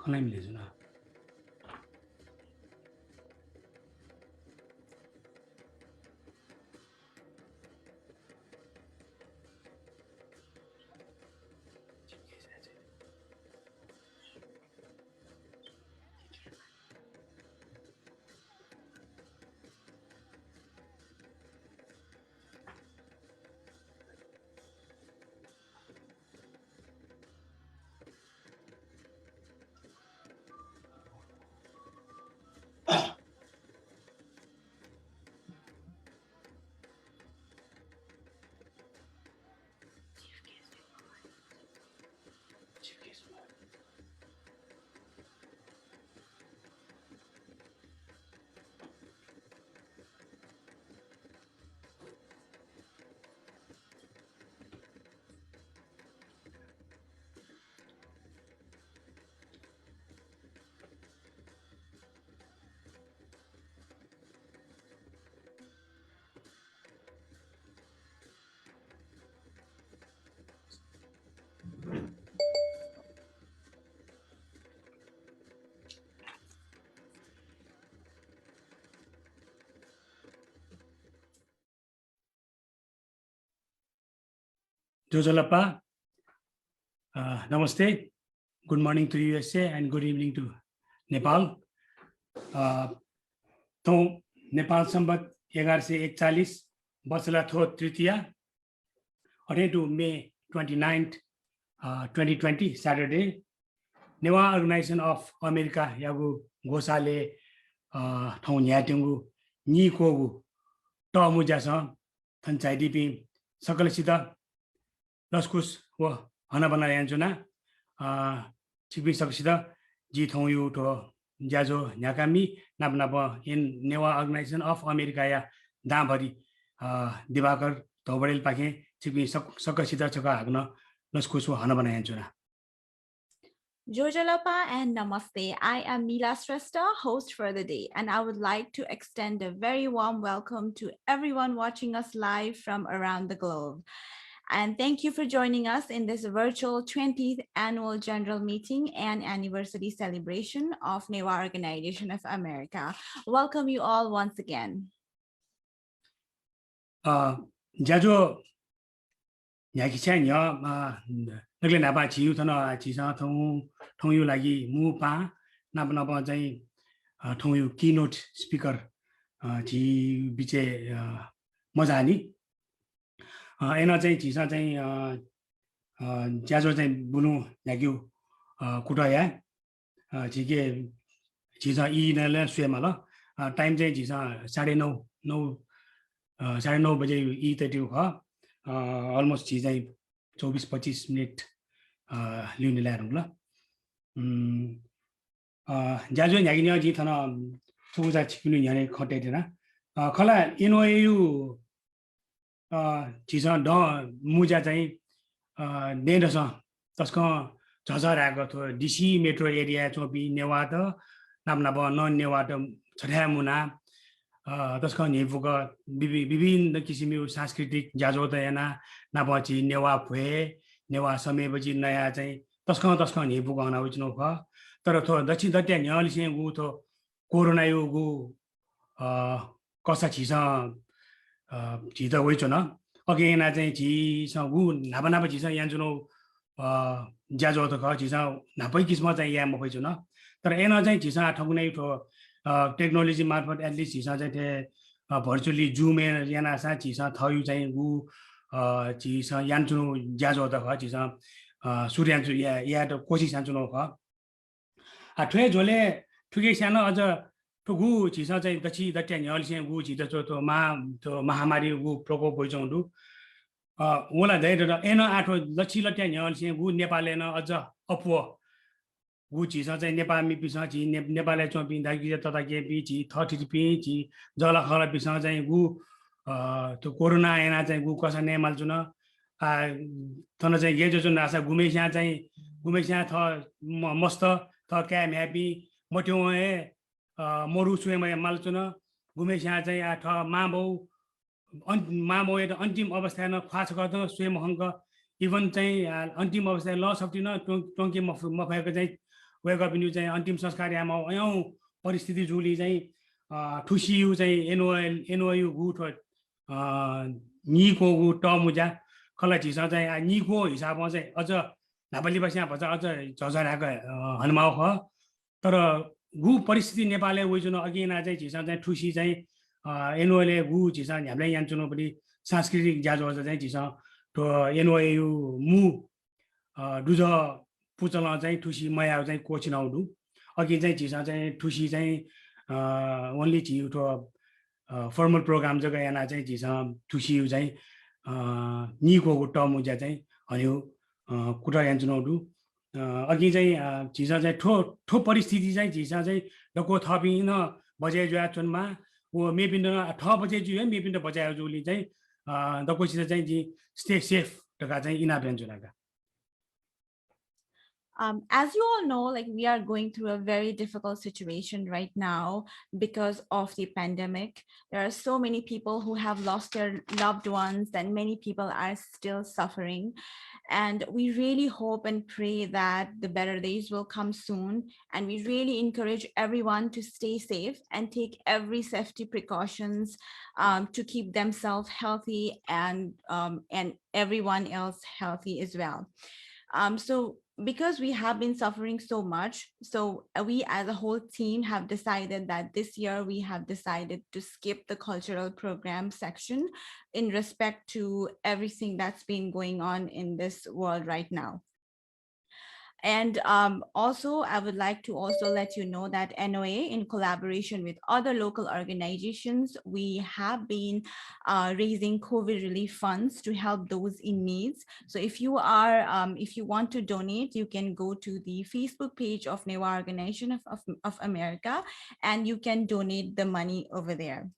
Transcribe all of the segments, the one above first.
मलाई मिलेछ न Jojalapa, namaste. Good morning to USA and good evening to Nepal. तो नेपाल संवत 1141 बसला थो तृतीया according to May 29th, 2020 Saturday. NOA Organization of America yagu gosale thong nyatengu ni kogu to mujasa thanchai dipi sakal sita laskus wa hana bana yanjuna chibi saksida ji thong yu to jajo nyakami nabnaba in NOA Organization of America ya dambari dibakar tobadel pakhe chibi sakal sita chaka agna laskus wa hana bana yanjuna. Jojalapa and Namaste. I am Anushka Shrestha, host for the day, and I would like to extend a very warm welcome to everyone watching us live from around the globe. And thank you for joining us in this virtual 20th Annual General Meeting and Anniversary Celebration of NOA Organization of America. Welcome you all once again. Jajo Yakichanya Naglen Aba Chiu Tana Chisa Tong yu lagi mu pa napa चाहिँ thong yu keynote speaker ji biche मजा नि एना चाहिँ चिसा चाहिँ ज्याजो चाहिँ बुनु लाग्यो कुटाया जिके चिसा इ नले सुएमा ल टाइम चाहिँ चिसा 9:30 बजे इ तटिउ ख अलमोस्ट छि चाहिँ 24-25 मिनेट लिउने ल्यारौँ ल जाजो यागिन्या जी थना सुजा छिकिनु याने खटे थिएन खला NOAU चिसा ड मुजा चाहिँ नेडस तस्क झझराको थियो DC मेट्रो एरिया चोपी नेवा त नामनाब नन नेवा त छठा मुना तस्क नेफुक विभिन्न किसिमको सांस्कृतिक जाजो त याना नापची नेवा भए नेवा समयपछि नयाँ चाहिँ तस्क नेफुक आउन उच्नु ख तर थो दक्षिण दट्या न्यालिसे गु थो कोरोना यो गु कसा छिसा छित होइछ न अगेना चाहिँ छिसा गु नाबा छिसा यान्जुनो ज्याजो त ख छिसा नापै किस्म चाहिँ या मखै छु न तर एना चाहिँ छिसा ठगुनै थो टेक्नोलोजी मार्फत एटलिस्ट छिसा चाहिँ भर्चुअली जुम याना सा छिसा थयु चाहिँ गु छिसा यान्जुनो ज्याजो त ख छिसा सूर्यान्चु या त कोसिस यान्जुनो ख ठुए झोले ठुके सानो अझ ठुगु छिसा चाहिँ दक्षि दट्या न्यालिसे गु छित तो महामारी गु प्रकोप होइचौँदु ओला धेरै एन आठो दक्षि लट्या न्यालिसे गु नेपालले न अझ अपो गु छिसा चाहिँ नेपामी पिसा छि नेपालले चोपि दागी तता के पि छि 30 पि छि जला खला पिसा चाहिँ गु त्यो कोरोना एना चाहिँ गु कसा नेमाल जुन तन चाहिँ ये जो जुन आशा गुमेस्या चाहिँ गुमेस्या थ मस्त थ क्याम ह्यापी मट्यो मरु सुएमा माल्चुन गुमेस्या चाहिँ आठ माबौ त अन्तिम अवस्था न ख्वाछ गर्द स्वयं हङ्क इभन चाहिँ अन्तिम अवस्था ल सक्दिन टोङ्के मफाएको चाहिँ वेग अप न्यू चाहिँ अन्तिम संस्कार यामा अयौं परिस्थिति जुली चाहिँ ठुसियु चाहिँ एनओयु गुठ निको गु टमुजा खला चिसा चाहिँ निको हिसाबमा चाहिँ अझ नेपाली भाषा भन्छ अझ झझराको हनुमाउ ख तर गु परिस्थिति नेपालले वइजुन अघि ना चाहिँ चिसा चाहिँ ठुसी चाहिँ एनओले गु चिसा हामीलाई यहाँ चुनो पनि सांस्कृतिक ज्याजो चाहिँ चिसा तो एनओयु मु दुज पुचला चाहिँ ठुसी मया चाहिँ कोचिनाउडु अघि चाहिँ चिसा चाहिँ ठुसी चाहिँ ओन्ली ची तो फर्मल प्रोग्राम जग्गा याना चाहिँ चिसा ठुसी चाहिँ निको टमुजा चाहिँ हन्यो कुटा यान चुनाउडु अघि चाहिँ चिसा चाहिँ ठो परिस्थिति चाहिँ चिसा चाहिँ डको थपिन बजे जुया चुनमा वो मेपिन्द ठ बजे जुया मेपिन्द बजायो जुली चाहिँ डको चिसा चाहिँ जी स्टे सेफ टका चाहिँ इना Ben जुनाका As you all know, like we are going through a very difficult situation right now because of the pandemic. There are so many people who have lost their loved ones and many people are still suffering. And we really hope and pray that the better days will come soon. And we really encourage everyone to stay safe and take every safety precautions to keep themselves healthy and everyone else healthy as well. So because we have been suffering so much, so we as a whole team have decided that this year we have decided to skip the cultural program section in respect to everything that's been going on in this world right now. And also, I would like to also let you know that NOA, in collaboration with other local organizations, we have been raising COVID relief funds to help those in needs. So if you want to donate, you can go to the Facebook page of NOA Organization of America, and you can donate the money over there.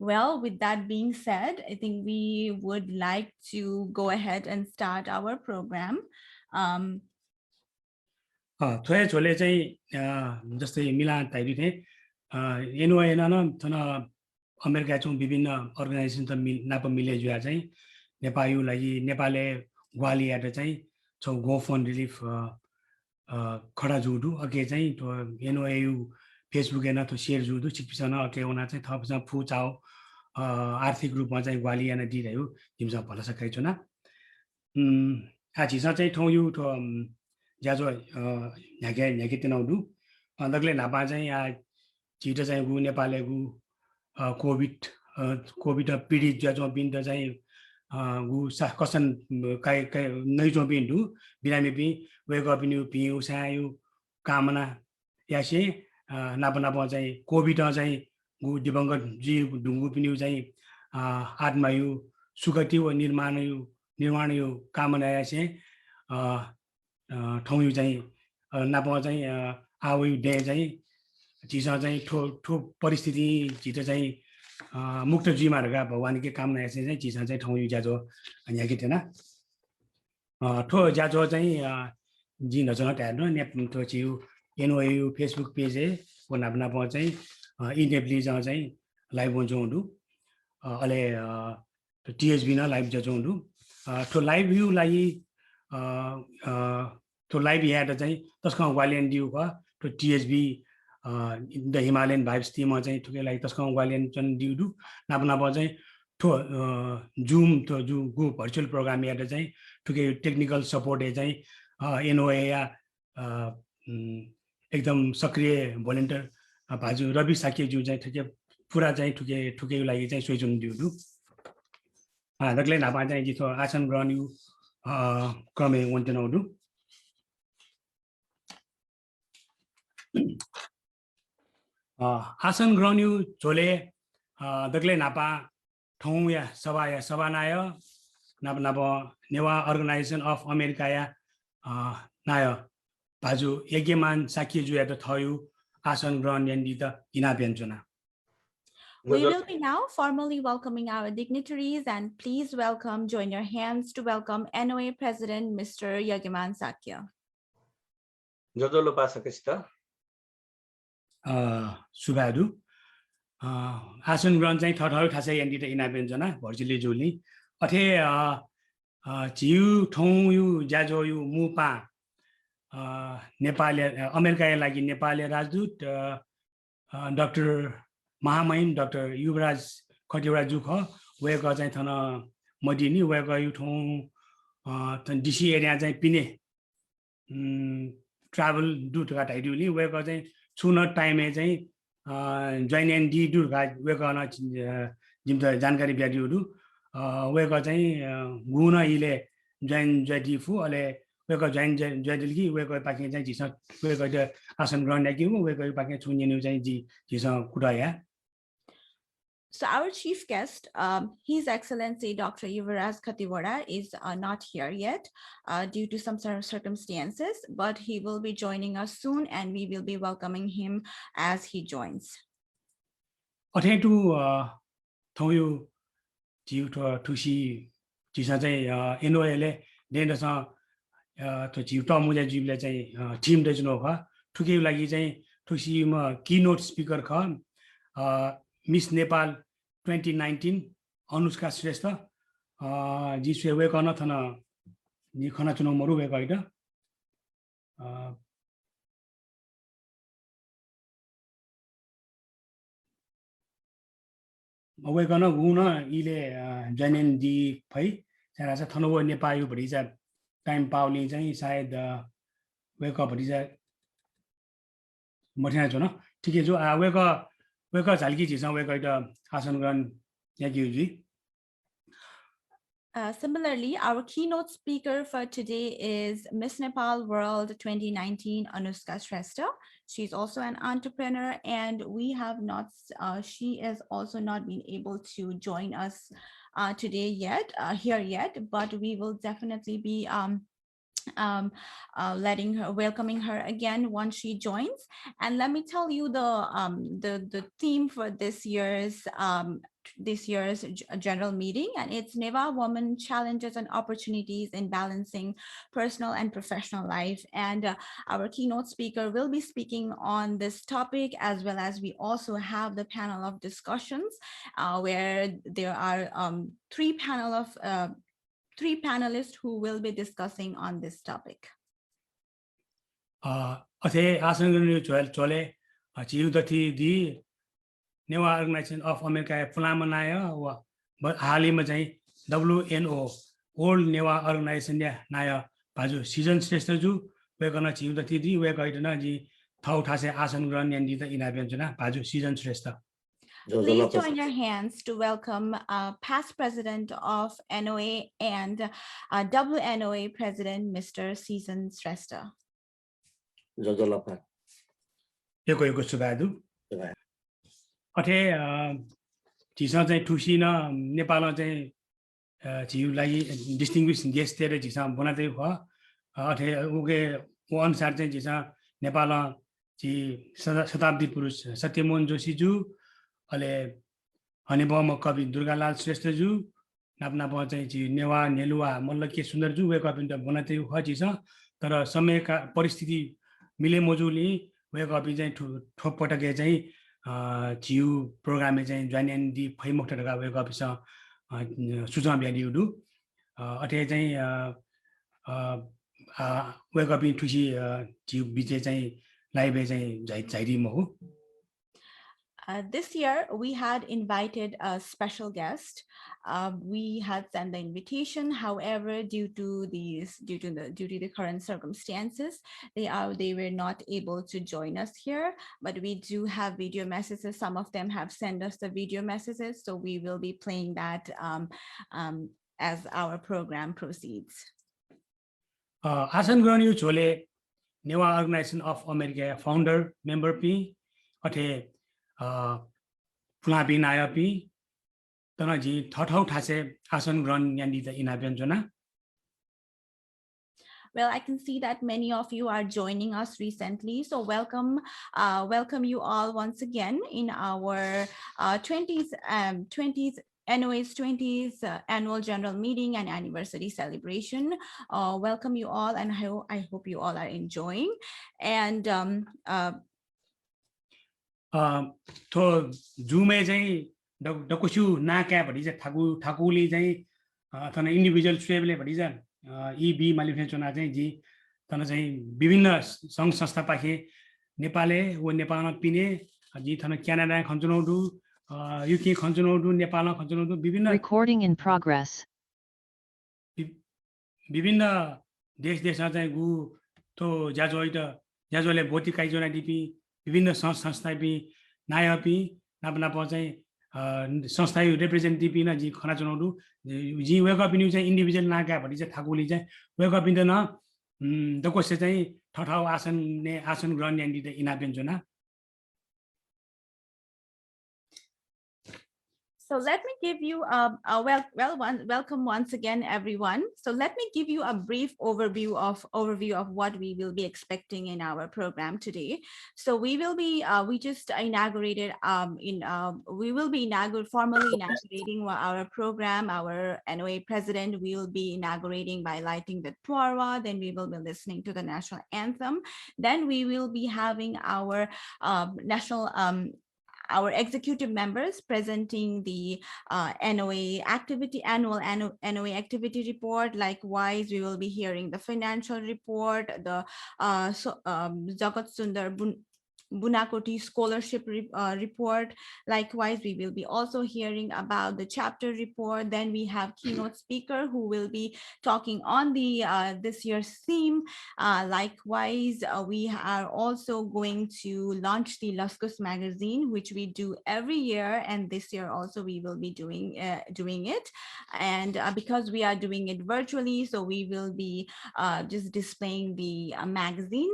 Well, with that being said, I think we would like to go ahead and start our program. थोरै झोले चाहिँ जस्तै मिलान ताइरि थे NOA न थन America छौं विभिन्न organisation त नाप मिले जुया चाहिँ नेपालु लागि नेपालले ग्वालियाट चाहिँ छौ गो फन्ड रिलिफ खडा जुडु अके चाहिँ तो एनओएयु फेसबुक एना तो शेयर जुडु छिपिसन अके उना चाहिँ थपसँग फु चाउ आर्थिक रूपमा चाहिँ ग्वालिया न दिरह्यो तिमसँग भन्न सकै छु न आजिसा चाहिँ ठौ यु तो ज्याजो न्याके तिनाउडु दगले नापा चाहिँ छिटो चाहिँ गु नेपालले गु कोभिड पीडित ज्याजो बिन्द चाहिँ गु कसन काई नैजो बिन्दु बिरामी पि वेग अप न्यू पि उसायु कामना यासे नापा चाहिँ कोभिड चाहिँ गु दिवंगत जी ढुंगु पिन्यु चाहिँ आत्मायु सुगति व निर्माण कामना यासे ठौयु चाहिँ नापा चाहिँ आवयु डे चाहिँ चिसा चाहिँ ठो परिस्थिति छिटो चाहिँ मुक्त जीमाहरूका भगवान के कामना यासे चाहिँ चिसा चाहिँ ठौयु ज्याजो याके थिएन ठो ज्याजो चाहिँ जी नजन ट्याड्नु नेप तो चिउ एनओयु फेसबुक पेज को नापा चाहिँ इनेबली चाहिँ लाइभ हुन्छु अले टीएसबी न लाइभ जजोंडु तो लाइभ व्यू लागि तो लाइभ यहाँ चाहिँ तस्का ग्वालियन दिउ क तो TSB the Himalayan vibes team चाहिँ ठुके लागि तस्का ग्वालियन चन दिउदु नापा चाहिँ तो जूम तो जु गु भर्चुअल प्रोग्राम यहाँ चाहिँ ठुके टेक्निकल सपोर्ट चाहिँ एनओए या एकदम सक्रिय भोलिन्टियर भाजु रवि साके जु चाहिँ ठुके पुरा चाहिँ ठुके लागि चाहिँ सोइजुन दिउदु दगले नापा चाहिँ जितो आसन ग्रहण यु क्रमे वन्तेनौडु आसन ग्रहण यु झोले दगले नापा ठौ या सभानाय नापा नेवा अर्गनाइजेसन अफ अमेरिका या नाय भाजु यज्ञमान साके जुया त थयु आसन ग्रहण यन्दि त इना व्यञ्जना We will be now formally welcoming our dignitaries, and please join your hands to welcome NOA President Mr. Yagiman Sakya. Jodolo pasakista. Subadu. Asan ग्रहण चाहिँ थरथर खासै यन्दि त इना व्यञ्जना भर्जिले जोली अथे जिउ ठौ यु ज्याजो यु मुपा नेपाली अमेरिकाका लागि नेपाली राजदूत डाक्टर महामहिम डाक्टर युवराज खटिवडा जुख वेको चाहिँ थन मदिनी वेको यु ठौँ डीसी एरिया चाहिँ पिने ट्राभल दुट का टाइडुली वेको चाहिँ छुन टाइम चाहिँ जोइन एन्ड डी दुट का वेको न जिम त जानकारी ब्याडिउडु वेको चाहिँ गुण इले जोइन जडिफु अले वेको जोइन जडिलकी वेको पाके चाहिँ जिस वेको आसन ग्रहण कि वेको पाके छुन्यनु चाहिँ जिस कुटाया. So our chief guest, His Excellency Dr. Yuvraj Khatiwada is not here yet due to some circumstances, but he will be joining us soon and we will be welcoming him as he joins. Attend to Toyu to see Jisa NOA, then the song to Chief Tom Muja team does know to give like to see keynote speaker come. Miss Nepal 2019 Anushka Shrestha जिससे way कहना था ना ये खाना चुनाव मरु way कहता way कहना गुना इले जैन दी भाई सारा सा थानो वो नेपाली बड़ी जा टाइम पावली जाए शायद वे का बड़ी जा मरना चुना ठीक है जो वे का Similarly, our keynote speaker for today is Miss Nepal World 2019 Anushka Shrestha. She's also an entrepreneur and we have not, she has also not been able to join us today yet, here yet, but we will definitely be welcoming her again once she joins. And let me tell you the theme for this year's general meeting, and it's NOA Women Challenges and Opportunities in Balancing Personal and Professional Life. And our keynote speaker will be speaking on this topic, as well as we also have the panel of discussions where there are three panelists who will be discussing on this topic. NOA Organization of America Flamanaya, but Halima WNO, Old NOA Organization Naya, Paju, Season Sestaju, we're gonna achieve the TD, we're going to Naji, Tau Tase Asan Run and Dita in Aventana, Paju, Season Sestha. Please join your hands to welcome past president of NOA and WNOA president, Mr. Season Shrestha. Jodolapa. Yoko Subadu. Okay, Tisa Tushina, Nepal, distinguished guest there, Jisam Bonate, one sergeant Jisa, Nepal, Satabdi Purus, Satimon Josiju. Ale Hanibama Kabi Durgalal Shrestha Napnapa Newa Nelua Molaki Sundarju wake up in the Bonate Hajisa. There are some Poristiti Mile Mojuli wake up to Topotagajay Chiu program join and the Paimokta wake up Susan Biadu Atej wake up into Chiu BJ Live Zaidi Mohu. This year, we had invited a special guest. We had sent the invitation. However, due to the current circumstances, they were not able to join us here. But we do have video messages. Some of them have sent us the video messages, so we will be playing that as our program proceeds. Asan Granu Chole, NOA Organization of America founder member P. Okay. Flapi Nayapi, Tonaji, Thotho Tase, Asan Gron Yandita in Abenjona. Well, I can see that many of you are joining us recently. So welcome you all once again in our 20th NOA's 20th annual general meeting and anniversary celebration. Welcome you all, and I hope you all are enjoying. And to Jume Dakushu Naka, but is a Takuli, an individual stable, but is a EB Malifesion, तन चाहिँ विभिन्न सङ्घ संस्था पाखे नेपालले व नेपालमा पिने जी थन क्यानाडा खञ्चनौडु युके खञ्चनौडु नेपालमा खञ्चनौडु विभिन्न Recording in progress. विभिन्न देशमा चाहिँ गु तो जाजोले भोटी काइजोना दिपी विभिन्न संस्था पि नायपी नापनाप चाहिँ संस्था रिप्रेजेन्टेटिभ न जी खना चुनाउडु जी वेकअप न्यू चाहिँ इन्डिभिजुअल नाका भरि चाहिँ ठाकुरले चाहिँ वेकअप इन न दकोसे चाहिँ ठठाउ आसन ग्रहण न्यान्डी त इनापेन जुना. So let me give you welcome once again, everyone. So let me give you a brief overview of what we will be expecting in our program today. So we will be we just inaugurated we will be formally inaugurating our program. Our NOA president will be inaugurating by lighting the tuarwa. Then we will be listening to the national anthem. Then we will be having our our executive members presenting the NOA annual NOA activity report. Likewise, we will be hearing the financial report, the Jagat Sundar Bunakoti scholarship report. Likewise, we will be also hearing about the chapter report. Then we have keynote speaker who will be talking on the this year's theme. Likewise, we are also going to launch the Luskus magazine, which we do every year, and this year also we will be doing it. And because we are doing it virtually, so we will be just displaying the magazine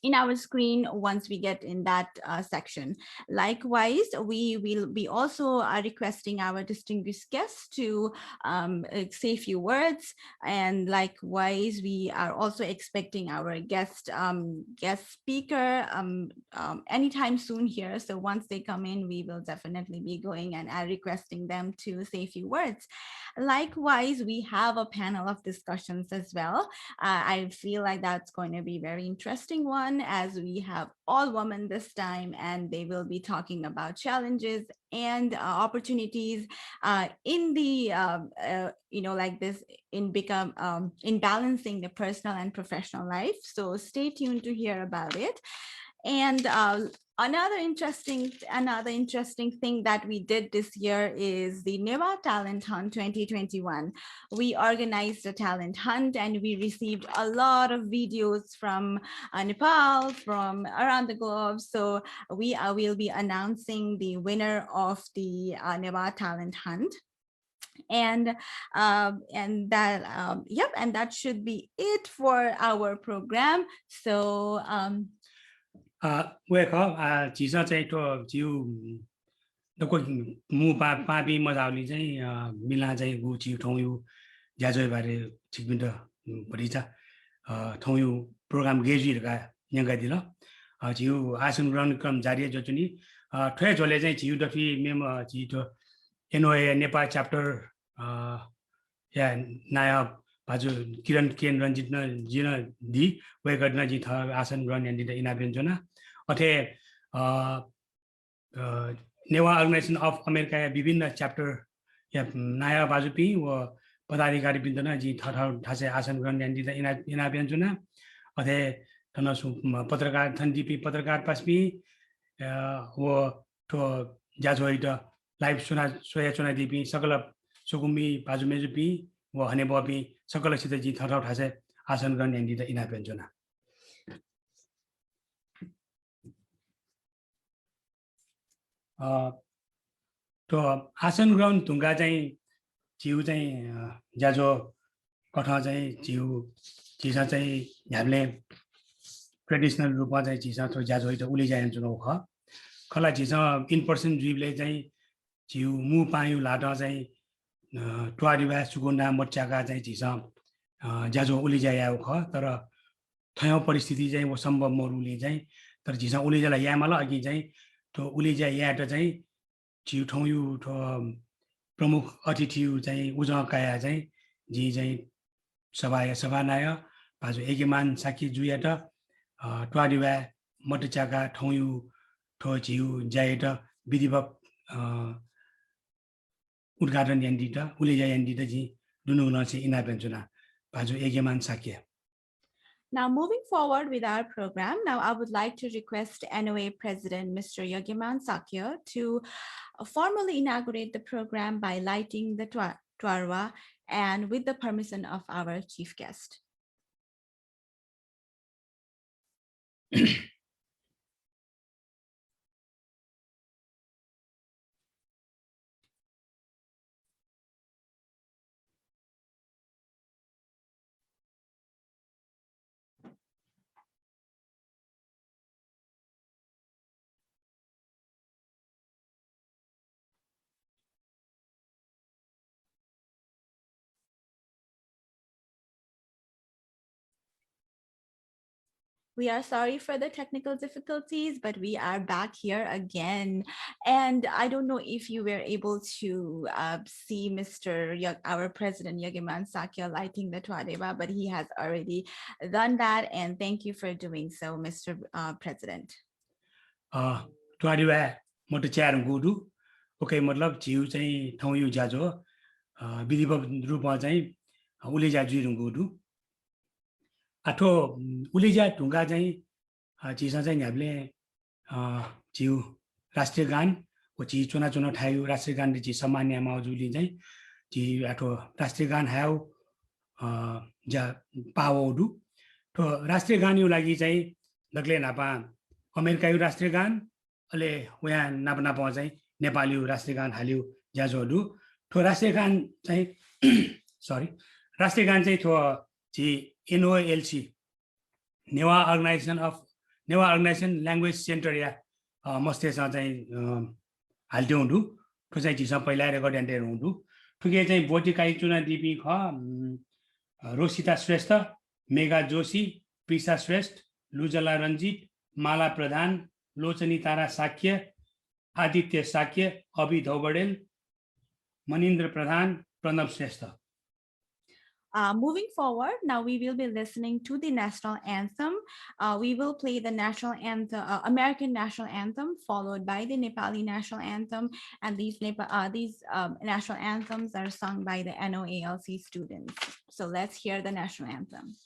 in our screen once we get in that section. Likewise, we will be also requesting our distinguished guests to say a few words. And likewise, we are also expecting our guest speaker anytime soon here. So once they come in, we will definitely be going and requesting them to say a few words. Likewise, we have a panel of discussions as well. I feel like that's going to be a very interesting one, as we have all women this time, and they will be talking about challenges and opportunities in the in balancing the personal and professional life. So stay tuned to hear about it. And another interesting thing that we did this year is the NOA Talent Hunt 2021. We organized a talent hunt and we received a lot of videos from Nepal, from around the globe. So we will be announcing the winner of the NOA Talent Hunt. And that should be it for our program. So chỉ ra चाहिँ to chiu doko mu pa bi ma जाउली चाहिँ मिला चाहिँ गु चिउ ठौयु ज्याजोय बारे छिकबिन्द बढीचा ठौयु programme गेजिरका न्यागा दिल चिउ आसन ग्रहण क्रम जारी जचुनी ठय झोले चाहिँ चिउ दफी मेम चितो NOA नेपाल च्याप्टर या नायब बाजु किरण केन रञ्जित न जिन दि वे गर्न जि थ आसन ग्रहण यान्दिद इनाबेन्जना अथे नेवा अर्गनाइजेसन अफ अमेरिका विभिन्न च्याप्टर या नाया बाजुपी व पदाधिकारी बिन्दन जि थ ठासे आसन ग्रहण यान्दिद इनाबेन्जना अथे तनसु पत्रकार थन्दिपी पत्रकार पासपी व तो जाजोइद लाइभ सोया चुना दिपी सकल सुकुम्बी बाजुमेजुपी व हने बपी सकल सित जि थ ठासे आसन ग्रहण यान्दिद इनाबेन्जना तो आसन ग्रहण तुंगा चाहिँ चिउ चाहिँ ज्याजो कठा चाहिँ चिउ चिसा चाहिँ हामीले ट्रेडिसनल रूपमा चाहिँ चिसा थो ज्याजो त उली जाय जुनो ख खला चिसा इन पर्सन जीवले चाहिँ चिउ मु पायु लाटा चाहिँ टुवारिवा सुगुन्डा मच्चाका चाहिँ चिसा ज्याजो उली जाय ख तर थयो परिस्थिति चाहिँ वो सम्भव मरुले चाहिँ तर चिसा उली जाला यामला अघि चाहिँ तो उलिजा याट चाहिँ चिउ ठौयु ठो प्रमुख अतिथि चाहिँ उजकाया चाहिँ जी चाहिँ सभानाय बाजु एगेमान साकी जुयाट ट्वारिवा मटचाका ठौयु ठो चिउ जायट विधिवत उद्घाटन यान्दित उलिजा यान्दित जी दुनु नसे इनापेन्चुना बाजु एगेमान साकी Now, moving forward with our program, now I would like to request NOA President Mr. Yogyaman Sakya to formally inaugurate the program by lighting the Twarwa and with the permission of our chief guest. We are sorry for the technical difficulties, but we are back here again. And I don't know if you were able to see our President Yogyaman Sakya lighting the Twadeva, but he has already done that. And thank you for doing so, Mr. President. Twadeva, moto chair gudu. Okay, matlab jiu चाहिँ ठाउँ यो जाजो विधिवत रूपमा चाहिँ उले जाजु गुदु आठो उलेजा ढुङ्गा चाहिँ चिसा चाहिँ हामीले जिउ राष्ट्रिय गान को ची चुना चुना ठायो राष्ट्रिय गान ची सामान्य माउजुली चाहिँ ची आठो राष्ट्रिय गान हाउ जा पावोडु तो राष्ट्रिय गान यो लागि चाहिँ दक्ले नापा अमेरिकायु राष्ट्रिय गान अले वया नापा नापा चाहिँ नेपाली राष्ट्रिय गान हाल्यो जाजोडु तो राष्ट्रिय गान चाहिँ सरी राष्ट्रिय गान चाहिँ थो ची NOA NOA Organization Language Center या मस्तेसँग चाहिँ हाल्थ्यो हुँदु त्यो चाहिँ चिसा पहिला रेकर्ड एन्टर हुँदु ठुके चाहिँ बोटिकाई चुना दिपी ख रोसिता श्रेष्ठ मेगा जोशी प्रिसा श्रेष्ठ लुजला रञ्जित माला प्रधान लोचनी तारा साक्य आदित्य साक्य अभि धौबडेल मनिन्द्र प्रधान Pranab Shrestha. Moving forward, now we will be listening to the national anthem. We will play the national anthem, American national anthem, followed by the Nepali national anthem. And these national anthems are sung by the NOALC students. So let's hear the national anthem.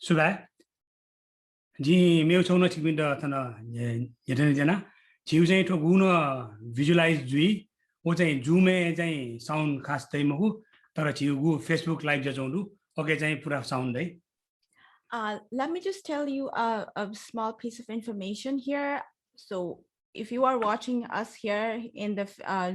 Suba. Ji meu chong na chikmin da thana yeten jana. Chiu चाहिँ to गुन visualize जुई वो चाहिँ Zoom में चाहिँ sound खास तै मगु तर चिउ गु Facebook live जचौंदु ओके चाहिँ पुरा sound है. Let me just tell you a small piece of information here. So if you are watching us here in the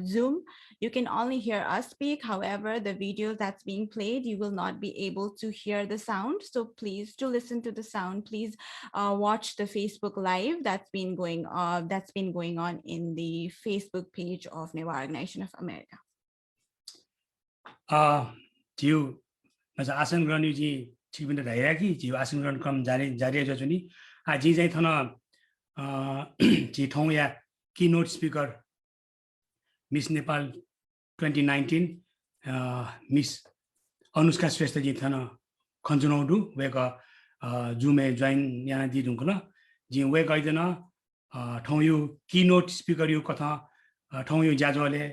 Zoom, you can only hear us speak. However, the video that's being played, you will not be able to hear the sound. So please, to listen to the sound, please watch the Facebook Live that's been going on in the Facebook page of NOA Organization of America. चिउ मजा आसन गर्नु जी चिबिन रहेरा कि चिउ आसन गर्न क्रम जारी जचो नि जी चाहिँ थन जी ठौँ या Keynote Speaker Miss Nepal 2019 Miss Anushka Shrestha ji thana खन्जुनौदु वेका जुमे जोइन याना दि दुंकला जी वे गाइदना ठौँ यो Keynote Speaker यो कथा ठौँ यो जाजोले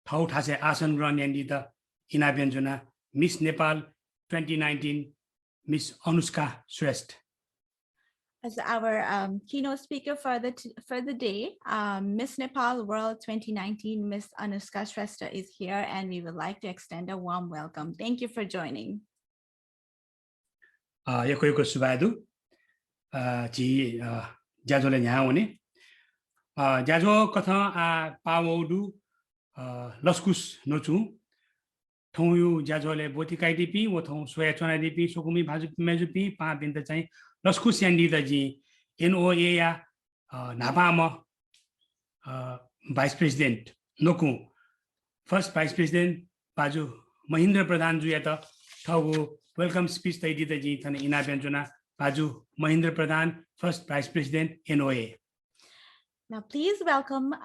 ठाउँ ठासे आसन ग्रहण यान्दी त इनाबेन्जुना Miss Nepal 2019 Miss Anushka Shrestha. As our keynote speaker for the day, Miss Nepal World 2019, Miss Anushka Shrestha is here, and we would like to extend a warm welcome. Thank you for joining. Yoko subadu, ji jajole nyaone. Jajo kata pawodu laskus nochu. Tongu jajole botikai dipi, wotong swechona dipi, sokumi mejupi, pa binta chai. Laskus yandi da ji NOA ya Napama Vice President Noku. First Vice President Paju Mahindra Pradhan Juyata Tagu welcome speech da ji thana ina benjuna Paju Mahindra Pradhan First Vice President NOA. Now please welcome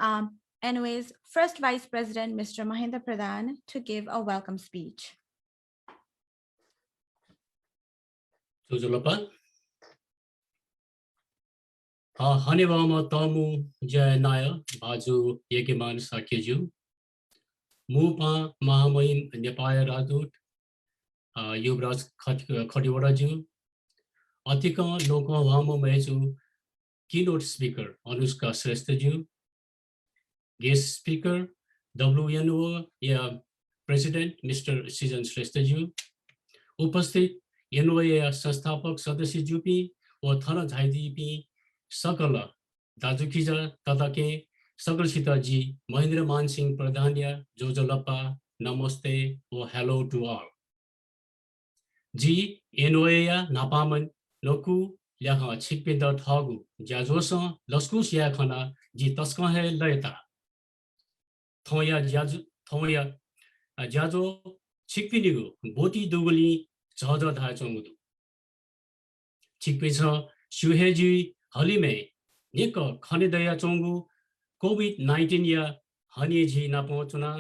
NOA's First Vice President Mr. Mahindra Pradhan to give a welcome speech. Hanevama tamu janaya baju yekiman sakyeju mupa mahamayim nepaya radut yubraj khatiwaraju atika loka vamo meju Keynote Speaker Anushka Shrestha ju guest speaker WNOA President Mr. Sijan Shrestha ju उपस्थित NOA संस्थापक सदस्य जुपी और थाना झाइदीपी सकल दाजुखिजा तदाके सकल सीताजी महेंद्र मान सिंह प्रधानिया जोजलप्पा नमस्ते और hello to all. G NOA नापामन लोकु ल्याखा छिकपिन्द ठगु ज्याजोस लस्कुस या खना जी तस्का है लयता थोया ज्याजो छिकपिनिगु बोटी दुगुली झज धाचोंगु छिकपिछ सुहेजी हलिमे निक खनिदया चोंगु COVID-19 या हनिजी नापहुँचुना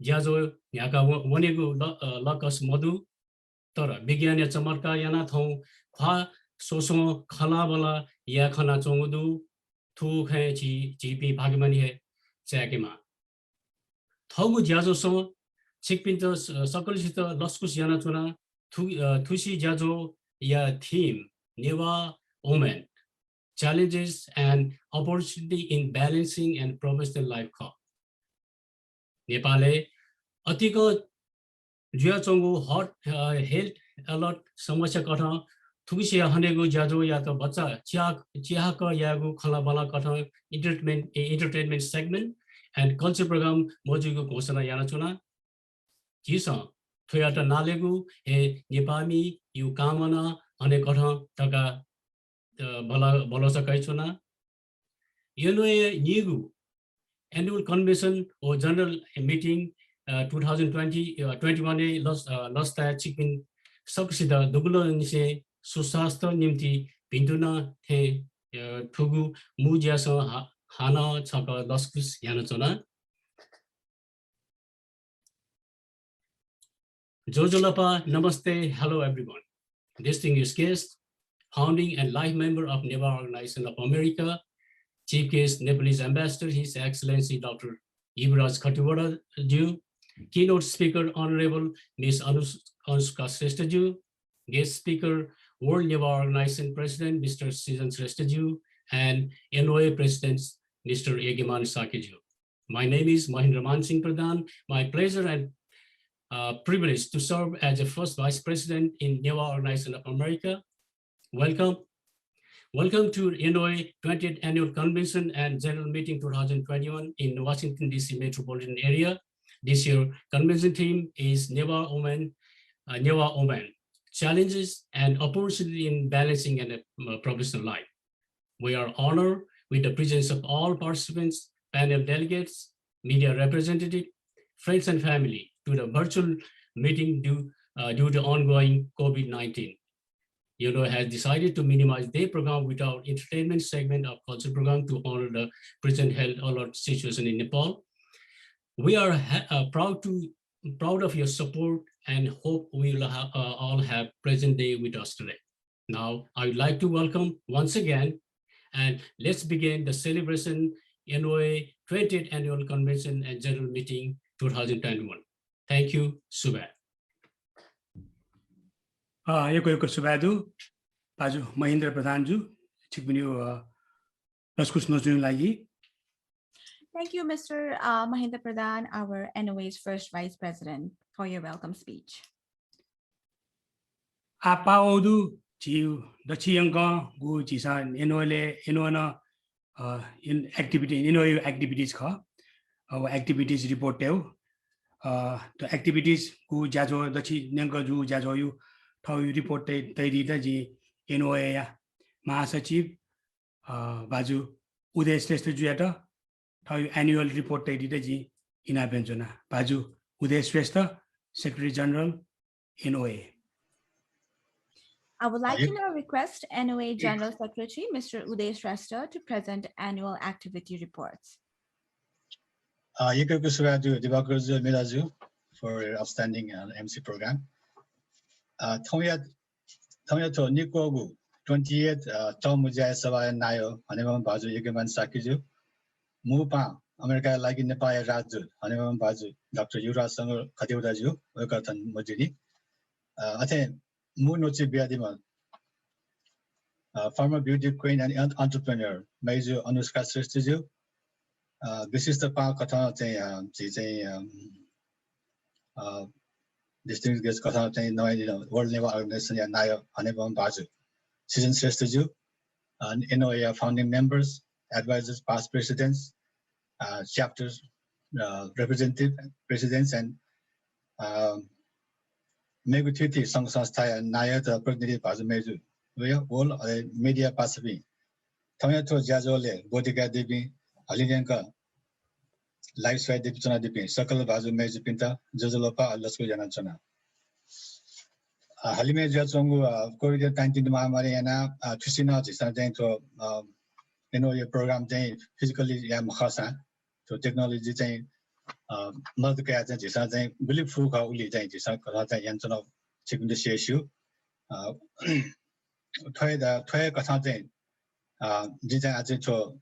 ज्याजो यहाँका वनेगु लकस मधु तर विज्ञान चमत्कार याना थौ ख्वा सोसो खलाबला या खना चोंगुदु थु खे जीपी भागमनी है चैकेमा थौगु ज्याजो सो छिकपिन्त सकलसित लस्कुस याना चुना थुसी ज्याजो या theme Newa women challenges and opportunity in balancing and professional life ka Nepal atiko jua chongu hot health alert samasya katha thusi hanegu jajo ya ta bacha chia ka yagu khala bala katha entertainment segment and culture program mojugo ghosana yana chuna jisa thoyata nalegu e nepami yu kamana ane katha taka Balosa Kaichuna. NOA Nigu Annual Convention or General Meeting 2021 lost chicken Soksida Dugulo Nise Susasta Nimti Pinduna He Tugu Mujaso Hana Chaka Loskus Yanachona Jojolapa Namaste. Hello everyone. Distinguished guests, founding and life member of NOA Organization of America, Chief Guest Nepalese Ambassador, His Excellency Dr. Yuvraj Khatiwada-ju, Keynote Speaker Honorable Ms. Anushka Shrestha-ju, Guest Speaker World NOA Organization President, Mr. Susan Shrestha, and NOA President, Mr. Yegeman Sakiju. My name is Mahindra Mansingh Pradhan. My pleasure and privilege to serve as the first Vice President in NOA Organization of America. Welcome. Welcome to NOA 20th Annual Convention and General Meeting 2021 in Washington, D.C. metropolitan area. This year, convention theme is NOA Women, Challenges and Opportunity in Balancing a Professional Life. We are honored with the presence of all participants, panel delegates, media representatives, friends and family to the virtual meeting due to ongoing COVID-19. NOA has decided to minimize their program without entertainment segment of culture program to honor the present health alert situation in Nepal. We are proud of your support and hope we will all have present day with us today. Now, I would like to welcome once again, and let's begin the celebration NOA 20th Annual Convention and General Meeting 2021. Thank you, Subha. Yoko Subhadu, Paju Mahindra Pradhanju, Chikminu Raskusno Lagi. Thank you, Mr. Mahindra Pradhan, our NOA's first Vice President, for your welcome speech. Apaudu, Chiu, the Chianga, Gu Chisan, NOA in activity, NOA activities, our activities report. The activities Gu Jajo, the Chi Nanga Ju Jajoyu. How you reported the NOA Mahasachiv Baju Uday Shrestha Juyata, how you annual report the Ina Benjona Baju Uday Shrestha, Secretary General NOA. I would like to now request NOA General Secretary Mr. Uday Shrestha to present annual activity reports. Yeko Kusuraju Divakurju Milaju for your outstanding MC program. Tongya to Nikogu 28th Tomujai Savaya Nayo, Haneman Baju, Yegeman Sakiju, Mupa, America like in Nepal Raju, Haneman Baju, Dr. Yura Sangur Katiuraju, Wakatan Mojini. Athen Munochi Biadiman, former beauty queen and entrepreneur, Major Anushka Shrestha. This is the part of distinguished guest World NOA Organization and Nayo Haneban Baju, Susan Shrestha, and NOA founding members, advisors, past presidents, chapters, representative presidents, and Megututi Sangsasthaya and Naya the പ്രതിനിധി Baju Meju. We are all media Pacific. Tomato Jazole, Botica Dibi, Alianka, Lifeside Dipsona Dipi, Circle Baju Meju Pinta, Josolopa, Alasko Janachana. Halime Jatsongu, COVID-19 Mariana, Tusina, Jisan to NOA program, physically Yamhasa, to technology, multiple Jisan, believe Fuka Uli, Jisan, Yanton of Chicken Dish issue. Toy Kasante, Jisan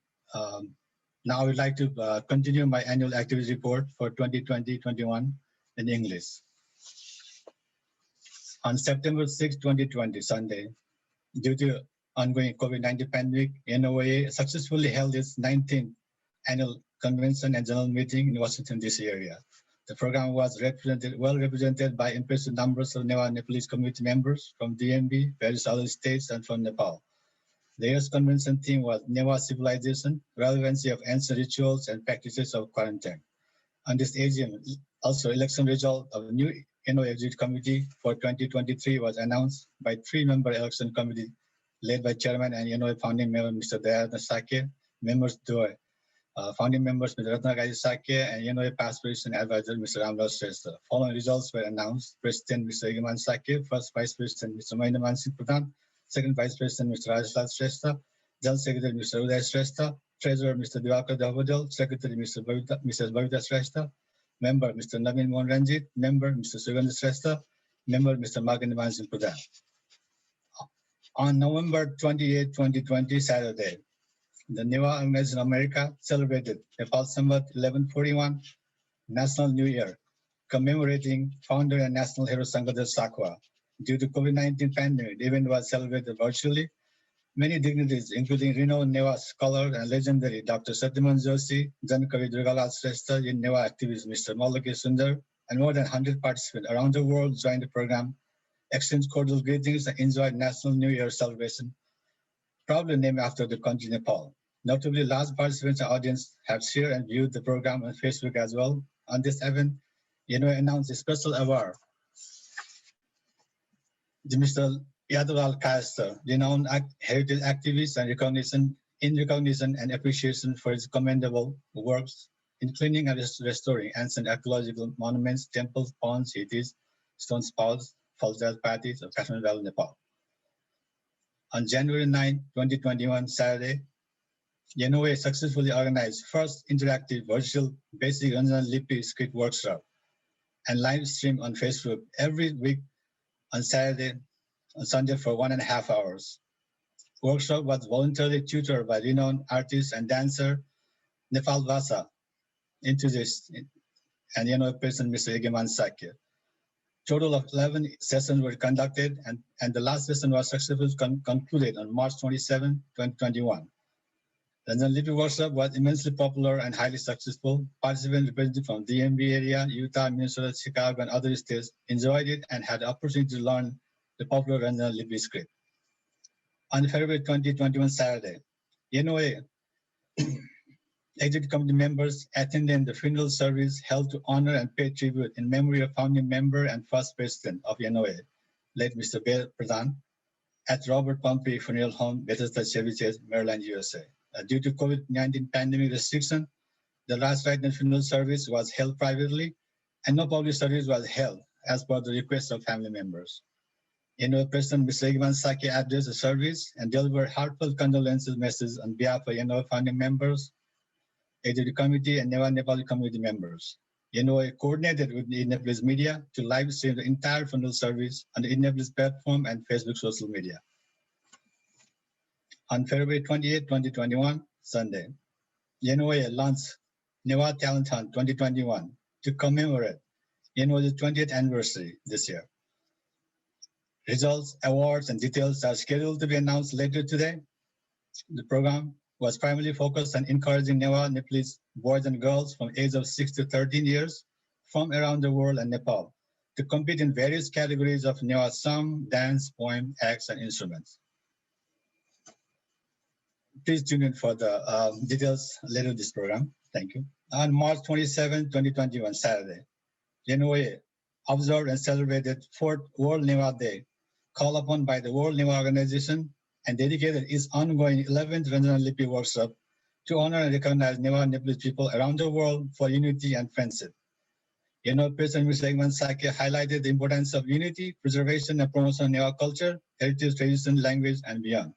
now I would like to continue my annual activity report for 2020-21 in English. On September 6, 2020, Sunday, due to ongoing COVID-19 pandemic, NOA successfully held its 19th annual convention and general meeting in Washington, D.C. area. The program was well represented by impressive numbers of NOA Nepalese community members from DMB, various other states, and from Nepal. The year's convention theme was NOA civilization, relevancy of ancient rituals and practices of quarantine. On this AGM, also election result of the new NOA Executive Committee for 2023 was announced by 3-member election committee led by Chairman and NOA founding member Mr. Dayana Sakya, members founding members Mr. Ratnakari Sakya and NOA past president advisor Mr. Ramdas Shrestha. Following results were announced: President Mr. Yegeman Sakya, first Vice President Mr. Mahindra Mansingh Pradhan, Second Vice President Mr. Rajlal Shrestha, General Secretary Mr. Uday Shrestha, Treasurer Mr. Divakar Davodal, Secretary Mrs. Bhavita Shrestha, Member Mr. Naveen Mohan Ranjit, Member Mr. Sugandha Shrestha, Member Mr. Mahindra Mansingh Pradhan. On November 28, 2020, Saturday, the NOA Organization of America celebrated Nepal Samvat 1141 National New Year, commemorating founder and national hero Sangadev Sakwa, Due to COVID-19 pandemic, the event was celebrated virtually. Many dignitaries, including renowned NOA scholar and legendary Dr. Satyaman Joshi, Jankavi Durgala Shrestha, NOA activist Mr. Makuse Sundar, and more than 100 participants around the world joined the program, exchanged cordial greetings, and enjoyed National New Year celebration, proudly named after the country Nepal. Notably, large participants and audience have shared and viewed the program on Facebook as well. On this event, NOA announced a special award to Mr. Yadulal Kayasta, renowned heritage activist and recognition and appreciation for his commendable works in cleaning and restoring ancient archaeological monuments, temples, ponds, heritage, stone spouts, Falzal parties of Kathmandu Valley, Nepal. On January 9, 2021, Saturday, NOA successfully organized first interactive virtual basic Ranjan Lipi script workshop and live stream on Facebook every week on Saturday and Sunday for 1.5 hours. Workshop was voluntarily tutored by renowned artist and dancer Nepal Vasa enthusiast and NOA person Mr. Egeman Sakya. Total of 11 sessions were conducted and the last session was successfully concluded on March 27, 2021. Ranjan Lipi workshop was immensely popular and highly successful. Participants represented from DMV area, Utah, Minnesota, Chicago, and other states enjoyed it and had the opportunity to learn the popular Ranjan Lipi script. On February 2021 Saturday, NOA executive committee members attended the funeral service held to honor and pay tribute in memory of founding member and first president of NOA, late Mr. Bear Pradhan, at Robert Pompey Funeral Home, Bethesda, Ceviche, Maryland, USA. Due to COVID-19 pandemic restriction, the last rite and funeral service was held privately and no public service was held as per the request of family members. NOA President Mr. Egeman Sakya addressed the service and delivered heartfelt condolences messages on behalf of NOA founding members, executive committee, and NOA Nepali community members. NOA coordinated with the Nepalese media to live stream the entire funeral service on the Nepalese platform and Facebook social media. On February 28, 2021, Sunday, NOA launched NOA Talent Hunt 2021 to commemorate NOA's 20th anniversary this year. Results, awards, and details are scheduled to be announced later today. The program was primarily focused on encouraging NOA Nepalese boys and girls from age of 6 to 13 years from around the world and Nepal to compete in various categories of NOA song, dance, poem, acts, and instruments. Please tune in for the details later this program. Thank you. On March 27, 2021, Saturday, NOA observed and celebrated 4th World NOA Day, called upon by the World NOA Organization and dedicated its ongoing 11th Ranjan Lipi workshop to honor and recognize NOA Nepalese people around the world for unity and friendship. NOA President Mr. Egeman Sakya highlighted the importance of unity, preservation, and promotion of NOA culture, heritage, tradition, language, and beyond.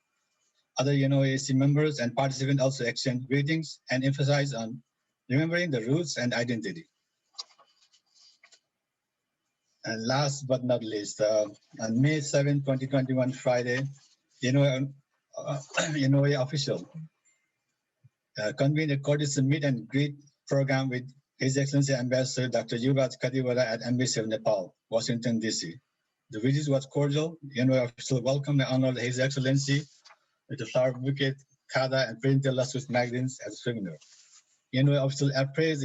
Other NOAC members and participants also exchanged greetings and emphasized on remembering the roots and identity. And last but not least, on May 7, 2021, Friday, NOA official convened a courtesy meet and greet program with His Excellency Ambassador Dr. Yuvraj Kadiwala at Embassy of Nepal, Washington, D.C. The visit was cordial. NOA official welcomed and honored His Excellency with a flower bouquet, khada, and printed illustrious magazines as a souvenir. NOA official appraised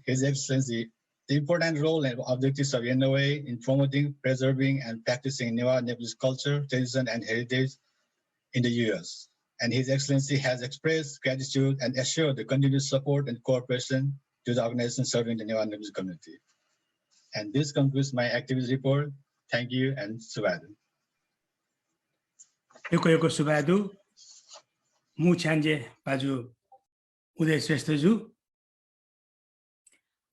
His Excellency the important role and objectives of NOA in promoting, preserving, and practicing NOA Nepalese culture, tradition, and heritage in the U.S. And His Excellency has expressed gratitude and assured the continued support and cooperation to the organization serving the NOA Nepalese community. And this concludes my activities report. Thank you, and Subhadu. Yoko Subhadu, Muchanje Baju Uday Shrestha.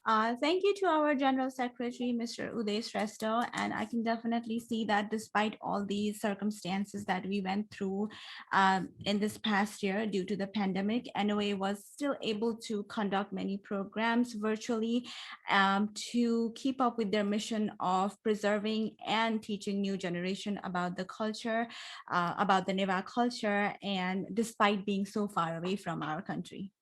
Thank you to our General Secretary, Mr. Uday Shrestha, and I can definitely see that despite all these circumstances that we went through in this past year due to the pandemic, NOA was still able to conduct many programs virtually to keep up with their mission of preserving and teaching new generation about the culture, about the NOA culture, and despite being so far away from our country.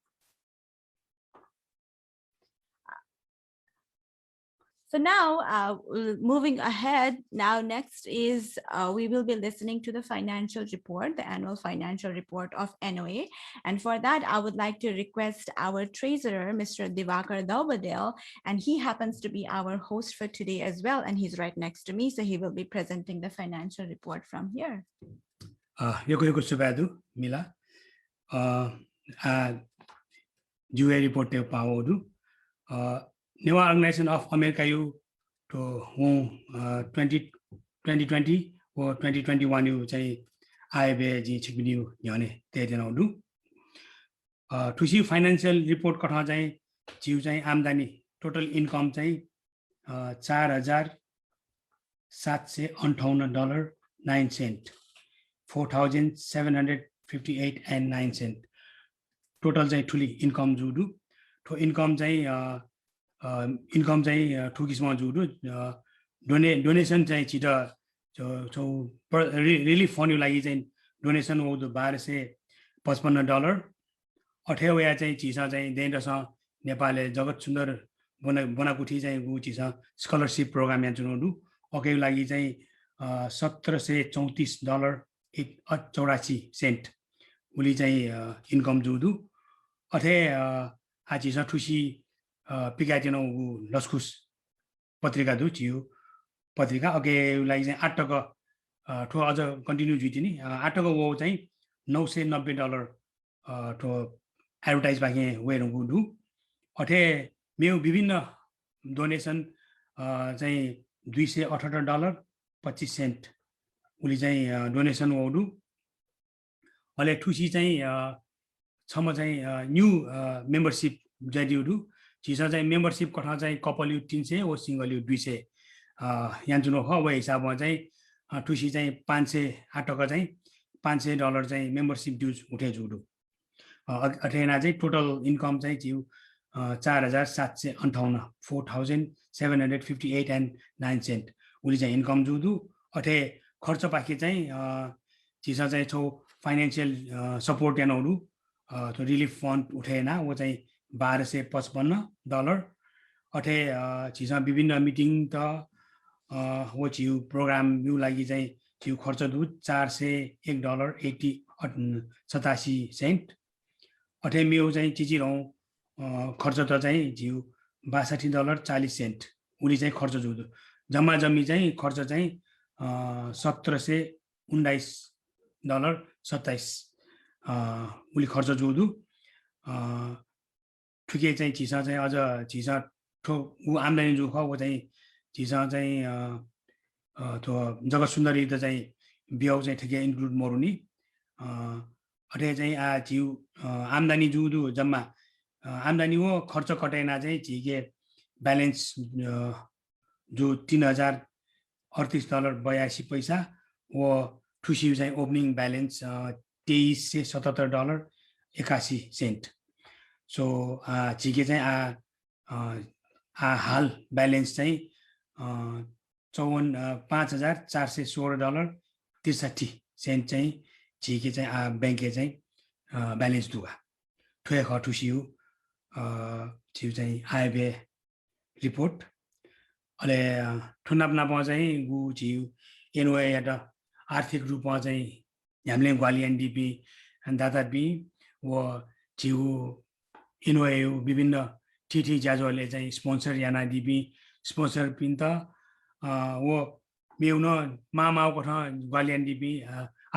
So now, moving ahead, now next is we will be listening to the financial report, the annual financial report of NOA. And for that, I would like to request our treasurer, Mr. Divakar Daubadel, and he happens to be our host for today as well. And he's right next to me, so he will be presenting the financial report from here. Yoko Subadu, Mila. UA report Paudu. NOA Organization of America you to 2020 or 2021 you say I be Chikbinu Yane Tejanadu. To see financial report Kotha Jai Amdani total income say $4,758.09 $4,758.09 total jai thuli income judu to income jai two kisma judu donation jai chita so really funny like jai donation ho the bar se $55 अठेवया चाहिँ चिसा चाहिँ देन्दसा नेपालले जगत सुन्दर बनाकुठी चाहिँ गु चिसा scholarship programme या जुनोडु okay लागि चाहिँ $734.84 उली चाहिँ income जुदु अथे आचिसा ठुसी पिकाटिनो लस्कुस पत्रिका दु चियो पत्रिका ओके लागि चाहिँ 8 टका ठो अझ कन्टिन्यू जुटिनी 8 टका वो चाहिँ $990 ठो एडभर्टाइज बाके वेरु दु अथे मेउ विभिन्न डोनेसन चाहिँ $278.25 उली चाहिँ डोनेसन होदु अले ठुसी चाहिँ छम चाहिँ न्यू मेम्बरशिप जदिउदु चिसा चाहिँ मेम्बरशिप कथा चाहिँ couple you 300 oh single you 200 यान्जुनो हो वे हिसाबमा चाहिँ ठुसी चाहिँ 508 टका चाहिँ $500 चाहिँ मेम्बरशिप ड्युज उठे जुदु अथेना चाहिँ टोटल इन्कम चाहिँ जिउ $4,758 $4,758.09 उली चाहिँ इन्कम जुदु अथे खर्च पाके चाहिँ चिसा चाहिँ छौ फाइनान्शियल सपोर्ट यानहरु तो रिलिफ फन्ड उठेना वो चाहिँ $1,255 अथे चिसा विभिन्न मिटिङ त वो चिउ प्रोग्राम यु लागि चाहिँ चिउ खर्च दु $401.87 अथे मेउ चाहिँ चिचिरौ खर्च त चाहिँ जिउ $62.40 उली चाहिँ खर्च जुदु जम्मा जम्मी चाहिँ खर्च चाहिँ $719.27 उली खर्च जुदु ठुके चाहिँ चिसा चाहिँ अझ चिसा ठो उ आम्दानी जु ख वो चाहिँ चिसा चाहिँ तो जगत सुन्दरी त चाहिँ बियाउ चाहिँ ठिकै इन्क्लुड मरुनी अथे चाहिँ आ जिउ आम्दानी जुदु जम्मा आम्दानी हो खर्च कटेना चाहिँ झिके ब्यालेन्स जो $3,038.82 वो ठुसी चाहिँ ओपनिङ ब्यालेन्स $2,677.81 सो झिके चाहिँ हाल ब्यालेन्स चाहिँ $5,416.63 चाहिँ झिके चाहिँ बैंके चाहिँ ब्यालेन्स दुगा ठुए ख ठुसिउ छिउ चाहिँ आइबे रिपोर्ट अले ठुनापनापमा चाहिँ गु छिउ NOA या आर्थिक रूपमा चाहिँ हामीले ग्वाली एनडीपी दातापी वो छिउ NOA विभिन्न ठिठी ज्याजोले चाहिँ स्पोन्सर याना दिपी स्पोन्सर पिन त वो मेउन मामाउ कथा ग्वाली एनडीपी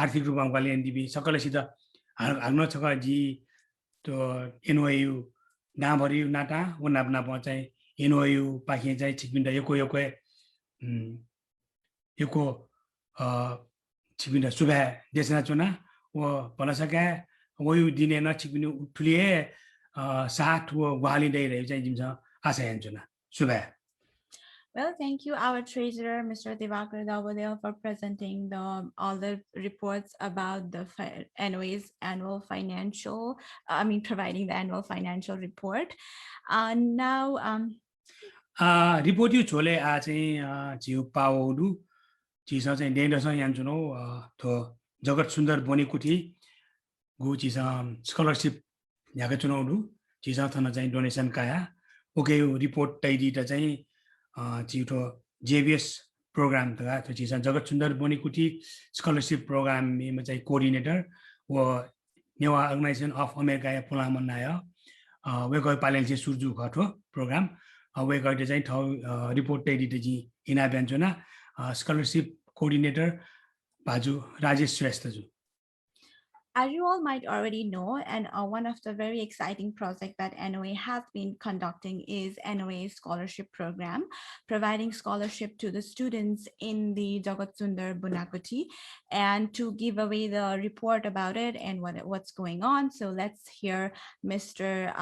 आर्थिक रूपमा ग्वाली एनडीपी सकलसित हाग्न छक जी तो NOA नाभरि नाटा वो नापनाप चाहिँ NOA पाखे चाहिँ छिकबिन्दा यको छिकबिन्दा सुबह देशना चुना वो पलसका वो दिने न छिकबिनु ठुलिए साथ वो ग्वाली दे रहे चाहिँ जिमसा आशा हेन्चुना सुबह. Well, thank you, our treasurer, Mr. Divakar Daubadel, for presenting all the reports about the NOA's annual financial, providing the annual financial report. Now, report you chole a चाहिँ जिउ पाउडु चिसा चाहिँ डेन्डस यान्चुनो तो जगत सुन्दर बनेकुठी गु चिसा स्कलरशिप याका चुनाउडु चिसा थन चाहिँ डोनेसन काया ओके रिपोर्ट तैदी त चाहिँ जिउटो JBS प्रोग्राम तगा तो जिसन जगत सुन्दर बोनीकुटी स्कॉलरशिप प्रोग्राम में चाहिँ कोऑर्डिनेटर वो नेवा अर्गनाइजेशन अफ अमेरिका या पुलामन नायो वेगो पालेन्से सुरजु घटो प्रोग्राम वेगो चाहिँ ठाउँ रिपोर्ट एडिटर जी इना बेन्चोना स्कॉलरशिप कोऑर्डिनेटर बाजु राजेश श्रेष्ठ जु As you all might already know, and one of the very exciting projects that NOA has been conducting is NOA Scholarship Program, providing scholarship to the students in the Jagat Sundar Bunakuti, and to give away the report about it and what's going on. So let's hear Mr.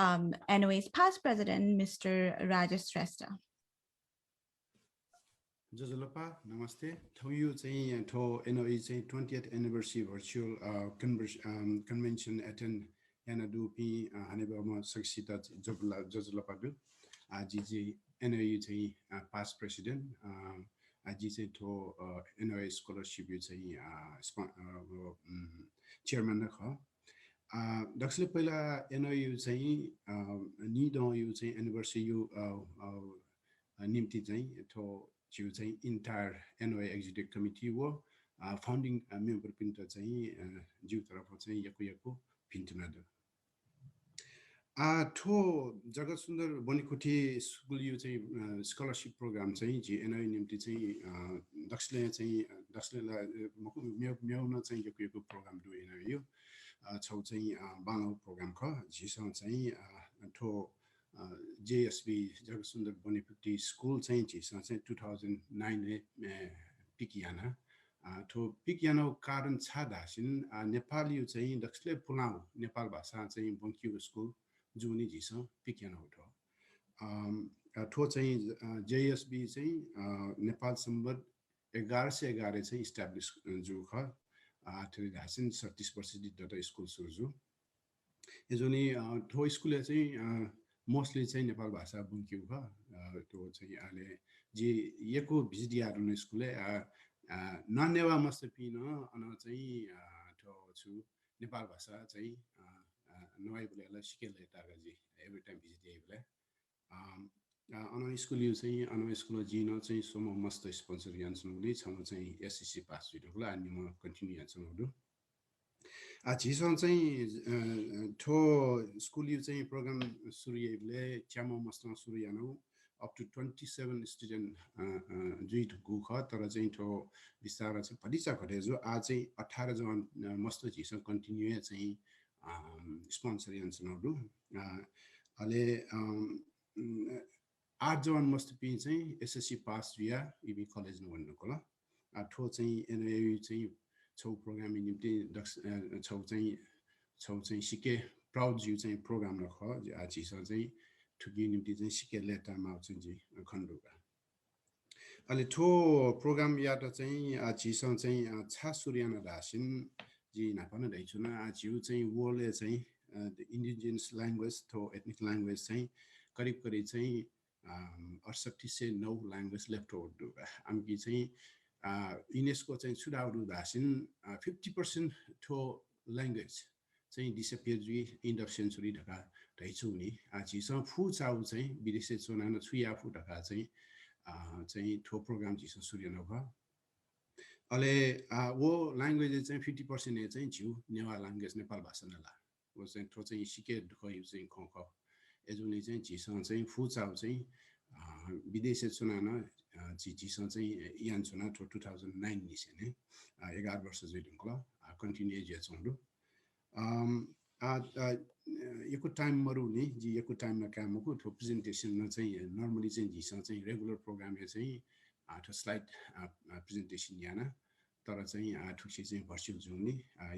NOA's past president, Mr. Rajesh Shrestha. Jazalapa, namaste. Thoyu चाहिँ थो NOA चाहिँ 20th anniversary virtual convention attend yanadu pi hanebama saksita Jazalapa du ajiji NOA चाहिँ past president aji चाहिँ थो NOA scholarship yu चाहिँ chairman na kha दक्षले पहिला NOA चाहिँ निदो you चाहिँ anniversary यु निम्ति चाहिँ थो जिउ चाहिँ entire NOA executive committee wo founding member pinta चाहिँ जिउ तरफ चाहिँ यको पिन्टना दु थो जगत सुन्दर बनिकुटी स्कुल यु चाहिँ स्कॉलरशिप प्रोग्राम चाहिँ जी NOA निम्ति चाहिँ दक्षले म्याउन चाहिँ यको प्रोग्राम दु NOA यो छौ चाहिँ बाङो प्रोग्राम ख जिसँग चाहिँ थो JSB जगत सुन्दर बनिकुटी स्कुल चाहिँ जिसँग चाहिँ 2009 ले पिकियाना थो पिकियानो कारण छ दासिन नेपाली यु चाहिँ दक्षले पुलाउ नेपाल भाषा चाहिँ बंकियो स्कुल जुनी जिसँग पिकियानो हो थो चाहिँ JSB चाहिँ नेपाल सम्बन्ध 1111 चाहिँ इस्टाब्लिश जु ख थ्री दासिन 37 वर्ष दिदा स्कुल सुरु यजोनी थो स्कुल चाहिँ मोस्टली चाहिँ नेपाल भाषा बुन्क्यु ख त्यो चाहिँ आले जे यको भिजिडिआर न स्कुले ननेवा मस्त पिन अन चाहिँ थो छु नेपाल भाषा चाहिँ नवाइ बोलेला सिकेले तागा जी एभ्री टाइम भिजिडिआर अन स्कुल यु चाहिँ अन स्कुल जिन चाहिँ सोम मस्त स्पोन्सर यान्सनुले छम चाहिँ SCC पास जुडुला अनि म कन्टिन्यु यान्सनुदु जिसन चाहिँ थो स्कुल यु चाहिँ प्रोग्राम सुरुले च्यामो मस्त सुरु यानु up to 27 स्टुडेन्ट जुइट गुख तर चाहिँ थो विस्तार चाहिँ पदिचा घटे जो आज चाहिँ 18 जन मस्त जिसन कन्टिन्यु चाहिँ स्पोन्सर यान्सनुदु अले 8 जन मस्त पि चाहिँ SSC पास विया इबी कलेज न भन्नुको ल थो चाहिँ NOA चाहिँ छौ प्रोग्राम निम्ति छौ चाहिँ सिके प्राउड जिउ चाहिँ प्रोग्राम रख आज चाहिँ ठुकी निम्ति चाहिँ सिके लेटर माउ चाहिँ खण्डुगा अहिले थो प्रोग्राम यात चाहिँ आज चाहिँ छ सूर्यना दासिन जी नापन दैछुना आज जिउ चाहिँ वले चाहिँ इन्डिजिनस ल्याङ्ग्वेज थो एथनिक ल्याङ्ग्वेज चाहिँ करिब चाहिँ 68 से 9 ल्याङ्ग्वेज लेफ्ट ओडुगा आमकी चाहिँ UNESCO चाहिँ सुडाउडु दासिन 50% थो ल्याङ्ग्वेज चाहिँ डिसअपियर जु एन्ड अफ सेन्चुरी ढका दैछु नि आजिसँग फु चाउ चाहिँ विदेशी चोनान छुया फु ढका चाहिँ थो प्रोग्राम जिस सूर्य नभ अले वो ल्याङ्ग्वेज चाहिँ 50% ने चाहिँ जिउ नेवा ल्याङ्ग्वेज नेपाल भाषा नला वो चाहिँ थो चाहिँ सिके ढक यु चाहिँ खख एजुले चाहिँ जिसँग चाहिँ फु चाउ चाहिँ विदेशी चुनान जिसँग चाहिँ यान चुना 2009 निसेने 11 वर्ष जुइदिङ कन्टिन्यू जेचोंडु यको टाइम मरुने जी यको टाइम न कामको थो प्रेजेन्टेसन न चाहिँ नर्मली चाहिँ जिसँग चाहिँ रेगुलर प्रोग्राम चाहिँ थो स्लाइड प्रेजेन्टेसन याना तर चाहिँ ठुसी चाहिँ भर्चुअल जुने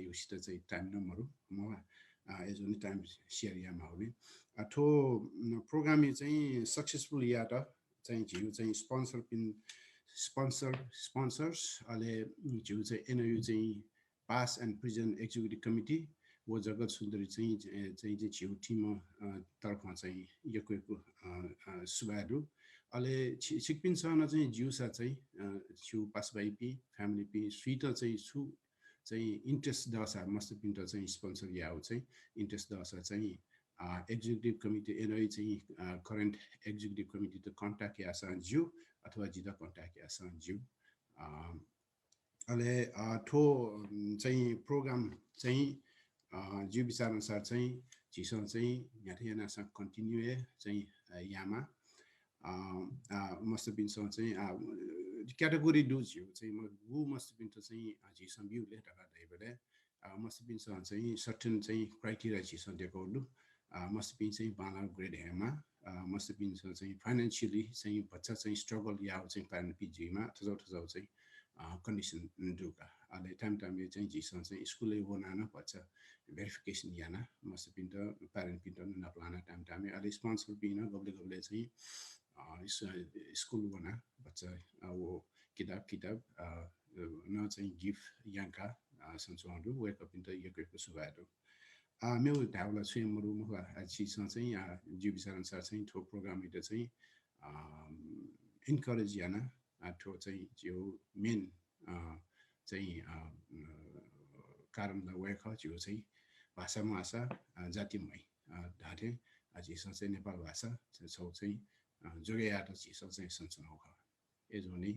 यो सित चाहिँ टाइम न मरु म एजुनी टाइम शेयर या माउले थो प्रोग्राम चाहिँ सक्सेसफुल या त चाहिँ जिउ चाहिँ स्पोन्सर्स अले जिउ चाहिँ NOA चाहिँ pass and present executive committee वो जगत सुन्दरी चाहिँ जिउ टिम तर्फमा चाहिँ यको सुबारु अले सिकपिन सन चाहिँ जिउसा चाहिँ छु पास भाइ पि फ्यामिली पि स्वीट चाहिँ छु चाहिँ इन्ट्रेस्ट दसा मस्त पिन्ट चाहिँ स्पोन्सर या चाहिँ इन्ट्रेस्ट दसा चाहिँ executive committee NOA चाहिँ current executive committee to contact या सांज्यू अथवा जिता contact या सांज्यू अहिले ठो चाहिँ प्रोग्राम चाहिँ जीव विचार अनुसार चाहिँ जिसँग चाहिँ यहाँ सँग कन्टिन्यू चाहिँ यामा must have been something category dues you say who must have been to say some view later must have been something certain say criteria on the code must have been saying banal grade hammer must have been something financially saying but saying struggle yeah saying parent PG ma to say condition duka at the time you change something school one but verification yana must have been the parent pinton in a planet time a responsible being a gobble say school one but our kitab not saying give yanka some so on do wake up into your group survival meu tawla swim room she something jibis and saying to program it say encourage yana to say you mean say karam the work out you say bahasa masa jati mai dhate aji say Nepal bahasa so say जोगे आठ चीज़ों से संसार होगा ये जो नहीं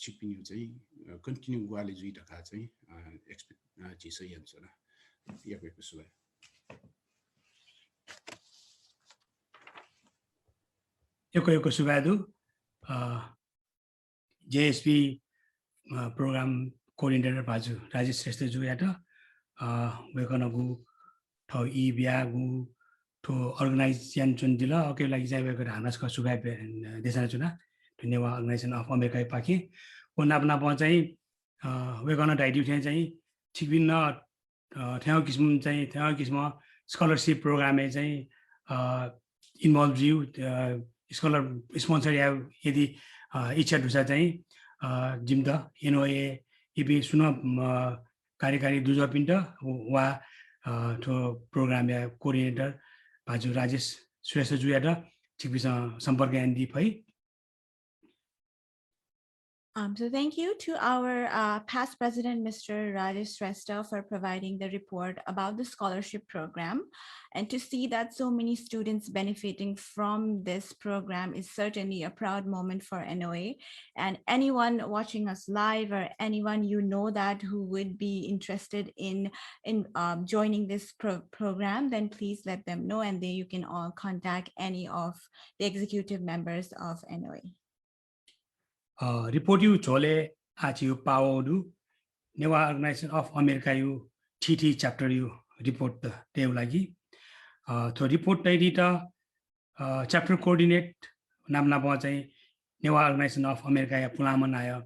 shipping जो है कंटिन्यू वाले जो इधर खाते हैं एक्सपेक्ट चीज़ें ये अंशना ये कोई कुछ है यो कोही सुबादु JSP प्रोग्राम कोअर्डिनेटर बाजु राजेश श्रेष्ठ जो यात वेकनगु ठौ ई बियागु to organize yan chun dila okay like jai we hanas ka sugai desana chuna धन्यवाद organization of America paki o napna pa chai we gonna dive chai chikbin thau kisma scholarship program e chai involve you scholar sponsor ya yadi इच्छा दुसा चाहिँ जिम्दा NOA इबी सुन कार्यकारी दुजा पिन्ट वा to program yeah coordinator बाजु राजेश श्रेष्ठ जुयादा ठिकसँग सम्पर्क यान्दी भई So thank you to our past president, Mr. Rajesh Shrestha, for providing the report about the scholarship program. And to see that so many students benefiting from this program is certainly a proud moment for NOA. And anyone watching us live or anyone you know that who would be interested in joining this program, then please let them know, and then you can all contact any of the executive members of NOA. Report you chole achi you pawodu NOA Organization of America you TT chapter you report the day lagi to report data chapter coordinate namna pa chai NOA Organization of America ya pulaman ayo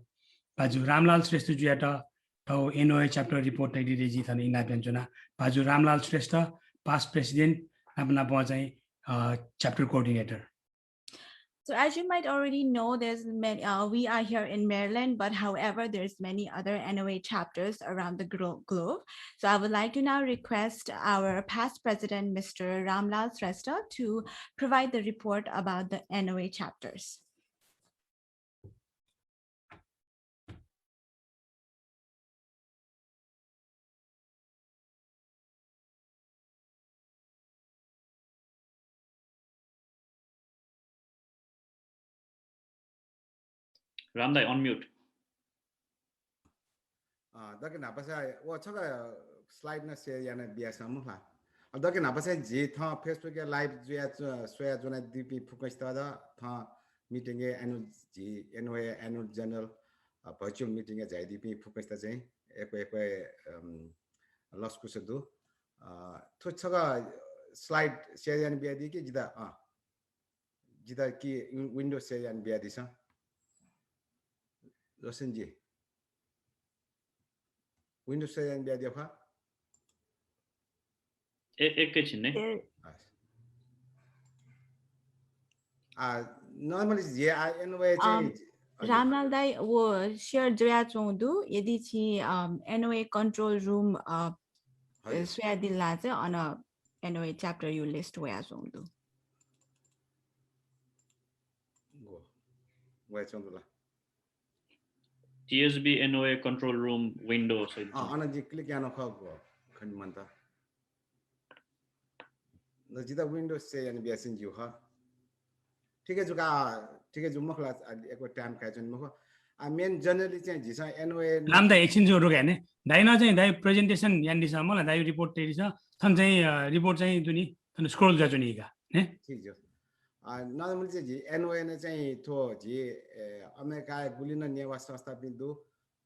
baju Ramlal Shrestha juata to NOA chapter report data ji thane ina penjuna baju Ramlal Shrestha past president namna pa chai chapter coordinator. So as you might already know, there's many, we are here in Maryland, but however, there's many other NOA chapters around the globe. So I would like to now request our past president, Mr. Ramlal Shrestha, to provide the report about the NOA chapters. Ramdai, on mute. Daki napa saya, wah coba slide na share yana biasa mulah. Daki napa saya je tha Facebook ya live juya soya jona DP focus tada tha meeting ya NOA annual general virtual meeting ya jai DP focus tada jai ekwe lost kusa do. To coba slide share yana biasa di ki jida ki window share yana biasa di sa. Losenji. Windows saya yang biasa apa? Ekechine. Normally NOA change. Ramlal dai wo share joya chondu yedi chi NOA control room swaya dilla cha on a NOA chapter you list waya chondu. Go. Waya chondu la. TSB NOA control room window. Ana ji click yana kha go khand manta. न जिदा Windows से यानी बियासिन जु ह ठीक है जुका ठीक है जुम्मा खला एक टाइम का जन मखो आ मेन जनरली चाहिँ जिसा एनओए राम दाइ एकछिन जो रोके हैन दाइ न चाहिँ दाइ प्रेजेन्टेसन यान्डी छ मलाई दाइ रिपोर्ट तेरी छ थन चाहिँ रिपोर्ट चाहिँ दुनी थन स्क्रोल गर्छु नि का ने ठीक जो नर्मली चाहिँ जी एनओए ने चाहिँ थो जी अमेरिका गुलिन नेवा संस्था बिन्दु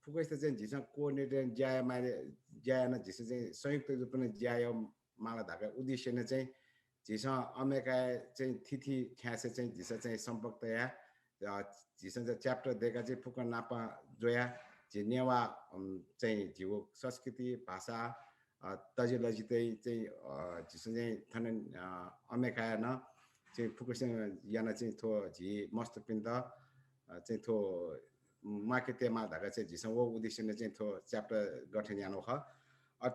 फुकैस्ते चाहिँ जिसा कोअर्डिनेटर ज्याया मारे ज्याया न जिसा चाहिँ संयुक्त रूपमा ज्याया माला धाका उद्देश्य ने चाहिँ जिसा अमेरिका चाहिँ थिथि ख्यासे चाहिँ जिसा चाहिँ सम्पर्क तया जिसा चाहिँ च्याप्टर देखा चाहिँ फुक नापा जोया जे नेवा चाहिँ जीव संस्कृति भाषा तजिलजी चाहिँ जिसा चाहिँ थन अमेरिका न चाहिँ फुकस याना चाहिँ थो जी मस्त पिन्द चाहिँ थो मार्केट मा धाका चाहिँ जिसा वो उद्देश्य ने चाहिँ थो च्याप्टर गठन यानो ख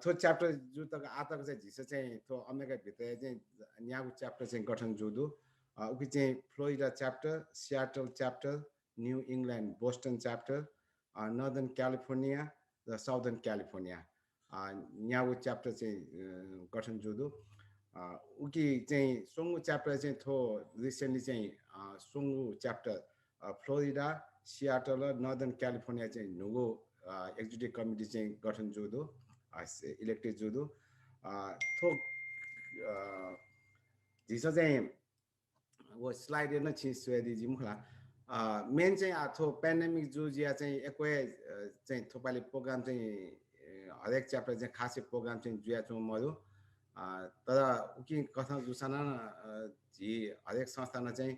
थो च्याप्टर जो तक आतक चाहिँ जिसा चाहिँ थो अमेरिका भित्र चाहिँ न्यागु च्याप्टर चाहिँ गठन जुदु उकि चाहिँ Florida chapter Seattle chapter new England Boston chapter northern California र साउदर्न क्यालिफोर्निया न्यागु च्याप्टर चाहिँ गठन जुदु उकि चाहिँ सोंगु च्याप्टर चाहिँ थो रिसेन्टली चाहिँ सोंगु च्याप्टर फ्लोरिडा सियाटल र नर्दर्न क्यालिफोर्निया चाहिँ नुगु एक्जिक्युटिभ कमिटी चाहिँ गठन जुदु इलेक्टेड जुदु थो जिसा चाहिँ वो स्लाइड न छिसुएदी जी मुखला मेन चाहिँ थो पेन्डेमिक जो जिया चाहिँ एकवे चाहिँ थोपाले प्रोग्राम चाहिँ हरेक च्याप्टर चाहिँ खासै प्रोग्राम चाहिँ जुया छु मरु तर उकि कथा जुसाना जी हरेक संस्थान चाहिँ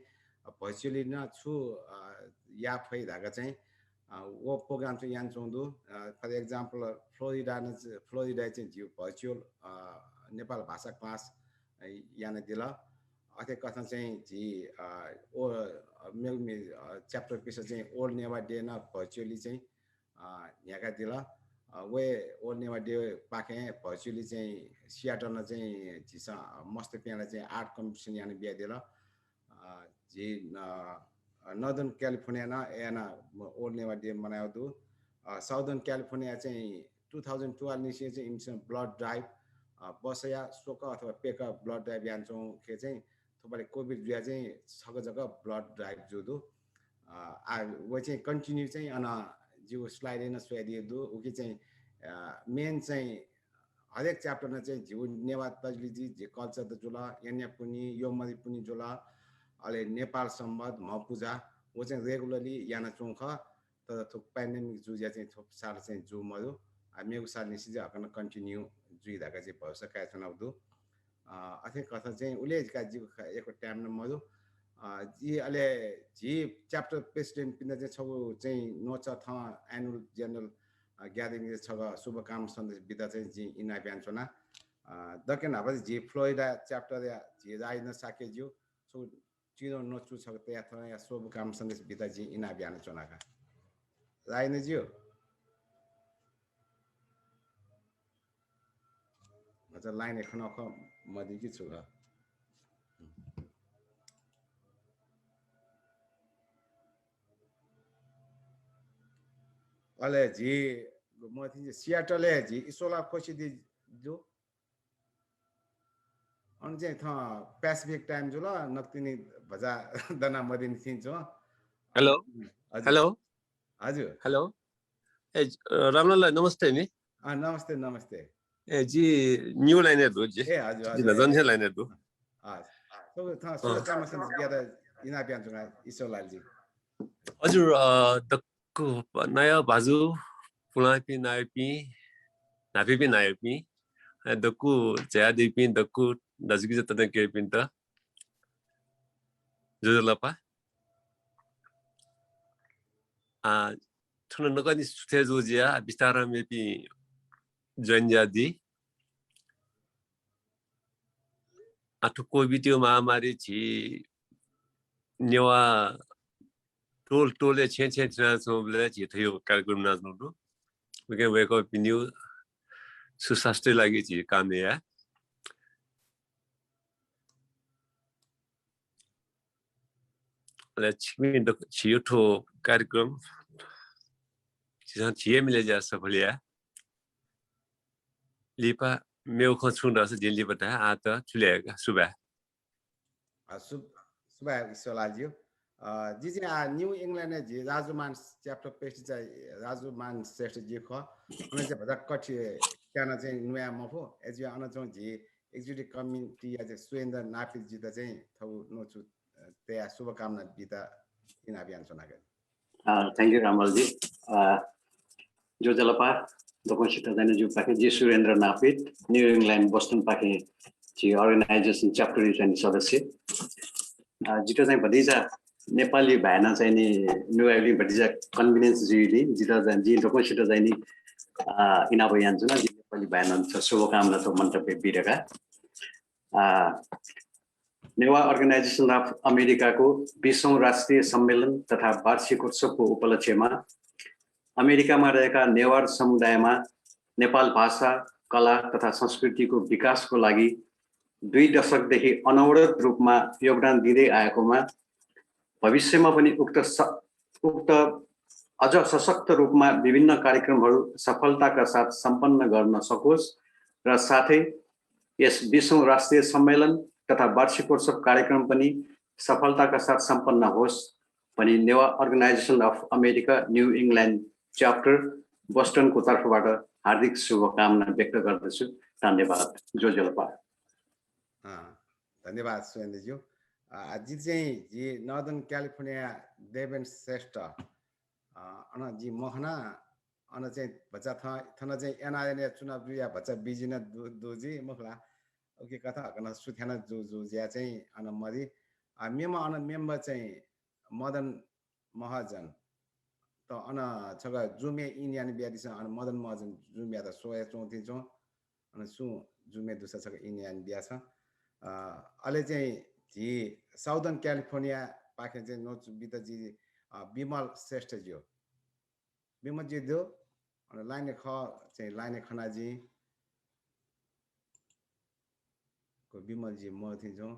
भर्चुअली न छु या फै धागा चाहिँ वो प्रोग्राम चाहिँ यान चौंदु फर एक्जाम्पल फ्लोरिडा चाहिँ जी भर्चुअल नेपाल भाषा क्लास यान दिला अथे कथा चाहिँ जी ओ मेल च्याप्टर पिस चाहिँ ओल्ड नेवा डे न भर्चुअली चाहिँ यहाँका दिला वे ओल्ड नेवा डे पाके भर्चुअली चाहिँ सियाटल न चाहिँ जिसा मस्त पियाला चाहिँ आर्ट कम्पिटिसन यान बिया दिला जी नर्दर्न क्यालिफोर्निया न याना ओल्ड नेवा डे मनायो दु साउदर्न क्यालिफोर्निया चाहिँ 2012 निसे चाहिँ इन्सन ब्लड ड्राइभ बसया शोक अथवा पेक ब्लड ड्राइभ यान्छौँ के चाहिँ थोपाले कोभिड जुया चाहिँ छग जग्गा ब्लड ड्राइभ जुदु वो चाहिँ कन्टिन्यू चाहिँ अन जिउ स्लाइड न सोया दु उकि चाहिँ मेन चाहिँ हरेक च्याप्टर न चाहिँ जिउ नेवा तजलिजी जे कल्चर द जुला यान्या पुनी योमरी पुनी जुला अले नेपाल सम्बन्ध म पूजा वो चाहिँ रेगुलरली याना चौख तर थुक पेन्डेमिक जुया चाहिँ थोप साल चाहिँ जु मरु मेगु साल निसी चाहिँ हकन कन्टिन्यू जुइ धाका चाहिँ भरोसा काय चुनाउदु अथे कथा चाहिँ उले का जी एक टाइम न मरु जी अले जी च्याप्टर प्रेसिडेन्ट पिन चाहिँ छगु चाहिँ नोच थ एनुअल जनरल ग्यादरिङ छग शुभकामना सन्देश बिदा चाहिँ जी इना बिहान चुना दकेन अब जी फ्लोरिडा च्याप्टर या जी राइ न साके ज्यू सो चिनो नोचु छ तया थ या शुभकामना सन्देश बिदा जी इना बिहान चुना का राइ न ज्यू अच्छा लाइन एखन अख मदि कि छु अले जी मथि सियाटले जी इsola खोसी दि जो अन चाहिँ थ पेसिफिक टाइम जो ल नक्तिनी भजा दना मदिन थिन्छ हेलो हेलो हजुर हेलो ए रामलाल नमस्ते नि नमस्ते नमस्ते ए जी न्यू लाइनर दु जी ए हजुर जी जनसे लाइनर दु तो थ शुभकामना सन्देश बिदा इना बिहान चुना इsola जी हजुर दक्कु नयाँ बाजु पुलापि नायपि नापिपि नायपि दक्कु जयादिपि दक्कु दजगी जतन के पिन त जोजलपा थुन नगनी सुथे जोजिया बिस्तार मेपि जन्जादी आठु कोभिड महामारी छि नेवा टोल छे सोबले छि थियो कार्यक्रम नाच्नु we can wake up new सुशास्त्री लागि छि काम या लक्ष्मी द छियो कार्यक्रम छिया मिले जा सफलिया लिपा meu kho chungda sa jilli bata ata chulega suba सुबह सोलाजियो जी जी न्यू इंग्लैंड ने जी राजुमान चैप्टर पेस्ट चाहिँ राजुमान श्रेष्ठ जी खो अनि चाहिँ भदा कछि क्याना चाहिँ नुया मफो एज यो अन चाहिँ जी एक्जिक्युटिभ कमिटी या चाहिँ सुरेन्द्र नापित जी त चाहिँ थौ नोचु त्या शुभकामना बिता इन अभियान सुनागे थैंक यू रामल जी जो जलपा दोकसित जाने जो पाके जी Surendra Napit new England Boston पाके जी अर्गनाइजेसन चैप्टर चाहिँ सदस्य जितो चाहिँ भतिजा नेपाली भाइना चाहिँ नि नुवाली भतिजा कन्भिनियन्स जीली जितो चाहिँ जी दोकसित चाहिँ नि इनाबो यान्छु न नेपाली भाइना शुभकामना तो मन्तव्य बिरेका नेवा अर्गनाइजेसन अफ अमेरिका को 20औं राष्ट्रिय सम्मेलन तथा वार्षिकोत्सवको उपलक्ष्यमा अमेरिकामा रहेका नेवार समुदायमा नेपाल भाषा कला तथा संस्कृतिको विकासको लागि 2 दशकदेखि अनवरत रूपमा योगदान दिँदै आएकोमा भविष्यमा पनि उक्त अझ सशक्त रूपमा विभिन्न कार्यक्रमहरू सफलताका साथ सम्पन्न गर्न सकोस् र साथै यस 20औं राष्ट्रिय सम्मेलन तथा वार्षिकोत्सव कार्यक्रम पनि सफलताका साथ सम्पन्न होस् भनी Newa organization of America New England chapter बोस्टनको तर्फबाट हार्दिक शुभकामना व्यक्त गर्दछु धन्यवाद जो जलपा धन्यवाद सुरेन्द्र ज्यू जी चाहिँ जी नर्दर्न क्यालिफोर्निया देवेन श्रेष्ठ अन जी मोहना अन चाहिँ बच्चा थन चाहिँ एनआरएन चुनाव जुया बच्चा बिजिन दुजी मुखला ओके कथा कन सुथ्याना जो ज्या चाहिँ अन मरि मेमा अन मेम्बर चाहिँ मदन महाजन त अन छगा जुमे इन्डियन बियादिस अन मदन महाजन जुमिया त सोया चौथी जो अन सु जुमे दुसा छगा इन्डियन बिया छ अहिले चाहिँ जी साउदर्न क्यालिफोर्निया पाखे चाहिँ नोच बिता जी विमल श्रेष्ठ ज्यू विमल जी दो अन लाइने ख चाहिँ लाइने खना जी को विमल जी म थि जो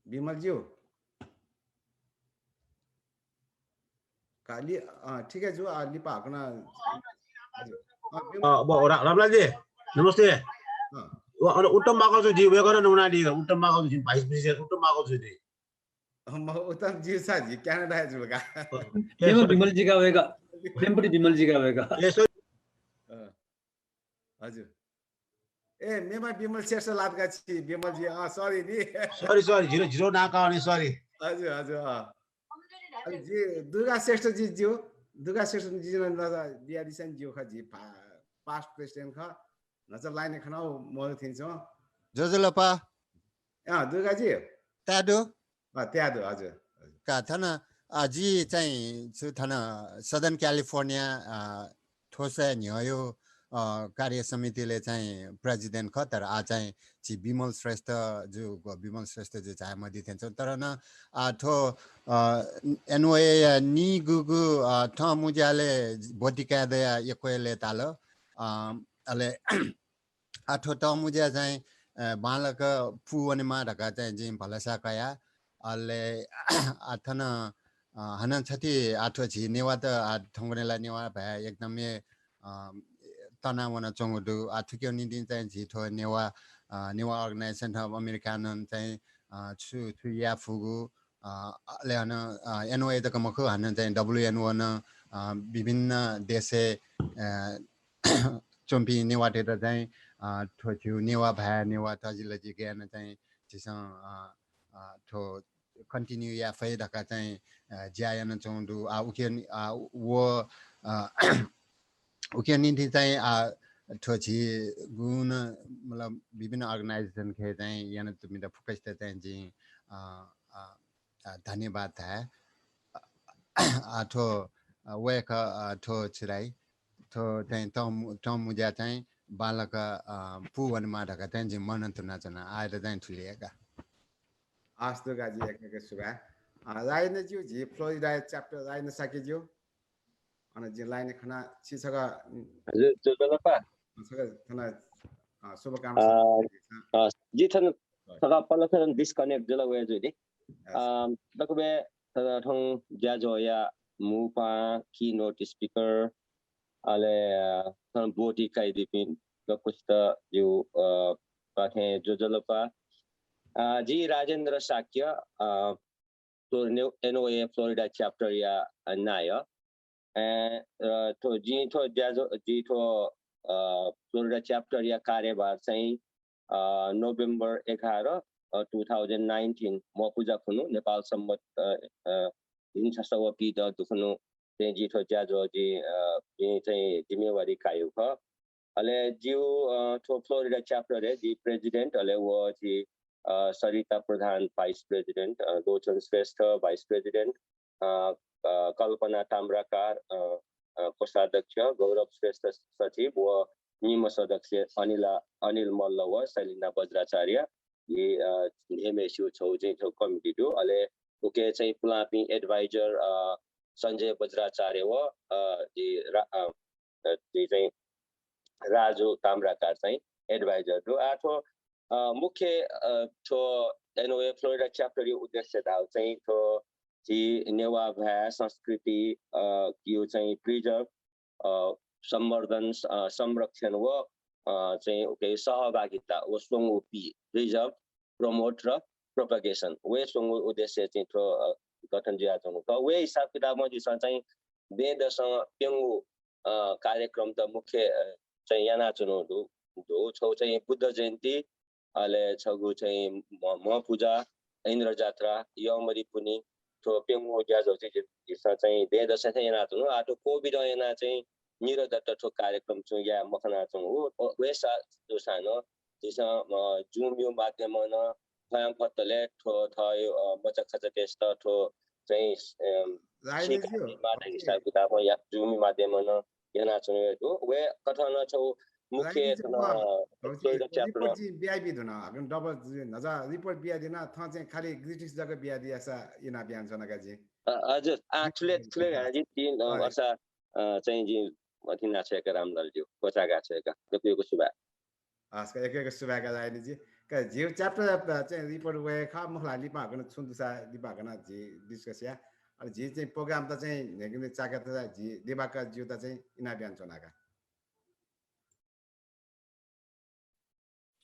विमल ज्यू काली ठीक है जो लिपा हकना रामलाल जी नमस्ते उत्तम माको छु जी वे गर्न उनाडी उत्तम माको छु भाइस प्रेसिडेन्ट उत्तम माको छु जी म उत्तम जी सा जी क्यानाडा जुगा ये विमल जी का होएगा प्रेमपुरी विमल जी का होएगा हजुर ए मेमा विमल श्रेष्ठ लादका छि विमल जी सरी नि सरी 00 नाका अनि सरी हजुर हजुर जी दुर्गा श्रेष्ठ जी ज्यू दुर्गा श्रेष्ठ जी न बिया दिसन ज्यू ख जी पास्ट प्रेसिडेन्ट ख नजर लाइने खनाउ म थिन्छौ जोजलपा दुर्गा जी त्यादो त्यादो हजुर का थन जी चाहिँ छु थन सदर्न क्यालिफोर्निया ठोसे न्यायो कार्य समितिले चाहिँ प्रेसिडेन्ट ख तर आ चाहिँ जी विमल श्रेष्ठ जो विमल श्रेष्ठ जो चाहिँ म दिथेन्छ तर न ठो NOA नि गुगु ठ मुजाले बोटिका दया यकोले तालो अले आठो ट मुजा चाहिँ बालक फुवनेमा ढका चाहिँ जी भलसा कया अले आठन हनन छति आठो छि नेवा त ठंगनेला नेवा भए एकदमै तनावना चंगदु आठुक्यो निदिन चाहिँ झिठो नेवा अर्गनाइजेसन अफ अमेरिकन चाहिँ छु या फुगु ले हन NOA त कमखु हन चाहिँ WNO न विभिन्न देशे चम्पी नेवा टेर चाहिँ ठोछु नेवा भए नेवा तजिले जी ज्ञान चाहिँ जिस ठो कन्टिन्यू या फै ढका चाहिँ ज्यायन चौंदु उके वो उके निधि चाहिँ ठोछि गुण मतलब विभिन्न अर्गनाइजेसन के चाहिँ यान तुमी त फोकस चाहिँ जी धन्यवाद है ठो वेक ठो छिराई ठो चाहिँ तम मुजा चाहिँ बालक पुवनमा ढका चाहिँ जी मन तुना आएर चाहिँ ठुलिएका आस्तो गाजी एक सुगा राइन ज्यू जी फ्लोरिडा च्याप्टर राइन सकिज्यू अनि जी लाइन खना छिसका हजुर जोजलपा थना शुभकामना जी थन सगा पलखन डिस्कनेक्ट जला way जुदी Dakube thong jajoya mupa keynote speaker ale thong body kai dipin dakusta you pathe jojolopa ji Rajendra Sakya NOA Florida chapter ya naya and to ji to jajo ji to Florida chapter ya कार्यभार चाहिँ November 11 2019 म पूजा खुनु नेपाल सम्मत हिंसा सवपी the दुखनु चाहिँ जिठो ज्याजो जी चाहिँ जिम्मेवारी कायु ख अले जिउ तो फ्लोरिडा च्याप्टर है जी प्रेसिडेन्ट अले वो जी सरिता प्रधान भाइस प्रेसिडेन्ट लोचन श्रेष्ठ भाइस प्रेसिडेन्ट कल्पना ताम्राकार कोषाध्यक्ष गौरव श्रेष्ठ सचिव व निम सदस्य अनिल मल्ल व शैलिना बज्राचार्य ये MSU छौ चाहिँ छौ कमिटी दु अले ओके चाहिँ पुलापी एडभाइजर संजय बज्राचार्य व जी चाहिँ राजु ताम्राकार चाहिँ एडभाइजर दु आठो मुख्य छो NOA फ्लोरिडा च्याप्टर यो उद्देश्य दाउ चाहिँ छो जी नेवा भाषा संस्कृति यो चाहिँ प्रिजर्भ संवर्धन संरक्षण व चाहिँ ओके सहभागिता व सोंगुपी प्रिजर्भ प्रमोट र प्रोपगेसन वे सोंगु उद्देश्य चाहिँ थो गठन जिया छौ त वे हिसाब किताबमा जि चाहिँ बेदसँग पेंगु कार्यक्रम त मुख्य चाहिँ याना चुनो दु छौ चाहिँ बुद्ध जयन्ती अले छगु चाहिँ म पूजा इन्द्र जात्रा यमरी पुनी थो पेंगु ज्याजो चाहिँ बेदसँग चाहिँ याना चुनो आटो कोभिड याना चाहिँ निरदत्त ठो कार्यक्रम छु या मखना छु हो वेसा जोसानो जिसा जुम यो माध्यममा फयाम फतले ठो थयो मचक खच टेस्ट ठो चाहिँ माध्यम हिसाब किताब या जुम माध्यममा याना छु हो वे कथन छौ मुख्य च्याप्टर बिआइबी धुन अगन डबल नजा रिपोर्ट बिया दिन थ चाहिँ खाली ग्रिटिस जग बिया दियासा इना बियान छनका जी हजुर एक्चुअली हाजी 3 वर्ष चाहिँ जी मथि नाचेका रामलाल ज्यू कोचा गाचेका तपाईँको सुभा आजका एक सुभाका लाइन जी का जीव च्याप्टर चाहिँ रिपोर्ट वे खा मखला लिपा गन छुन्दुसा लिपा गन जी डिस्कस या अनि जी चाहिँ प्रोग्राम त चाहिँ नेगने चाका त जी देबाका ज्यू त चाहिँ इना बियान छनका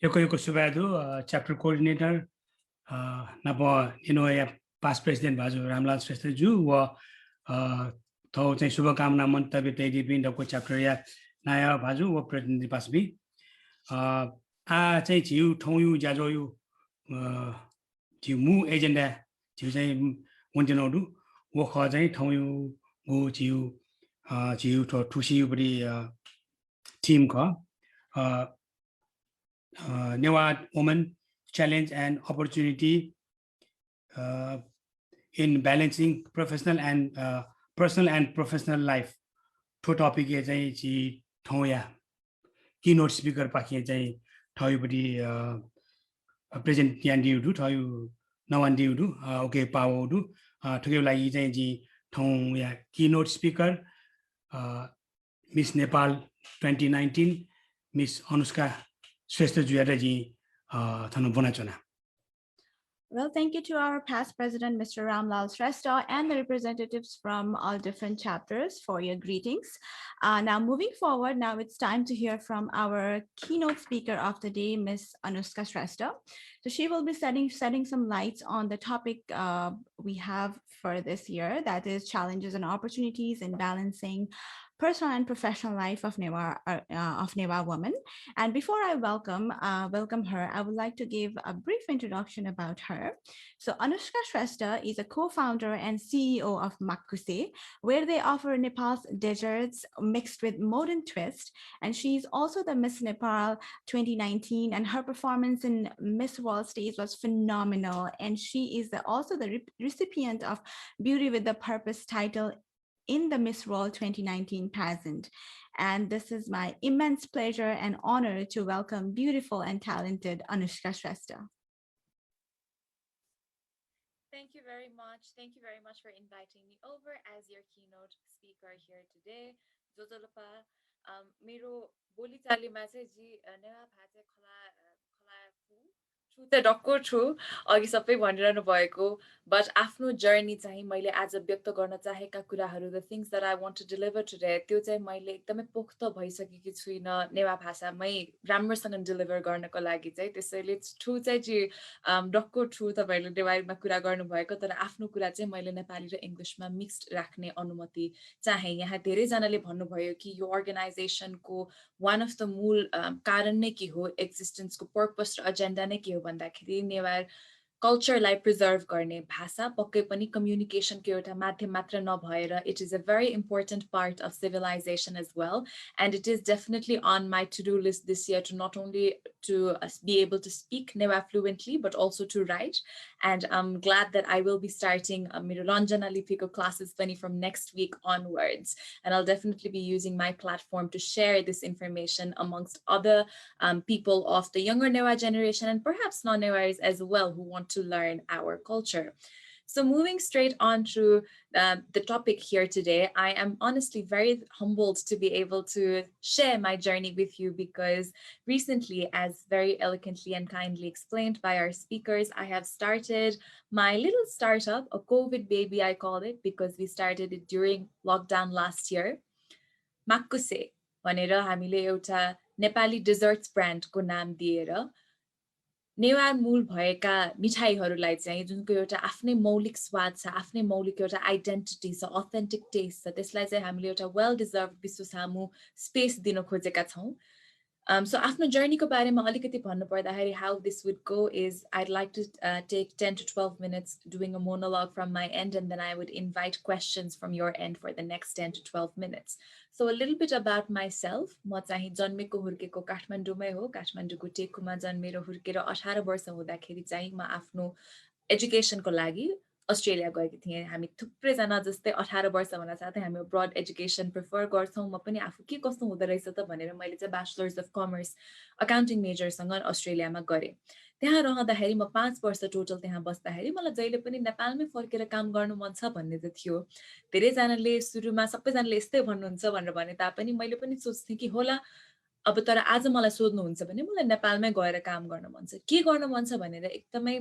यो सुबादु च्याप्टर कोअर्डिनेटर नप NOA पास्ट प्रेसिडेन्ट भाजु रामलाल श्रेष्ठ ज्यू व थौ चाहिँ शुभकामना मन्तव्य तैदि पनि डको च्याप्टर या नयाँ भाजु व प्रतिनिधि पासबी चाहिँ झिउ ठौयु ज्याजोयु झिउ मु एजेन्डा झिउ चाहिँ मुन्टिनौडु व ख चाहिँ ठौयु गु झिउ ठुसी उपरि टिम ख Newa woman challenge and opportunity in balancing professional and personal and professional life. To topic is a thoya keynote speaker paki jai thoyubadi present yandi udu thoyu nawandi udu okay pawo udu thoyo lagi jai ji thoya keynote speaker Miss Nepal 2019 Miss Anushka Shrestha ji Well, thank you to our past president, Mr. Ramlal Shrestha, and the representatives from all different chapters for your greetings. Now, moving forward, now it's time to hear from our keynote speaker of the day, Ms. Anushka Shrestha. So she will be setting some lights on the topic we have for this year, that is challenges and opportunities in balancing personal and professional life of Newa women. And before I welcome her, I would like to give a brief introduction about her. So Anushka Shrestha is a co-founder and CEO of Makuse, where they offer Nepal's desserts mixed with modern twist. And she's also the Miss Nepal 2019, and her performance in Miss World stage was phenomenal. And she is also the recipient of Beauty with the Purpose title in the Miss World 2019 pageant. And this is my immense pleasure and honor to welcome beautiful and talented Anushka Shrestha. Thank you very much. Thank you very much for inviting me over as your keynote speaker here today. Jojolopa, mero boli chali ma chai ji newa bhaja khala fu त डक्को छु अघि सबै भनिरहनु भएको but आफ्नो journey चाहिँ मैले आज व्यक्त गर्न चाहेका कुराहरू the things that I want to deliver today त्यो चाहिँ मैले एकदमै पोख्त भइसकेकी छुइनँ नेवा भाषामै राम्रोसँग डिलिभर गर्नको लागि चाहिँ त्यसैले ठु चाहिँ डक्को छु तपाईँहरूले नेवारीमा कुरा गर्नुभएको तर आफ्नो कुरा चाहिँ मैले नेपाली र इङ्ग्लिसमा मिक्स्ड राख्ने अनुमति चाहे यहाँ धेरैजनाले भन्नुभयो कि यो अर्गनाइजेसनको वान अफ द मूल कारण नै के हो एक्जिस्टेन्सको पर्पस र एजेन्डा नै के हो भन्दाखेरि नेवार कल्चरलाई प्रिजर्भ गर्ने भाषा पक्कै पनि कम्युनिकेसनको एउटा माध्यम मात्र नभएर it is a very important part of civilization as well and it is definitely on my to do list this year to not only to be able to speak Newa fluently but also to write and I am glad that I will be starting मेरो रञ्जना लिपिको classes पनि from next week onwards and I'll definitely be using my platform to share this information amongst other people of the younger Newa generation and perhaps non-Newaris as well who want to learn our culture. So moving straight on to the topic here today, I am honestly very humbled to be able to share my journey with you because recently, as very eloquently and kindly explained by our speakers, I have started my little startup, a COVID baby I call it, because we started it during lockdown last year. Makuse, भनेर हामीले एउटा Nepali desserts brand को नाम दिएर नेवार मूल भएका मिठाईहरूलाई चाहिँ जुनको एउटा आफ्नै मौलिक स्वाद छ आफ्नै मौलिक एउटा आइडेन्टिटी छ अथेन्टिक टेस्ट छ त्यसलाई चाहिँ हामीले एउटा वेल डिजर्भ विश्व सामु स्पेस दिन खोजेका छौं So आफ्नो जर्नीको बारेमा अलिकति भन्नु पर्दाखेरि how this would go is I'd like to take 10 to 12 minutes doing a monologue from my end and then I would invite questions from your end for the next 10 to 12 minutes. So a little bit about myself. म चाहिँ जन्मेको हुर्केको काठमाडौँमै हो काठमाडौँको टेकुमा जन्मेर हुर्केर 18 वर्ष हुँदाखेरि चाहिँ म आफ्नो एजुकेसनको लागि अस्ट्रेलिया गएकी थिएँ हामी थुप्रै जना जस्तै 18 वर्ष हुन साथै हामी ब्रड एजुकेसन प्रिफर गर्छौं म पनि आफू के कस्तो हुँदै रहेछ त भनेर मैले चाहिँ ब्याचलर्स अफ कमर्स अकाउन्टिङ मेजरसँग अस्ट्रेलियामा गरे त्यहाँ रहँदाखेरि म 5 वर्ष टोटल त्यहाँ बस्दाखेरि मलाई जहिले पनि नेपालमै फर्केर काम गर्नु मन छ भन्ने चाहिँ थियो धेरै जनाले सुरुमा सबैजनाले यस्तै भन्नुहुन्छ भनेर भने तापनि मैले पनि सोच्थेँ कि होला अब तर आज मलाई सोध्नुहुन्छ भने मलाई नेपालमै गएर काम गर्न मन छ के गर्न मन छ भनेर एकदमै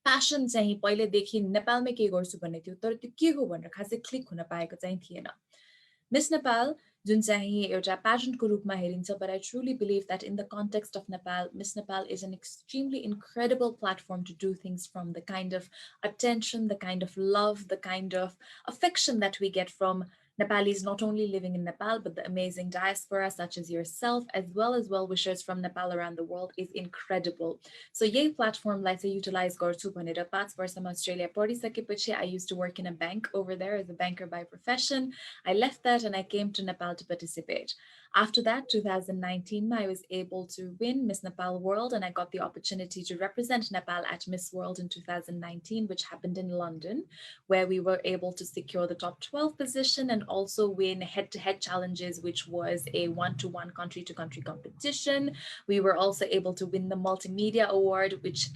प्यासन चाहिँ पहिलेदेखि नेपालमै के गर्छु भन्ने थियो तर त्यो के हो भनेर खासै क्लिक हुन पाएको चाहिँ थिएन मिस नेपाल जुन चाहिँ एउटा प्याजन्टको रूपमा हेरिन्छ but I truly believe that in the context of Nepal, Miss Nepal is an extremely incredible platform to do things from the kind of attention, the kind of love, the kind of affection that we get from Nepalis not only living in Nepal, but the amazing diaspora such as yourself, as well-wishers from Nepal around the world is incredible. So यही प्लेटफर्मलाई चाहिँ utilise गर्छु भनेर 5 वर्षमा Australia पढिसकेपछि I used to work in a bank over there as a banker by profession. I left that and I came to Nepal to participate. After that, 2019, I was able to win Miss Nepal World and I got the opportunity to represent Nepal at Miss World in 2019, which happened in London, where we were able to secure the top 12 position and also win head-to-head challenges, which was a one-to-one country-to-country competition. We were also able to win the Multimedia Award, which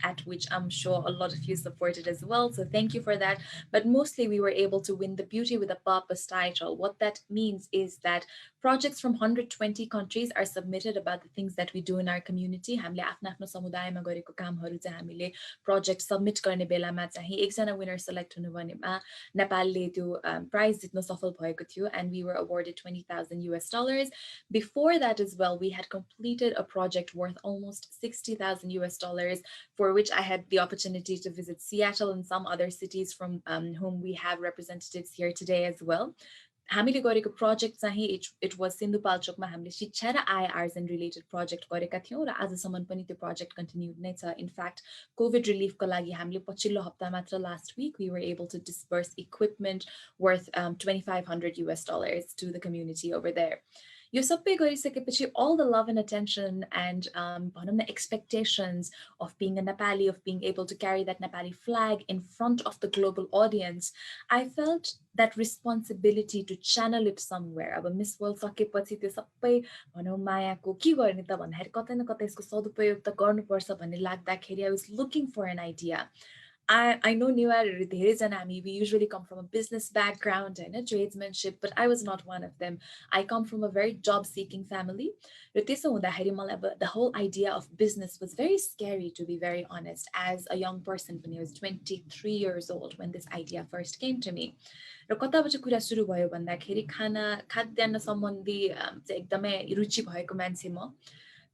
I'm sure a lot of you supported as well. So thank you for that. But mostly we were able to win the Beauty with a Purpose title. What that means is that projects from 120 countries are submitted about the things that we do in our community. हामीले आफ्नो समुदायमा गरेको कामहरु चाहिँ हामीले project submit गर्ने बेलामा चाहिँ एकजना विनर सेलेक्ट हुनु भनेमा नेपालले त्यो प्राइज जित्न सफल भएको थियो and we were awarded $20,000. Before that as well, we had completed a project worth almost $60,000 for which I had the opportunity to visit Seattle and some other cities from whom we have representatives here today as well. हामीले गरेको project चाहिँ it was सिन्धुपाल्चोकमा हामीले शिक्षा र आय आर्जन related project गरेका थियौं र आजसम्म पनि त्यो प्रोजेक्ट कन्टिन्युड नै छ इन फ्याक्ट कोभिड रिलिफको लागि हामीले पछिल्लो हप्ता मात्र last week we were able to disperse equipment worth $2,500 to the community over there. यो सबै गरिसकेपछि all the love and attention and भनौं न expectations of being a Nepali, of being able to carry that Nepali flag in front of the global audience, I felt that responsibility to channel it somewhere. अब miss world सकेपछि त्यो सबै भनौं मायाको के गर्ने त भन्दाखेरि कतै न कतै यसको सदुपयोग त गर्नुपर्छ भन्ने लाग्दाखेरि I was looking for an idea. I know नेवारहरु धेरैजना हामी we usually come from a business background and tradesmanship, but I was not one of them. I come from a very job seeking family. र त्यसो हुँदाखेरि मलाई the whole idea of business was very scary, to be very honest, as a young person when I was 23 years old when this idea first came to me. र कताबाट कुरा सुरु भयो भन्दाखेरि खाद्यान्न सम्बन्धी चाहिँ एकदमै रुचि भएको मान्छे म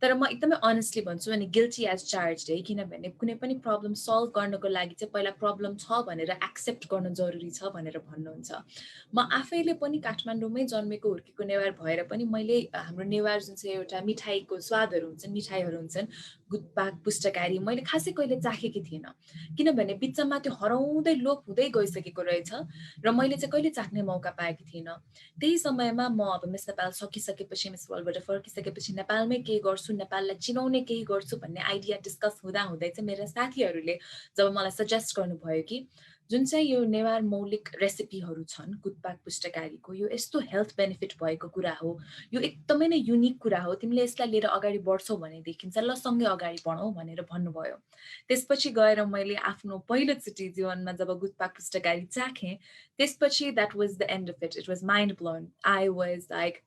तर म एकदमै honestly भन्छु अनि guilty as charged है किनभने कुनै पनि problem solve गर्नको लागि चाहिँ पहिला problem छ भनेर accept गर्न जरुरी छ भनेर भन्नुहुन्छ म आफैले पनि काठमाडौँमै जन्मेको हुर्केको नेवार भएर पनि मैले हाम्रो नेवार जुन चाहिँ एउटा मिठाईको स्वादहरु हुन्छन् मिठाईहरु हुन्छन् गुटपाक पुष्टकारी मैले खासै कहिले चाखेकी थिएन किनभने बिचमा त्यो हराउँदै लोप हुँदै गइसकेको रहेछ र मैले चाहिँ कहिले चाख्ने मौका पाएकी थिएन त्यही समयमा म अब मिस नेपाल सकिसकेपछि मिस वर्ल्डबाट फर्किसकेपछि नेपालमै के गर्छु नेपाललाई चिनाउने केही गर्छु भन्ने आइडिया डिस्कस हुँदा हुँदै चाहिँ मेरा साथीहरुले जब मलाई सजेस्ट गर्नुभयो कि जुन चाहिँ यो नेवार मौलिक रेसिपीहरु छन् गुटपाक पुष्टकारीको यो यस्तो हेल्थ बेनिफिट भएको कुरा हो यो एकदमै नै युनिक कुरा हो तिमीले यसलाई लिएर अगाडि बढ्छौ भने देखिन्छ ल सँगै अगाडि बढौं भनेर भन्नुभयो त्यसपछि गएर मैले आफ्नो पहिलो चोटी जीवनमा जब गुटपाक पुष्टकारी चाखे त्यसपछि that was the end of it. It was mind blown. I was like,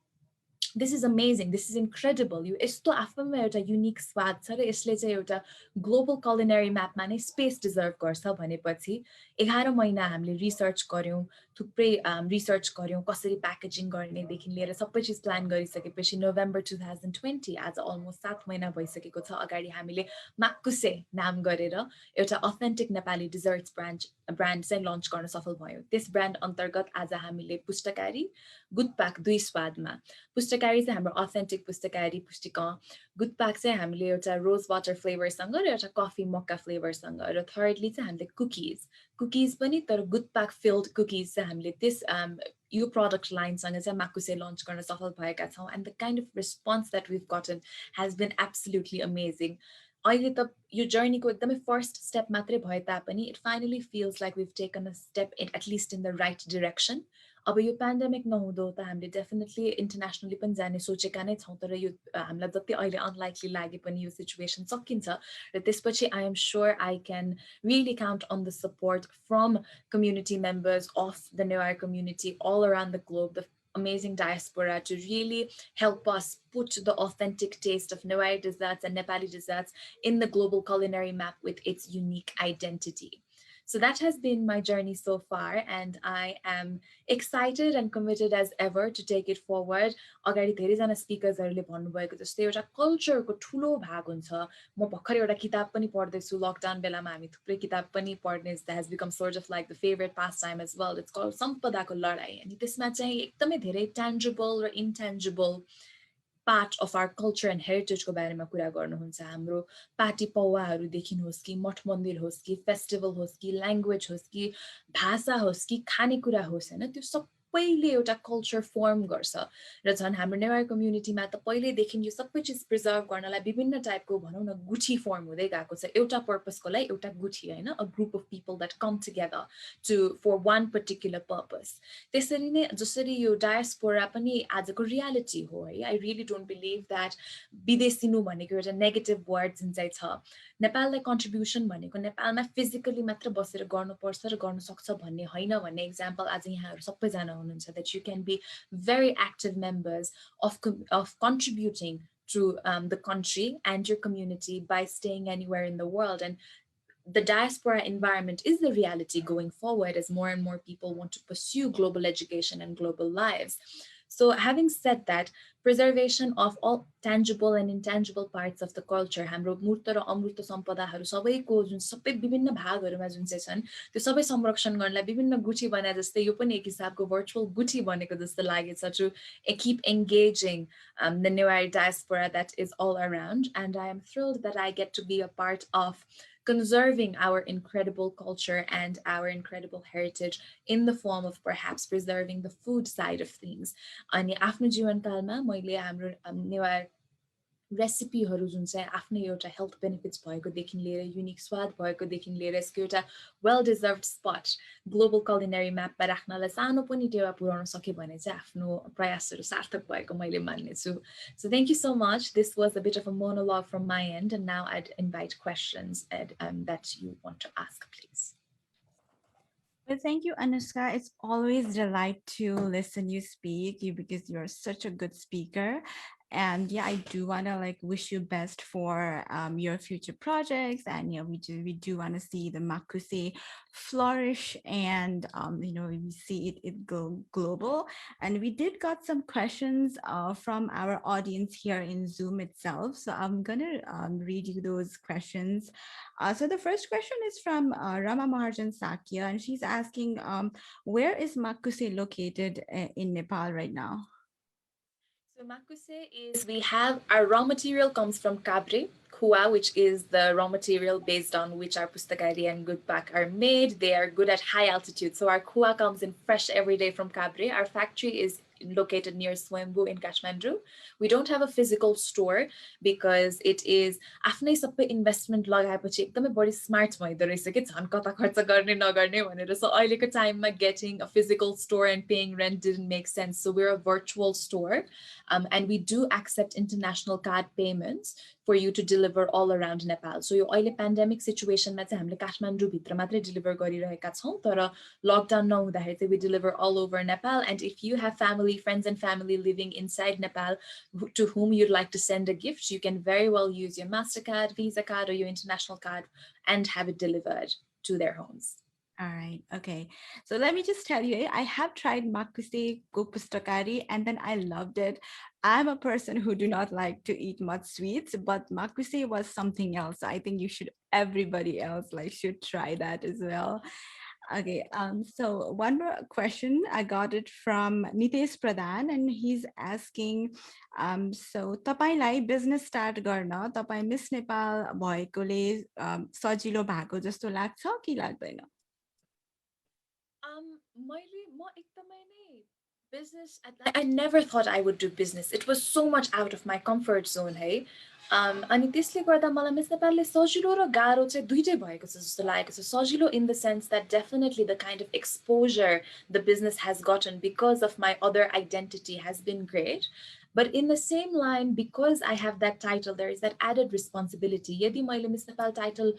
this is amazing, this is incredible. यो यस्तो आफैमा एउटा युनिक स्वाद छ र यसले चाहिँ एउटा ग्लोबल culinary म्यापमा नै स्पेस डिजर्भ गर्छ भनेपछि 11 महिना हामीले रिसर्च गर्यौं थुप्रै रिसर्च गर्यौं कसरी प्याकेजिङ गर्ने देखि लिएर सबै चीज प्लान गरिसकेपछि नोभेम्बर 2020 आज अलमोस्ट 7 महिना भइसकेको छ अगाडि हामीले माकुसे नाम गरेर एउटा अथेन्टिक नेपाली डिजर्ट्स ब्रान्ड चाहिँ लन्च गर्न सफल भयो त्यस ब्रान्ड अन्तर्गत आज हामीले पुष्टकारी गुटपाक दुई स्वादमा पुष्टकारी चाहिँ हाम्रो अथेन्टिक पुष्टकारी पुष्टिक गुटपाक चाहिँ हामीले एउटा रोज वाटर फ्लेभरसँग र एउटा कफी मक्का फ्लेभरसँग र थर्डली चाहिँ हामीले कुकीज पनि तर गुटपाक फिल्ड कुकीज चाहिँ हामीले त्यस यो प्रोडक्ट लाइनसँग चाहिँ माकुसे लन्च गर्न सफल भएका छौं and the kind of response that we've gotten has been absolutely amazing. अहिले त यो जर्नीको एकदमै फर्स्ट स्टेप मात्रै भए तापनि it finally feels like we've taken a step at least in the right direction. अब यो पेन्डेमिक नहुँदो त हामीले डेफिनेटली इन्टरनेशनली पनि जाने सोचेका नै छौं तर यो हामीलाई जति अहिले अनलाइकली लागे पनि यो सिचुएसन सकिन्छ र त्यसपछि I am sure I can really count on the support from community members of the NOA community all around the globe, the amazing diaspora, to really help us put the authentic taste of NOA desserts and Nepali desserts in the global culinary map with its unique identity. So that has been my journey so far, and I am excited and committed as ever to take it forward. अगाडि धेरैजना स्पिकर्सहरुले भन्नुभएको जस्तै एउटा कल्चरको ठूलो भाग हुन्छ म भर्खरै एउटा किताब पनि पढ्दै छु लकडाउन बेलामा हामी थुप्रै किताब पनि पढ्ने has become sort of like the favorite pastime as well. It's called सम्पदाको लडाई अनि त्यसमा चाहिँ एकदमै धेरै tangible र intangible part of our culture and heritage को बारेमा कुरा गर्नुहुन्छ हाम्रो पार्टी पौवाहरु देखिनुहोस् कि मठ मन्दिर होस् कि फेस्टिभल होस् कि ल्याङ्ग्वेज होस् कि भाषा होस् कि खानेकुरा होस् हैन त्यो सबैले एउटा कल्चर फर्म गर्छ र झन् हाम्रो नेवार कम्युनिटीमा त पहिलेदेखि यो सबै चीज प्रिजर्भ गर्नलाई विभिन्न टाइपको भनौं न गुठी फर्म हुँदै गएको छ एउटा पर्पसको लागि एउटा गुठी हैन a group of people that come together to for one particular purpose त्यसरी नै जसरी यो डायस्पोरा पनि आजको रियालिटी हो है I really don't believe that विदेशिनु भनेको एउटा नेगेटिभ वर्ड जुन चाहिँ छ नेपाललाई कन्ट्रिब्युसन भनेको नेपालमा फिजिकली मात्र बसेर गर्नुपर्छ र गर्न सक्छ भन्ने हैन भन्ने एक्जाम्पल आज यहाँहरु सबैजना हुनुहुन्छ that you can be very active members of contributing to the country and your community by staying anywhere in the world. And the diaspora environment is the reality going forward as more and more people want to pursue global education and global lives. So having said that, preservation of all tangible and intangible parts of the culture, हाम्रो मूर्त र अमूर्त सम्पदाहरु सबैको जुन सबै विभिन्न भागहरुमा जुन चाहिँ छन् त्यो सबै संरक्षण गर्नलाई विभिन्न गुठी बने जस्तै यो पनि एक हिसाबको भर्चुअल गुठी बनेको जस्तो लागेछ to keep engaging the NOA diaspora that is all around, and I am thrilled that I get to be a part of conserving our incredible culture and our incredible heritage in the form of perhaps preserving the food side of things. अनि आफ्नो जीवनकालमा मैले हाम्रो नेवार रेसिपीहरु जुन चाहिँ आफ्नै एउटा health benefits भएको देखि लिएर युनिक स्वाद भएको देखि लिएर यसको एउटा वेल डिजर्भड स्पट ग्लोबल कुलिनरी म्यापमा राख्नलाई सानो पनि टेवा पुर्याउन सके भने चाहिँ आफ्नो प्रयासहरु सार्थक भएको मैले मान्नेछु. So thank you so much. This was a bit of a monologue from my end, and now I'd invite questions that you want to ask, please. Well, thank you, Anushka. It's always a delight to listen you speak because you're such a good speaker. And yeah, I do want to like wish you best for your future projects. And yeah, we do want to see the Makuse flourish, and we see it go global. And we did got some questions from our audience here in Zoom itself. So I'm gonna read you those questions. So the first question is from Rama Maharjan Sakya, and she's asking, where is Makuse located in Nepal right now? So Makuse is, we have our raw material comes from Kabre, Kua, which is the raw material based on which our pustakari and gudpak are made. They are good at high altitude. So our Kua comes in fresh every day from Kabre. Our factory is located near Swayambhu in Kathmandu. We don't have a physical store because it is आफ्नै सबै investment लगाएपछि एकदमै बढी smart भइदो रहेछ कि झन् कता खर्च गर्ने नगर्ने भनेर सो अहिलेको टाइममा getting a physical store and paying rent didn't make sense, so we're a virtual store, and we do accept international card payments for you to deliver all around Nepal. So यो अहिले pandemic situation मा चाहिँ हामीले काठमाडौँ भित्र मात्रै deliver गरिरहेका छौं, तर lockdown नहुँदाखेरि चाहिँ we deliver all over Nepal. And if you have family, friends and family living inside Nepal to whom you'd like to send a gift, you can very well use your MasterCard, Visa card, or your international card and have it delivered to their homes. All right. Okay. So let me just tell you, I have tried Makuse Pustakari and then I loved it. I'm a person who do not like to eat much sweets, but Makuse was something else. I think everybody else should try that as well. Okay, so one more question. I got it from Nitesh Pradhan, and he's asking, so तपाईलाई business start गर्न तपाईँ Miss Nepal भएकोले सजिलो भएको जस्तो लाग्छ कि लाग्दैन? Business, I never thought I would do business. It was so much out of my comfort zone, hey. अनि त्यसले गर्दा मलाई मिस नेपालले सजिलो र गाह्रो चाहिँ दुईटै भएको छ जस्तो लागेको छ. Sojilo in the sense that definitely the kind of exposure the business has gotten because of my other identity has been great. But in the same line, because I have that title, there is that added responsibility. यदि मैले Miss Nepal title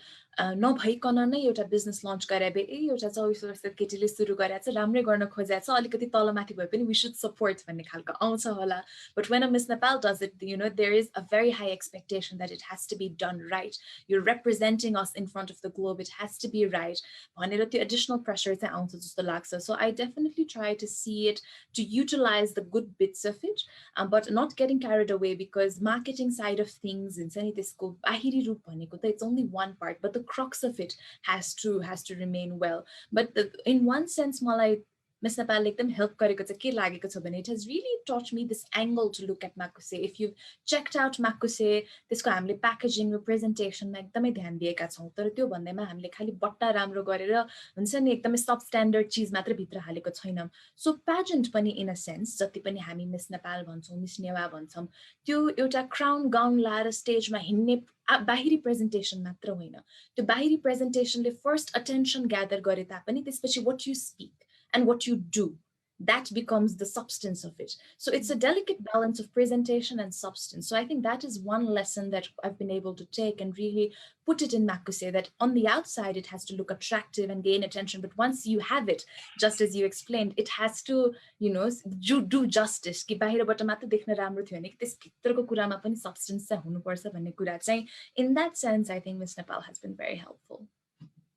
नभइकन नै एउटा business lunch गरे भए एउटा 24 वर्षको केटीले सुरु गरेछ राम्रै गर्न खोजेछ अलिकति तलमाथि भए पनि we should support भन्ने खालको आउँछ होला. But when a Miss Nepal does it, there is a very high expectation that it has to be done right. You're representing us in front of the globe. It has to be right. भनेर त्यो additional pressure चाहिँ आउँछ जस्तो लाग्छ. So I definitely try to see it, to utilize the good bits of it, but not getting carried away, because marketing side of things in त्यसको बाहिरी रूप भनेको त it's only one part, but the crux of it has to remain well. But in one sense मलाई Miss Nepal एकदम help गरेको चाहिँ के लागेको छ भने it has really taught me this angle to look at Makuse. If you've checked out Makuse, त्यसको हामीले packaging र presentation मा एकदमै ध्यान दिएका छौं, तर त्यो भन्दैमा हामीले खाली बट्टा राम्रो गरेर हुन्छ नि एकदमै substandard चीज मात्र भित्र हालेको छैनौं. So pageant पनि in a sense जति पनि हामी Miss Nepal भन्छौं, Miss NOA भन्छौं, त्यो एउटा crown gown लाएर स्टेजमा हिन्ने बाहिरी presentation मात्र होइन. त्यो बाहिरी presentationले first attention gather गरे तापनि त्यसपछि what you speak and what you do, that becomes the substance of it. So it's a delicate balance of presentation and substance. So I think that is one lesson that I've been able to take and really put it in Makuse, that on the outside it has to look attractive and gain attention, but once you have it, just as you explained, it has to, do justice. कि बाहिरबाट मात्र देख्न राम्रो थियो भने त्यस भित्रको कुरामा पनि substance चाहिँ हुनुपर्छ भन्ने कुरा चाहिँ, in that sense I think Miss Nepal has been very helpful.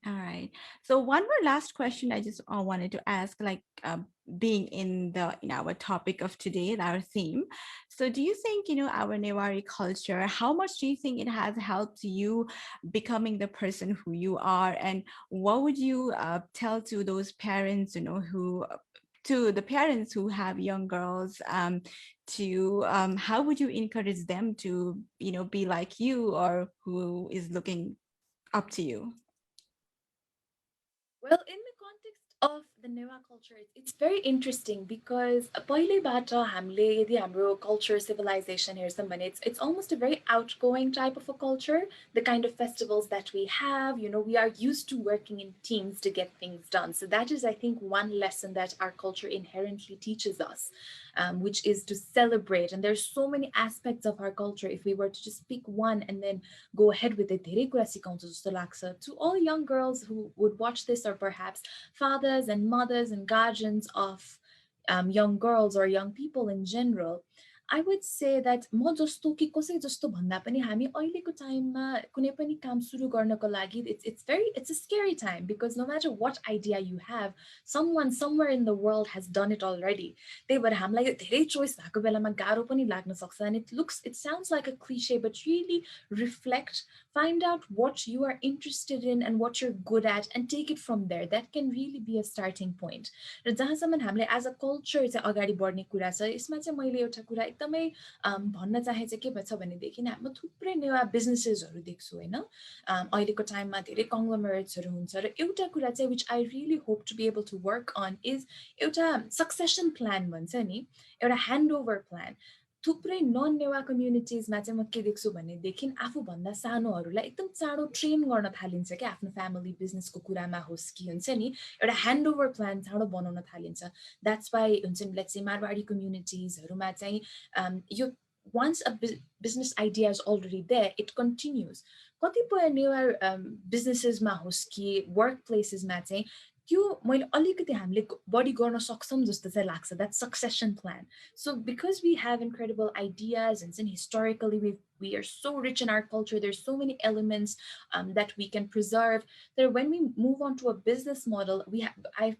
All right. So one more last question I just wanted to ask, being in our topic of today, our theme. So do you think, our Newari culture, how much do you think it has helped you becoming the person who you are? And what would you tell to those parents, to the parents who have young girls, how would you encourage them to, be like you, or who is looking up to you? Well, in the context of The NOA culture, it's very interesting because पहिलेबाट हामीले यदि हाम्रो culture civilization हेर्छौँ भने it's almost a very outgoing type of a culture. The kind of festivals that we have, we are used to working in teams to get things done. So that is, I think, one lesson that our culture inherently teaches us, which is to celebrate. And there's so many aspects of our culture. If we were to just pick one and then go ahead with it, धेरै कुरा सिकाउँछ जस्तो लाग्छ. To all young girls who would watch this, or perhaps fathers and mothers and guardians of young girls or young people in general, I would say that म जस्तो कि कसै जस्तो भन्दा पनि हामी अहिलेको टाइममा कुनै पनि काम सुरु गर्नको लागि it's a scary time, because no matter what idea you have, someone somewhere in the world has done it already. त्यही भएर हामीलाई धेरै choice भएको बेलामा गाह्रो पनि लाग्न सक्छ. And it sounds like a cliche, but really reflect, find out what you are interested in and what you're good at, and take it from there. That can really be a starting point. र जहाँसम्म हामीले as a culture चाहिँ अगाडि बढ्ने कुरा छ, यसमा चाहिँ मैले एउटा कुरा एकदमै भन्न चाहे चाहिँ के भन्छ भनेदेखि म थुप्रै नयाँ बिजनेसेसहरु देख्छु हैन. अहिलेको टाइममा धेरै कंग्लोमरेट्सहरु हुन्छ र एउटा कुरा चाहिँ which I really hope to be able to work on is एउटा succession plan भन्छ नि, एउटा handover plan. थुप्रै नन नेवा कम्युनिटिजमा चाहिँ म के देख्छु भनेदेखि आफूभन्दा सानोहरुलाई एकदम चाँडो ट्रेन गर्न थालिन्छ के आफ्नो फ्यामिली बिजनेसको कुरामा होस् कि हुन्छ नि, एउटा ह्यान्डओभर प्लान चाँडो बनाउन थालिन्छ. द्याट्स व्हाई हुन्छ नि, लेट्स से मारवाडी कम्युनिटिजहरुमा चाहिँ यो once a business idea is already there, it continues. कतिपय नेवा बिजनेसेसमा होस् कि वर्कप्लेसेसमा चाहिँ त्यो मैले अलिकति हामीले बडी गर्न सक्छौं जस्तो चाहिँ लाग्छ. that succession plan. So because we have incredible ideas and historically we are so rich in our culture, there's so many elements that we can preserve, that when we move on to a business model, I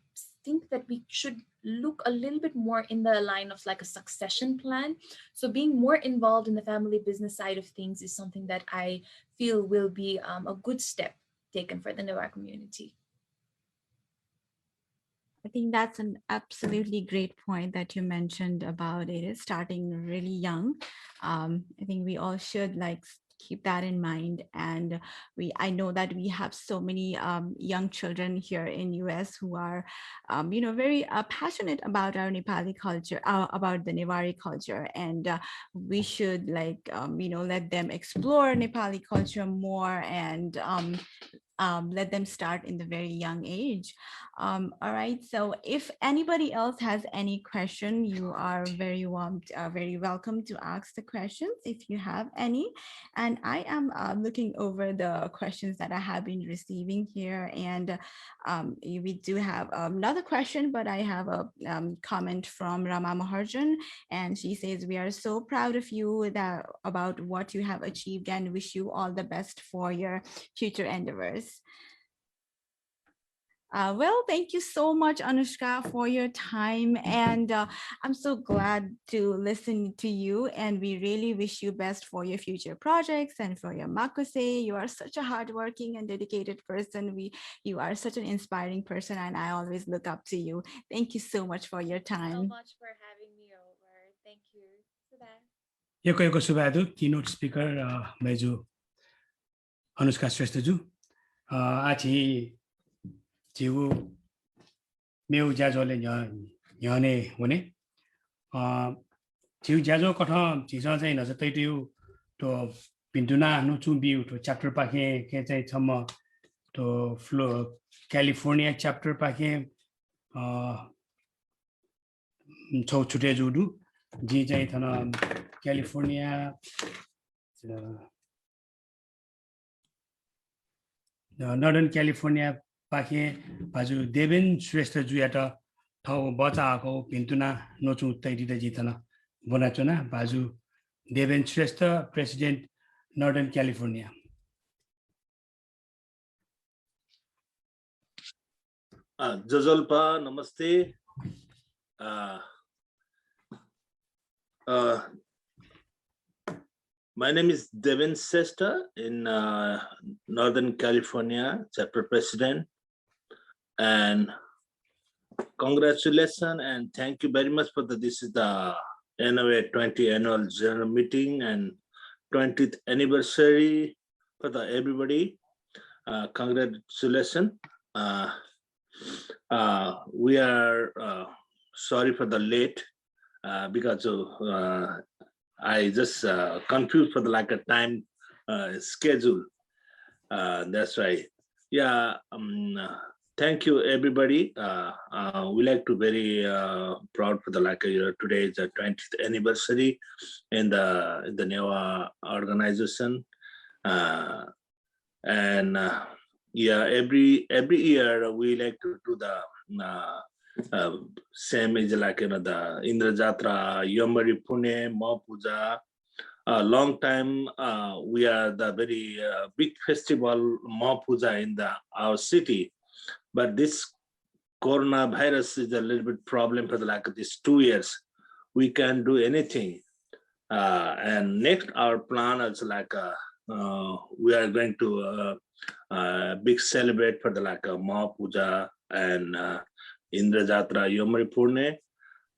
think that we should look a little bit more in the line of like a succession plan. So being more involved in the family business side of things is something that I feel will be a good step taken for the Noa community. I think that's an absolutely great point that you mentioned about it starting really young. I think we all should keep that in mind. And I know that we have so many young children here in US who are, very passionate about our Nepali culture, about the Newari culture. And we should let them explore Nepali culture more and let them start in the very young age. All right, so if anybody else has any question, you are very welcome to ask the questions if you have any. And I am looking over the questions that I have been receiving here, and we do have another question, but I have a comment from Rama Maharjan, and she says, we are so proud of you about what you have achieved and wish you all the best for your future endeavors. Well, thank you so much, Anushka, for your time. And I'm so glad to listen to you. And we really wish you best for your future projects and for your Makuse. You are such a hardworking and dedicated person. You are such an inspiring person, and I always look up to you. Thank you so much for your time. Thank you so much for having me over. Thank you. Yoko Subadu, Keynote Speaker, Meju Anushka Shrestha. Achi 지구 매우 자주를 연애 원에 지구 자주 거터 지선에 나서 때도 또 빈두나 노춘비우 또 챕터 파케 개체 참어 또 플로 캘리포니아 챕터 파케 저 주대주도 지자이 타나 캘리포니아 Northern California पाखे बाजु देवेन श्रेष्ठ जुयाटा ठाउँ बचाएको पिन्तुना नोचु तैदिदा जितना बनाचुना बाजु Deven Shrestha president northern California जजल्पा नमस्ते My name is Devin Shrestha in Northern California, chapter president. And congratulations and thank you very much for this is the NOA 20 annual general meeting and 20th anniversary for everybody. Congratulations. We are sorry for the late because I just confused for the lack of time schedule. That's right. Yeah. Thank you, everybody. We like to very proud for the today is the 20th anniversary in the NOA organization, and yeah, every year we like to do the same as the Indra Jatra, Yomari Pune, Ma Puja. Long time we are the very big festival Ma Puja in our city. But this coronavirus is a little bit problem for these 2 years. We can't do anything. And next, our plan is we are going to big celebrate for the Ma Puja and Indra Jatra, Yomari Purne.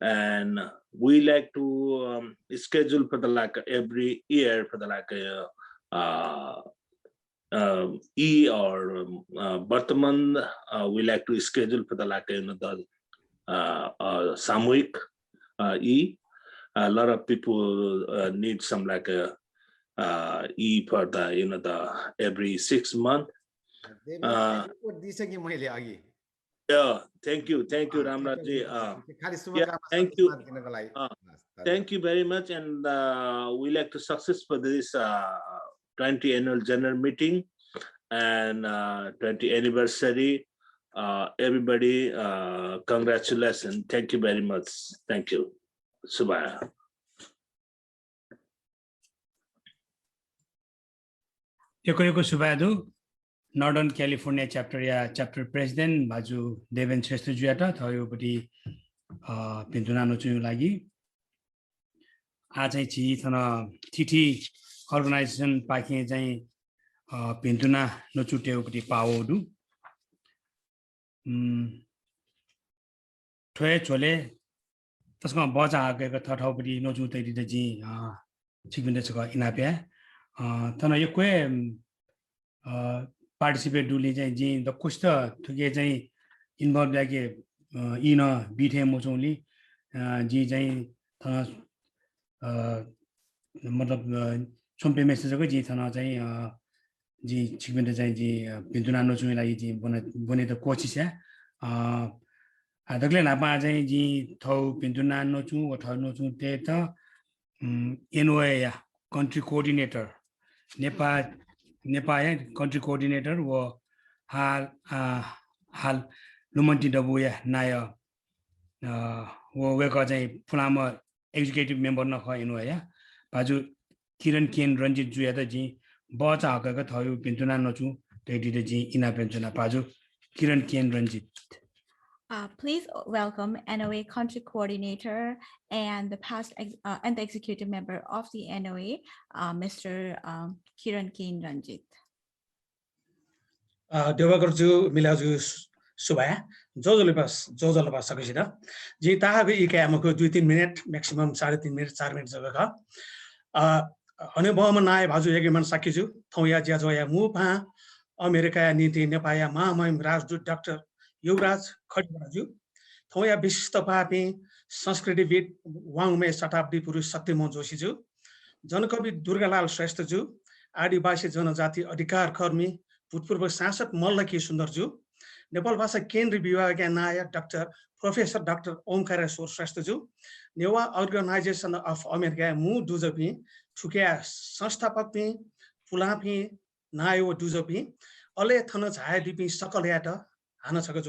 And we like to schedule for the every year for the E or Bartaman, we like to schedule for the the Samuik E. A lot of people need some E for the the every 6 months. Yeah, thank you, Ramnathji. Yeah, thank you. Thank you very much, and we like to success for this 20 annual general meeting and 20 anniversary. Everybody, congratulations. Thank you very much. Thank you. Subhaya. Yoko Subhadu, Northern California chapter president, Baju Deven Shrestha Juyata, Thoyopati Pintuna Nochu Lagi. Atai Thana TT organization packing Jai Pintuna Nochu Teopati Paodu. Twe Chole, Tasma Baja Tatopati Nochu Teddy the G. Chivindeska Inapia. Tana Yokwe participate do Jane the Kusta to get involved like a beat him was only G Jane some messages of G Tana G Chicken Design G Pintuna no July Bonnet coaches. The Glen Abaja G Tau Pintuna no Chu or Tau no Chu data NOA country coordinator. Nepal country coordinator was Hal Lumanti Dabuya Naya Wekaja Pulama executive member no NOA. Paju Kiran Ken Ranjit Juyadaji, Bota Gagatayu Pintuna Nochu, they did a G in a pension. Paju Kiran Ken Ranjit. Please welcome NOA country coordinator and the past and the executive member of the NOA, Mr. Kiran Ken Ranjit. Devagarju Milaju Suba, Jojolipas, Sakishida, Jitahavi Ikamako, 2 minutes, maximum 3 minutes, 4 minutes of a Honeybomanai, Bazu Yagiman Sakiju, Toya Jazoya Mupa, America, Niti, Nepaya, Mama, Rajdu, Dr. Yuvraj Khadbaju, Thoya Bishta Papi, Sanskriti Bit, Wangme Satabdi Puru Satimon Joshiju, Janakabi Durgalal Shrestaju, Adibasi Janajati, Adikar Kormi, Putpurba Sansat Mollaki Sundarju, Nepal Vasa Ken Reviewer Ganaya, Professor Dr. Omkara Shrestaju, NOA Organization of America, Mu Duzapi, Tukia Sanstapapi, Pulapi, Nayo Duzapi, Ole Thanas Hadipi Sakaleata. Anasaga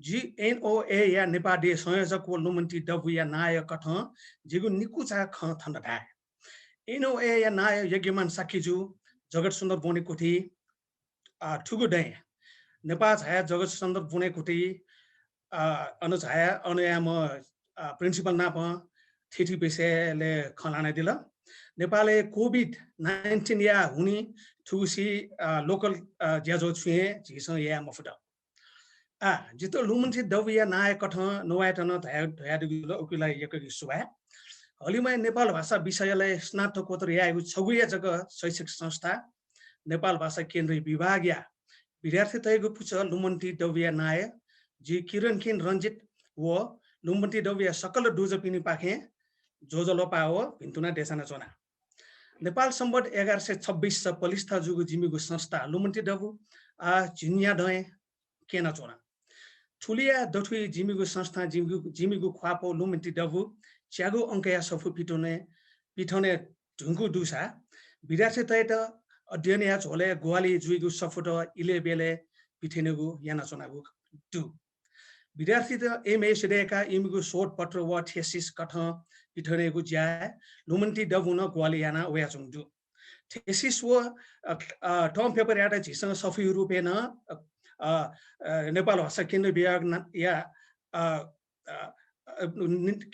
GNOA ya Nepadi Soyazako Lumanti Dabuya Naya Katan, Jigu Nikusa Khan Thanda. NOA ya Naya Yagiman Sakiju, Jagat Sundar Bonikuti, Tuguday. Nepal's higher Jagat Sundar Bonikuti, Anusaya, Onayama, Principal Napa, Titi Pese Le Kananadilla. Nepal COVID-19 ya Huni to see local Jazo Tue, Jason ya Mofuda. Jito Lumanti Dovia Naya Katan, no Atana had Okula Yakaki Swa. Olima Nepal Vasa Bisayale, Snato Kotoria, which Soguya Jaga, Soisik Sansta, Nepal Vasa Kendri Bivagia, विद्यार्थी तयको पुछ लुमन्ती डबिया नाय जी किरण किन रञ्जित व लुमन्ती डबिया सकल does पिनि पाखे जोजलो पाओ भिन्तुना देशना चोना नेपाल सम्बत 1126 पलिस्था जुगु जिमिगु संस्था लुमन्ती डबु आ झिन्या डय केना चोना ठुलिया दठुई जिमिगु संस्था जिमिगु ख्वापो लुमन्ती डबु च्यागु अंकया सफु पिठने ढुङ्गु दुसा विद्यार्थी तयत अध्ययन या झोले गोवाली जुइगु सफुट इलेबेले पिठेनेगु याना चोनागु दु विद्यार्थी त एमए सिडेका इमिगु शोध पत्र व थेसिस कथ पिठनेगु ज्या लुमन्ती डबु न गोवाली याना वया चुङदु थेसिस व टर्म पेपर याटा झिसँग सफी रुपे न नेपाल भाषा केन्द्र विभाग या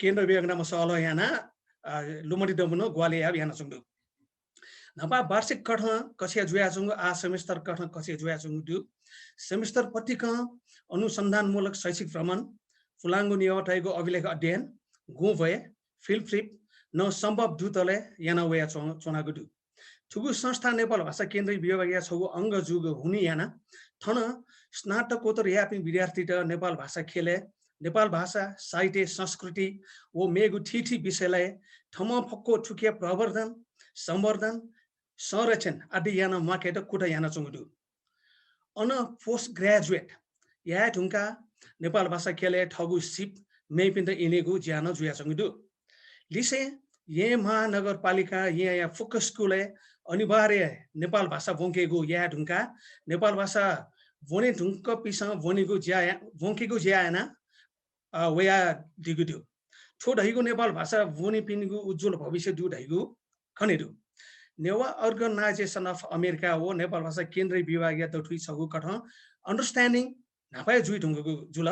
केन्द्र विभाग नाम सल याना लुमन्ती डबु न गोवाली याना चुङदु नपा वार्षिक कठन कसिया जुया चुङु आ सेमेस्टर कठन कसिया जुया चुङु दु सेमेस्टर पत्रिक अनुसन्धानमूलक शैक्षिक भ्रमण फुलाङ्गु नियमटैको अभिलेख अध्ययन गु भए फिल्ड ट्रिप न सम्भव दुतले याना वया चोनागु दु ठुगु संस्था नेपाल भाषा केन्द्रीय विभाग या छगु अंग जुगु हुनी याना थन स्नातकोत्तर यापि विद्यार्थी त नेपाल भाषा खेले नेपाल भाषा साहित्य संस्कृति ओ मेगु ठिठी विषयलाई ठम फक्को ठुकिया प्रवर्धन संवर्धन संरक्षण आदि याना माकेट कुटा याना चुङदु अन पोस्ट ग्रेजुएट या ढुङ्का नेपाल भाषा खेले ठगु सिप मेपिन्द इनेगु ज्यान जुया चुङदु लिसे ये महानगरपालिका या फोकस स्कुले अनिवार्य नेपाल भाषा वोंकेगु या ढुङ्का नेपाल भाषा वने ढुङ्क पिसा वनेगु ज्या वोंकेगु ज्याना वया दिगुदु ठो ढैगु नेपाल भाषा वने पिनिगु उज्जवल भविष्य दु ढैगु खनेदु नेवा अर्गनाइजेसन अफ अमेरिका हो नेपाल भाषा केन्द्रीय विभाग या दठुई छगु कठ अन्डरस्ट्यान्डिङ नापाय जुइ ढुङ्गको जुल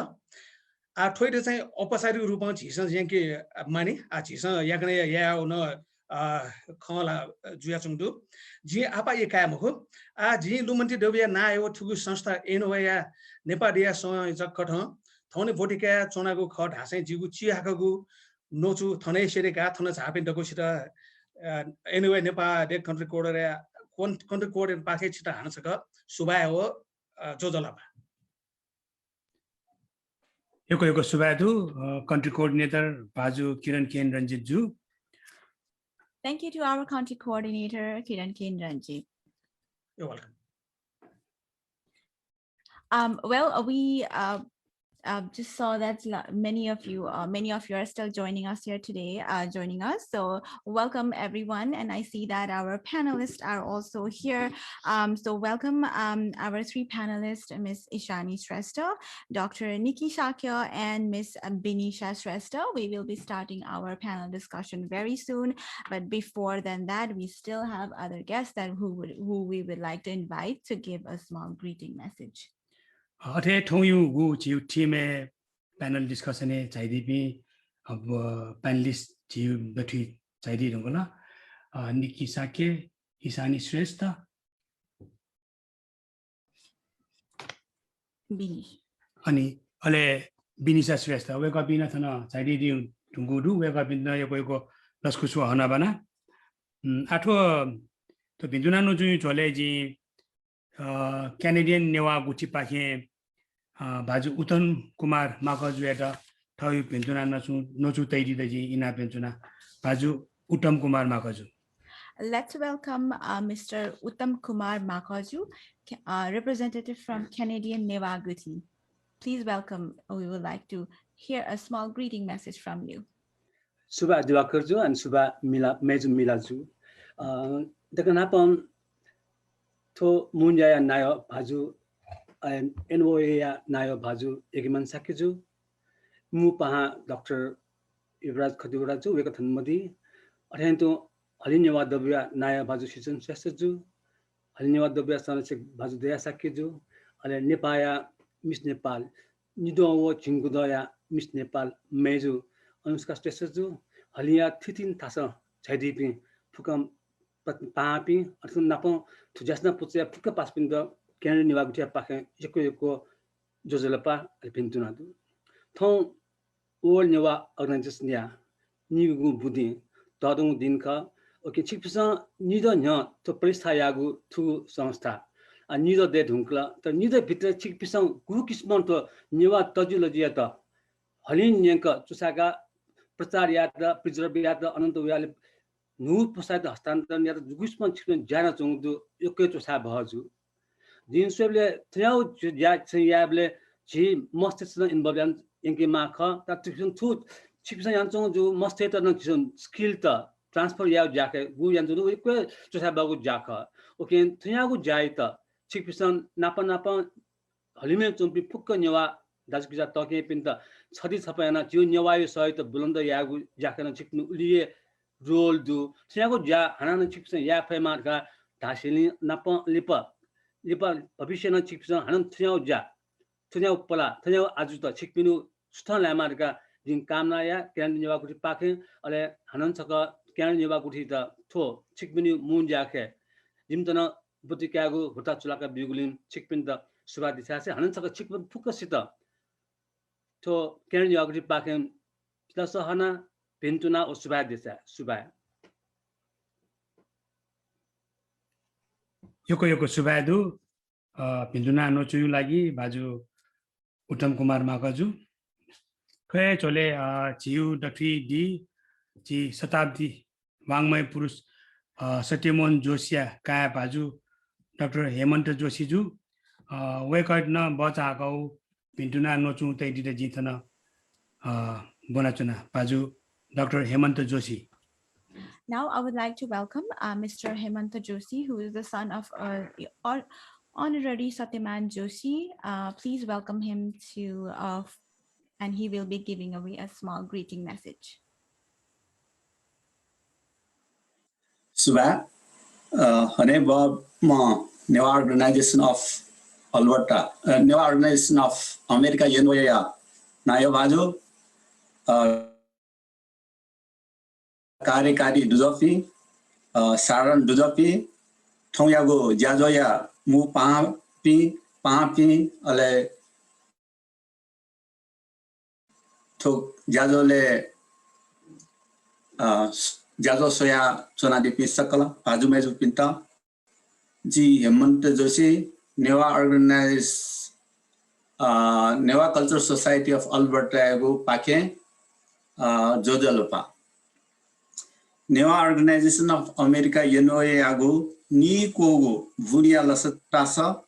आ ठोइले चाहिँ औपचारिक रूपमा झिस ज्याके माने आ झिस याकने या न खला जुया चुङदु जी आपा ए कायम हो आ जी लुमन्ती डबिया नायो ठुगु संस्था NOA या नेपालिया संयोजक कठ थौने बोटिका चोनागु ख ढासे जिगु चियाकगु नोचु थनै सेरेका थन झापे डकोसित NOA नेपाल डेट कन्ट्री कोडर कन्ट्री कोडर पाखे छिटा हानसक सुबाय हो जोजलापा यो सुबादु कन्ट्री कोअर्डिनेटर बाजु किरण केन रञ्जित जु Thank you to our country coordinator, Kiran Ken Ranjit. You're welcome. Well, we just saw that many of you are still joining us here today, So welcome everyone. And I see that our panelists are also here. So welcome our three panelists, Ms. Ishani Shrestha, Dr. Nikki Shakya, and Ms. Binisha Shrestha. We will be starting our panel discussion very soon. But before that, we still have other guests who we would like to invite to give a small greeting message. अथे ठौयु गु जिउ टिमे panel discussion है चाहिदी भी अब panelist जिउ बैठी चाहिदी रंगला निकी साके ईशानी श्रेष्ठ बिनी अनि अले बिनिसा श्रेष्ठ वेका बिना थना चाहिदी दिउ टुंगुडु वेका बिना यो कोइको लस्कुसु हना बना आठो तो बिन्दुना नो जुइ चले जी कैनेडियन नेवा गुची पाखे बाजु उत्तम कुमार माकजु एटा ठयु पेन्चुना नचु तैदी दजी इना पेन्चुना बाजु उत्तम Kumar माकजु. Let's welcome Mr. Uttam Kumar Makaju, representative from Canadian Newa Guti. Please welcome. We would like to hear a small greeting message from you. Suba Diwakarju and Suba Meju Milaju. Dekanapon to Munjaya Nayo Baju and NOA Nayo Baju Egiman Sakiju Mupaha Dr. Ibrad Kaduraju Wekatan Modi Atento Alinyawa Dobia Naya Baju Shizun Sesaju Alinyawa Dobia Sanasik Baju Dea Sakiju Ale Nepaya Miss Nepal Nido Chingudoya Miss Nepal Meju Anushka Shrestha Halia Titin Tasa Chadipi Pukam Papi Atun Napo to just not put their Puka Paspinda Canadian Nivagutia Paka Yako Joselapa Alpintunadu Ton all Newa organization Nigu Budi Tadung Dinka Okay Chipsa Nido Nya to Police Hayagu to Samsta निदो दे ढुंकला त निदो भित्र चिकपिसं गु किस्मन त नेवा तजुलजी त हलिन न्यंक चुसागा प्रचार यात प्रिजर्भ यात अनन्त उयाले नु प्रसाद हस्तान्तरण यात गुस्मन छिकन जाना चंगदु एकै चुसा भजु जिनसले थ्याउ या याबले जी मस्तिष्क इन्भल्भ यंके माख त छिकन थु छिकन यान्चंग जो मस्तिष्क न छिकन स्किल त ट्रान्सफर या जाके गु यान्चु एकै चुसा बागु जाख ओके थ्यागु जाय त छिकपिसन नापा हलिमे चुम्पी फुक्क नेवा दाजकिजा तके पिन्त छदि छपयाना जिउ नेवायो सहित बुलन्द यागु जाकन छिक्नु उलिए रोल दु थ्यागु जा हनान छिकपिसन या फैमाका धासिली नाप लिप भविष्य न छिकपिसन हनन थ्याउ जा थ्याउ पला थ्याउ आजु त छिकपिनु सुथन लामारका जिन कामना या क्यान नेवा गुठी पाखे अले हनन छक क्यान नेवा गुठी त थो छिकपिनु मुन जाखे जिमतन बुतिकागु हुता चुलाका बिगुलिन छिकपिन त सुबा दिसासे हनन छक छिकपिन फुक्कसित तो क्यान नेवा गुठी पाखे प्लस हना पिन्तुना ओ सुबा दिसा सुबा योको सुबादु पिन्तुना नोचुयु लागि बाजु उत्तम कुमार माकजु खै चले जिउ डक्टी डी जी शताब्दी वाङ्मय पुरुष सत्यमोहन जोशिया काया बाजु डाक्टर हेमन्त जोशीजु वेकट न बचाको पिन्तुना नोचु तै दिदे जिथन बनाचुना बाजु doctor Hemant Joshi. Now I would like to welcome Mr. Hemanta Joshi, who is the son of Honorary Satyaman Joshi. Please welcome him to, and he will be giving away a small greeting message. Suba, NOA Organization of Alberta, NOA Organization of America, NOA, Nayo Bajo, कार्यकारी दुजपी सारण दुजपी थौयागो ज्याजोया मु पापी अले थो ज्याजोले ज्याजो soya चोनादिपी सकल बाजु मेजु पिन्ता जी Hemant Joshi Newa culture society of Alberta गो पाके जोजलोपा NOA Organization of America, NOA ago, ni kogo, vuria lasatasa.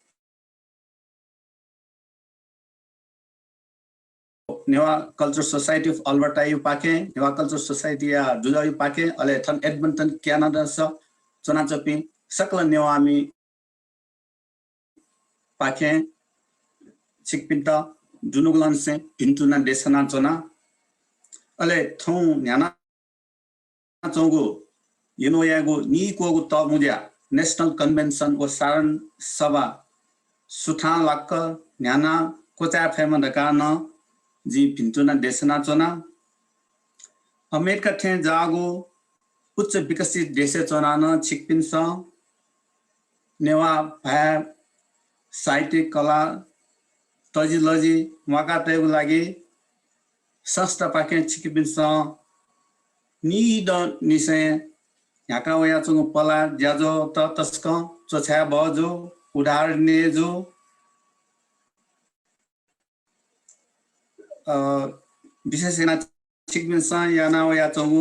NOA Culture Society of Alberta yu pake, NOA Culture Society ya Juda yu pake, ale thon Edmonton, Canada sa, chonachopi, sakla NOA mi pake, chikpinta, junuglan se, intuna desana chona, ale thon nyana. चोगो युनोयागो नि कोगो त मुज्या national convention ओ सारण सभा सुठान लाक्क न्याना कोचा Feynman दकान जी भिन्तुना देशना चोना America थे जागो उच्च विकसित देशे चोना न छिकपिन्स नेवा भा साहित्य कला तजिलजी मका तेगु लागि संस्था पाके छिकपिन्स नि द निसे याका वया चंग पला ज्याजो त तस्क चोछा बजो उदाहरण नेजो विशेष ना छिकबिन सा याना वया चंग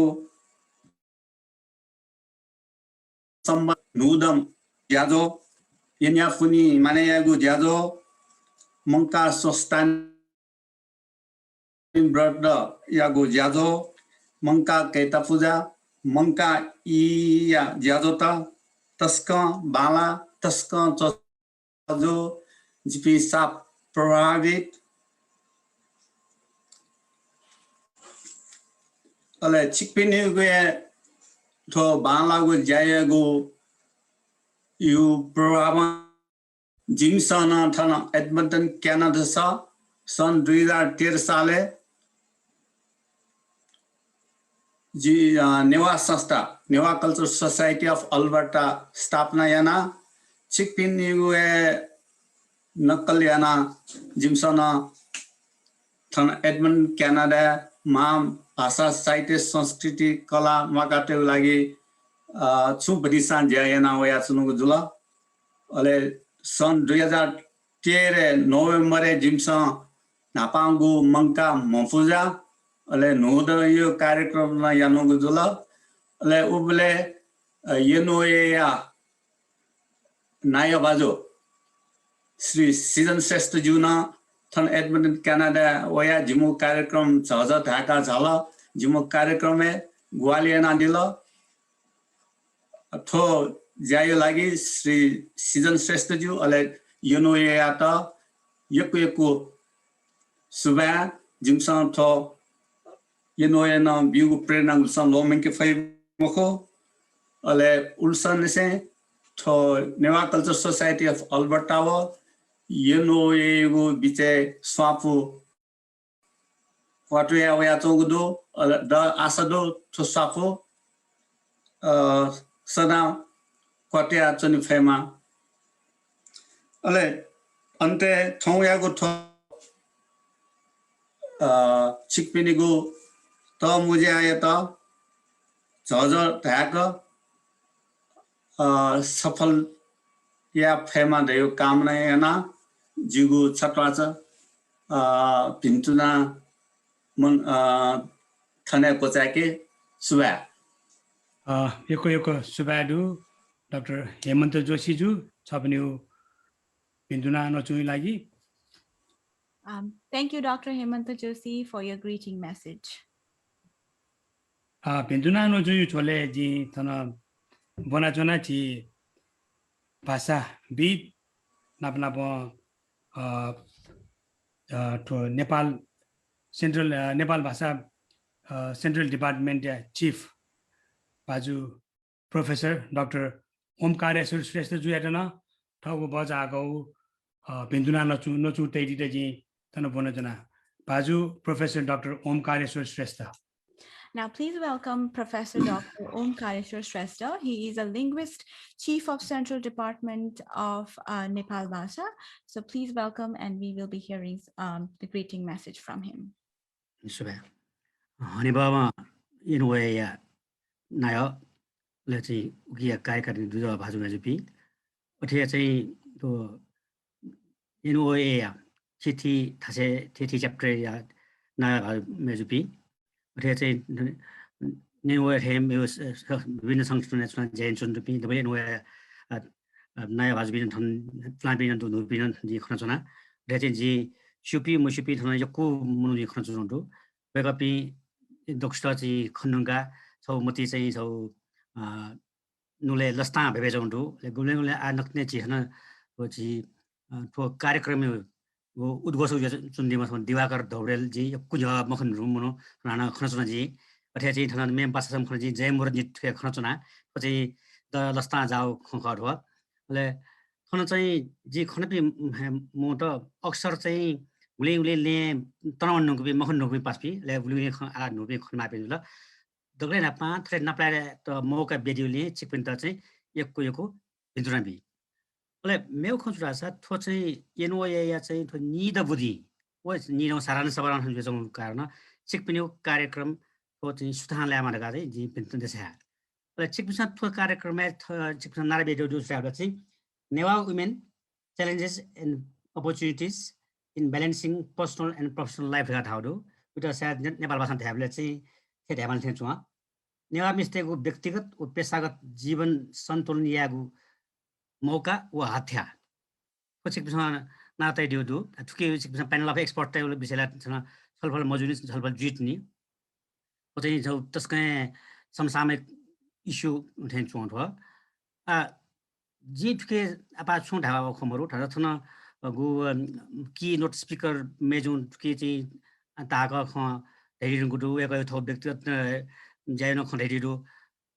सम्बन्ध नुदम ज्याजो यन्या फुनी माने यागु ज्याजो मंका सोस्तान ब्रड यागु ज्याजो मंका केता पूजा मंका इया ज्याजोता तस्क बाला तस्क जो जिपी साप प्रभावित अले छिकपिने गए थो बाला गो जायगो यु प्रभाव जिमसन थन एडमन्टन क्यानाडा सन 2013 साले जी नेवा संस्था Newa culture society of Alberta स्थापना याना छिकपिन युए नक्कल याना जिमसन थन एडमन्ड क्यानाडा माम भाषा साहित्य संस्कृति कला मकाटे लागि छु बदिसा ज्याना वया चुनुगु जुल अले सन् 2013 नोभेम्बर जिम्स नापाङ्गु मङ्का मफुजा अले नोद यो कार्यक्रममा यानुगु जुल अले उबले NOA नाय बाजो श्री सीजन श्रेष्ठ जुना थन एडमन्टन कनाडा वया जिमु कार्यक्रम झज ढाका झल जिमु कार्यक्रम ग्वालियना दिल थो जायो लागि श्री सीजन श्रेष्ठ जु अले NOA त यकु सुबा जिमसँग थो NOA न बिगु प्रेरणा उल्सन लोमेंके फै मखो अले उल्सन से थो Newa culture society of Alberta व NOA गु बिचे स्वापु क्वाटुया वया चोगुदो द आसदो थो स्वापु सदा क्वाटुया चनि फेमा अले अन्ते थौया गु थो चिकपिनीगु त मुजे आए त झज ढाक सफल या फेमा दयो कामना याना जिगु छटवाच पिन्तुना मन थने कोचाके सुबा यको सुबाडु डाक्टर हेमन्त जोशीजु छपनि पिन्तुना नचुइ लागि Thank you, Dr. Hemanta Joshi, for your greeting message. पिन्तुना नचुइ chole जी थन बनाचना छि भाषा बिद नापनाप Nepal central Nepal Bhasa central department chief बाजु प्रोफेसर डाक्टर ओमकारेश्वर श्रेष्ठ जुयाटन ठगु बजागौ पिन्तुना नचु तैदिते जी तन बनजना बाजु professor doctor Omkareshwar Shrestha. Now, please welcome Professor Dr. Omkareshwar Shrestha. He is a linguist, Chief of Central Department of Nepal Bhasha. So please welcome, and we will be hearing the greeting message from him. Hanibama NOA nayo leti ukia कार्यक्रम दुजा भाजु मेजुपी अथे चाहिँ तो NOA चिठी थासे थिथि chapter या नया मेजुपी अथे चाहिँ NOA Hem विभिन्न संस्थान जैन चुनपी दबै NOA नया भाजुबिन थन प्लाबिन दु नुबिन जी खनचना रेचे जी सुपी मुसुपी थन यकु मुनु जी खनचना दु बेकपी दक्षता जी खनुगा सौ मति चाहिँ सौ नुले लस्ता भेबे जंदु ले गुले आ नक्ने जी हन जी तो कार्यक्रम वो उद्घोष चुन्दिमा दिवाकर धौरेल जी कुछ मखन रुमुनो राणा खनचना जी अथे चाहिँ थन मेम पासम खन जी जयमुर जित खनचना पछि द लस्ता जाओ खखर हो ले खन चाहिँ जी खनपि म त अक्सर चाहिँ गुले ले तनवन नुबि मखन नुबि पासपि ले गुले आ नुबि खनमा पे ल दगले ना पा थ्रे नप्लाय त मौका बेडियोले चिकपिन त चाहिँ यको बिजुराबी ले मेउ खजुरा सा थो चाहिँ NOA या चाहिँ थो निद बुद्धि व निनो सारान सबारान बेजङ कारण चिकपिन कार्यक्रम थो चाहिँ सुथान ल्यामा ढका चाहिँ जी पिन्तन देसा ले चिकपिन थो कार्यक्रम चिकपिन नारा बेडियो दुसरा चाहिँ Newa women challenges and opportunities in balancing personal and professional life ढका थाउदो उता सायद नेपाल भाषा ध्याबले चाहिँ थे ध्याबल थे चुवा नेवा मिस्टेको व्यक्तिगत व पेशागत जीवन सन्तुलन यागु मौका व हत्या पछि नातै दिउदु ठुके प्यानल अफ एक्सपर्ट टेबल विषयलाई छलफल मजुरी छलफल जिट्नी पछि त्यसकै समसामयिक इस्यु उठेन्छु हो जी ठुके अपा छु ढावा खमरु ठा थन गु की नोट स्पीकर मेजुन ठुके चाहिँ ताका ख धेरिन गुडु एकै थो व्यक्तिगत जायन ख धेरिदु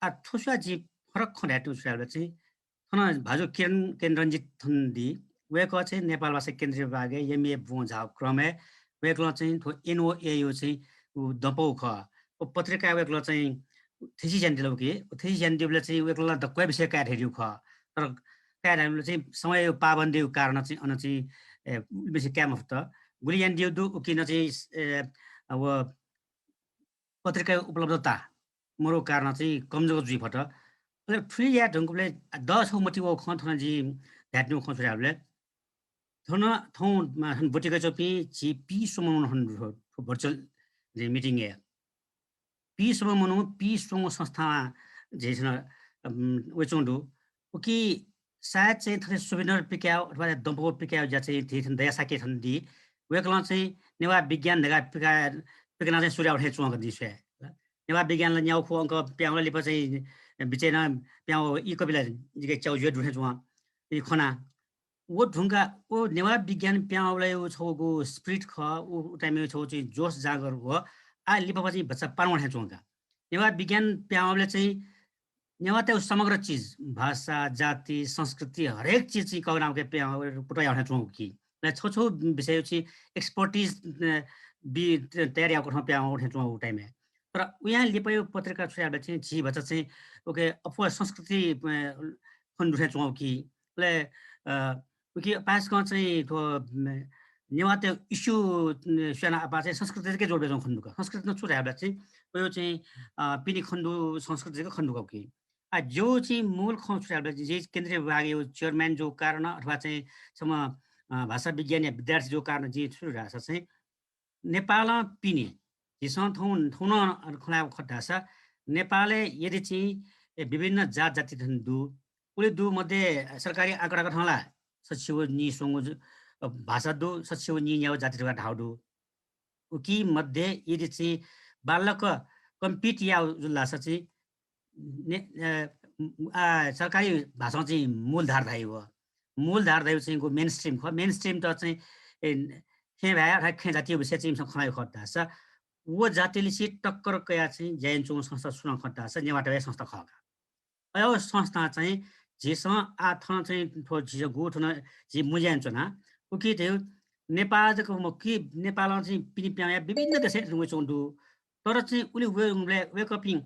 आ थोसा जी फरक ख ढाटु छाले चाहिँ थन भाजु केन्द्रञ्जित थन्दी वेको चाहिँ नेपाल भाषा केन्द्रीय विभागे MA बुझाउ क्रमे वेकलो चाहिँ थो NOA यो चाहिँ दपौ ख पत्रिका वेकलो चाहिँ थेसी जन्दिलो के थेसी जन्दिबले चाहिँ वेकलो द क्वे विषय का हेरिउ ख तर कारणले चाहिँ समय पाबन्दी कारण चाहिँ अन चाहिँ बेसी क्याम अफ त गुली जन्दिउ दु किन चाहिँ अब पत्रिका उपलब्धता मरो कारण चाहिँ कमजोर जुइ फट le free ya dong le da so motivo khon thon ji that no khon sura le thona thon ma han boti ga chopi ji pi sumon han virtual meeting ya pi sumon pi sung संस्था Jason वेचोंडु ओकी सायद चाहिँ थरे souvenir पिक्याउ अथवा दम्पो पिक्याउ जा चाहिँ thin दया साके थन the वेकला चाहिँ नेवा विज्ञान नगा पिकना चाहिँ सूर्य उठे चुवा गदि छे नेवा विज्ञान ल न्याउ खो अंक प्याउला लिप चाहिँ बिचेना प्याउ इ कपिला जिके चाउ जे दुठे चुवा इ खना वो ढुंगा ओ नेवा विज्ञान प्याउला यो छौगो स्पिरिट ख ओ टाइममा छौ चाहिँ जोश जागर हो आ लिप चाहिँ बच्चा पाउन उठे चुवा नेवा विज्ञान प्याउले चाहिँ नेवा त्यो समग्र चीज भाषा जाति संस्कृति हरेक चीज चाहिँ कौनाम के पुटाया उठा चुं की ल छो विषय चाहिँ एक्सपर्टिज बि तयारी आको ठाउँ प्याउ उठे चुं टाइम में तर यहाँ लिपयो पत्रिका छ्याबले चाहिँ जी बच्चा चाहिँ ओके अफवा संस्कृति खन उठे चुं की ले कि पास का चाहिँ तो नेवा त्यो इश्यू सेना अपा चाहिँ संस्कृति के जोडबे जों खण्डुका संस्कृति न छुराबले चाहिँ यो चाहिँ पिनी खण्डु संस्कृति के खण्डुका की जो चाहिँ मूल खोजले जे केन्द्रीय विभाग यो चेयरम्यान जो कारण अथवा चाहिँ सम भाषा विज्ञान या विद्यार्थी जो कारण जे छुराछ चाहिँ नेपाल पिने जिसँग थौन खला खटासा नेपालले यदि चाहिँ विभिन्न जात जाति दु उले दु मध्ये सरकारी आँकडाको ठाउँला सचिव नि सोंग भाषा दु सचिव नि न्याउ जाति का ढाउ दु उकी मध्ये यदि चाहिँ बालक कम्पिट या जुल्लास चाहिँ सरकारी भाषा चाहिँ मूलधार धाइ हो मूलधार धाइ चाहिँ को मेन स्ट्रीम ख मेन स्ट्रीम त चाहिँ खे भए खे जातीय विषय चाहिँ खनाइ खट्टा छ वो जातिले चाहिँ टक्कर कया चाहिँ जैनचुङ संस्था सुन खट्टा छ नेवाटवे संस्था खका यो संस्था चाहिँ जेसँग आथन चाहिँ थो जियो गु थन जि मुज्यान चना उकि त्यो नेपालको मुखी नेपाल चाहिँ पिनि प्या विभिन्न देश चोंडु तर चाहिँ उले वेकअपिङ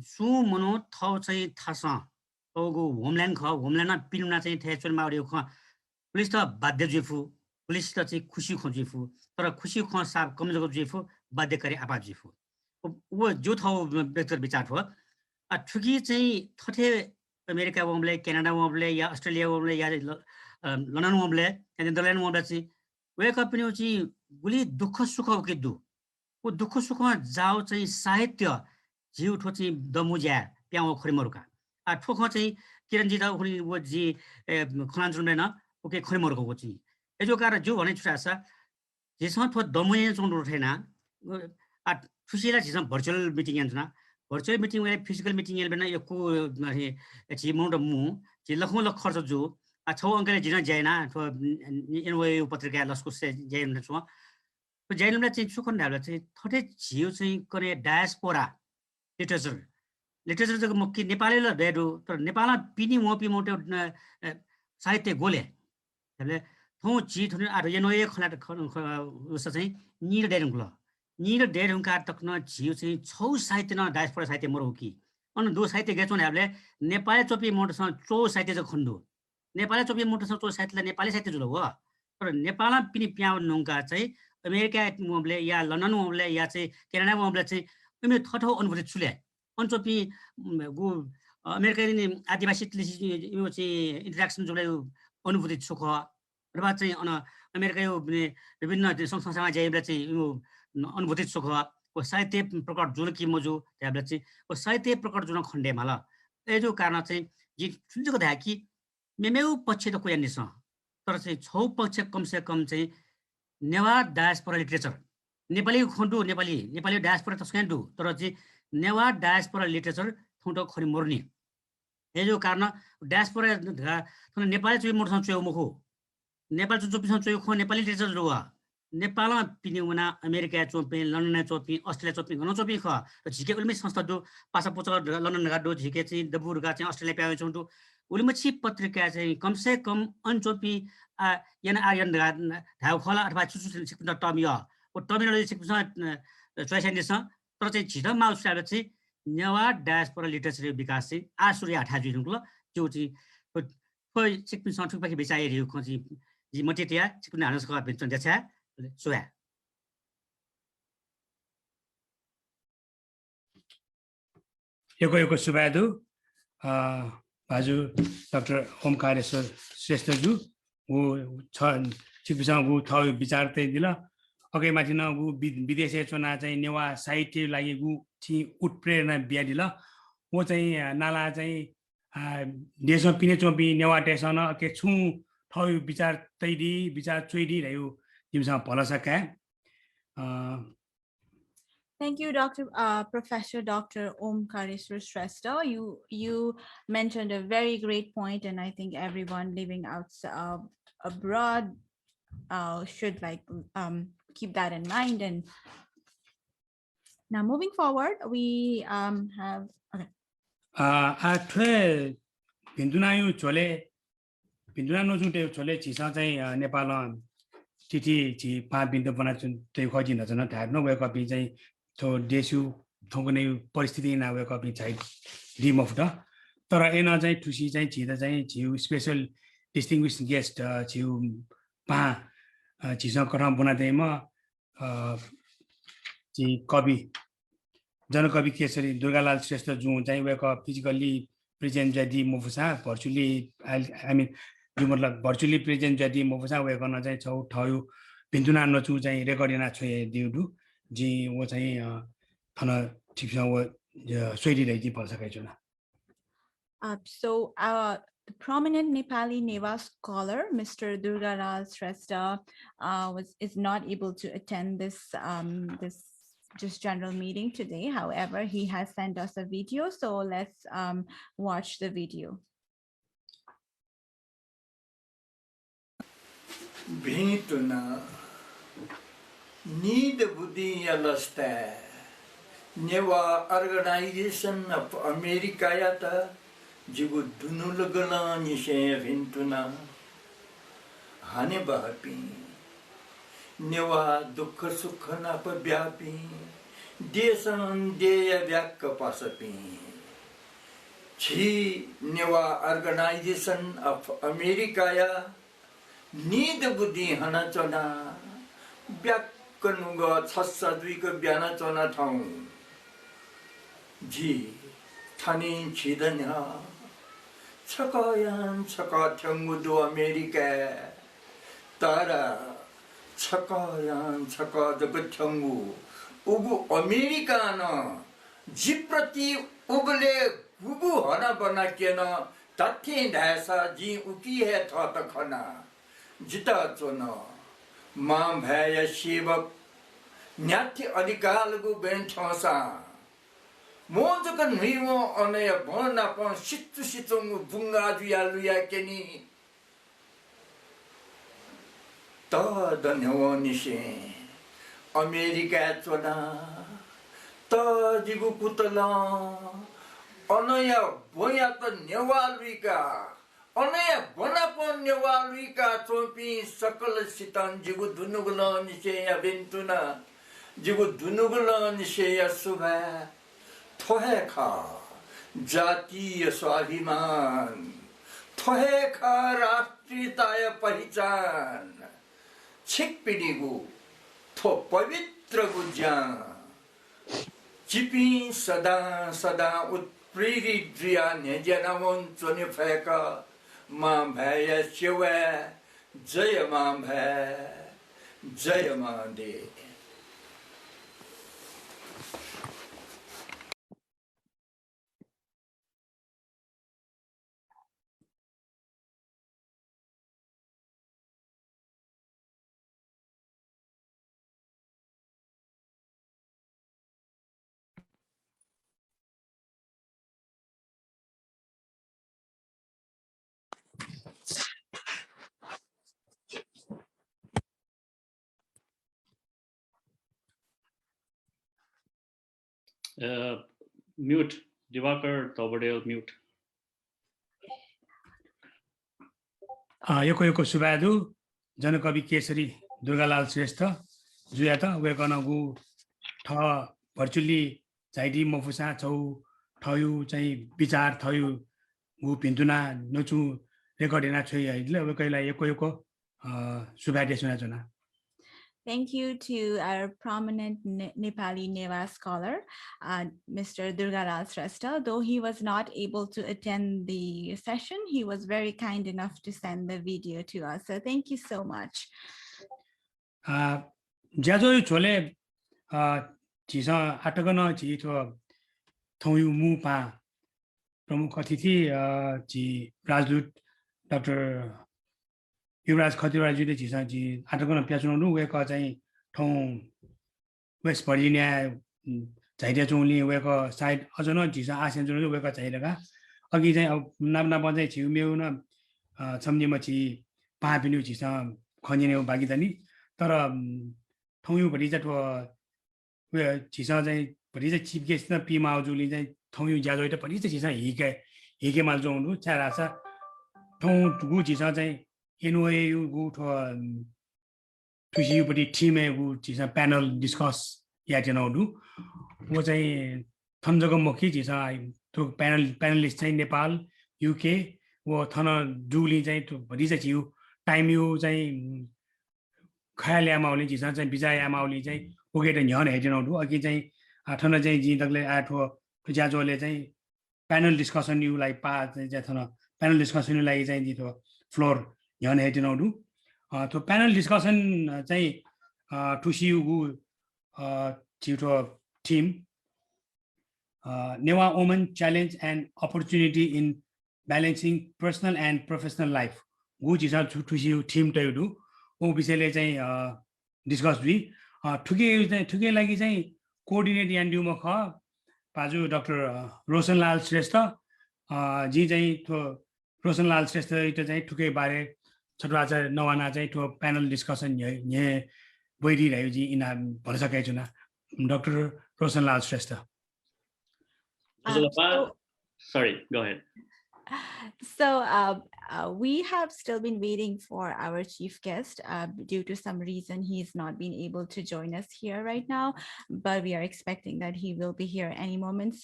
सु मनो थौ चाहिँ थासा ओगो होमल्यान्ड ख होमल्यान्डमा पिनुना चाहिँ थेचुन माउरियो ख पुलिस त बाध्य जिफु पुलिस त चाहिँ खुशी खोजिफु तर खुशी ख साब कमजोर जिफु बाध्य करे आपा जिफु वो जो थौ व्यक्ति विचार हो ठुकी चाहिँ थथे अमेरिका वमले कनाडा वमले या अस्ट्रेलिया वमले या लन्डन वमले या नेदरल्यान्ड वमले चाहिँ वेकअप पिनु चाहिँ गुली दुःख सुख के दु वो दुःख सुखमा जाओ चाहिँ साहित्य जीव ठो चाहिँ दमुज्या प्याउ खरिमरुका आ ठोख चाहिँ किरणजी त उनी वो जी खनान जुन्दैन ओके खरिमरुको को चाहिँ एजो कारण जो भने छुटा छ जेसँग थो दमुज्या चोंड उठेन आ खुसीला जिसम भर्चुअल मिटिङ यान्जना भर्चुअल मिटिङ वे फिजिकल मिटिङ यालबेन यको जी मोड मु जी लखौ लख खर्च जो आ छौ अंकले जिना जायना थो एनओए पत्रिका लस्को से जायन छ तो जायनले चाहिँ सुखन डाले चाहिँ थोटे जियो चाहिँ कने डायस्पोरा लिटरेचर जको मुख्य नेपाली ल डेडो तर नेपालमा पिनी मोपी मोटे साहित्य गोले हैले थौ जी थने आ एनओए खला उस चाहिँ नीर डेरुङ का तकन जियो चाहिँ छौ साहित्य न डायस्पोरा साहित्य मरो की अन दो साहित्य गेचोन हामीले नेपाली चोपी मोटसँग चो साहित्य ज खण्डु नेपाली चोपी मोटसँग चो साहित्यले नेपाली साहित्य जुल हो तर नेपालमा पिनी प्याउ नुंका चाहिँ अमेरिका मोबले या लन्डन मोबले या चाहिँ कनाडा मोबले चाहिँ उमे थथो अनुभूति छुले अनचोपी गु अमेरिकाली आदिवासी यो चाहिँ इन्टरेक्सन जुले अनुभूति छुख अथवा चाहिँ अन अमेरिका यो विभिन्न संस्थामा जाइबले चाहिँ यो अनुभूति छुख ओ साहित्य प्रकट जुल कि मजु त्याबले चाहिँ ओ साहित्य प्रकट जुन खण्डे माला एजो कारण चाहिँ जि सुन्जको धा कि मेमेउ पक्ष त कोया निस तर चाहिँ छौ पक्ष कम से कम चाहिँ नेवा डायस्पोरा लिटरेचर नेपाली खण्डु नेपाली डायस्पोरा त स्क्यान्डु तर चाहिँ नेवा डायस्पोरा लिटरेचर थुटो खरि मर्ने एजो कारण डायस्पोरा नेपाली चाहिँ मोडसँग चोयो मुखो नेपाल चोपीसँग चोयो खो नेपाली लिटरेचर रुवा नेपालमा पिनिउना अमेरिका चोपी लन्डन चोपी अस्ट्रेलिया चोपी गन चोपी ख झिके उल्मे संस्था दो पासा पोच लन्डन गाडो झिके चाहिँ दबुरगा चाहिँ अस्ट्रेलिया प्याउ चोंटु उल्मेछि पत्रिका चाहिँ कम से कम अनचोपी यान आर्यन धाउ खला अथवा चुचु सिक्न टमिया ओ टर्मिनोलोजी सिक्न चोइसेन्डिस तर चाहिँ झिटा माउसले चाहिँ नेवा डायस्पोरा लिटरेचर विकास चाहिँ आसुरी आठा जुनुको त्यो चाहिँ खोइ सिक्न संठुकपछि बिचाइरियो खोजी जी मटिटिया सिक्न हानस का बिचन देछा सोया यको सुबादु बाजु डाक्टर ओमकारेश्वर श्रेष्ठज्यू ऊ छ छिपिसँग ऊ थ विचार त्यही दिल अघि माथि न ऊ विदेशी चुना चाहिँ नेवा साहित्य लागि ऊ छि उत्प्रेरणा बिया दिल ऊ चाहिँ नाला चाहिँ देशमा पिने चोपी नेवा टेसन के छु थ विचार तैदी विचार चोइदी रह्यो तिमीसँग भल सका Thank you, Professor Dr. Omkareshwar Shrestha. You mentioned a very great point, and I think everyone living outside abroad should keep that in mind. And now moving forward, we have okay. Pindunayu chole Pindunano chole chisa चाहिँ नेपाल चिठी छि 5 बिन्दु बनाचुन त्यही खजिन जन थार्न way copy चाहिँ थो देशु थोगने परिस्थिति ना वे कपी चाहिँ रिमोभ द तर एना चाहिँ ठुसी चाहिँ छिदा चाहिँ छिउ स्पेशल डिस्टिंग्विश गेस्ट छिउ पा छिसा करम बनाते म छि कवि जनकवि केसरी दुर्गालाल श्रेष्ठ जु चाहिँ वे क फिजिकली प्रेजेन्ट जदि मुफुसा भर्चुअली आई मीन यो मतलब भर्चुअली प्रेजेन्ट जदि मुफुसा वे गर्न चाहिँ छौ ठयो बिन्दुना नचु चाहिँ रेकर्डिना छय दिउदु जी वो चाहिँ थन ठिकसँग वो सोइडी रहिदि पर्छ कैचुना So the prominent Nepali Neva scholar, Mr. Durgalal Shrestha, is not able to attend this just general meeting today. However, he has sent us a video, so let's watch the video. Bhintuna need buddhi alasta Neva Organization of America yata jigu dunulagala nishe bhintuna hane bahapi Neva dukha sukha na pabyapi desan deya vyakka pasapi Chi Neva Organization of America ya need buddhi hana chona byakkanuga chassadvika byana chona thau ji thani chidanya chakayan chakathangudu America tara chakayan chakadagathangu ugu America na jiprati ugle ugu hana bana kena tathin dhaisa ji uki hai thata khana Jita chona mam bhaya shiva nyati adikalugu ben thosa monjaka nuimo onaya bona pon shittu shitungu bunga duyaluya keni ta danyawa nishe America chona ta jigu putala onaya boya ta nyawaluika Onaya bonapon newalika chopi sakal sitan jigu dunugula nisheya bintuna jigu dunugula nisheya subha thoheka jatiya swabhiman thoheka rashtriyataya pahichan chikpidigu tho pavitra gujya jipi sada sada utpriri driya nejanamon chonifeka Mam bhaya shiva jaya mam bhaya jaya mande Mute. Divakar Tobadale, mute. Yoko Subadu, Janakavi Kesari, Durgalal Shrestha, Juyata, Wekanagu, Ta, virtually, Zaidi Mofusa, Toyu, Chai, Bizarre, Toyu, Gu Pintuna, Nochu, recording actually, Yoko, Subadesuna. Thank you to our prominent Nepali NEWA scholar, Mr. Durgalal Shrestha. Though he was not able to attend the session, he was very kind enough to send the video to us. So thank you so much. Jazo chole jisa atagana ji to thongyu mu pa pramukh atithi ji Rajdut Dr. Yuvraj Khatiraj ji jisa ji atagana pyachno nu we ka chai thong West Virginia jaidia chungli we ka side ajono jisa ASEAN chungli we ka jai daga agi chai nam chai chi meu na chamni ma chi pa binu jisa khonine bagi dani tara thongyu bari jatwa we jisa chai bari chai chief guest na pi ma juli chai thongyu jajo ita bari chai jisa hige mal jong nu cha ra sa thong gu jisa chai NOA gu to tushi bari team e gu jisa panel discuss ya jano du wo chai thamjaga mokhi jisa to panelist chai Nepal UK wo thana juli chai to bari chai chiu time yu chai khaya mauli jisa chai bijaya mauli chai oge ta nyan he jano du agi chai thana chai ji dakle a tho ja jo le chai panel discussion yu like pa chai thana panel discussion yu like chai ji to floor nyan he jano du to panel discussion chai tushi gu to team NOA Women Challenge and Opportunity in Balancing Personal and Professional Life. Which is to team to do. O bisele discuss we. Toge like coordinate and do maka. Paju Dr. Roshanlal Shrestha. Ji jai to Roshanlal Shrestha ita jai toge bare chhatracha nawana jai to panel discussion ye boidi rayo ji ina bharsa kai chuna. Dr. Roshanlal Shrestha. Sorry, go ahead. So we have still been waiting for our chief guest. Due to some reason, he's not been able to join us here right now, but we are expecting that he will be here any moment.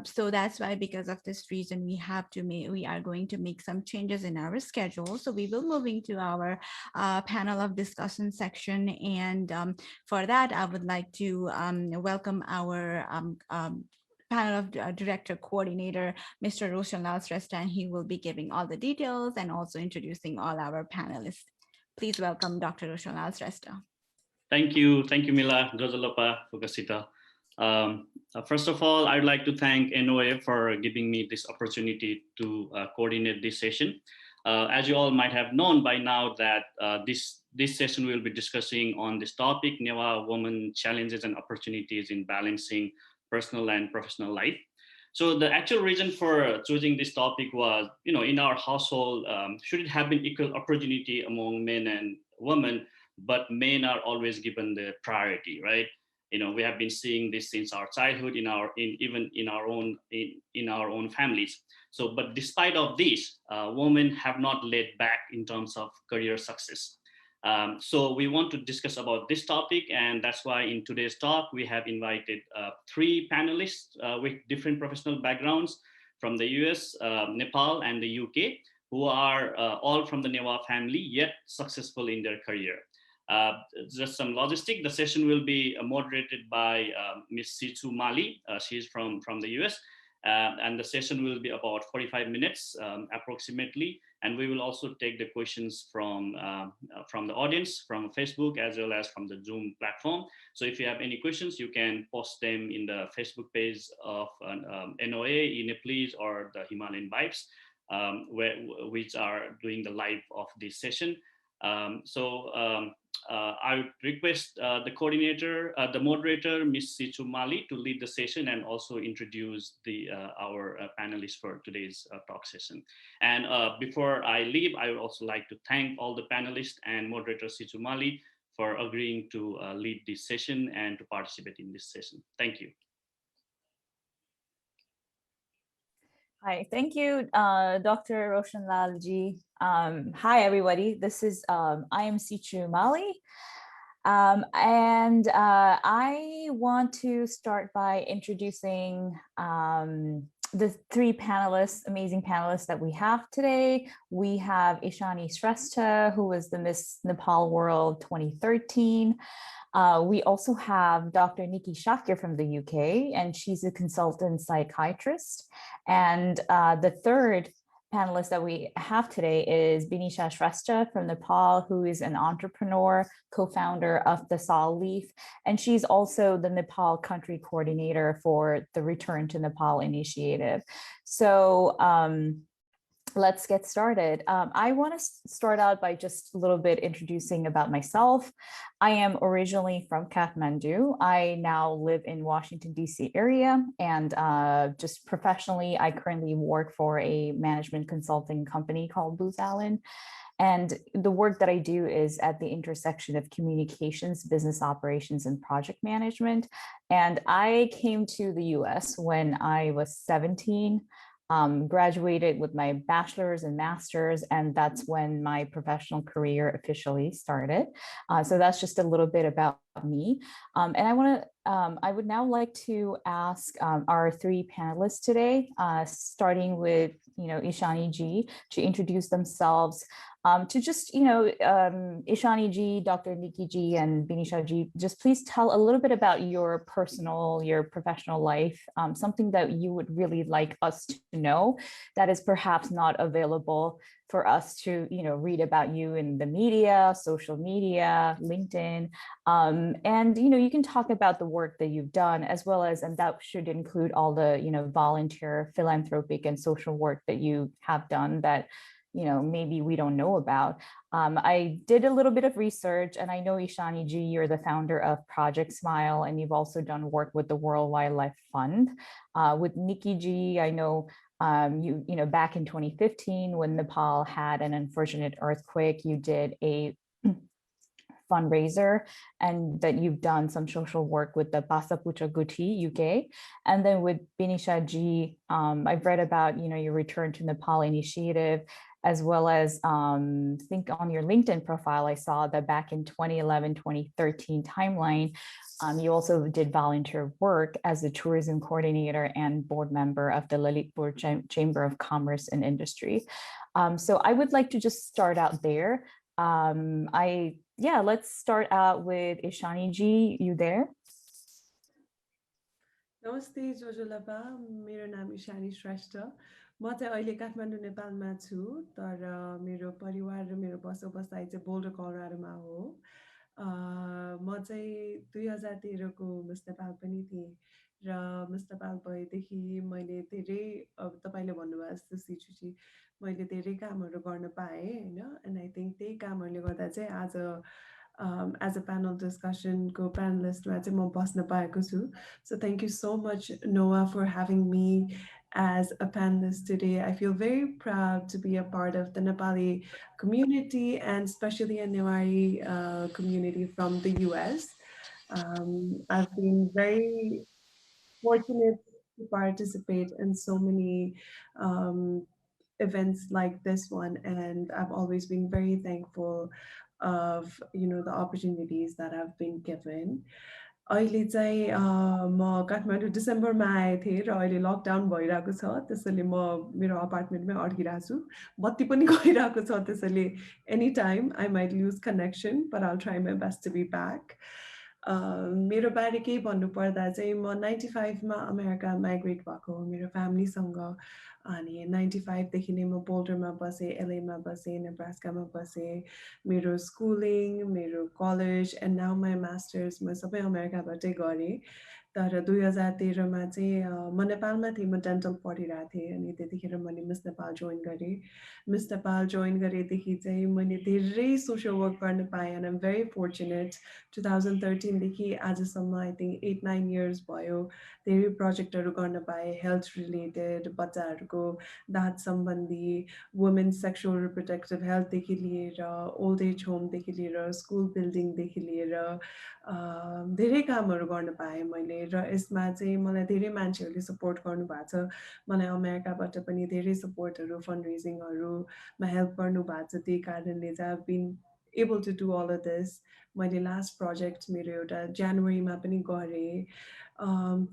So that's why, because of this reason, we are going to make some changes in our schedule. So we will moving to our panel of discussion section, and for that, I would like to welcome our panel of director coordinator, Mr. Roshanlal Shrestha, and he will be giving all the details and also introducing all our panelists. Please welcome Dr. Roshanlal Shrestha. Thank you, Mila, Gozalapa, Fugasita. First of all, I'd like to thank NOA for giving me this opportunity to coordinate this session. As you all might have known by now that this session will be discussing on this topic, NOA Women Challenges and Opportunities in Balancing Personal and Professional Life. So the actual reason for choosing this topic was, in our household, should it have been equal opportunity among men and women, but men are always given the priority, right? We have been seeing this since our childhood, even in our own families. So, but despite of this, women have not led back in terms of career success. So we want to discuss about this topic, and that's why in today's talk, we have invited 3 panelists with different professional backgrounds from the US, Nepal, and the UK, who are all from the NOA family, yet successful in their career. Just some logistic, the session will be moderated by Ms. Situ Mali. She's from the US. And the session will be about 45 minutes approximately. And we will also take the questions from the audience, from Facebook, as well as from the Zoom platform. So if you have any questions, you can post them in the Facebook page of NOA, Nepalese, or the Himalayan Vibes, which are doing the live of this session. I would request the coordinator, the moderator, Ms. Situ Mali, to lead the session and also introduce our panelists for today's talk session. And before I leave, I would also like to thank all the panelists and moderator Situ Mali for agreeing to lead this session and to participate in this session. Thank you. Hi, thank you, Dr. Roshanlal ji. Hi, everybody. This is I am Situ Mali, and I want to start by introducing the three panelists, amazing panelists that we have today. We have Ishani Shrestha, who was the Miss Nepal World 2013. We also have Dr. Nikki Shakir from the UK, and she's a consultant psychiatrist. And the third panelist that we have today is Binisha Shrestha from Nepal, who is an entrepreneur, co-founder of the Sal Leaf, and she's also the Nepal country coordinator for the Return to Nepal initiative. So let's get started. I want to start out by just a little bit introducing about myself. I am originally from Kathmandu. I now live in Washington, D.C. area, and just professionally, I currently work for a management consulting company called Booz Allen. And the work that I do is at the intersection of communications, business operations, and project management. And I came to the US when I was 17. Graduated with my bachelor's and master's, and that's when my professional career officially started. So that's just a little bit about me. And I would now like to ask our three panelists today, starting with Ishani Ji, to introduce themselves. To just, Ishani Ji, Dr. Nikki Ji, and Binisha Ji, just please tell a little bit about your professional life, something that you would really like us to know that is perhaps not available for us to, read about you in the media, social media, LinkedIn. And, you can talk about the work that you've done as well as, and that should include all the, volunteer, philanthropic, and social work that you have done that maybe we don't know about. I did a little bit of research, and I know Ishani Ji, you're the founder of Project Smile, and you've also done work with the World Wildlife Fund. With Nikki Ji, I know you back in 2015 when Nepal had an unfortunate earthquake, you did a fundraiser, and that you've done some social work with the Pasaputra Guti UK. And then with Binisha Ji, I've read about your Return to Nepal initiative, as well as I think on your LinkedIn profile, I saw that back in 2011, 2013 timeline, you also did volunteer work as a tourism coordinator and board member of the Lalitpur Chamber of Commerce and Industry. So I would like to just start out there. Let's start out with Ishani Ji. You there? नमस्ते जोजोलापा, मेरो नाम इशानी श्रेष्ठ। म चाहिँ अहिले काठमाडौँ नेपालमा छु, तर मेरो परिवार र मेरो बसोबसाइ चाहिँ बोल्डर कोलोराडोमा हो। म चाहिँ 2013 को मिस नेपाल पनि थिएँ र मिस नेपाल भएदेखि मैले धेरै तपाईले भन्नुभयो जस्तो सिचुची मैले धेरै कामहरू गर्न पाएँ हैन, एन्ड आई थिंक त्यही कामहरूले गर्दा चाहिँ आज as a panel discussion co-panelist म बस्न पाएको छु. So thank you so much, NOA, for having me as a panelist today. I feel very proud to be a part of the Nepali community, and especially a NOA community from the US. I've been very fortunate to participate in so many events like this one, and I've always been very thankful of the opportunities that I've been given. अहिले चाहिँ म काठमाडौँ डिसेम्बरमा आएको थिएँ र अहिले lockdown भइरहेको छ, त्यसैले म मेरो अपार्टमेन्टमै अड्किरहेको छु। बत्ती पनि गइरहेको छ, त्यसैले any time I might lose connection, but I will try my best to be back. मेरो बारे केही भन्नुपर्दा चाहिँ म 95 मा अमेरिका माइग्रेट भएको हो मेरो फ्यामिलीसँग, अनि 95 देखि नै म बोल्डरमा बसेँ, एलए मा बसेँ, नेब्रास्कामा बसेँ। मेरो स्कुलिङ, मेरो college and now my masters म सबै अमेरिकाबाटै गरेँ। तर 2013 मा चाहिँ म नेपालमा थिएँ, म डेन्टल पढिरहेको थिएँ, अनि त्यतिखेर मैले मिस नेपाल जोइन गरेँ। मिस नेपाल जोइन गरेदेखि चाहिँ मैले धेरै सोसल वर्क गर्न पाएँ, and I am very fortunate. 2013 देखि आजसम्म आई थिंक 8-9 इयर्स भयो, धेरै प्रोजेक्टहरू गर्न पाएँ, हेल्थ रिलेटेड, बच्चाहरूको दाँत सम्बन्धी, वुमेन्स सेक्सुअल रिप्रोडक्टिभ हेल्थदेखि लिएर, ओल्ड एज होमदेखि लिएर, स्कुल बिल्डिङदेखि लिएर धेरै कामहरू गर्न पाएँ मैले। र यसमा चाहिँ मलाई धेरै मान्छेहरूले सपोर्ट गर्नुभएको छ। मलाई अमेरिकाबाट पनि धेरै सपोर्टहरू, फन्ड रेजिङहरूमा हेल्प गर्नुभएको छ। त्यही कारणले चाहिँ I been able to do all of this. मैले लास्ट प्रोजेक्ट मेरो एउटा जनवरीमा पनि गरेँ।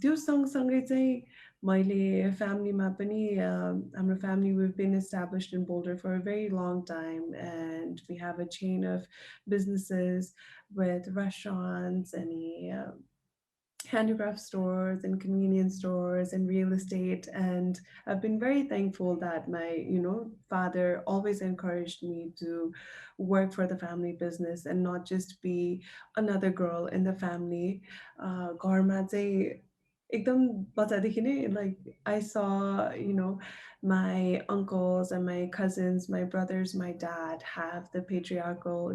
त्यो सँगसँगै चाहिँ मैले फ्यामिलीमा पनि हाम्रो family, we've been established in Boulder for a very long time, and we have a chain of businesses with restaurants and handicraft stores and convenience stores and real estate. And I've been very thankful that my father always encouraged me to work for the family business and not just be another girl in the family. घरमा चाहिँ एकदम बच्चादेखि नै, like I saw my uncles and my cousins, my brothers, my dad have the patriarchal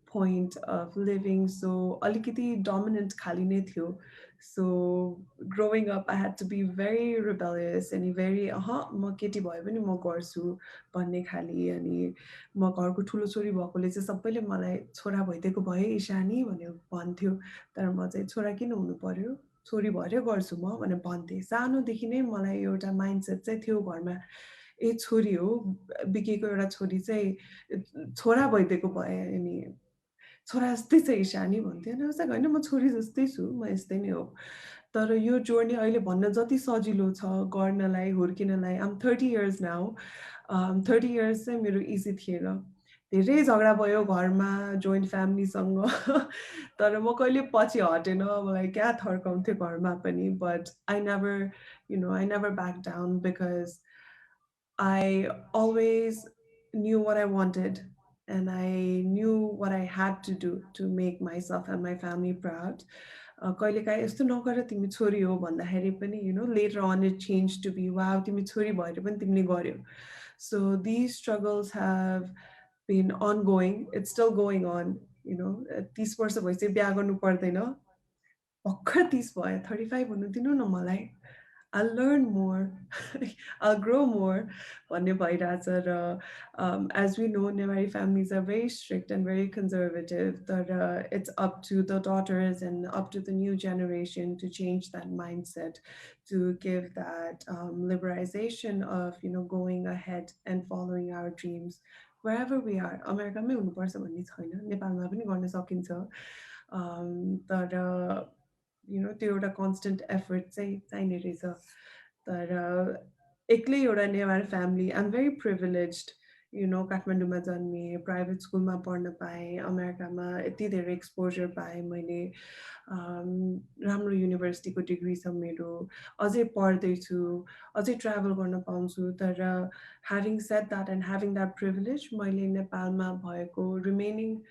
point of living. So alikiti dominant khali नै थियो. So growing up, I had to be very rebellious and very म केटी भए पनि म गर्छु भन्ने खाली. अनि म घरको ठुलो छोरी भएकोले चाहिँ सबैले मलाई छोरा भइदिएको भए ईशानी भनेर भन्थ्यो. तर म चाहिँ छोरा किन हुनु पर्यो, छोरी भएरै गर्छु म भनेर भन्थेँ. सानोदेखि नै मलाई एउटा माइन्डसेट चाहिँ थियो घरमा, ए छोरी हो, बिकेको एउटा छोरी चाहिँ छोरा भइदिएको भए अनि छोरा जस्तै छ ईशानी भन्थ्यो. अनि उसलाई होइन, म छोरी जस्तै छु, म यस्तै नै हो. तर यो जर्नी अहिले भन्न जति सजिलो छ गर्नलाई, हुर्किनलाई. I'm 30 years now. 30 years चाहिँ मेरो इजी थिएन. धेरै झगडा भयो घरमा, जोइन्ट फ्यामिलीसँग. तर म कहिले पछि हटेन, मलाई क्या थर्काउँथ्यो घरमा पनि. But I never backed down because I always knew what I wanted. And I knew what I had to do to make myself and my family proud. कहिलेकाहीँ यस्तो नगर तिमी छोरी हो भन्दाखेरि पनि later on it changed to be wow, तिमी छोरी भएर पनि तिमीले गर्यौ. So these struggles have been ongoing. It's still going on. 30 वर्ष भएपछि बिहा गर्नु पर्दैन. भर्खर 30 भयो, 35 हुनु दिनु न मलाई. I'll learn more, I'll grow more. As we know, Nepali families are very strict and very conservative. But it's up to the daughters and up to the new generation to change that mindset, to give that liberalization of going ahead and following our dreams wherever we are. America mai hunu parcha bhanne chaina, Nepal ma pani garna sakincha. तर त्यो एउटा constant effort चाहिँ चाहिने रहेछ. तर एक्लै एउटा Newar family, I'm very privileged. काठमाडौँमा जन्मेँ, प्राइभेट स्कुलमा पढ्न पाएँ, अमेरिकामा यति धेरै एक्सपोजर पाएँ मैले. राम्रो युनिभर्सिटीको डिग्री छ मेरो, अझै पढ्दैछु, अझै ट्राभल गर्न पाउँछु. तर having said that and having that privilege, मैले नेपालमा भएको remaining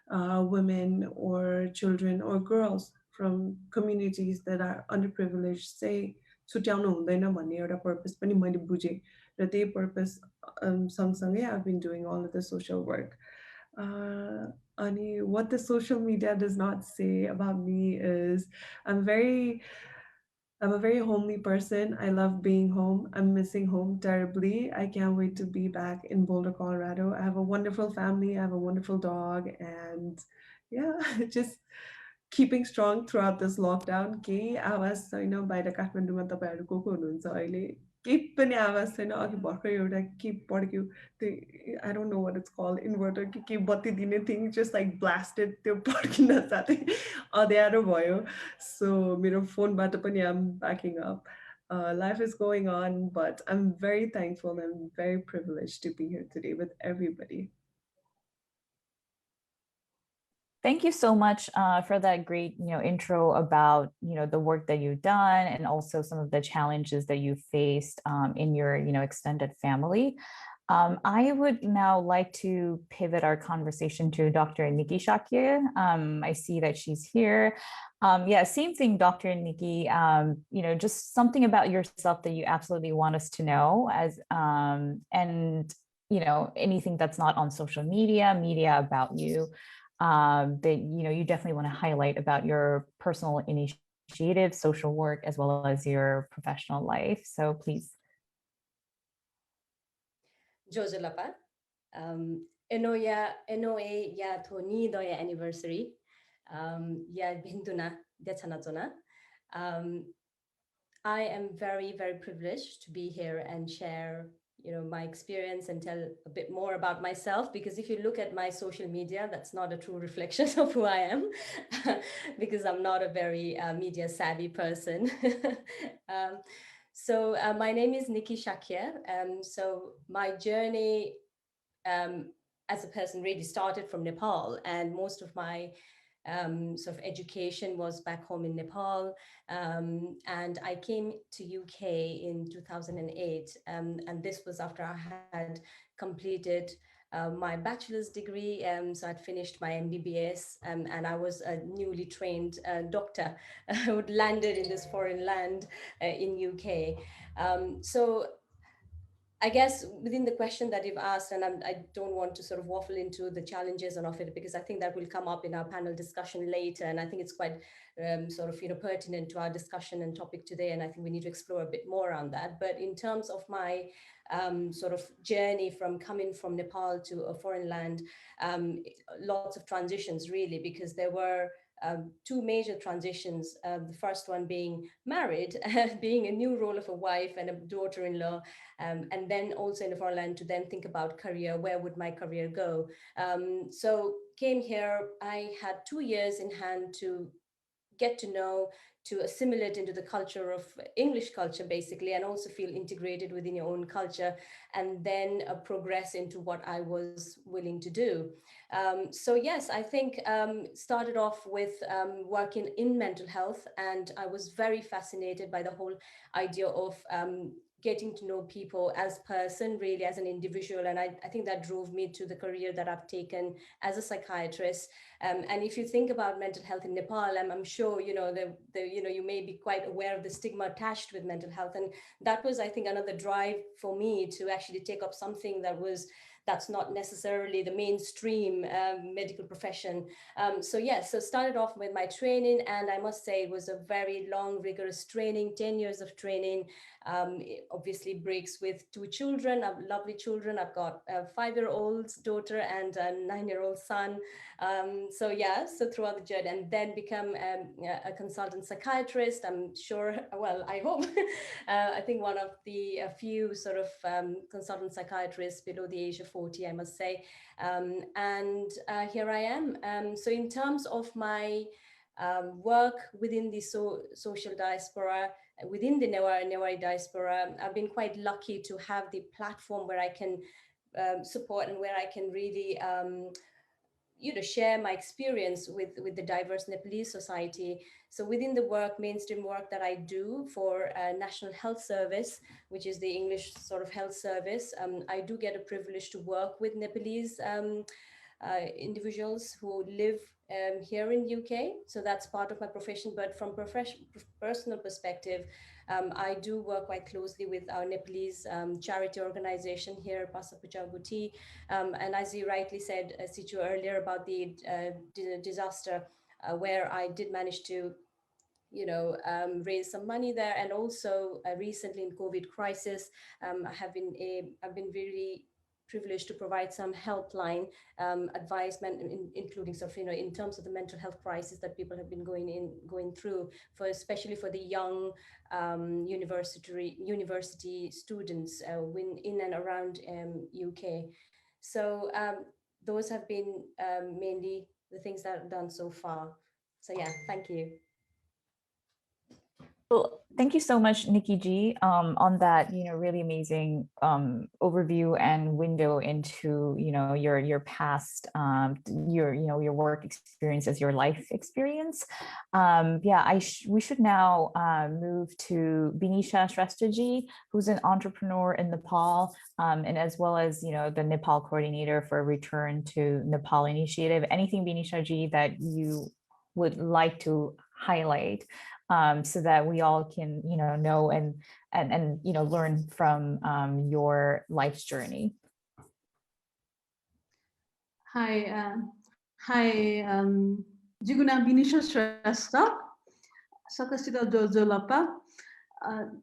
women or children or girls from communities that are underprivileged say छुट्याउनु हुँदैन भन्ने एउटा पर्पस पनि मैले बुझेँ. र त्यही पर्पस सँगसँगै I've been doing all of the social work. Ani, what the social media does not say about me is I'm a very homely person. I love being home. I'm missing home terribly. I can't wait to be back in Boulder, Colorado. I have a wonderful family. I have a wonderful dog. And yeah, just keeping strong throughout this lockdown. Kehi आवाज छैन बाहिर काठमाडौँमा तपाईहरु को हुनुहुन्छ अहिले केही पनि आवाज छैन. अघि भर्खर एउटा के पड्क्यो त्यो I don't know what it's called, inverter के बत्ती दिने thing just like blasted, त्यो पड्किन साथै अँध्यारो भयो. So मेरो फोनबाट पनि I'm backing up. Life is going on, but I'm very thankful and very privileged to be here today with everybody. Thank you so much for that great, intro about, the work that you've done and also some of the challenges that you faced in your, extended family. I would now like to pivot our conversation to Dr. Nikki Shakya. I see that she's here. Yeah, same thing, Dr. Nikki. Just something about yourself that you absolutely want us to know, and anything that's not on social media about you. That you definitely want to highlight about your personal initiative, social work, as well as your professional life. So please. Jojalapa, NOA ya thoni doya anniversary, ya bintuna dechanatona. I am very, very privileged to be here and share my experience and tell a bit more about myself, because if you look at my social media, that's not a true reflection of who I am, because I'm not a very media savvy person. So my name is Nikki Shakya. So my journey as a person really started from Nepal, and most of my sort of education was back home in Nepal. And I came to UK in 2008. And this was after I had completed my bachelor's degree. So I'd finished my MBBS, and I was a newly trained doctor who had landed in this foreign land in UK. So I guess within the question that you've asked, and I don't want to sort of waffle into the challenges of it, because I think that will come up in our panel discussion later. And I think it's quite sort of, pertinent to our discussion and topic today. And I think we need to explore a bit more on that. But in terms of my sort of journey from coming from Nepal to a foreign land, lots of transitions really, because there were two major transitions. The first one being married, being a new role of a wife and a daughter-in-law, and then also in a foreign land to then think about career. Where would my career go? So came here, I had 2 years in hand to get to know, to assimilate into the culture of English culture, basically, and also feel integrated within your own culture, and then progress into what I was willing to do. So yes, I think started off with working in mental health, and I was very fascinated by the whole idea of getting to know people as person, really as an individual. And I think that drove me to the career that I've taken as a psychiatrist. And if you think about mental health in Nepal, I'm sure, you may be quite aware of the stigma attached with mental health. And that was, I think, another drive for me to actually take up something that's not necessarily the mainstream medical profession. So yes, so started off with my training, and I must say it was a very long, rigorous training, 10 years of training. It obviously breaks with 2 children, lovely children. I've got a 5-year-old daughter and a 9-year-old son. So yeah, so throughout the journey, and then become a consultant psychiatrist. I'm sure, well, I hope, I think one of the few sort of consultant psychiatrists below the age of 40, I must say. And here I am. So in terms of my work within the social diaspora, within the NOA diaspora, I've been quite lucky to have the platform where I can support and where I can really share my experience with the diverse Nepalese society. So within the mainstream work that I do for National Health Service, which is the English sort of health service, I do get a privilege to work with Nepalese individuals who live here in UK. So that's part of my profession. But from personal perspective, I do work quite closely with our Nepalese charity organization here, Pasapucha Guti. And as you rightly said, Situ, earlier about the disaster, where I did manage to raise some money there. And also recently in COVID crisis, I've been really privileged to provide some helpline advisement, including sort of, in terms of the mental health crisis that people have been going through, especially for the young university students in and around UK. So those have been mainly the things that I've done so far. So yeah, thank you. Well, thank you so much, Nikki G, on that, really amazing overview and window into, your past, your work experiences, your life experience. We should now move to Anushka Shrestha ji, who's an entrepreneur in Nepal, and as well as, the Nepal coordinator for Return to Nepal initiative. Anything, Anushka ji, that you would like to highlight, so that we all can, know and learn from your life's journey. Hi, Jiguna Anushka Shrestha, Sakasita Jojolapa,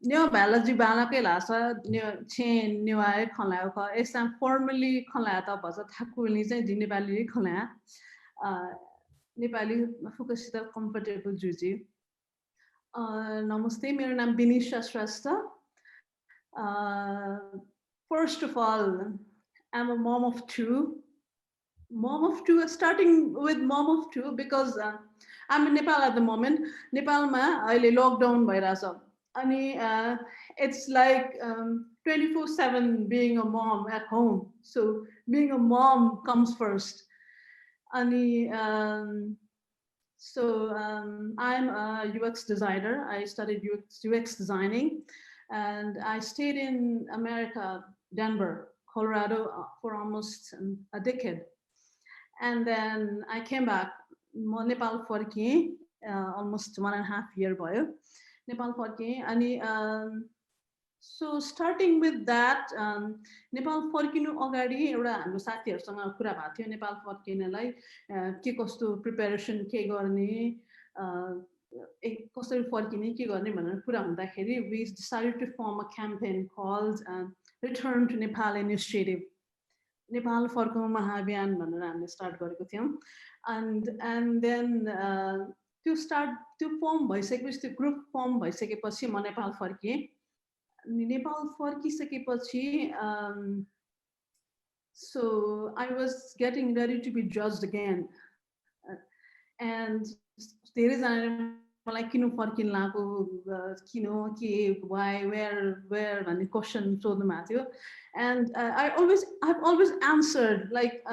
Neo Balaji Balake Lasa, Neo Chain, Neo Konlaka, Esam formally Konlata, but Hakulisa, Dinibali Kola, Nepali Fukasita comfortable Juji. Namaste, मेरो नाम Anushka Shrestha. First of all, I'm a mom of two. Starting with mom of two, because I'm in Nepal at the moment. Nepal ma अहिले lockdown bhaइराछ. It's like 24/7 being a mom at home. So being a mom comes first. I'm a UX designer. I studied UX designing, and I stayed in America, Denver, Colorado, for almost a decade. And then I came back, Nepal फर्किएँ, almost 1.5 years भयो. Nepal फर्किएँ, अनि so starting with that, Nepal फर्किनु अगाडि एउटा हाम्रो साथीहरुसँग कुरा भएको थियो नेपाल फर्किनलाई के कस्तो प्रिपरेसन के गर्ने, कसरी फर्किने के गर्ने भनेर कुरा हुँदाखेरि we decided to form a campaign called Return to Nepal Initiative. Nepal फर्कौं महाअभियान भनेर हामीले स्टार्ट गरेको थियौं. And then त्यो फर्म भइसकेपछि, त्यो ग्रुप फर्म भइसकेपछि म Nepal फर्किएँ. Nepal फर्किसकेपछि so I was getting ready to be judged again, and धेरैजनाले मलाई किन फर्किन लाग्यो, किन, के, why, where भन्ने क्वेशन सोध्नु भएको थियो. And I've always answered like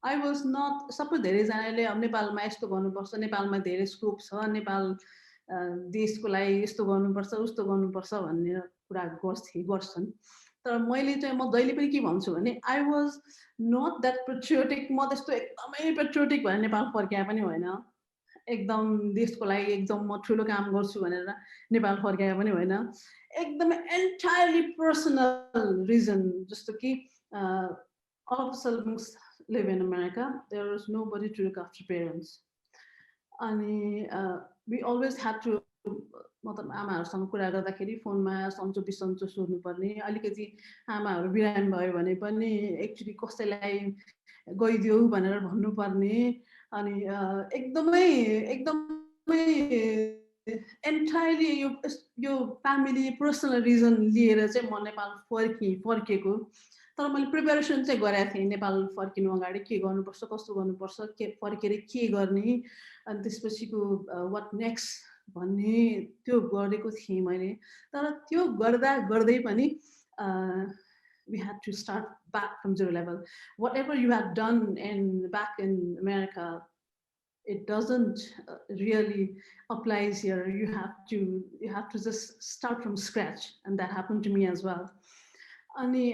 I was not, सबै धेरैजनाले अब नेपालमा यस्तो गर्नुपर्छ, नेपालमा धेरै स्कोप छ, नेपाल देशको लागि यस्तो गर्नुपर्छ, उस्तो गर्नुपर्छ भन्ने कुरा गर्छन्. तर मैले चाहिँ म जहिले पनि के भन्छु भने I was not that patriotic. म त्यस्तो एकदमै पेट्रियोटिक भएर नेपाल फर्किए पनि होइन. एकदम देशको लागि एकदम म ठुलो काम गर्छु भनेर नेपाल फर्किए पनि होइन. एकदमै entirely personal reason, जस्तो कि all of the siblings live in America. There was nobody to look after parents. And we always had to, मतलब आमाहरुसँग कुरा गर्दाखेरि फोनमा सन्चो बिसन्चो सोध्नु पर्ने, अलिकति आमाहरु बिरामी भयो भने पनि एक्चुअली कसैलाई गइदियो भनेर भन्नु पर्ने. अनि एकदमै entirely यो फ्यामिली पर्सनल रिजन लिएर चाहिँ म नेपाल फर्केको. तर मैले प्रिपरेसन चाहिँ गरेको थिएँ नेपाल फर्किनु अगाडि के गर्नुपर्छ, कस्तो गर्नुपर्छ, के फर्केर के गर्ने, अनि त्यसपछिको व्हाट नेक्स्ट भन्ने त्यो गरेको थिएँ मैले. तर त्यो गर्दै पनि we had to start back from zero level. Whatever you have done back in America, it doesn't really applies here. You have to just start from scratch, and that happened to me as well. अनि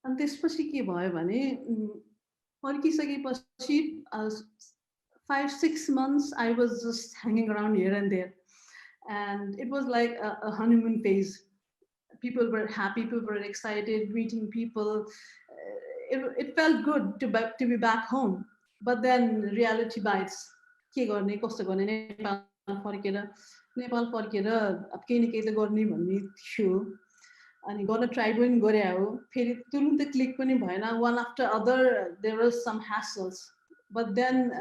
त्यसपछि के भयो भने फर्किसकेपछि 5-6 months I was just hanging around here and there, and it was like a honeymoon phase. People were happy, people were excited, meeting people. It felt good to be back home, but then reality bites. के गर्ने, कस्तो गर्ने, नेपाल फर्केर अब केही न केही त गर्ने भन्ने थियो. अनि गर्न ट्राई पनि गरे हो, फेरि तुरुन्तै क्लिक पनि भएन. One after other there was some hassles, but then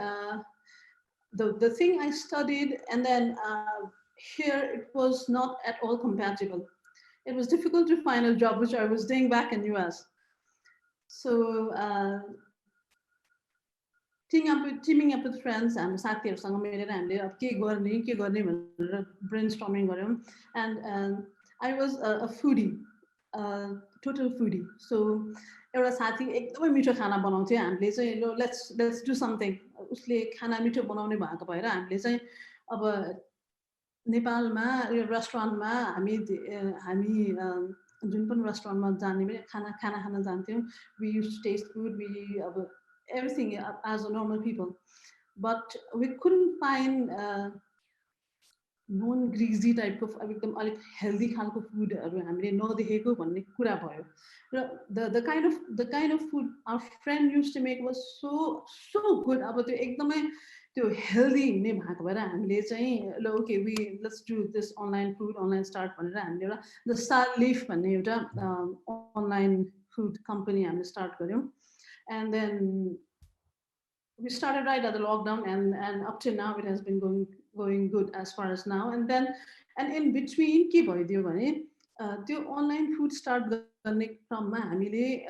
the thing I studied, and then here it was not at all compatible. It was difficult to find a job which I was doing back in US. So teaming up with friends and साथीहरुसँग मिलेर हामीले अब के गर्ने भनेर brainstorming गर्यौं. And I was a foodie, total foodie. So एउटा साथी एकदमै मिठो खाना बनाउँथ्यो. हामीले चाहिँ let's do something. उसले खाना मिठो बनाउने भएको भएर हामीले चाहिँ अब नेपालमा यो रेस्टुरेन्टमा हामी जुन पनि रेस्टुरेन्टमा जाने पनि खाना खान जान्थ्यौं. We used to taste food, we everything as a normal people, but we couldn't find non-greasy type of एकदम अलिक healthy खालको फुडहरु हामीले नदेखेको भन्ने कुरा भयो. र the kind of food our friend used to make was so good. अब त्यो एकदमै त्यो healthy हुने भएको भएर हामीले चाहिँ okay, let's do this online start भनेर हामीले एउटा the Star Leaf भन्ने एउटा online food company हामीले start गर्यौं. And then we started right at the lockdown, and up to now it has been going good as far as now. And in between के भइदियो भने त्यो online food start गर्ने क्रममा हामीले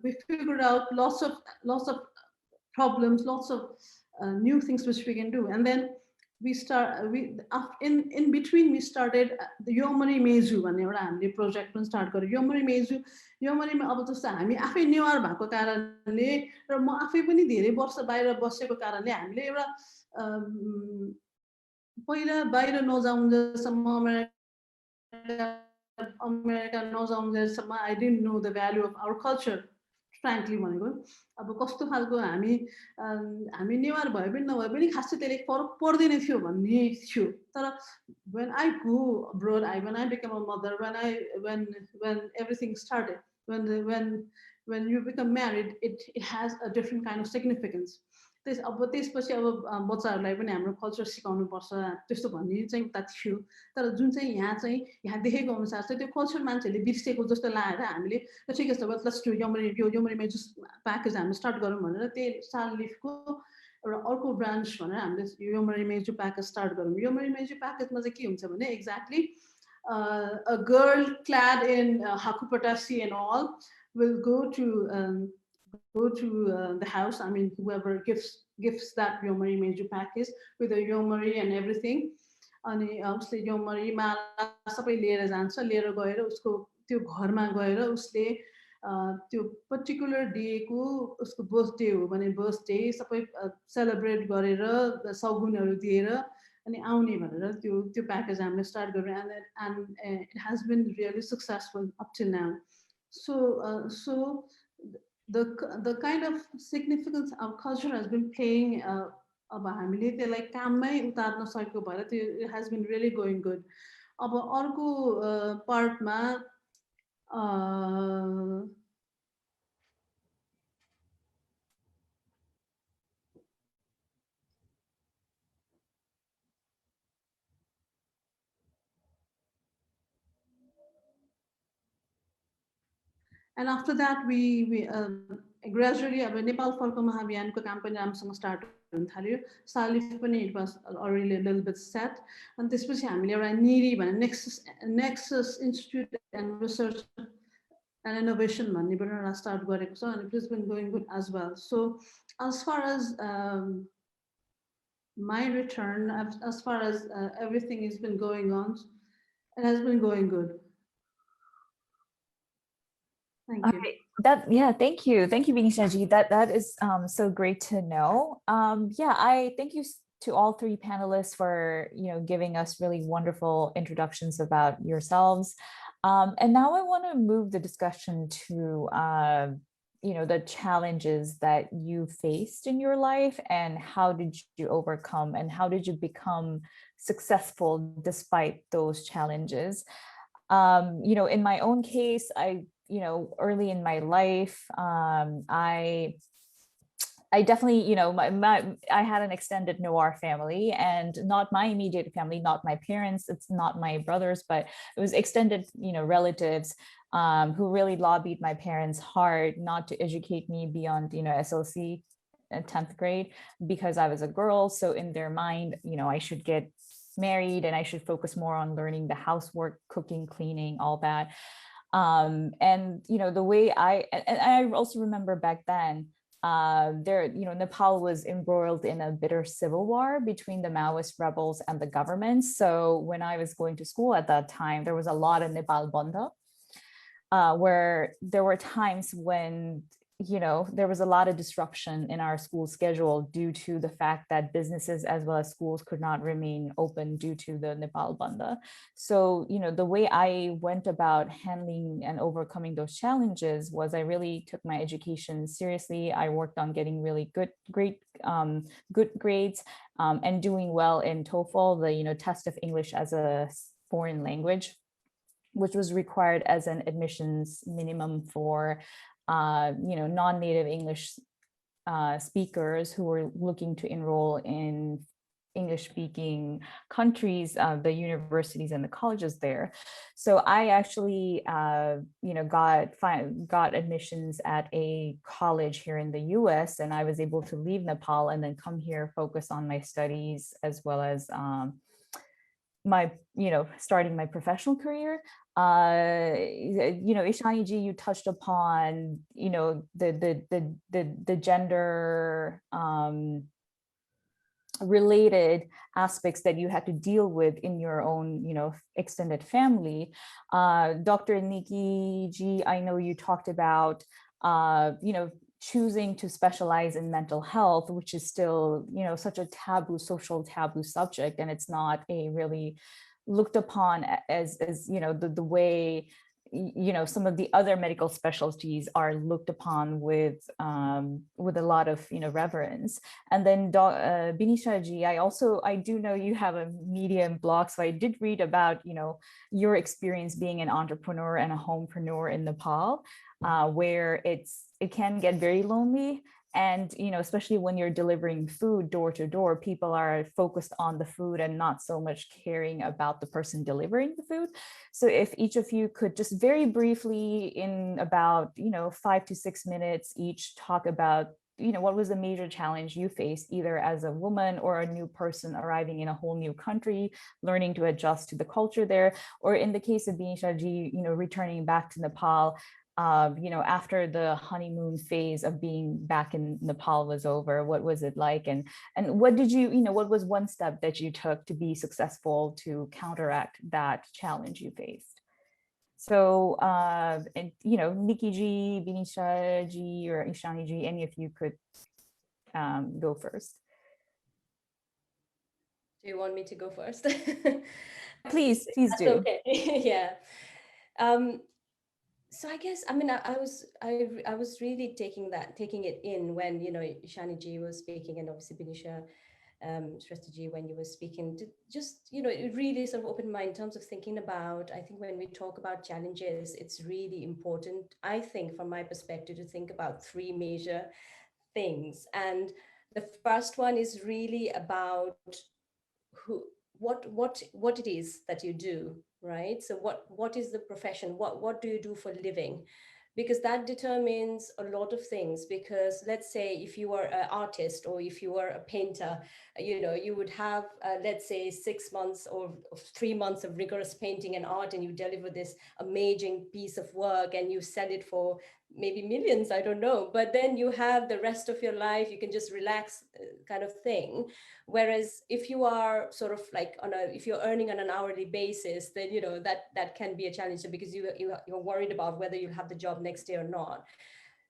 we figured out lots of problems, lots of new things which we can do. And then in between we started the Yomari Meju भन्ने एउटा हामीले प्रोजेक्ट पनि स्टार्ट गर्यो योमरी मेजु योमरीमा अब जस्तो हामी आफै नेवार भएको कारणले र म आफै पनि धेरै वर्ष बाहिर बसेको कारणले हामीले एउटा पहिला बाहिर नजाउन्जेसम्म America नजाउन्जेसम्म I didn't know the value of our culture frankly भनेको अब कस्तो खालको हामी नेवार भए पनि नभए पनि खासै त्यसले फरक पर्दैन थियो भन्ने थियो तर when I go abroad when I became a mother when everything started when you become married it has a different kind of significance त्यसपछि अब बच्चाहरूलाई पनि हाम्रो कल्चर सिकाउनु पर्छ त्यस्तो भन्ने चाहिँ उता थियो तर जुन चाहिँ यहाँ देखेको अनुसार चाहिँ त्यो कल्चर मान्छेले बिर्सेको जस्तो लागेर हामीले ठिक छ लेट्स डु योमरी मेजु प्याकेज हामीले स्टार्ट गरौँ भनेर त्यही सालिफको एउटा अर्को ब्रान्च भनेर हामीले योमरी मेजु प्याकेज स्टार्ट गरौँ योमरी मेजु प्याकेजमा चाहिँ के हुन्छ भने exactly a girl clad in hakupatasi and all will go to the house. I mean, whoever gives that Yomari Meju package with a Yomari and everything. अनि उसले Yomari माला सबै लिएर जान्छ लिएर गएर उसको त्यो घरमा गएर उसले त्यो पर्टिकुलर डेको उसको बर्थडे हो भने बर्थडे सबै सेलिब्रेट गरेर सगुनहरू दिएर अनि आउने भनेर त्यो प्याकेज हामीले स्टार्ट गर्यौं and it has been really successful up till now. So the kind of significance our culture has been playing अब हामीले त्यसलाई काममै उतार्न सकेको भएर त्यो it has been really going good. अब अर्को पार्टमा and after that we gradually अब नेपाल फर्को महाअभियानको काम पनि राम्रोसँग स्टार्ट हुन थाल्यो सालिफ पनि it was already a little bit set अनि त्यसपछि हामीले एउटा निरी भन्ने nexus institute and research and innovation भन्ने पनि एउटा स्टार्ट गरेको छ and it has been going good as well. So as far as my return, as far as everything has been going on, it has been going good. Thank you. Thank you, Vinishaji. That is so great to know. I thank you to all three panelists for giving us really wonderful introductions about yourselves. And now I want to move the discussion to the challenges that you faced in your life and how did you overcome and how did you become successful despite those challenges. In my own case, early in my life, I definitely, I had an extended NOA family and not my immediate family, not my parents, it's not my brothers, but it was extended, relatives who really lobbied my parents hard not to educate me beyond, SLC 10th grade because I was a girl. So in their mind, I should get married and I should focus more on learning the housework, cooking, cleaning, all that. And the way I also remember back then, Nepal was embroiled in a bitter civil war between the Maoist rebels and the government. So when I was going to school at that time, there was a lot of Nepal Bandha, where there were times when there was a lot of disruption in our school schedule due to the fact that businesses as well as schools could not remain open due to the Nepal Bandha. So, the way I went about handling and overcoming those challenges was I really took my education seriously. I worked on getting really good grades and doing well in TOEFL, the test of English as a foreign language, which was required as an admissions minimum for non-native English speakers who were looking to enroll in English-speaking countries, the universities and the colleges there. So I actually, got admissions at a college here in the US, and I was able to leave Nepal and then come here, focus on my studies as well as starting my professional career. Ishani ji, you touched upon, the gender related aspects that you had to deal with in your own, extended family. Dr. Nikki G, I know you talked about, choosing to specialize in mental health, which is still, such a social taboo subject, and it's not a really looked upon as the way some of the other medical specialties are looked upon with a lot of reverence. And then Binisha Ji, I do know you have a Medium blog, so I did read about your experience being an entrepreneur and a homepreneur in Nepal, where it can get very lonely. And, especially when you're delivering food door to door, people are focused on the food and not so much caring about the person delivering the food. So if each of you could just very briefly in about, 5 to 6 minutes each talk about, what was the major challenge you faced either as a woman or a new person arriving in a whole new country, learning to adjust to the culture there, or in the case of Binisha Ji, returning back to Nepal, after the honeymoon phase of being back in Nepal was over, what was it like? And what did what was one step that you took to be successful to counteract that challenge you faced? So, Nikki G, Binisha G, or Ishani G, any of you could go first. Do you want me to go first? Please That's do. Okay. Yeah. So I guess, I was really taking it in when, Ishani Ji was speaking, and obviously Binisha Shrestha Ji, when you were speaking, to just, it really sort of opened my mind in terms of thinking about, I think when we talk about challenges, it's really important, I think, from my perspective, to think about 3 major things. And the first one is really about what it is that you do, right? So what is the profession? What do you do for a living? Because that determines a lot of things. Because let's say if you are an artist or if you are a painter, you would have, let's say 6 months or 3 months of rigorous painting and art, and you deliver this amazing piece of work and you sell it for maybe millions, I don't know. But then you have the rest of your life, you can just relax kind of thing. Whereas if you are sort of like if you're earning on an hourly basis, then, that can be a challenge, because you're worried about whether you'll have the job next day or not.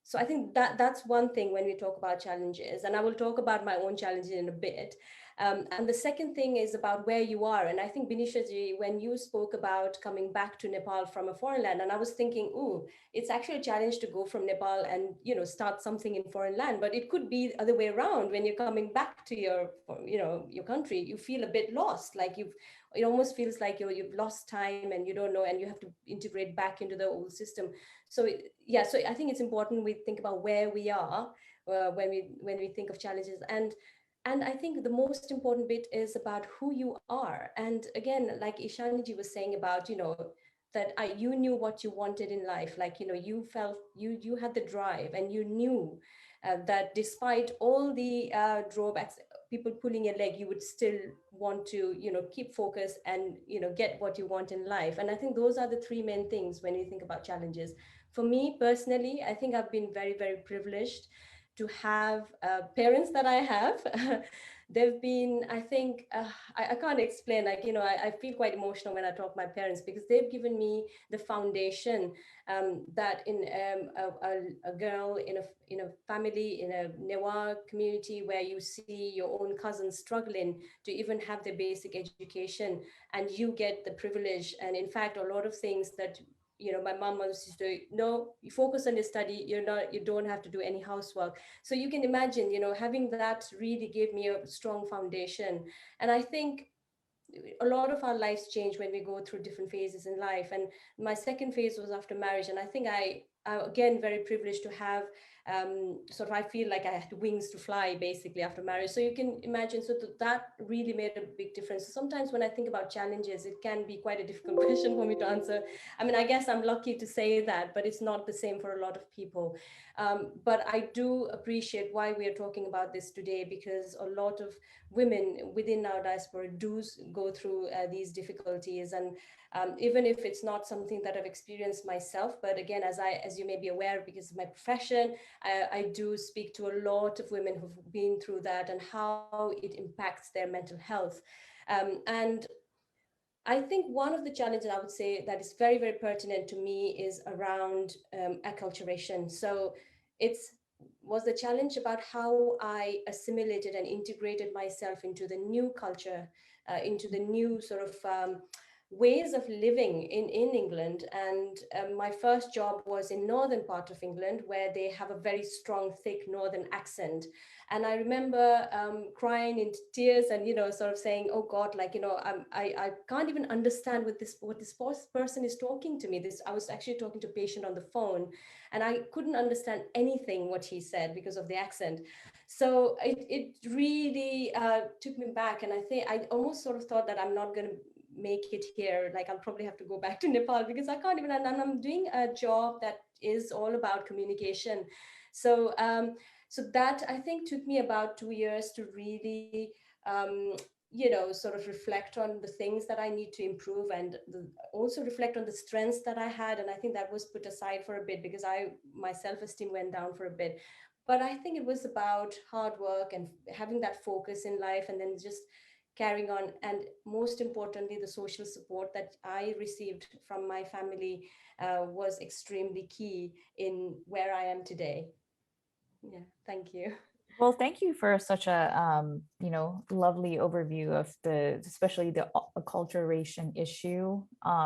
So I think that's one thing when we talk about challenges, and I will talk about my own challenges in a bit. And the second thing is about where you are. And I think, Binisha Ji, when you spoke about coming back to Nepal from a foreign land, and I was thinking, ooh, it's actually a challenge to go from Nepal and, start something in foreign land, but it could be the other way around. When you're coming back to your country, you feel a bit lost, like it almost feels like you've lost time and you don't know, and you have to integrate back into the old system. So so I think it's important we think about where we are when we think of challenges. And I think the most important bit is about who you are. And again, like Ishani Ji was saying about, that you knew what you wanted in life. Like, you felt you had the drive, and you knew that despite all the drawbacks, people pulling your leg, you would still want to, keep focused and, get what you want in life. And I think those are the 3 main things when you think about challenges. For me personally, I think I've been very, very privileged to have parents that I have. They've been, I think, I can't explain, like, I feel quite emotional when I talk to my parents, because they've given me the foundation that in a girl in a family, in a NOA community, where you see your own cousins struggling to even have their basic education, and you get the privilege. And in fact, a lot of things that my mom used to, no, you focus on your study, you don't have to do any housework. So you can imagine, having that really gave me a strong foundation. And I think a lot of our lives change when we go through different phases in life. And my second phase was after marriage. And I think I again, very privileged to have, I feel like I had wings to fly basically after marriage. So you can imagine, so that really made a big difference. So sometimes when I think about challenges, it can be quite a difficult question for me to answer. I mean, I guess I'm lucky to say that, but it's not the same for a lot of people. But I do appreciate why we are talking about this today, because a lot of women within our diaspora do go through these difficulties. And even if it's not something that I've experienced myself. But again, as you may be aware, because of my profession, I do speak to a lot of women who've been through that and how it impacts their mental health. And I think one of the challenges I would say that is very, very pertinent to me is around acculturation. So was the challenge about how I assimilated and integrated myself into the new culture, into the new sort of ways of living in England. And my first job was in northern part of England, where they have a very strong, thick northern accent. And I remember crying into tears and, sort of saying, oh God, like, I can't even understand what this person is talking to me. I was actually talking to a patient on the phone, and I couldn't understand anything what he said because of the accent. So it really took me back. And I think I almost sort of thought that I'm not going to make it here. Like, I'll probably have to go back to Nepal because I can't even, and I'm doing a job that is all about communication. So that I think took me about 2 years to really, sort of reflect on the things that I need to improve, and also reflect on the strengths that I had. And I think that was put aside for a bit because my self-esteem went down for a bit. But I think it was about hard work and having that focus in life, and then just carrying on. And most importantly, the social support that I received from my family was extremely key in where I am today. Yeah, thank you. Well, thank you for such a lovely overview of especially the acculturation issue,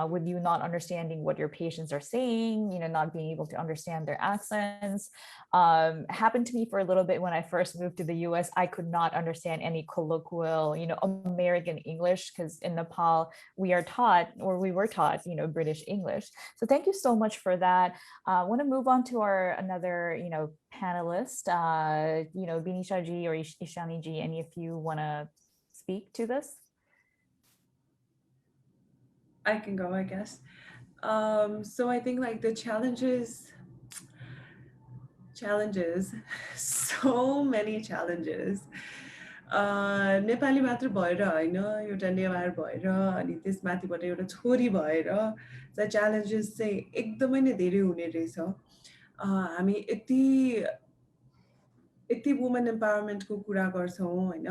with you not understanding what your patients are saying, not being able to understand their accents. Happened to me for a little bit when I first moved to the US. I could not understand any colloquial, American English, because in Nepal we were taught British English. So thank you so much for that. I want to move on to another panelist, Binisha ji or Ishani ji, any of you want to speak to this? I can go, I guess. So I think like the challenges, so many challenges. Nepali मात्र भएर हैन, एउटा नेवार भएर अनि त्यसमाथिबाट एउटा छोरी भएर चाहिँ च्यालेन्जेस चाहिँ एकदमै नै धेरै हुने रहेछ। हामी यति वुमन एम्पावरमेन्टको कुरा गर्छौं हैन,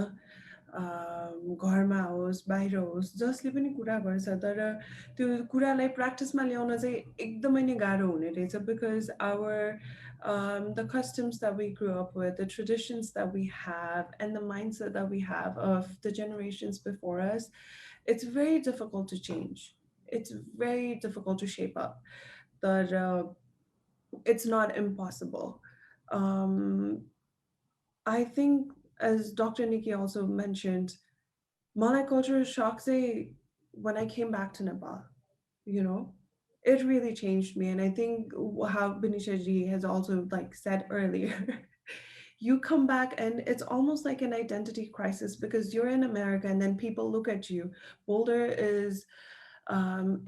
घरमा होस् बाहिर होस् जसले पनि कुरा गर्छ, तर त्यो कुरालाई प्र्याक्टिसमा ल्याउन चाहिँ एकदमै नै गाह्रो हुने रहेछ, because the customs that we grew up with, the traditions that we have, and the mindset that we have of the generations before us, it's very difficult to change. It's very difficult to shape up, but it's not impossible. I think, as Dr. Nikki also mentioned, मलाई cultural shock say when I came back to Nepal, it really changed me. And I think how Binisha ji has also said earlier, you come back and it's almost like an identity crisis, because you're in America and then people look at you. Boulder is,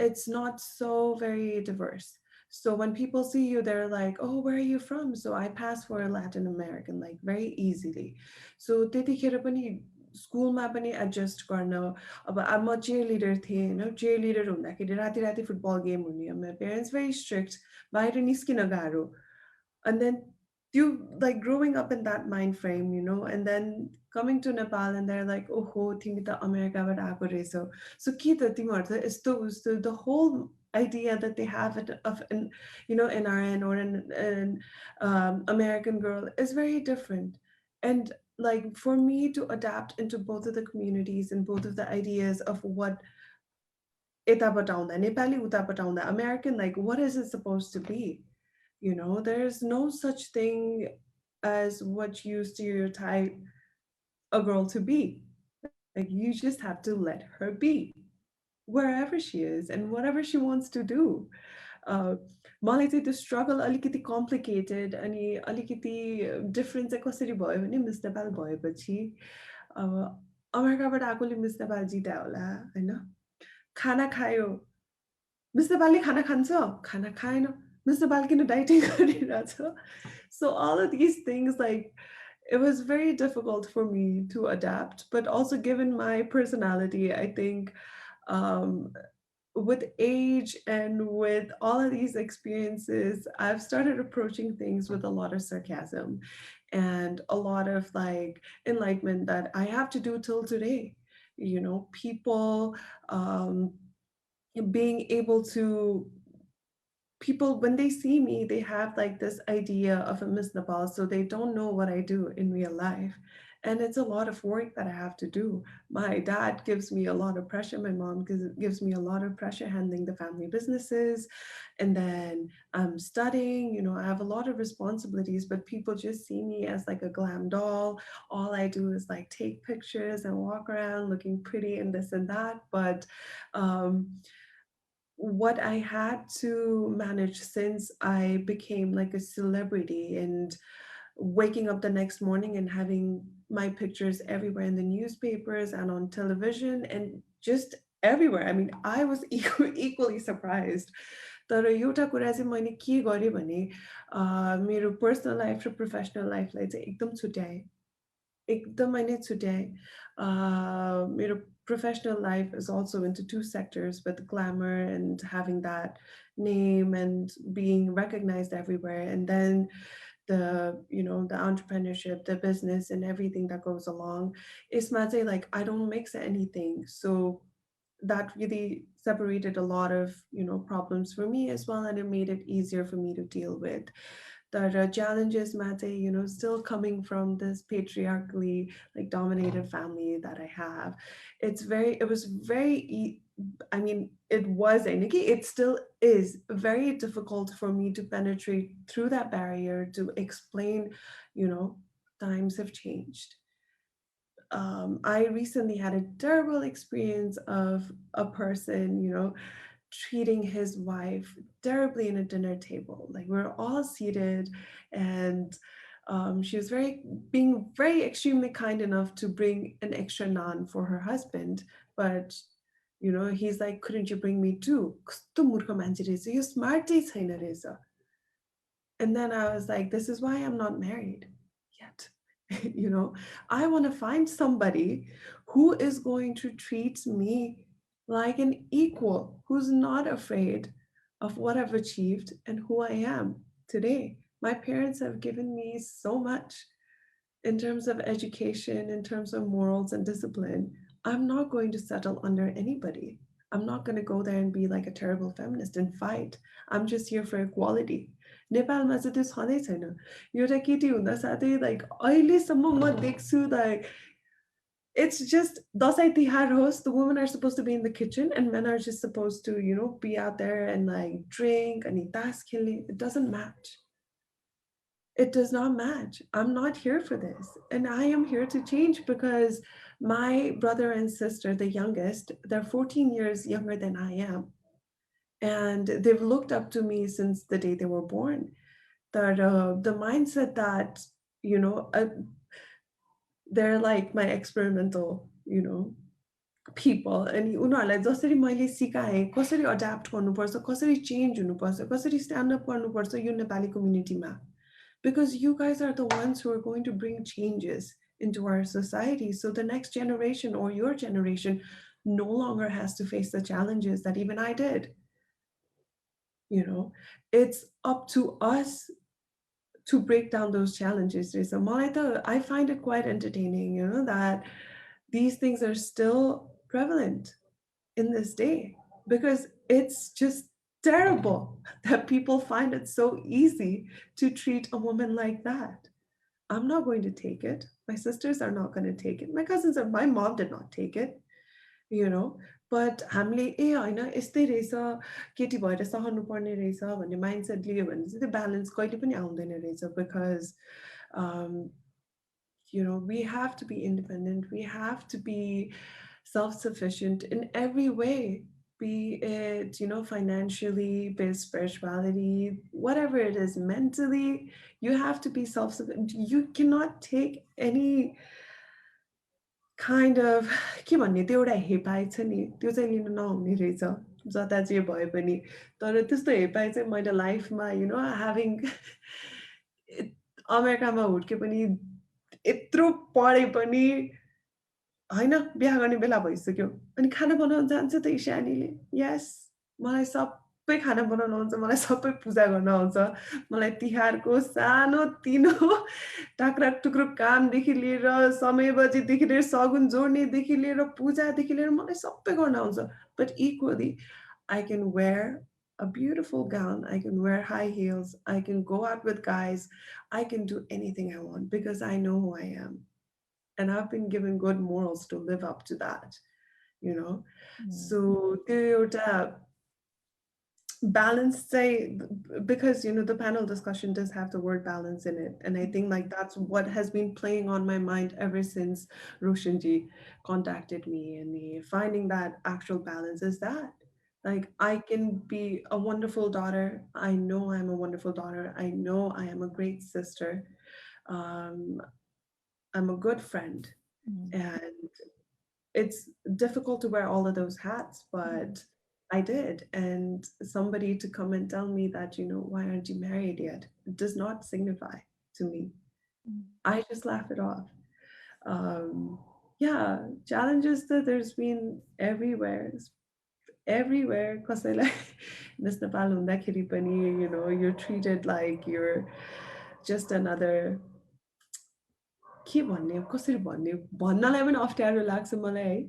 it's not so very diverse. So when people see you, they're like, oh, where are you from? So I pass for a Latin American, very easily. So त्यतिखेर पनि स्कुलमा पनि adjust गर्न, अब म cheerleader थिएँ हैन, cheerleader हुँदाखेरि राति राति फुटबल गेम हुने, my parents very strict, बाहिर निस्किन गाह्रो. And then you growing up in that mind frame, and then coming to Nepal and they're like, oh ho, तिमी त अमेरिकाबाट आएको रहेछौ. So के त तिमीहरु त यस्तो उस्तो, the whole idea that they have of an RN or an American girl is very different. And for me to adapt into both of the communities and both of the ideas of what eta bataunda, Nepali uta bataunda, American, what is it supposed to be? There's no such thing as what you stereotype a girl to be. You just have to let her be wherever she is and whatever she wants to do. मलाई चाहिँ त्यो struggle अलिकति complicated अनि अलिकति difference चाहिँ कसरी भयो भने मिस नेपाल भएपछि अमेरिकाबाट आएकोले मिस नेपाल जित्यो होला हैन, खाना खायो मिस नेपालले खाना खान्छ, खाना खाएन मिस नेपाल किन डाइटिङ गरिरहेछ. So all of these things, it was very difficult for me to adapt, but also given my personality, I think with age and with all of these experiences, I've started approaching things with a lot of sarcasm and a lot of like enlightenment that I have to do till today. You know, people being able to, people, when they see me, they have like this idea of a Miss Nepal, so they don't know what I do in real life. And it's a lot of work that I have to do. My dad gives me a lot of pressure. My mom gives me a lot of pressure handling the family businesses. And then I'm studying, you know, I have a lot of responsibilities, but people just see me as like a glam doll. All I do is like take pictures and walk around looking pretty and this and that. But what I had to manage since I became like a celebrity and waking up the next morning and having my pictures everywhere in the newspapers and on television and just everywhere. I mean, I was equally surprised. तर एउटा कुरा चाहिँ मैले के गरेँ भने मेरो personal life र प्रोफेसनल लाइफलाई चाहिँ एकदम छुट्याएँ, एकदमै नै छुट्याएँ. मेरो professional life is also into two sectors, with glamour and having that name and being recognized everywhere, and then the, you know, the entrepreneurship, the business and everything that goes along. It's like I don't mix anything. So that really separated a lot of, you know, problems for me as well, and it made it easier for me to deal with. The challenges, Mate, you know, still coming from this patriarchally like dominated family that I have. It was very, I mean, it still is very difficult for me to penetrate through that barrier to explain, you know, times have changed. I recently had a terrible experience of a person, you know, treating his wife terribly in a dinner table. Like we're all seated and she was being very extremely kind enough to bring an extra naan for her husband. But, you know, he's like, couldn't you bring me two? You're smart. And then I was like, this is why I'm not married yet. You know, I want to find somebody who is going to treat me like an equal, who's not afraid of what I've achieved and who I am today. My parents have given me so much in terms of education, in terms of morals and discipline. I'm not going to settle under anybody. I'm not going to go there and be like a terrible feminist and fight. I'm just here for equality. नेपालमा चाहिँ त्यो छँदै छैन. एउटा केटी हुँदा साथै like अहिलेसम्म म देख्छु like it's just Dashain Tihar होस्, the women are supposed to be in the kitchen and men are just supposed to, you know, be out there and like drink and taas khele. It doesn't match. It does not match. I'm not here for this. And I am here to change because my brother and sister, the youngest, they're 14 years younger than I am. And they've looked up to me since the day they were born. That the mindset that, you know, they're like my experimental, you know, people. And उनीहरूलाई जसरी मैले सिकाएँ कसरी adapt गर्नुपर्छ, कसरी change हुनुपर्छ, कसरी stand up गर्नुपर्छ यो Nepali कम्युनिटीमा. Because you guys are the ones who are going to bring changes into our society. So the next generation or your generation no longer has to face the challenges that even I did. You know, it's up to us to break down those challenges. I find it quite entertaining, you know, that these things are still prevalent in this day, because it's just terrible that people find it so easy to treat a woman like that. I'm not going to take it. My sisters are not going to take it. My cousins are, my mom did not take it, you know. But हामीले ए हैन यस्तै रहेछ केटी भएर सहनु पर्ने रहेछ भन्ने माइन्डसेट लियो भने चाहिँ त्यो ब्यालेन्स कहिले पनि आउँदैन रहेछ. Because you know, we have to be independent, we have to be self-sufficient in every way, be it, you know, financially, be it spirituality, whatever it is, mentally, you have to be self-sufficient. You cannot take any kind of के भन्ने त्यो एउटा हेपाइ छ नि त्यो चाहिँ लिनु नहुने रहेछ जता जे भए पनि. तर त्यस्तो हेपाइ चाहिँ मैले लाइफमा, you know, having अमेरिकामा हुर्के पनि यत्रो पढे पनि हैन बिहा गर्ने बेला भइसक्यो अनि खाना बनाउन जान्छ त इशानीले. Yes, मलाई सबै खाना बनाउन आउँछ मलाई सबै पूजा गर्न आउँछ मलाई तिहारको सानो तिनो टाक्राक टुक्रुक कामदेखि लिएर समय बजीदेखि लिएर सगुन जोड्नेदेखि लिएर पूजादेखि लिएर मलाई सबै गर्न आउँछ but equally I can wear a beautiful gown, I can wear high heels, I can go out with guys, I can do anything I want because I know who I am. And I've been given good morals to live up to that, you know. So the balance say, because you know the panel discussion does have the word balance in it, and I think like that's what has been playing on my mind ever since Roshanji contacted me, and finding that actual balance is that like I can be a wonderful daughter, I know I'm a wonderful daughter, I know I am a great sister, I'm a good friend, and it's difficult to wear all of those hats, but I did. And somebody to come and tell me that, you know, why aren't you married yet? It does not signify to me. I just laugh it off. Yeah, challenges that there's been everywhere. Everywhere. Because I like this Nepal hundakiri pani, you know, you're treated like you're just another के भन्ने कसरी भन्ने भन्नलाई पनि अप्ठ्यारो लाग्छ मलाई है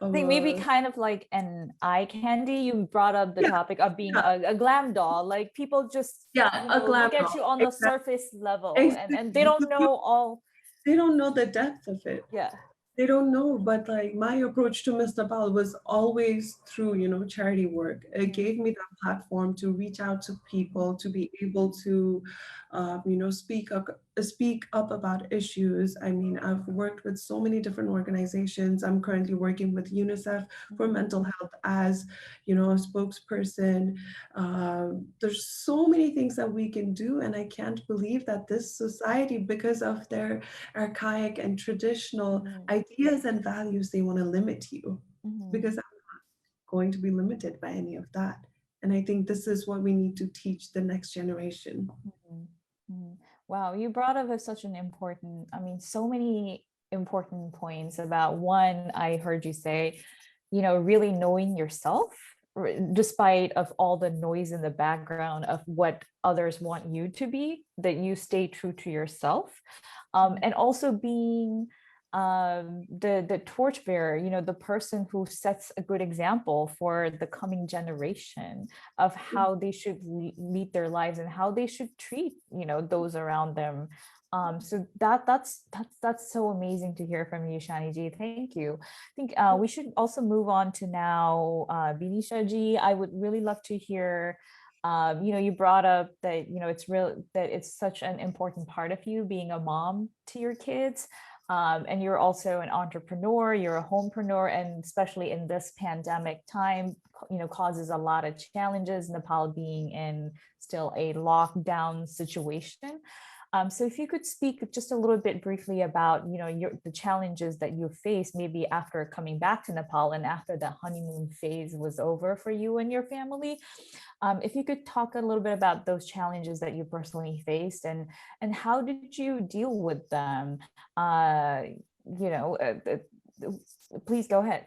I think maybe kind of like an eye candy. You brought up the topic of being a glam doll. Like people just look at you on the surface level, and they don't know all. They don't know the depth of it. Yeah. They don't know, but like my approach to Miss Nepal was always through, you know, charity work. It gave me that platform to reach out to people, to be able to, you know, speak up about issues. I mean, I've worked with so many different organizations. I'm currently working with UNICEF for mental health as, you know, a spokesperson. There's so many things that we can do, and I can't believe that this society, because of their archaic and traditional ideas and values, they want to limit you, because I'm not going to be limited by any of that. And I think this is what we need to teach the next generation. Wow, you brought up such an important, I mean, so many important points about one, I heard you say, you know, really knowing yourself, despite of all the noise in the background of what others want you to be, that you stay true to yourself, and also being the torchbearer, you know, the person who sets a good example for the coming generation of how they should lead their lives and how they should treat, you know, those around them. So that's so amazing to hear from you, Shani ji. Thank you. I think we should also move on to now Binisha ji. I would really love to hear, you know, you brought up that, you know, it's such an important part of you being a mom to your kids. And you're also an entrepreneur, you're a homepreneur, and especially in this pandemic time, you know, causes a lot of challenges, Nepal being in still a lockdown situation. So if you could speak just a little bit briefly about, you know, the challenges that you faced maybe after coming back to Nepal and after the honeymoon phase was over for you and your family. If you could talk a little bit about those challenges that you personally faced and how did you deal with them? You know, please go ahead.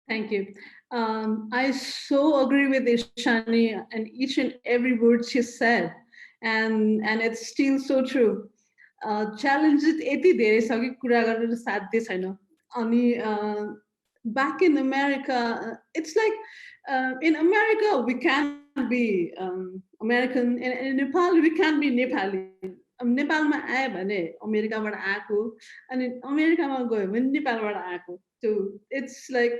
Thank you. I so agree with Ishani and each and every word she said. And it's still so true. Challenges यति धेरै छ कि कुरा गर्न साध्य छैन. अनि back in America, it's like in America we can be American, in Nepal we can be Nepali. नेपालमा आए भने अमेरिकाबाट आएको अनि अमेरिकामा गयो भने नेपालबाट आएको. So it's like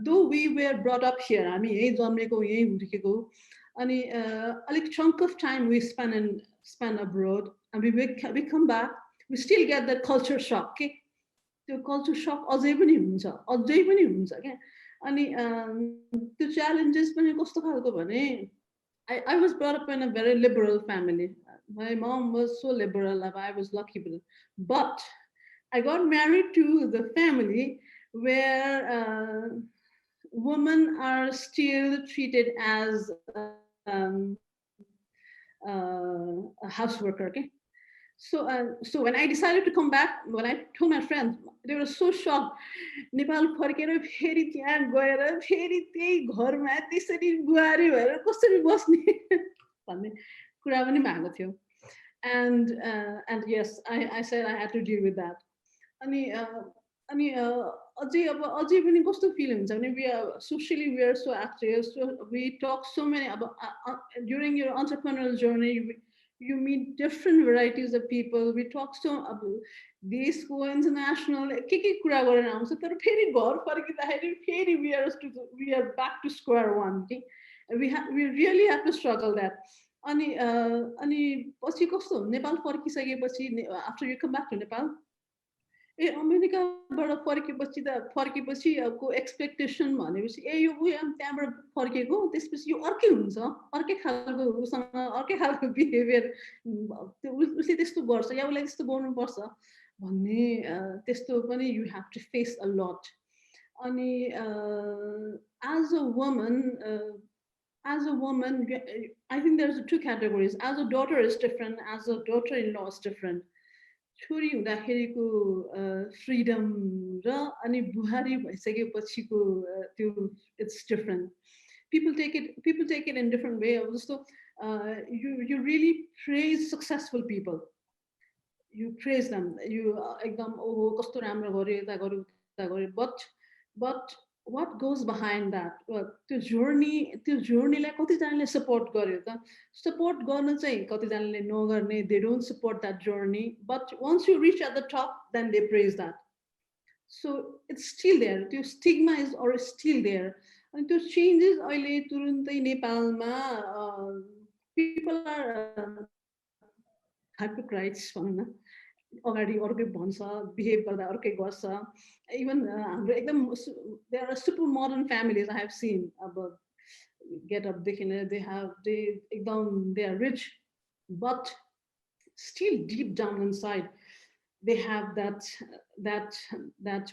though we were brought up here, हामी यही जन्मेको यही हुर्केको. And a chunk of time we spend abroad, and we come back, we still get that culture shock. Okay? The culture shock अझै पनि हुन्छ के. अनि the challenges पनि कस्तो खालको भने I was brought up in a very liberal family. My mom was so liberal, I was lucky. But I got married to the family where women are still treated as a house worker, okay? So when I decided to come back, when I told my friends, they were so shocked. Nepal फर्केर फेरि त्यहाँ गएर फेरि त्यही घरमा त्यसरी बुहारी भएर कसरी बस्ने भन्ने कुरा पनि भएको थियो. And yes, I said I had to deal with that. अनि अझै पनि कस्तो feel हुन्छ भने we are so active, so we talk so many about during your entrepreneurial journey. You meet different varieties of people. We talk so about this go international. के कुरा गरेर आउँछ तर फेरि घर फर्किँदाखेरि फेरि we are back to square one. We really have to struggle that. अनि पछि कस्तो Nepal फर्किसकेपछि after you come back to Nepal, अमेरिकाबाट फर्केपछि को एक्सपेक्टेसन भनेपछि यो त्यहाँबाट फर्केको त्यसपछि यो अर्कै हुन्छ अर्कै खालको उसँग अर्कै खालको बिहेभियर उसले त्यस्तो गर्छ या उसलाई त्यस्तो गर्नुपर्छ भन्ने त्यस्तो पनि you have to face a lot. अनि as a woman I think there's two categories. As a daughter is different, as a daughter-in-law is different. छोरी हुँदाखेरिको फ्रीडम र अनि बुहारी भइसकेपछिको त्यो it's different. People take it in different way. Also, you really praise successful people. You praise them. You एकदम कस्तो राम्रो गर्यो यता गर्यो उता गर्यो. But what goes behind that? त्यो journey-लाई कतिजनाले support गर्यो त support गर्न चाहिँ कतिजनाले नगर्ने, they don't support that journey, but once you reach at the top then they praise that. So it's still there. त्यो stigma is still there. And त्यो changes अहिले तुरुन्तै नेपालमा people are hypocrites भनौँ न अगाडि अर्कै भन्छ behave गर्दा अर्कै गर्छ. Even there are super modern families I have seen about get up they are rich, but still deep down inside they have that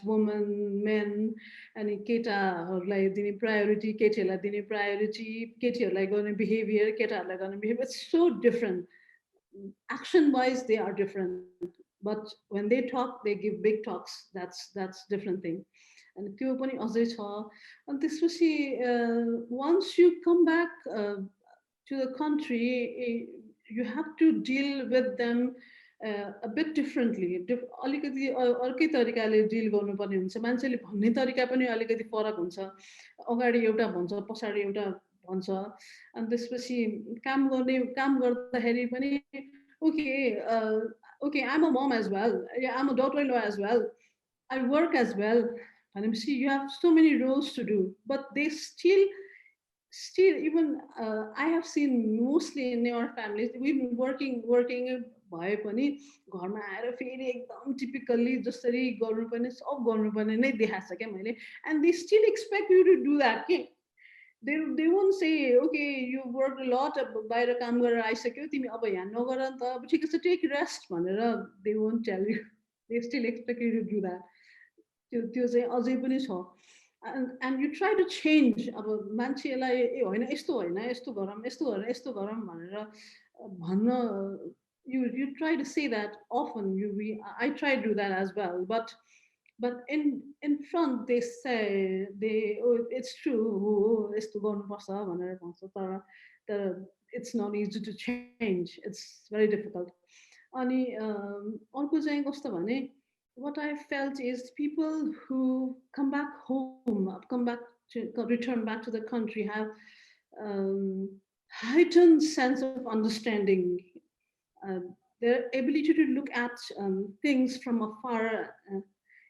woman, men, and केटाहरूलाई दिने priority, केटीहरूलाई दिने priority, केटीहरूलाई गर्ने behavior, केटाहरूलाई गर्ने behavior. It's so different. Action wise they are different, but when they talk they give big talks. That's different thing. And त्यो पनि अझै छ. And त्यसपछि once you come back to the country, you have to deal with them a bit differently. अलिकति अर्कै तरिकाले deal गर्नुपर्ने हुन्छ. मान्छेले भन्ने तरिका पनि अलिकति फरक हुन्छ. अगाडि एउटा भन्छ पछाडि एउटा भन्छ. अनि त्यसपछि काम गर्दाखेरि पनि okay, I'm a mom as well. Yeah, I'm a daughter-in-law as well. I work as well. And see, you have so many roles to do, but they still even I have seen mostly in our families, we've been working भए पनि घरमा आएर फेरि एकदम typically जसरी गर्नुपर्ने सब गर्नुपर्ने नै देखाछ के मैले. And they still expect you to do that. They won't say, okay, you worked a lot, बाहिर काम गरेर आइसक्यो तिमी अब यहाँ नगर नि त अब ठिक छ take rest भनेर. They won't tell you. They still expect you to do that. त्यो चाहिँ अझै पनि छ. And you try to change. अब मान्छेलाई ए होइन यस्तो होइन यस्तो गरौँ यस्तो गरेर यस्तो गरौँ भनेर भन्न. You try to say that often. I try to do that as well, but in front they say it's true यस्तो गर्नुपर्छ भनेर भन्छ तर it's not easy to change. It's very difficult. अनि अर्को चाहिँ कस्तो भने what I felt is people who come back home, return back to the country have heightened sense of understanding. Their ability to look at things from afar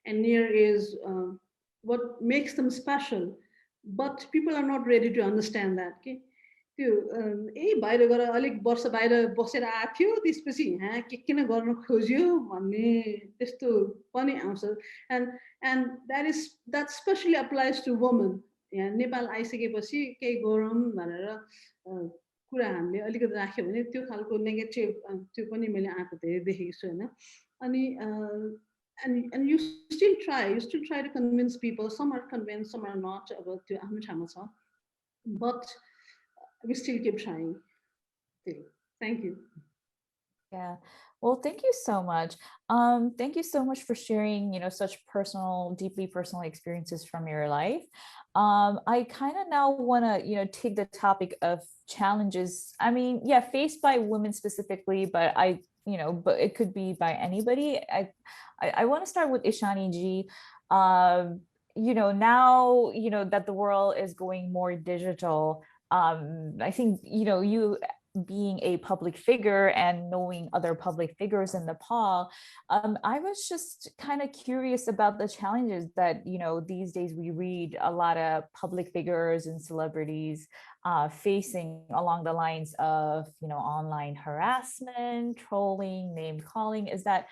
and near is what makes them special. But people are not ready to understand that. Okay? ए बाहिर गएर अलिक वर्ष बाहिर बसेर आएको थियो त्यसपछि यहाँ के किन गर्न खोज्यो भन्ने त्यस्तो पनि आउँछ. And that especially applies to women. यहाँ नेपाल आइसकेपछि केही गरौँ भनेर कुरा हामीले अलिकति राख्यो भने त्यो खालको नेगेटिभ त्यो पनि मैले आएको धेरै देखेको छु हैन. अनि and you still try to convince people. Some are convinced, some are not. About त्यो आफ्नो ठाउँमा छ. But we still keep trying. Thank you. Yeah. Well, thank you so much. Thank you so much for sharing, such personal, deeply personal experiences from your life. I kind of now want to, take the topic of challenges. I mean, yeah, faced by women specifically, but but it could be by anybody. I want to start with Ishani ji. Now, that the world is going more digital, I think, you being a public figure and knowing other public figures in Nepal, I was just kind of curious about the challenges that, these days we read a lot of public figures and celebrities facing along the lines of, online harassment, trolling, name calling. Is that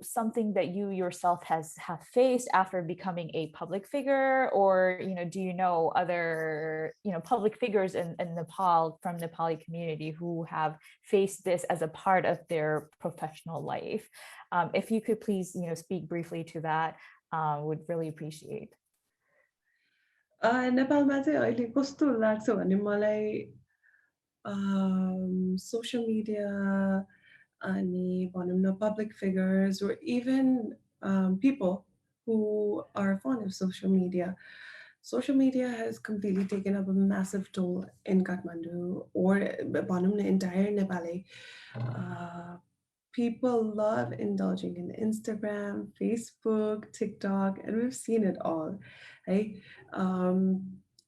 something that you yourself have faced after becoming a public figure, or do you know other public figures in Nepal from Nepali community who have faced this as a part of their professional life? If you could please speak briefly to that, would really appreciate. नेपालमा चाहिँ अहिले कस्तो लाग्छ भने मलाई social media अनि भनौँ न public figures or even people who are fond of social media. Social media has completely taken up a massive toll in Kathmandu or भनौँ न entire Nepali. People love indulging in Instagram, Facebook, TikTok, and we've seen it all, right?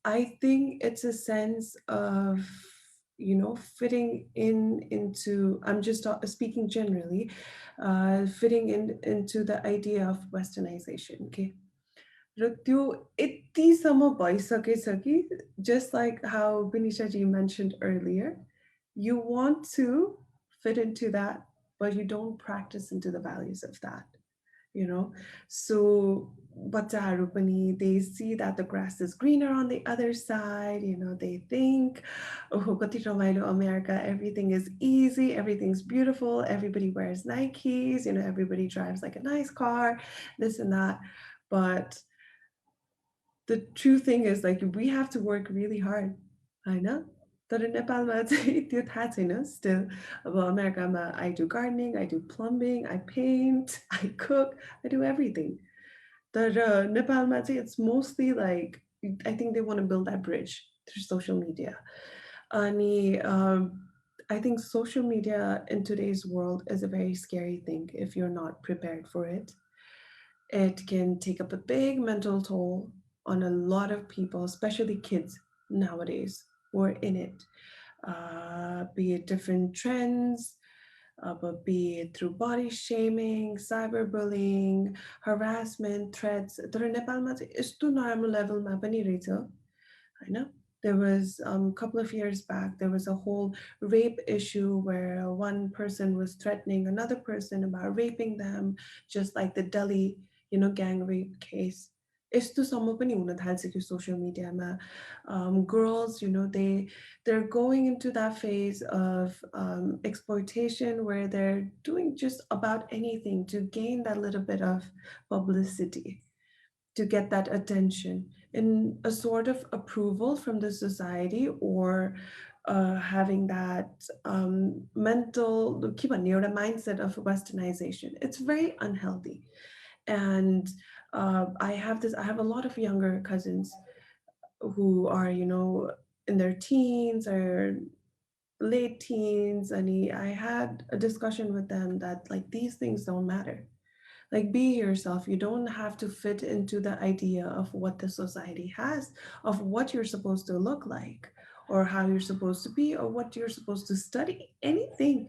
I think it's a sense of fitting into, I'm just speaking generally, fitting into the idea of westernization, okay? Just like how Benisha ji mentioned earlier, you want to fit into that, but you don't practice into the values of that, So they see that the grass is greener on the other side, they think, oh, America, everything is easy, everything's beautiful, everybody wears Nikes, everybody drives like a nice car, this and that. But the true thing is, like, we have to work really hard. I know. तर नेपालमा चाहिँ त्यो थाहा छैन still. अब अमेरिकामा I do gardening, I do plumbing, I paint, I cook, I do everything. तर नेपालमा चाहिँ it's mostly like, I think they want to build that bridge through social media. अनि I think social media in today's world is a very scary thing if you're not prepared for it. It can take up a big mental toll on a lot of people, especially kids nowadays who are in it, be it different trends, but be it through body shaming, cyberbullying, harassment, threats. तर नेपालमा चाहिँ यस्तो नराम्रो लेभलमा पनि रहेछ, हैन? There was a couple of years back, there was a whole rape issue where one person was threatening another person about raping them, just like the Delhi, gang rape case. Esto samma pani huna thalsakyo social media ma. Girls, they're going into that phase of exploitation where they're doing just about anything to gain that little bit of publicity, to get that attention in a sort of approval from the society, or having that mental mindset of westernization. It's very unhealthy. And I have a lot of younger cousins who are, in their teens or late teens, and I had a discussion with them that, like, these things don't matter. Like, be yourself. You don't have to fit into the idea of what the society has, of what you're supposed to look like, or how you're supposed to be, or what you're supposed to study, anything.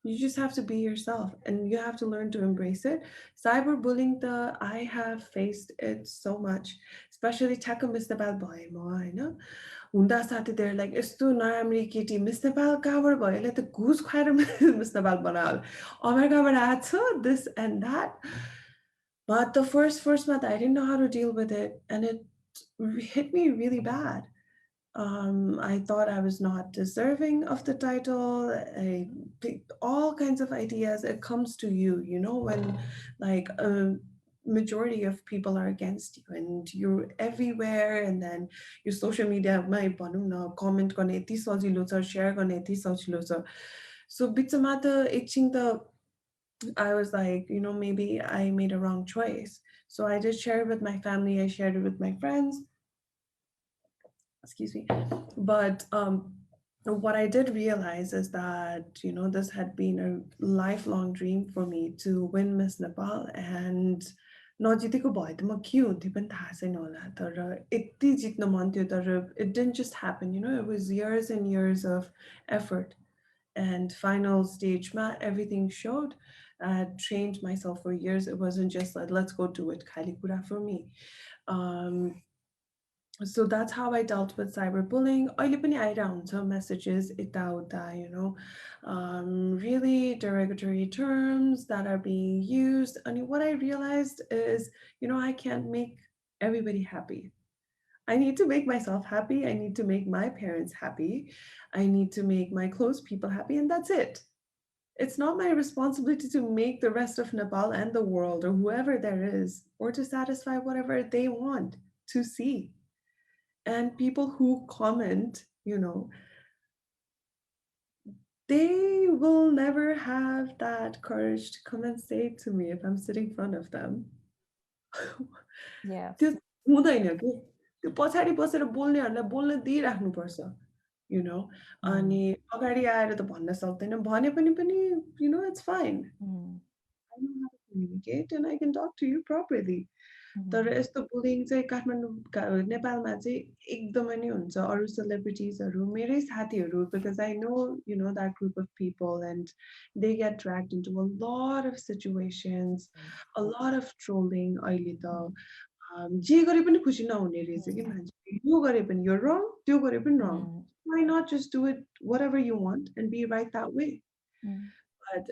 You just have to be yourself, and you have to learn to embrace it. Cyberbullying, I have faced it so much, especially Mr. Boy, Hunda साथी, they're like, यस्तो नराम्री केटी miss Nepal कहाँबाट भयो, यसले त घुस खुवाएर miss Nepal बनायो, अमेरिकाबाट आएको, this and that. But the first month, I didn't know how to deal with it, and it hit me really bad. I thought I was not deserving of the title. I picked all kinds of ideas. It comes to you, when like a majority of people are against you and you're everywhere, and then your social media, my comment, share, So bitsamata itching the, I was like, maybe I made a wrong choice. So I did share it with my family. I shared it with my friends. Excuse me. But what I did realize is that, this had been a lifelong dream for me to win Miss Nepal, and नजितेको भए त म के हुन्थ्यो पनि थाहा छैन होला, तर यति जित्न मन थियो, तर it didn't just happen, it was years and years of effort. And final stage ma, everything showed. I had trained myself for years. It wasn't just like, let's go do it, khali kura for me. So that's how I dealt with cyberbullying. अहिले पनि आइरहन्छ messages यताउता, really derogatory terms that are being used. And what I realized is, I can't make everybody happy. I need to make myself happy. I need to make my parents happy. I need to make my close people happy, and that's it. It's not my responsibility to make the rest of Nepal and the world or whoever there is, or to satisfy whatever they want to see. And people who comment, they will never have that courage to come and say to me if I'm sitting in front of them. Yeah. त्यो हुँदैन के, त्यो पछाडी बसेर बोल्नेहरूलाई बोल्न दिइराख्नुपर्छ, अनि अगाडि आएर त भन्न सक्दैन, भने पनि it's fine. I know how to communicate and I can talk to you properly. तर यस्तो बुलिङ चाहिँ काठमाडौँ नेपालमा चाहिँ एकदमै नै हुन्छ. अरू सेलिब्रिटिजहरू मेरै साथीहरू, because I know that group of people, and they get dragged into a lot of situations, a lot of trolling. अहिले त जे गरे पनि खुसी नहुने रहेछ कि मान्छे, यो गरे पनि you're wrong, त्यो गरे पनि wrong. Why not just do it whatever you want and be right that way? But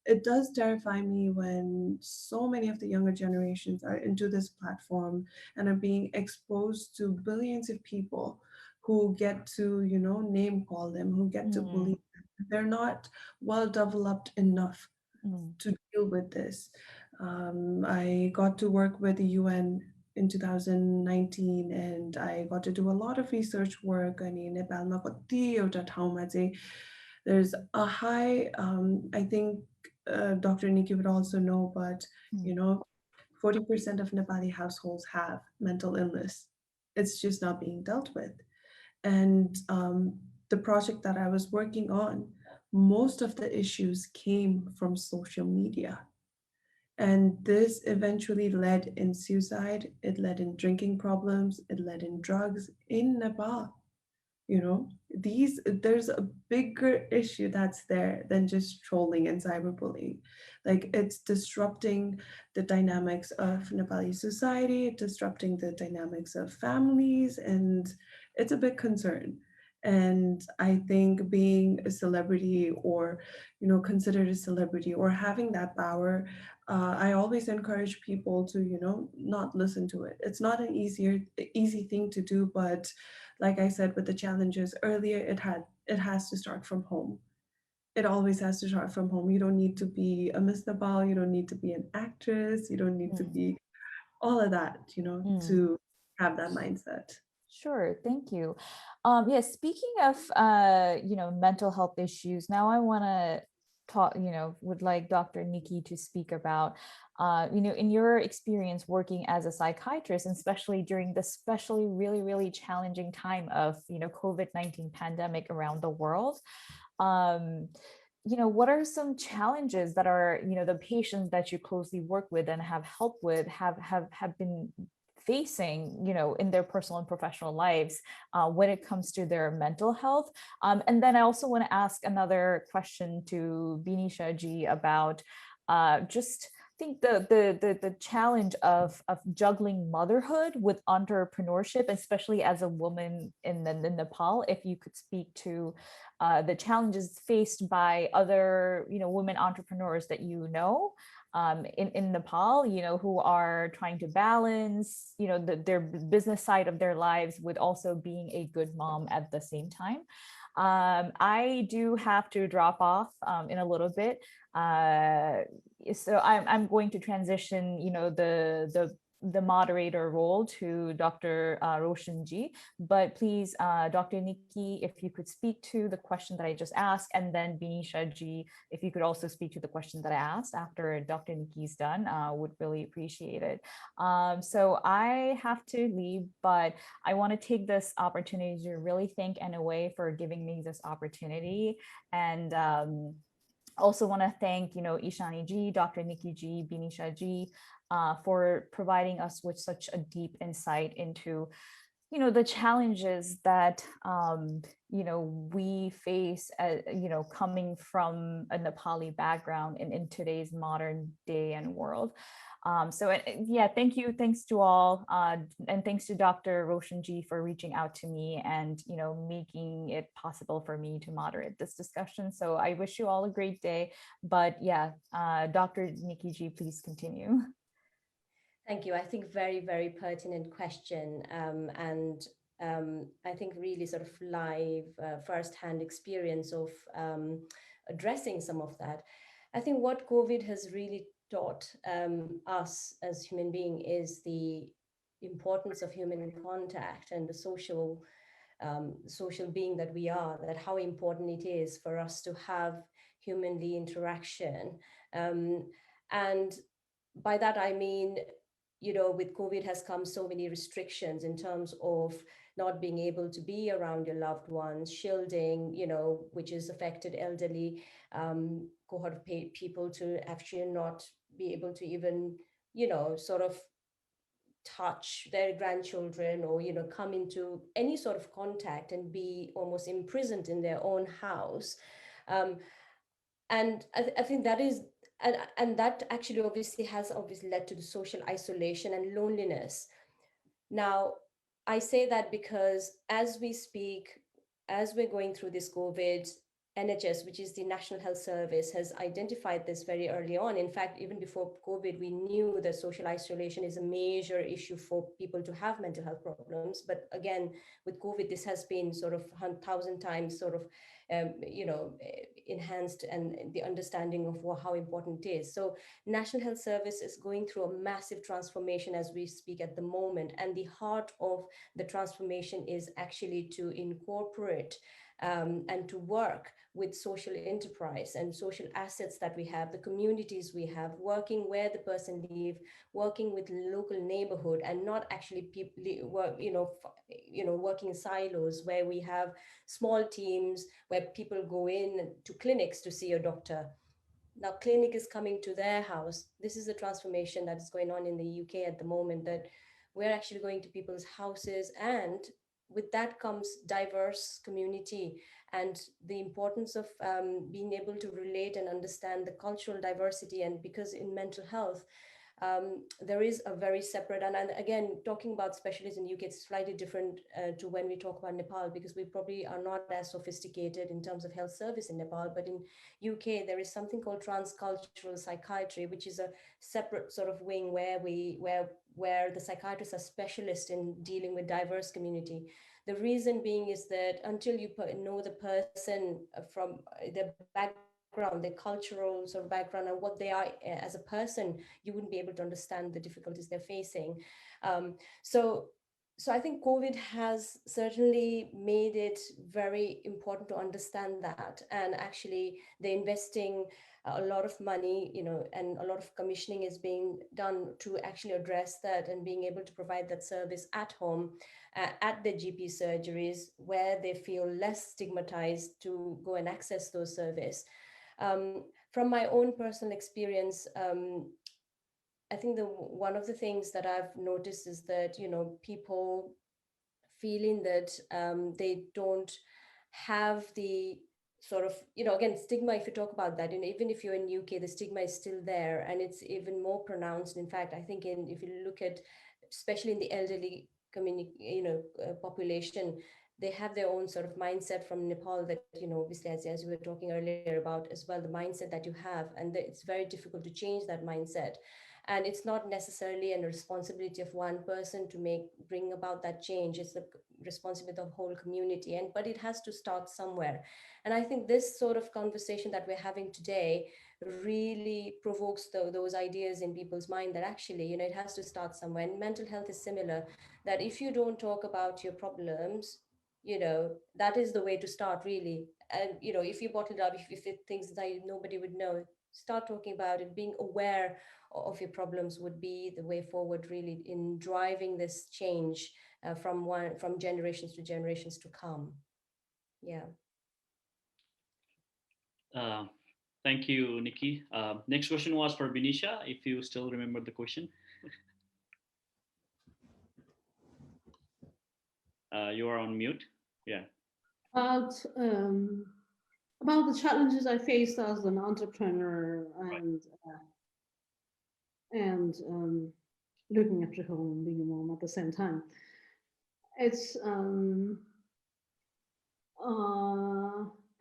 it does terrify me when so many of the younger generations are into this platform and are being exposed to billions of people who get to, name call them, who get to bully them. They're not well developed enough to deal with this. I got to work with the UN in 2019, and I got to do a lot of research work. अनि नेपालमा कतिवटा ठाउँमा चाहिँ there's a high, I think Dr. Nikki would also know, but 40% of Nepali households have mental illness. It's just not being dealt with. And the project that I was working on, most of the issues came from social media. And this eventually led in suicide, it led in drinking problems, it led in drugs in Nepal. There's a bigger issue that's there than just trolling and cyberbullying. Like, it's disrupting the dynamics of Nepali society, disrupting the dynamics of families, and it's a big concern. And I think being a celebrity, or considered a celebrity, or having that power, I always encourage people to not listen to it. It's not an easy thing to do, but like I said with the challenges earlier, it has to start from home. It always has to start from home. You don't need to be a Miss Nepal, you don't need to be an actress, you don't need to be all of that, to have that mindset. Sure, thank you. Yes, speaking of mental health issues, now I want to talk, would like Dr. Nikki to speak about, in your experience working as a psychiatrist, and especially during the really, really challenging time of, COVID-19 pandemic around the world. What are some challenges that are, the patients that you closely work with and have helped with have been facing, in their personal and professional lives when it comes to their mental health? And then I also want to ask another question to Binisha ji about just think the challenge of juggling motherhood with entrepreneurship, especially as a woman in Nepal. If you could speak to the challenges faced by other women entrepreneurs that in Nepal, who are trying to balance their business side of their lives with also being a good mom at the same time. I do have to drop off in a little bit. So I'm going to transition, the the moderator role to Dr. Roshanji, but please, Dr. Nikki, if you could speak to the question that I just asked, and then Binisha ji, if you could also speak to the question that I asked after Dr. Nikki's done, would really appreciate it. So I have to leave, but I want to take this opportunity to really thank NOA for giving me this opportunity, and also want to thank, Ishani ji, Dr. Nikki ji, Binisha ji, for providing us with such a deep insight into, the challenges that, we face, coming from a Nepali background in today's modern day and world. So yeah, thanks to all, and thanks to Dr. Roshanji for reaching out to me and, making it possible for me to moderate this discussion. So I wish you all a great day, but yeah, Dr. Nikki ji, please continue. Thank you. I think very, very pertinent question. And I think really sort of live firsthand experience of addressing some of that. I think what COVID has really taught us as human beings is the importance of human contact and the social being that we are, that how important it is for us to have humanly interaction. And by that, I mean, with COVID has come so many restrictions in terms of not being able to be around your loved ones, shielding, which has affected elderly cohort of people to actually not be able to even, sort of touch their grandchildren or, come into any sort of contact and be almost imprisoned in their own house. And I think that is, and that actually obviously has led to the social isolation and loneliness. Now, I say that because as we speak, as we're going through this COVID, NHS, which is the National Health Service, has identified this very early on. In fact, even before COVID, we knew that social isolation is a major issue for people to have mental health problems. But again, with COVID, this has been sort of 1,000 times sort of, enhanced, and the understanding of how important it is. So National Health Service is going through a massive transformation as we speak at the moment. And the heart of the transformation is actually to incorporate and to work with social enterprise and social assets that we have, the communities we have, working where the person lives, working with local neighborhood, and not actually people work, working in silos where we have small teams where people go in to clinics to see a doctor. Now clinic is coming to their house. This is a transformation that is going on in the UK at the moment, that we're actually going to people's houses, and with that comes diverse community and the importance of being able to relate and understand the cultural diversity. And because in mental health, there is a very separate, and again, talking about specialists in UK, it's slightly different to when we talk about Nepal, because we probably are not as sophisticated in terms of health service in Nepal. But in UK, there is something called Transcultural Psychiatry, which is a separate sort of wing where the psychiatrists are specialists in dealing with diverse community. The reason being is that until you know the person from their background, their cultural sort of background, and what they are as a person, you wouldn't be able to understand the difficulties they're facing. So I think COVID has certainly made it very important to understand that, and actually they're investing a lot of money, and a lot of commissioning is being done to actually address that, and being able to provide that service at home, at their GP surgeries, where they feel less stigmatized to go and access those services. From my own personal experience, I think one of the things that I've noticed is that, people feeling that they don't have the sort of, again, stigma, if you talk about that, even if you're in UK, the stigma is still there, and it's even more pronounced. In fact, I think if you look at, especially in the elderly community, population, they have their own sort of mindset from Nepal that, obviously, as we were talking earlier about as well, the mindset that you have, and it's very difficult to change that mindset. And it's not necessarily a responsibility of one person to bring about that change. It's the responsibility of the whole community, but it has to start somewhere. And I think this sort of conversation that we're having today really provokes those ideas in people's mind that actually, you know, it has to start somewhere. And mental health is similar, that if you don't talk about your problems, you know, that is the way to start, really. And, you know, if you bottle it up, if it things that nobody would know, start talking about it. Being aware of your problems would be the way forward, really, in driving this change from generations to generations to come. Yeah. Thank you, Nikki. Next question was for Benicia, if you still remember the question. You are on mute. Yeah. About the challenges I faced as an entrepreneur and looking after home, being a mom at the same time. It's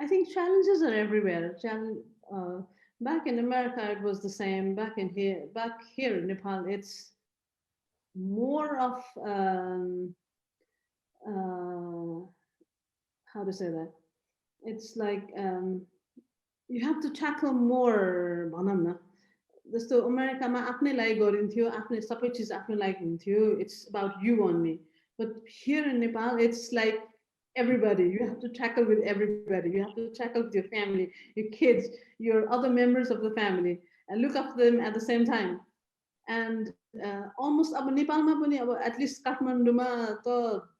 I think challenges are everywhere. Back in America, it was the same. Back here in Nepal, it's more of how to say that? It's like you have to tackle more. जस्तो अमेरिकामा आफ्नै लागि गरिन्थ्यो, आफ्नै सबै चिज आफ्नो लागि हुन्थ्यो. It's about you and me. But here in Nepal, it's like everybody. You have to tackle with everybody. You have to tackle with your family, your kids, your other members of the family, and look after them at the same time. And almost अब नेपालमा पनि अब at least काठमाडौँमा त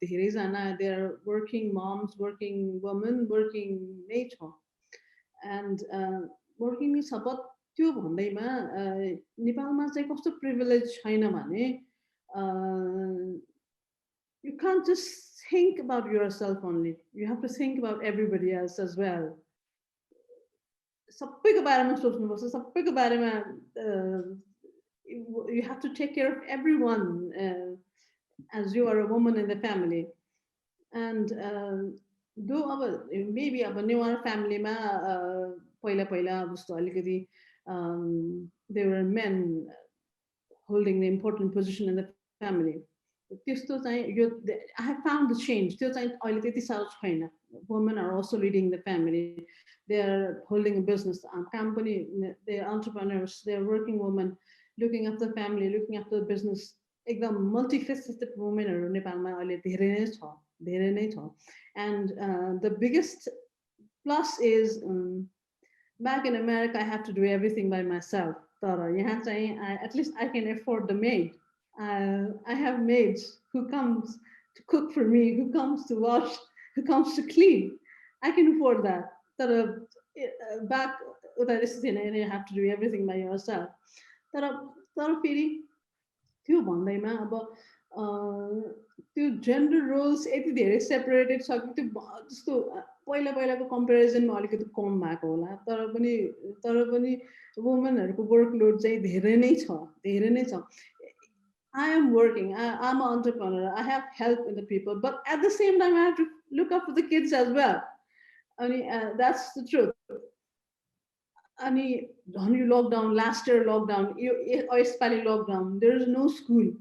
धेरैजना they are working moms, working women, working नै छ. And working नै छ, but त्यो भन्दैमा नेपालमा चाहिँ कस्तो privilege छैन भने you can't just think about yourself only. You have to think about everybody else as well. सबैको बारेमा सोच्नुपर्छ, सबैको बारेमा you have to take care of everyone as you are a woman in the family. And though maybe अब नेवार family-मा पहिला जस्तो अलिकति there were men holding the important position in the family. I have found the change. Women are also leading the family. They are holding a business, company. They are entrepreneurs. They are working women, looking after the family, looking after the business. एकदम multifaceted women are नेपालमा अहिले धेरै नै छ. And the biggest plus is back in America, I have to do everything by myself. At least I can afford the maid. I have maids who comes to cook for me, who comes to wash, who comes to clean. I can afford that. Back you have to do everything by yourself. त्यो भन्दैमा अब त्यो gender roles यति धेरै separated छ कि त्यो जस्तो पहिलाको कम्पेरिजनमा अलिकति कम भएको होला. तर पनि वुमेनहरुको वर्कलोड चाहिँ धेरै नै छ. I am working. I'm an entrepreneur. I have help in the people, but at the same time, I have to look after the kids as well. That's the truth. Lockdown, last year lockdown, lockdown, there is no school.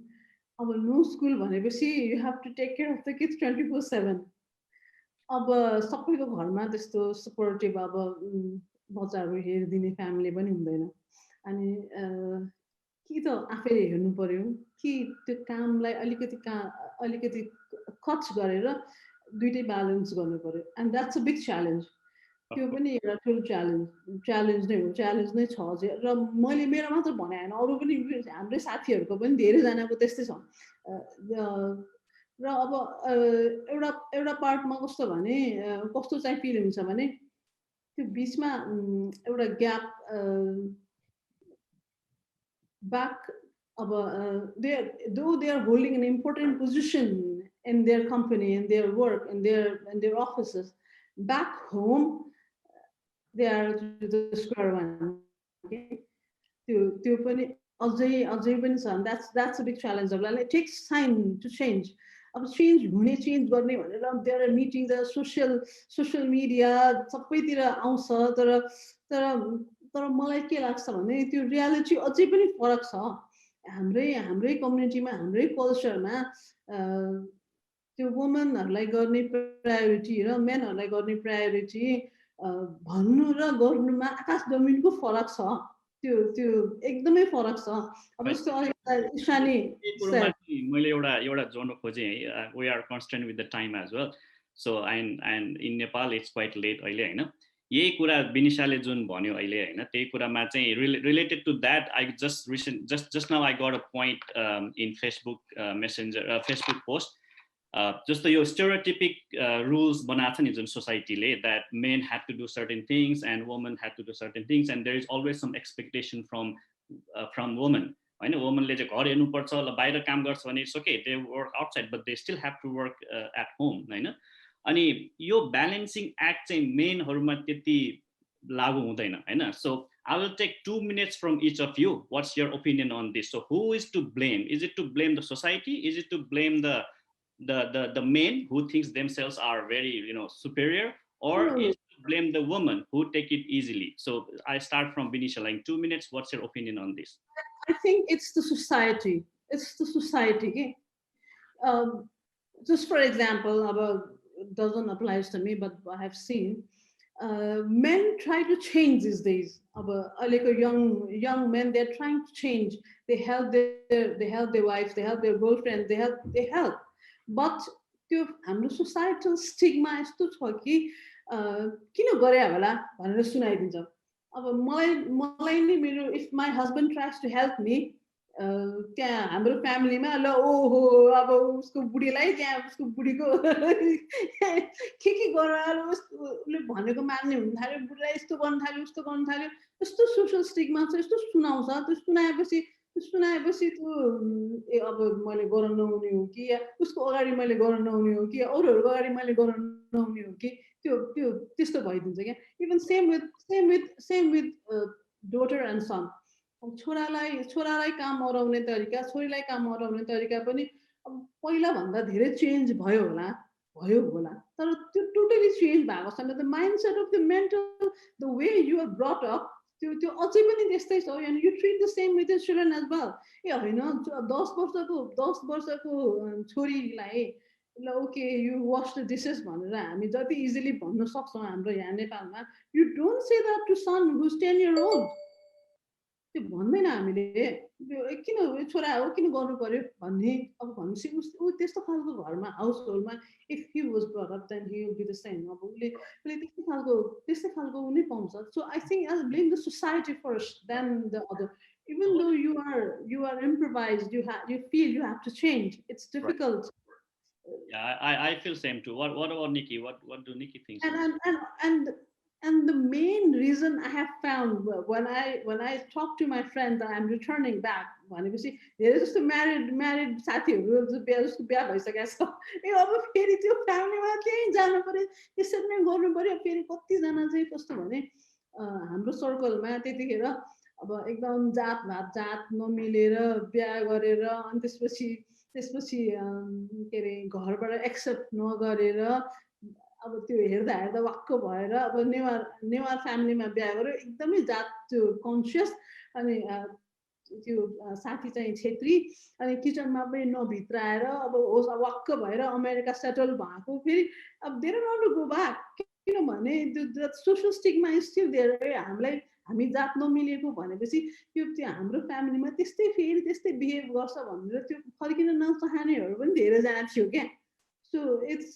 No school, you have to take care of the kids 24/7. सबैको घरमा त्यस्तो supportive बच्चाहरु हेरिदिने family पनि हुँदैन. अनि कि त आफैले हेर्नु पर्यो कि त्यो कामलाई अलिकति कट गरेर दुईटै ब्यालेन्स गर्नु पर्यो. And that's a big challenge. त्यो पनि एउटा ठुलो challenge नै छ अझै. र मैले मेरो मात्र भने हैन, अरु पनि हाम्रै साथीहरुको पनि धेरै जनाको त्यस्तै छ. र अब एउटा पार्टमा कस्तो चाहिँ फिल हुन्छ भने त्यो बीचमा एउटा gap back though they are holding an important position in their company, in their work, in their offices, back home they are to the square one. Okay, that's a big challenge. It takes time to change. Change there are meetings, there are social media, सबैतिर आउँछ. तर मलाई के लाग्छ भने त्यो reality अझै पनि फरक छ. हाम्रै कम्युनिटीमा, हाम्रै कल्चरमा त्यो वुमेनहरुलाई गर्ने प्रायोरिटी र मेनहरुलाई गर्ने प्रायोरिटी भन्नु र गर्नुमा आकाश जमिनको फरक छ त्यो त्यो एकदमै फरक छ अब जस्तो ईशानी मैले एउटा जोड्न खोजेँ है we are constrained with the time as well so and in Nepal it's quite late अहिले हैन यही कुरा बिनिशाले जुन भन्यो अहिले हैन त्यही कुरामा चाहिँ related to that I just now I got a point in Facebook Messenger Facebook post जस्तो यो stereotypic rules बनाएको छ नि जुन society-ले that men have to do certain things and women have to do certain things and there is always some expectation from women हैन womenले चाहिँ घर हेर्नु पर्छ ल बाहिर काम गर्छ भने it's okay they work outside but they still have to work at home हैन अनि यो balancing act चाहिँ मेनहरुमा त्यति लागू हुँदैन हैन so I will take 2 minutes from each of you what's your opinion on this so who is to blame is it to blame the society is it to blame the men who thinks themselves are very superior or is to blame the women who take it easily so I start from Vinisha like 2 minutes what's your opinion on this I think it's the society okay? Just for example it doesn't apply to me but I have seen men try to change these days like a young men they're trying to change they help their wives they help their girlfriends they help but त्यो हाम्रो societal stigma यस्तो छ कि किन गरे होला भनेर सुनाइदिन्छ अब मलाई नि मेरो if my husband tries to help me त्यहाँ हाम्रो फ्यामिलीमा ल ओहो अब उसको बुढीलाई त्यहाँ उसको बुढीको के गराल उसले भनेको मान्ने हुन थाल्यो बुढीलाई यस्तो गर्न थाल्यो उस्तो गर्न थाल्यो यस्तो सोशल स्टिग्मा छ यस्तो सुनाउँछ त्यो सुनाएपछि त्यो अब मैले गर्न नहुने हो कि या उसको अगाडि मैले गर्न नहुने हो कि अरूहरुको अगाडि मैले गर्न नहुने हो कि त्यो त्यस्तो भइदिन्छ क्या even same with daughter and सन छोरालाई काम अराउने तरिका छोरीलाई काम अराउने तरिका पनि अब पहिला भन्दा धेरै चेन्ज भयो होला तर त्यो टोटली चेन्ज भएको छैन the mindset of the mental the way you are brought up त्यो अझै पनि त्यस्तै छ and you treat the same with the children as well a हैन 10 वर्षको छोरीलाई ल okay you wash the dishes भनेर हामी जति इजिली भन्न सक्छौं हाम्रो यहाँ नेपालमा you don't say that to son who is 10 year old त्यो भन्दैन हामीले किन छोरा हो किन गर्नु पर्यो भन्ने अब भनेपछि उ त्यस्तो खालको घरमा हाउस होल्डमा if he was brought up then he will be the same अब उले त्यस्तो खालको उनी पाउँछ so I think I blame the society first then the other even though you are improvised you feel you have to change it's difficult yeah I feel same too what about Nikki what do Nikki think and the main reason I have found when I talk to my friends that I'm returning back भनेपछि धेरै जस्तो married साथीहरु जस्तो बिहा भइसकेको छ ए अब फेरि त्यो फ्यामिलीमा चाहिँ जानु पर्यो त्यसरी नै गर्नु पर्यो फेरि कति जना चाहिँ कस्तो भने हाम्रो सर्कलमा त्यतिखेर अब एकदम जात नमिलेर बिहा गरेर अनि त्यसपछि के रे घरबाट एक्सेप्ट नगरेर अब त्यो हेर्दा वाक्क भएर अब नेवार फ्यामिलीमा बिहा गर्यो एकदमै जात त्यो कन्सियस अनि त्यो साथी चाहिँ छेत्री अनि किचनमा पनि नभित्राएर अब होस वाक्क भएर अमेरिका सेटल भएको फेरि अब they don't want to go back किनभने त्यो social stigma is still there हामी जात नमिलेको भनेपछि त्यो हाम्रो फ्यामिलीमा त्यस्तै बिहेभ गर्छ भनेर त्यो फर्किन नचाहनेहरू पनि धेरै जना थियो क्या so it's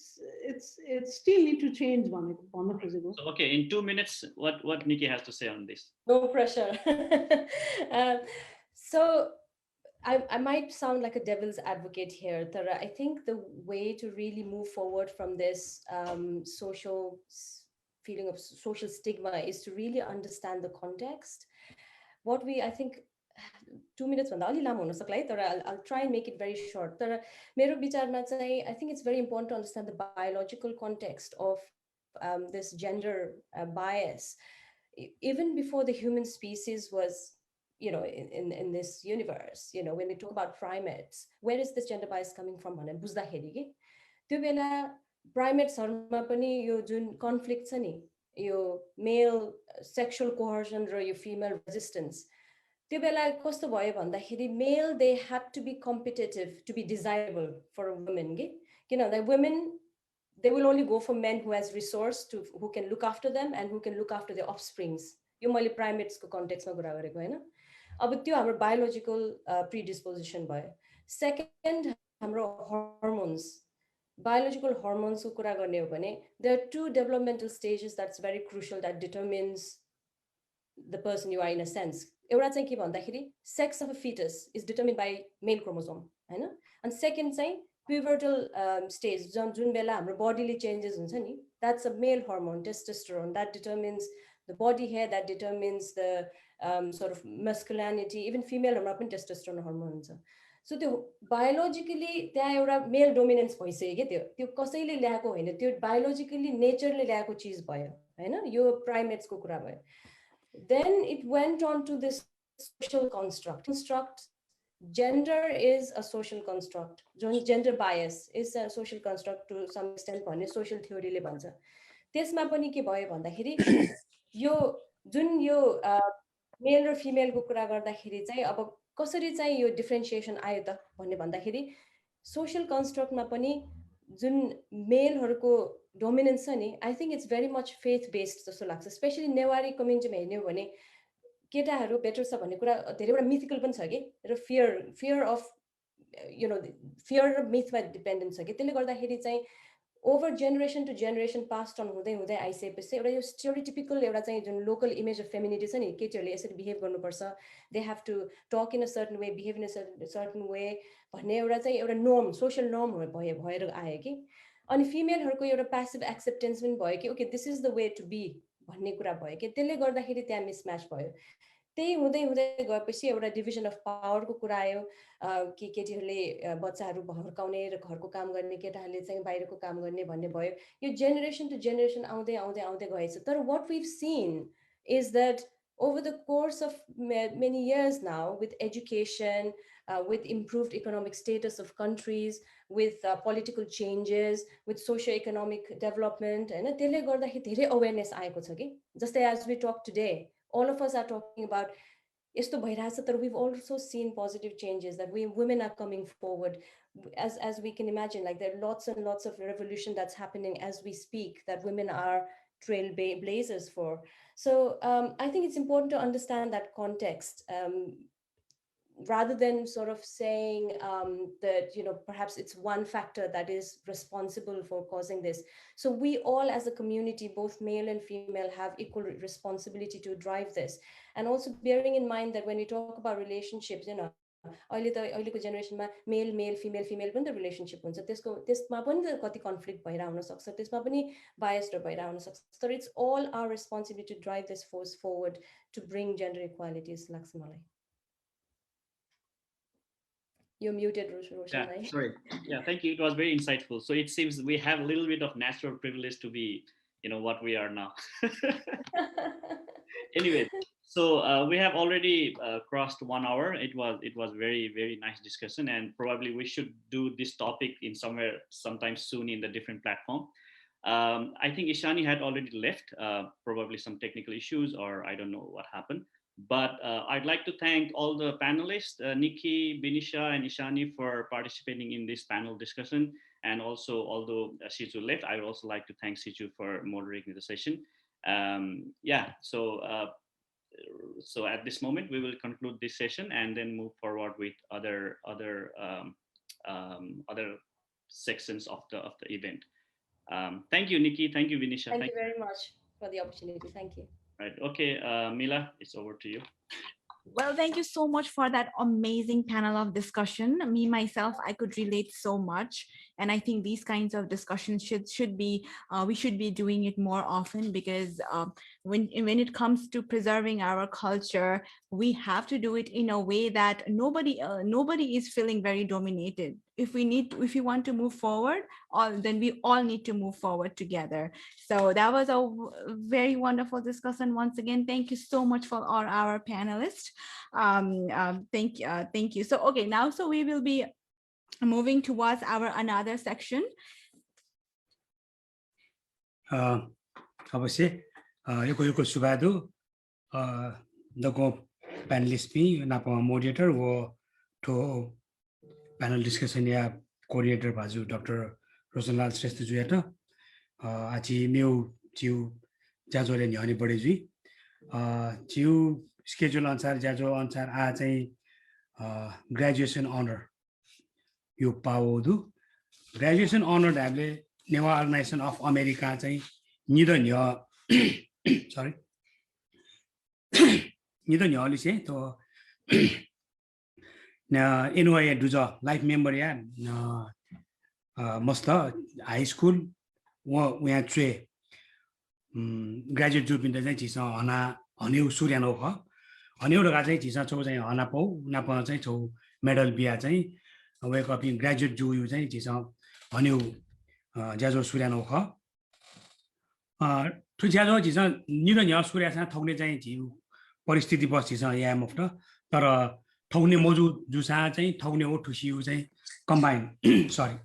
still need to change भन्नु खोजेको so okay in 2 minutes what Nikki has to say on this no pressure so I might sound like a devil's advocate here Tara I think the way to really move forward from this social feeling of social stigma is to really understand the context what I think 2 minutes भन्दा अलि लामो हुन सक्ला है तर I'll try and make it very short तर मेरो विचारमा चाहिँ I think it's very important to understand the biological context of this gender bias even before the human species was in this universe when we talk about primates where is this gender bias coming from भने बुझ्दाखेरि के त्यो बेला प्राइमेट्सहरुमा पनि यो जुन conflict छ नि यो मेल सेक्सुअल कोहर्सन र यो फिमेल रेजिस्टेन्स त्यो बेला कस्तो भयो भन्दाखेरि male they had to be competitive to be desirable for women के किन भन्दा women they will only go for men who has resource to who can look after them and who can look after their offsprings. यो मैले primates को context मा कुरा गरेको हैन. अब त्यो हाम्रो biological predisposition भयो. Second, हाम्रो hormones. Biological hormones को कुरा गर्ने हो भने there are 2 developmental stages that's very crucial that determines the person you are in a sense. एउटा चाहिँ के भन्दाखेरि sex of a fetus is determined by male chromosome हैन. And second चाहिँ pubertal stage जुन बेला हाम्रो bodyले changes हुन्छ नि, that's a male hormone, testosterone, that determines the body hair, that determines the sort of masculinity. Even female हरूमा पनि testosterone hormone हुन्छ. So त्यो biologically त्यहाँ एउटा male dominance भइसक्यो के त्यो कसैले ल्याएको होइन, त्यो biologically nature-ले ल्याएको चीज भयो हैन. यो primates को कुरा भयो. Then it went on to this social construct. Gender is a social construct. Gender bias is a social construct to some extent भन्ने social theory ले भन्छ. त्यसमा पनि के भयो भन्दाखेरि यो जुन यो male र female को कुरा गर्दाखेरि चाहिँ अब कसरी चाहिँ यो differentiation आयो त भन्ने भन्दाखेरि social construct मा पनि जुन male हरुको dominance छ नि, I think it's very much faith based जस्तो लाग्छ. Especially नेवारी community मा हेर्ने हो भने केटाहरु बेटर छ भन्ने कुरा धेरैवटा mythical पनि छ के र fear of fear र myth मा dependent छ के. त्यसले गर्दाखेरि चाहिँ over generation to generation passed on हुँदै हुँदै आइसकेपछि एउटा यो stereotypical एउटा चाहिँ जुन local image of femininity छ नि, केटीहरुले यसरी behave गर्नुपर्छ, they have to talk in a certain way, behave in a certain way भन्ने एउटा चाहिँ एउटा norm, social norm भएर आयो कि. अनि femaleहरुको एउटा passive acceptance पनि भयो कि okay this is the way to be भन्ने कुरा भयो कि. त्यसले गर्दाखेरि त्यहाँ mismatch भयो. त्यही हुँदै हुँदै गएपछि एउटा division of power को कुरा आयो कि केटीहरुले बच्चाहरु हुर्काउने र घरको काम गर्ने, केटाहरुले चाहिँ बाहिरको काम गर्ने भन्ने भयो. यो generation to generation आउँदै गएछ. तर what we've seen is that over the course of many years now, with education, with improved economic status of countries, with political changes, with socio-economic development, and त्यसले गर्दाखेरि धेरै awareness आएको छ कि. जस्तै as we talk today, all of us are talking about यस्तो भइरहेछ, तर we've also seen positive changes that women are coming forward. As we can imagine, like there are lots and lots of revolution that's happening as we speak that women are trailblazers for. So I think it's important to understand that context rather than sort of saying that perhaps it's one factor that is responsible for causing this. So we all as a community, both male and female, have equal responsibility to drive this. And also bearing in mind that when we talk about relationships, अहिलेको जेनेरेसनमा male female पनि त relationship हुन्छ, त्यसमा पनि त कति conflict भइरा हुन सक्छ, त्यसमा पनि बायस्ड भइरा हुन सक्छ. तर it's all our responsibility to drive this force forward to bring gender equality लाग्छ मलाई. You're muted, Roshan. Yeah, sorry. Yeah, thank you. It was very insightful. So it seems we have a little bit of natural privilege to be, what we are now. Anyway, so we have already crossed 1 hour. It was very, very nice discussion, and probably we should do this topic in sometime soon in the different platform. I think Ishani had already left, probably some technical issues, or I don't know what happened. But I'd like to thank all the panelists, Nikki, Binisha, and Ishani, for participating in this panel discussion. And also, although Sichu left, I would also like to thank Sichu for moderating the session. So at this moment, we will conclude this session and then move forward with other sections of the event. Thank you, Nikki. Thank you, Binisha. Thank you very much for the opportunity. Thank you. Right. Okay, Mila, it's over to you. Well, thank you so much for that amazing panel of discussion. Me, myself, I could relate so much. And I think these kinds of discussions should be, we should be doing it more often, because when it comes to preserving our culture, we have to do it in a way that nobody is feeling very dominated. If we want to move forward, then we all need to move forward together. So that was a very wonderful discussion. Once again, thank you so much for all our panelists. Thank you. So okay, now so we will be moving towards our another section. अवश्य यो सुबादु दको panelist भी ना moderator वो तो panel discussion या coordinator बाजू Dr. Rosanlal Shrestha जुया achi meu chiu jajo le nyani bade ji chiu schedule ansar jajo ansar a चाहिँ graduation honor यो पाउँदु graduation honor हामीले Newa organization of America चाहिँ निधन य sorry निधन य लिसे तो NOA दुजा लाइफ मेंबर या मस्त हाई स्कूल वो यहाँ ट्रे ग्रेजुएट जुपिन चाहिँ चिसा हना हन्यु सूर्यानो ख हन्यु रगा चाहिँ चिसा छौ चाहिँ हना पौ नाप चाहिँ छौ मेडल बिया चाहिँ वेक अप ग्रेजुएट जु यु चाहिँ चिसा हन्यु ज्याजो सूर्यानो ख ठु ज्याजो चिसा निर न्या सूर्यासँग थौने चाहिँ जिउ परिस्थिति बस्छ या मुफ्त तर थौने मौजु जुसा चाहिँ थौने हो ठुसिउ चाहिँ कम्बाइन सरी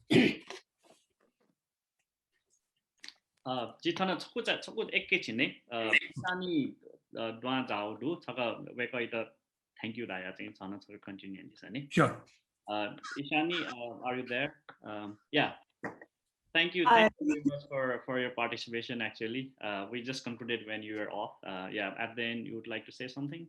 जिथन छकु एकैछिन नै सानी द्वा जाउदु छक वेकै त थ्यांक यू राया चाहिँ छन छक continue दिसनी Sure. Ishani, are you there? Yeah. Thank you very much for your participation. Actually, we just concluded when you were off. Yeah, at the end, you would like to say something?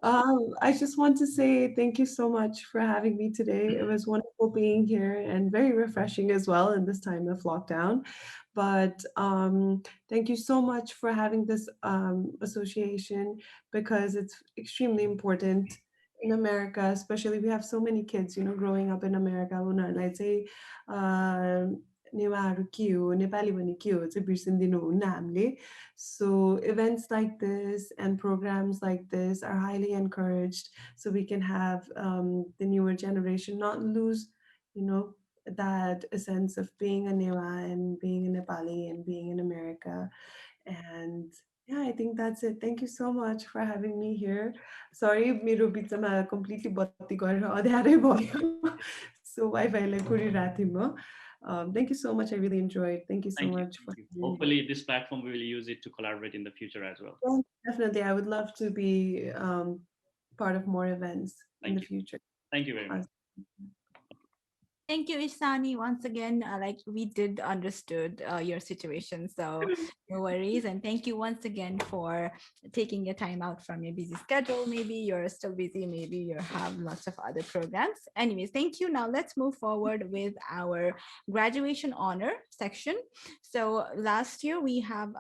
I just want to say thank you so much for having me today. It was wonderful being here and very refreshing as well in this time of lockdown. But thank you so much for having this association, because it's extremely important in America, especially we have so many kids, you know, growing up in America. Let's say so events like this and programs like this are highly encouraged, so we can have the newer generation not lose, you know, that a sense of being a Newa and being a Nepali and being in America. And yeah, I think that's it. Thank you so much for having me here. Sorry, मेरो बिचमा completely बत्ती गरेर अँध्यारै भयो. So Wi-Fi लाई कुरिरहेको थिएँ म. Thank you so much. I really enjoyed. Thank you so much. Hopefully, this platform we will use it to collaborate in the future as well. Yeah, definitely, I would love to be part of more events in the future. Thank you very much. Thank you, Ishani. Once again, like we did understood your situation, so no worries. And thank you once again for taking your time out from your busy schedule. Maybe you're still busy, maybe you have lots of other programs. Anyways, thank you. Now let's move forward with our graduation honor section. So last year we have,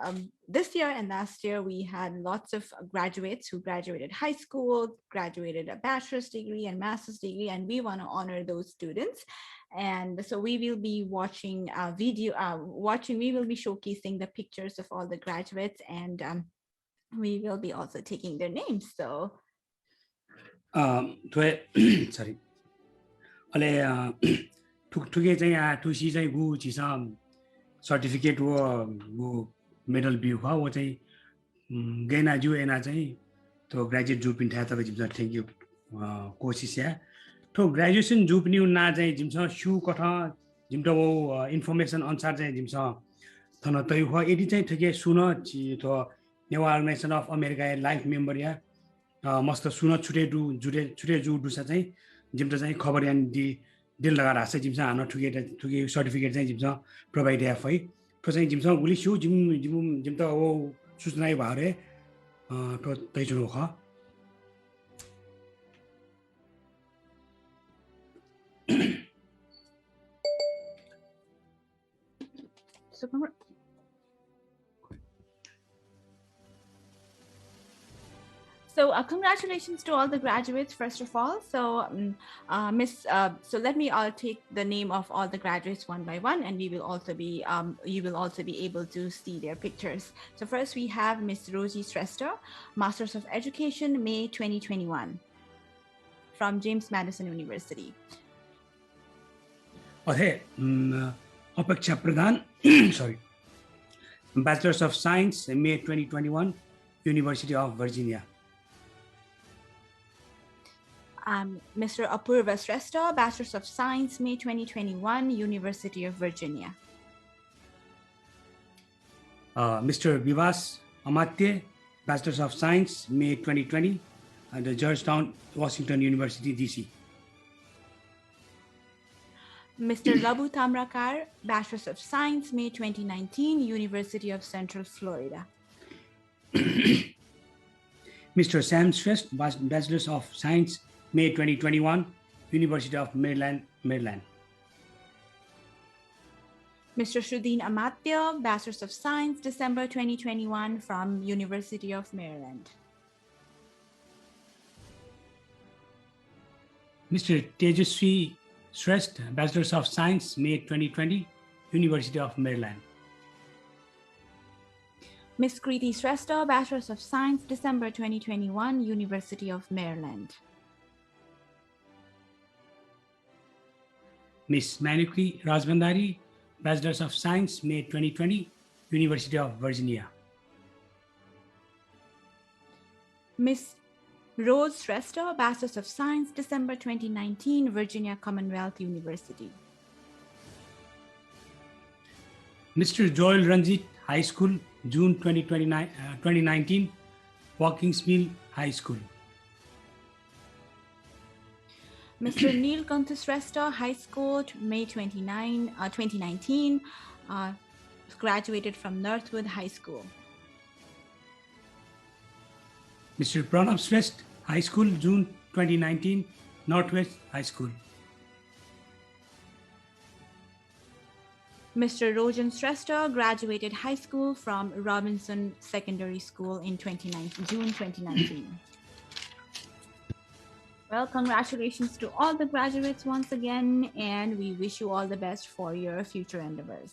this year and last year we had lots of graduates who graduated high school, graduated a bachelor's degree and master's degree, and we want to honor those students. And so we will be watching a video, we will be showcasing the pictures of all the graduates, and we will be also taking their names. So sorry, ale ठुके चाहिँ ठुसी चाहिँ गु चिसा certificate वो medal बिउ हो वो चाहिँ गैना जु एना चाहिँ तो ग्रेजुएट जु पिन था तब जिम थैंक यू कोशिश है तो ग्रेजुएशन जु पनि ना चाहिँ जिम शु कथा जिम तो वो इन्फर्मेसन अनुसार चाहिँ जिम थन तय हो यदि चाहिँ ठुके सुन तो Newa organization of America life member या मस्त सुन छुटे जु दुसा चाहिँ जिम चाहिँ खबर यान दिल लगाएर हाँस जिम हान ठुके सर्टिफिकेट चाहिँ जिम प्रोभाइड या है तो चाहिँ जिम गुली सु जिम त वो सूचना भयो रे तो तै जुन हो So congratulations to all the graduates, first of all. So so let me take the name of all the graduates one by one, and we will also be you will also be able to see their pictures. So first we have Miss Rosie Shrestha, Masters of Education, May 2021, from James Madison University. Okay, Apeksha Pradhan, sorry, Bachelors of Science, May 2021, University of Virginia. Mr. Apurva Shrestha, Bachelors of Science, May 2021, University of Virginia. Mr. Vivas Amatye, Bachelors of Science, May 2020, at the Georgetown, Washington University, DC. Mr. Labu Tamrakar, Bachelor of Science, May 2019, University of Central Florida. Mr. Sam Shrestha, Bachelor of Science, May 2021, University of Maryland, Maryland. Mr. Shrudin Amatya, Bachelor of Science, December 2021 from University of Maryland. Mr. Tejasvi Shrestha, Bachelor of Science, May 2020, University of Maryland. Ms. Kriti Shrestha, Bachelor of Science, December 2021, University of Maryland. Ms. Manukri Rajbandari, Bachelor of Science, May 2020, University of Virginia. Ms. Rose Shrestha, Bachelor of Science, December 2019, Virginia Commonwealth University. Mr. Joel Ranjit, High School, June 2019, Watkins Mill High School. Mr. Neil Kanthu Shrestha, High School, May 2019, graduated from Northwood High School. Mr. Pranav Shrestha, High School, June 2019, Northwest High School. Mr. Rojan Shrestha graduated high school from Robinson Secondary School in June 2019. Well, congratulations to all the graduates once again, and we wish you all the best for your future endeavors.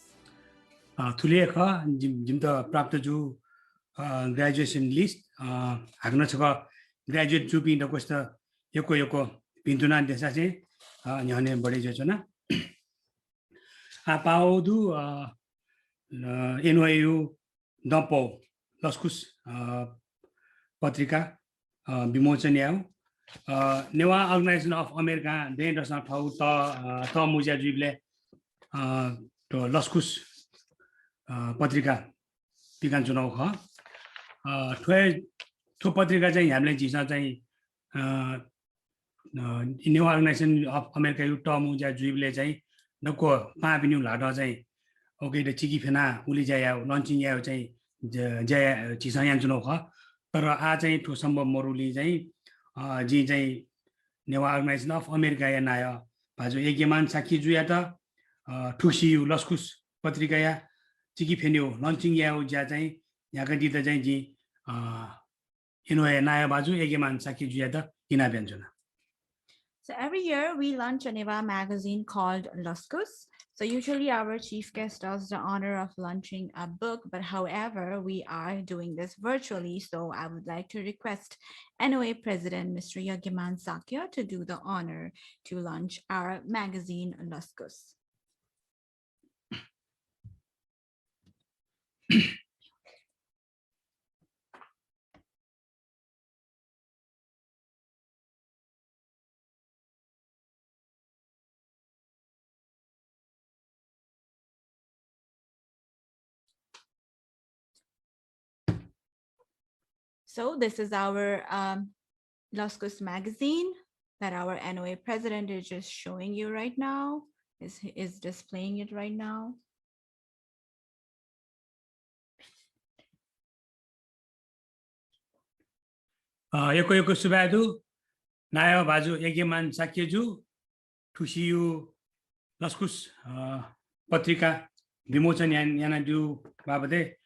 Tuleka jimta prapta ju graduation list hagna chaka graduate ju pinda kosta yoko pintuna desa che nyane bade jo chana apaudu NOA dampo laskus patrika bimochani au NOA Organization of America de dasa thau ta muja juble to laskus patrika pikan chunau kha to patrika चाहिँ हामीले जिसा चाहिँ NOA Organization of America यो ta muja juble चाहिँ नको पापिनु लाडा चाहिँ okay the चिकी फेना उली जाया launching या चाहिँ जय जिसा यान चुनौ ख तर आ चाहिँ ठो सम्भव मरुली चाहिँ जी चाहिँ NOA Organization of America या नाय भाजो एकेमान साखी जुया त ठुसी लस्कुस पत्रिका या चिकी फेन्यो लन्चिङ या ज्या चाहिँ यहाँका दिदा चाहिँ जी NOA नाय भाजो एकेमान साखी जुया त किना व्यञ्जना. So every year we launch a NOA magazine called Laskus. So usually our chief guest does the honor of launching a book, but however, we are doing this virtually. So I would like to request NOA President, Mr. Yagiman Sakya, to do the honor to launch our magazine Laskus. So this is our Laskus magazine that our NOA president is just showing you right now, is displaying it right now. Yoko subadu nayo baju egeman sakyeju tusiyu Laskus patrika bimochani yana du babade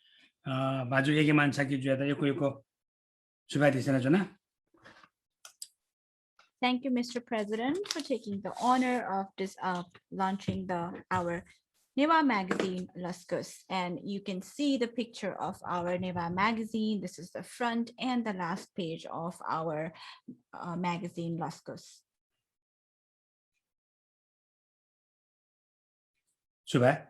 baju egeman sakyeju yata yoko Thank you, Mr. President, for taking the honor of this launching our NOA magazine Laskus. And you can see the picture of our NOA magazine. This is the front and the last page of our magazine Laskus. Suba.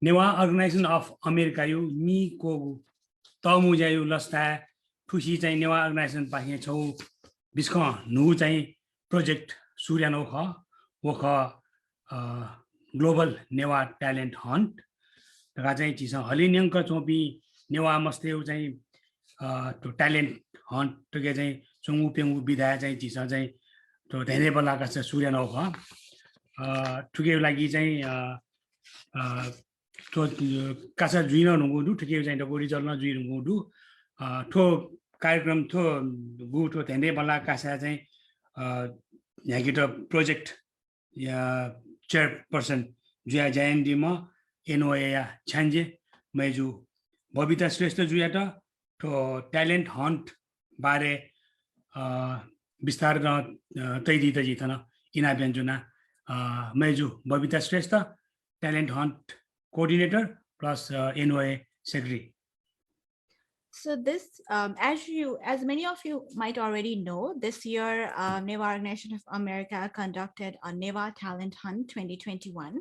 NOA Organization of America you ni ko तामुजा यो लस्ता ठुसी चाहिँ NOA Organization पाखे छौ बिस्क नु चाहिँ project सूर्यानो ख वख global NOA talent hunt तका चाहिँ चिस हलिन्यंक चोपी NOA मस्ते चाहिँ तो ट्यालेन्ट हन्ट तके चाहिँ चंगु पेंगु विधा चाहिँ चिस चाहिँ 또 대내발라 가서 수련하고 두개 라기 चाहिँ 또 가서 주인하는 것도 두개 चाहिँ 더 오리지널 주인하는 것도 또 कार्यक्रम 또 गुटो 대내발라 가서 चाहिँ नेगेटिभ प्रोजेक्ट या चेयरपर्सन जुया जयन्तीमा NOA या छान्जे मैजु बबिता श्रेष्ठ जुयाटा तो ट्यालेन्ट हन्ट बारे विस्तार तैदी त जितन इना व्यञ्जना मैजु Babita Shrestha talent hunt coordinator plus NOA secretary. So this, as many of you might already know, this year, NOA Organization of America conducted a NOA Talent Hunt 2021,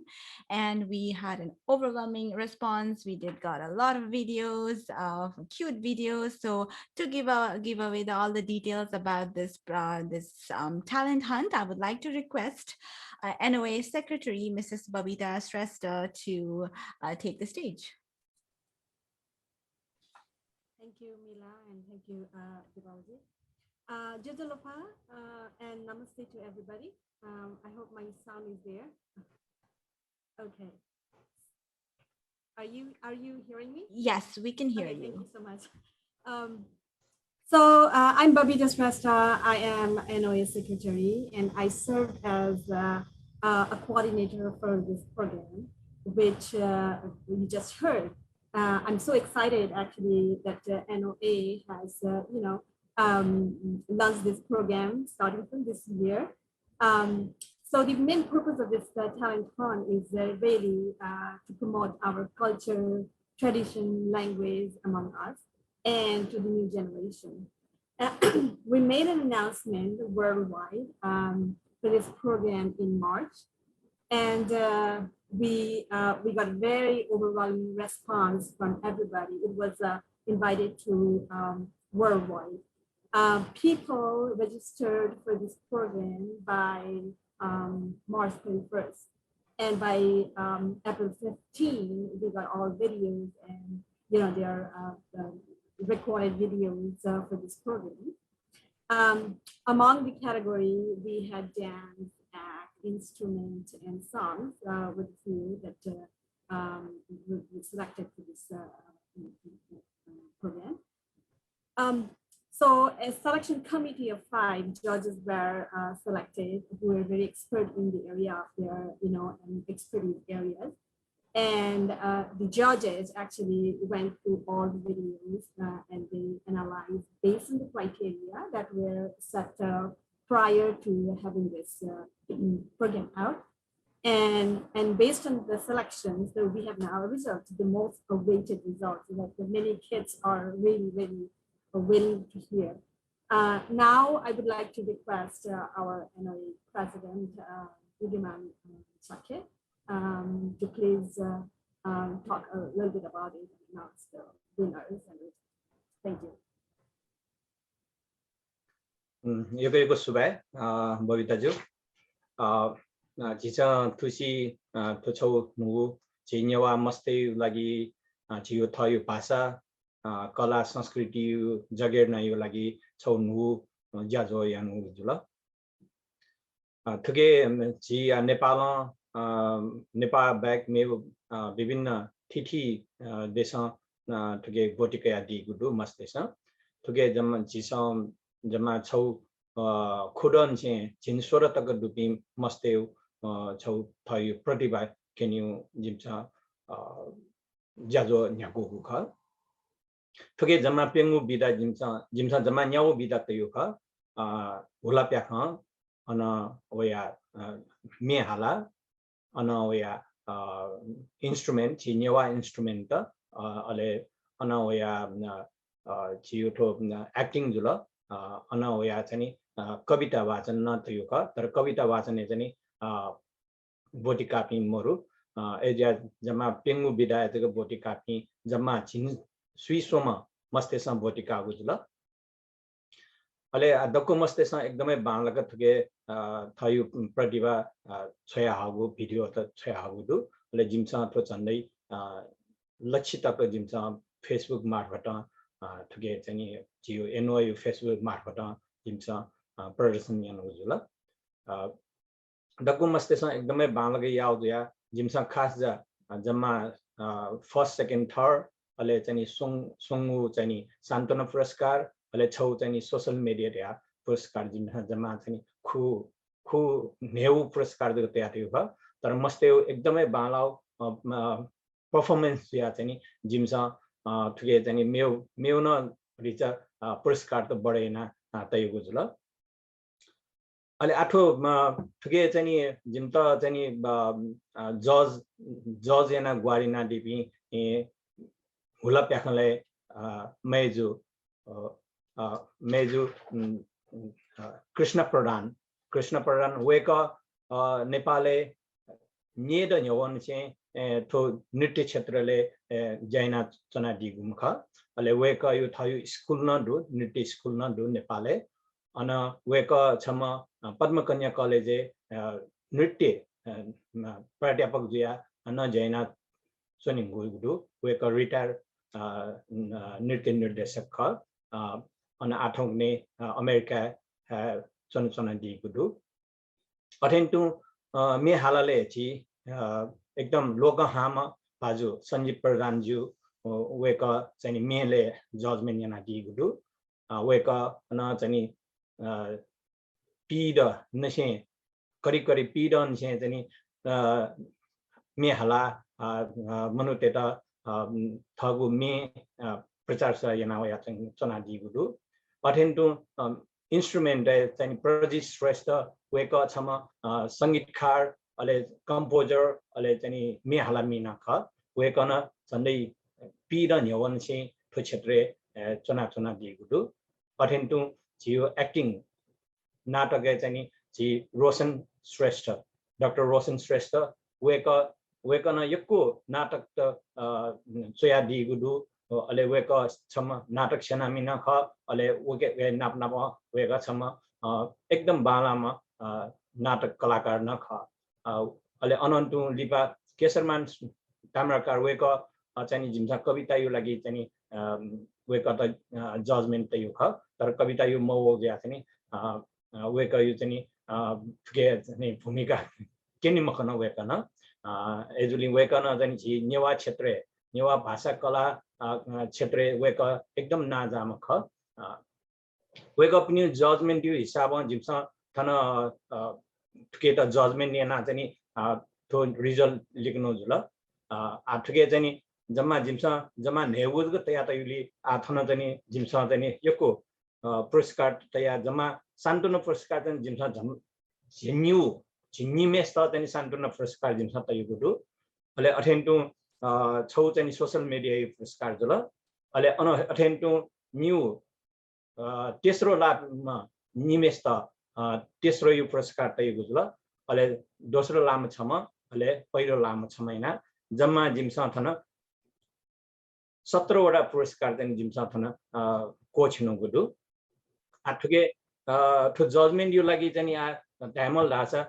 and we had an overwhelming response. We got a lot of videos, cute videos. So to give away all the details about this talent hunt, I would like to request NOA Secretary, Mrs. Babita Shrestha, to take the stage. Thank you, Mila, and thank you, Devalji. Jodolopa and namaste to everybody. I hope my sound is there. Okay. Are you hearing me? Yes, we can hear you. Thank you so much. So I'm Babita Shrestha. I am NOA Secretary, and I serve as a coordinator for this program, which you just heard. I'm so excited actually that NOA has launched this program starting from this year. So the main purpose of this talent hunt is really to promote our culture, tradition, language among us and to the new generation. We made an announcement worldwide for this program in March, and we got very overwhelming response from everybody. It was invited to worldwide. People registered for this program by March 31st. And by April 15, we got all videos and their recorded videos for this program. Among the category, we had dance, act, instrument, and songs with a few that we selected for this program. So a selection committee of 5 judges were selected who were very expert in the area of their, and expertise areas. And the judges actually went through all the videos and they analyzed based on the criteria that were set prior to having this program out. And based on the selections, so we have now a result, the most awaited results that the many kids are really, really willing to hear. Now I would like to request our NOA President, Sake, to please talk a little bit about it and announce the winners. Thank you. 여기고 수배 뭐비다죠? 지자 투시 도초 누구 제녀와 मस्ते लागि जियो थयो भाषा कला संस्कृति जगेर नयो लागि छौ नु ज्याजो यानु जुल थगे जी नेपाल नेपाल बैक में विभिन्न तिथि देश थगे बोटिका आदि गुडु मस्तेस थगे जम्मा छौ खुडन छे जिनस्वर तक दुपी मस्ते छौ थयो प्रतिभा केन्यु जिमसा ज्याजो न्याको गुख थगे जम्मा पेंगु बिदा जिमसा जम्मा न्याउ बिदा तयो ख होला प्याख अन ओया मे हाला अन ओया इंस्ट्रूमेंट छिनेवा इंस्ट्रूमेंट अले अन ओया छियोठो एक्टिंग जुल अन ओया चाहिँ कविता वाचन न तयो ख तर कविता वाचन चाहिँ बोटी कापी मोरु एजा जम्मा पेंगु बिदा एतको बोटी कापी जम्मा छिन सुइसोमा मस्तेसा बोटी कागु जुल अले दक्को मस्तेसा एकदमै बालक थगे थयु प्रतिभा छया हागु भिडियो त छया हागु दु अले जिमसा थो चन्दै लक्षितक जिमसा फेसबुक मार्फत थगे चाहिँ जियो NOA फेसबुक मार्फत जिमसा प्रदर्शन यानु जुल डक्कु मस्तेसँग एकदमै बालकै याउदुया जिमसँग खास जम्मा फर्स्ट सेकेन्ड थर्ड अहिले चाहिँ सोङु चाहिँ सान्त्वना पुरस्कार अहिले छौ चाहिँ सोशल मिडिया पुरस्कार जम्मा चाहिँ खु नेउ पुरस्कार तयार भयो तर मस्ते एकदमै बालाउ पर्फर्मेन्स या चाहिँ जिमसँग ठुके चाहिँ मेउ न रिच पुरस्कार त बढेन तयको जुल अहिले आठो ठुके चाहिँ जिम त चाहिँ जज याना ग्वारिना डिपी हुला प्याखले मेजु कृष्ण प्रधान वेक नेपालले नेड न्यवन चाहिँ थो नृत्य क्षेत्रले जैना चना दिगुम ख अले वेक यो थायु स्कुल न दु नृत्य स्कुल न दु नेपालले अन वेक छम पद्मकन्या कलेज नृत्य प्राध्यापक जुया न जैना सोनिङ गुदु वेक रिटायर नृत्य निर्देशक ख अन आठौंने अमेरिका चना दिगुदु अथेन्टु मे हालाले छि एकदम लोक हाम बाजु संजीव प्रधान ज्यू वेक चाहिँ मेले जजमेन्ट याना दिगुदु वेक न चाहिँ पीड नसे करिब पीड नसे चाहिँ मे हाला मनुतेता थगु मे प्रचार स याना या चाहिँ चना दिगुदु अथेन्टु इन्स्ट्रुमेन्ट चाहिँ प्रजित श्रेष्ठ वेक छम संगीतकार अले कम्पोजर अले चाहिँ मे हाला मिना ख वेकन झन्डै पीड न्यवन से ठो क्षेत्र चना दिगुदु अथेन्टु जियो एक्टिङ नाटक चाहिँ जी रोशन श्रेष्ठ डाक्टर रोशन श्रेष्ठ वेकन यक्को नाटक त सोया दिगुदु अले वेक छम नाटक सेना मिना ख अले वेके नाप वेक छम एकदम बालामा नाटक कलाकार न ख अले अनन्तु लिपा केशरमान ताम्राकार वेक चाहिँ जिमसा कविता यो लागि चाहिँ वेक त जजमेन्ट त यो ख तर कविता यो मौ ज्या चाहिँ वेक यो चाहिँ के चाहिँ भूमिका केनि मखन वेक न एजुली वेक न चाहिँ झि नेवा क्षेत्र नेवा भाषा कला क्षेत्र वेक एकदम नाजाम ख वेक पनि जजमेन्ट यो हिसाब जिमसा थन ठुके त जजमेन्ट याना चाहिँ थो रिजल्ट लेख्नु जुल ठुके चाहिँ जम्मा जिमसा जम्मा नेवुजको तया तयुली आथन चाहिँ जिमसा चाहिँ यको पुरस्कार तया जम्मा सान्तुना पुरस्कार चाहिँ जिमसा झिन्यु मेस त चाहिँ सान्तुना पुरस्कार जिमसा तयुको दु अले अथेन्टु छौ चाहिँ सोशल मिडिया पुरस्कार जुल अले अथेन्टु न्यू तेस्रो लाभमा निमेष त तेस्रो यो पुरस्कार तयुको जुल अले दोस्रो लामो छम अले पहिलो लामो छ महिना जम्मा जिमसा थन 17 वटा पुरस्कार चाहिँ जिमसा थन कोच हुनुगुदु आठुके ठु जजमेन्ट यो लागि चाहिँ ढामल ढासा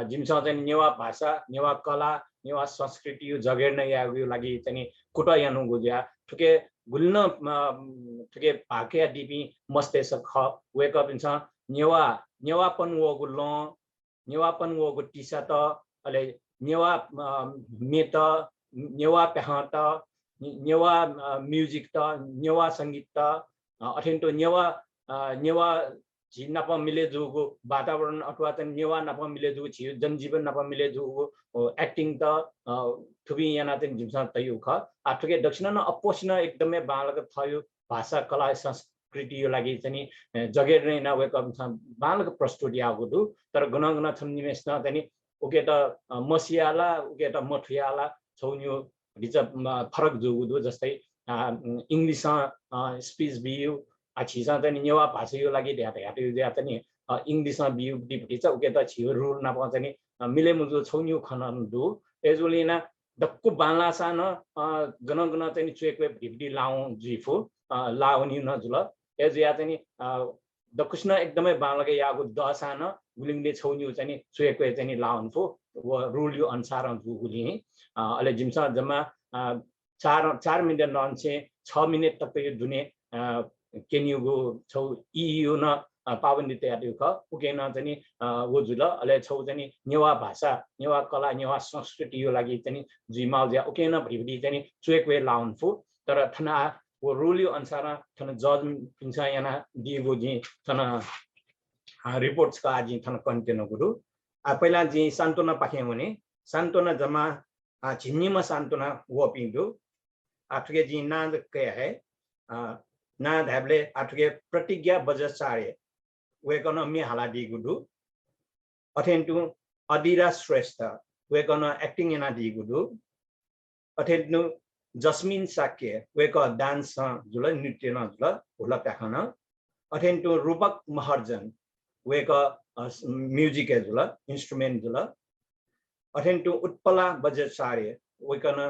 जिमसा चाहिँ नेवा भाषा नेवा कला नेवा संस्कृति यो जगेर्न या यो लागि चाहिँ कुटा यानु गुज्या ठुके गुल्न ठुके भाके दिपी मस्तेस ख वेक अप इन्स नेवापन वो टिसा त अले नेवा मेत नेवा प्याहत नेवा म्युजिक त नेवा संगीत त अथेन्टो नेवा झि नप मिले जुगु वातावरण अथवा त नेवा नप मिले जुगु झि जनजीवन नप मिले जुगु एक्टिङ त थुबी याना त जिमसा तयु ख आठुके दक्षिण न अपोषण एकदमै बालक थयो भाषा कला संस्कृति यो लागि चाहिँ जगेर नै नवेक बालक प्रस्तुति आगुदु तर गनगन छम निमेष न चाहिँ उके त मसियाला उके त मठियाला छौन्यु रिच फरक जुगुदु जस्तै इंग्लिश स्पीच बियु छिसा चाहिँ नेवा भाषा यो लागि ढ्याटे ज्या चाहिँ इंग्लिशमा बियु डिपटी छ उके त छियो रुल न पनि मिले मुजु छौन्यु खनन दु एजुलिना दक्कु बालासान गनगन चाहिँ चुएको भिडी लाउ जिफु लाउनी न जुल एजिया चाहिँ दकुस्न एकदमै बालकै यागु दसान गुलिङले छौन्यु चाहिँ चुएको चाहिँ लाउन्फु रुल यो अनुसार गुली अले जिमसा जम्मा 4 मिनेट नन्से 6 मिनेट तक यो दुने केन्युगु छौ इयु न पाबन्दी तयारी ख उकेन चाहिँ वो जुल अले छौ चाहिँ नेवा भाषा नेवा कला नेवा संस्कृति यो लागि चाहिँ जिमाल ज्या उकेन भरिभरि चाहिँ चुएकवे लाउन फु तर थना वो रुल अनुसार थन जज पिन्छ याना दिगो जी थन रिपोर्ट्स का आज थन कन्टेन गुरु पहिला जी सान्तोना पाखे भने सान्तोना जमा झिन्नीमा सान्तोना वो पिन्दु आठुके जी ना के है ना धाबले आठुके प्रतिज्ञा बजट सारे वे कन मी हाला दी गुडु अथेन्टु अदिरा श्रेष्ठ वे कन एक्टिङ एना दी गुडु अथेन्टु जस्मिन साक्य वे क डान्स जुल नृत्य न जुल होला प्याखन अथेन्टु रूपक महर्जन वे क म्युजिक जुल इन्स्ट्रुमेन्ट जुल अथेन्टु उत्पला बजट सारे वे कन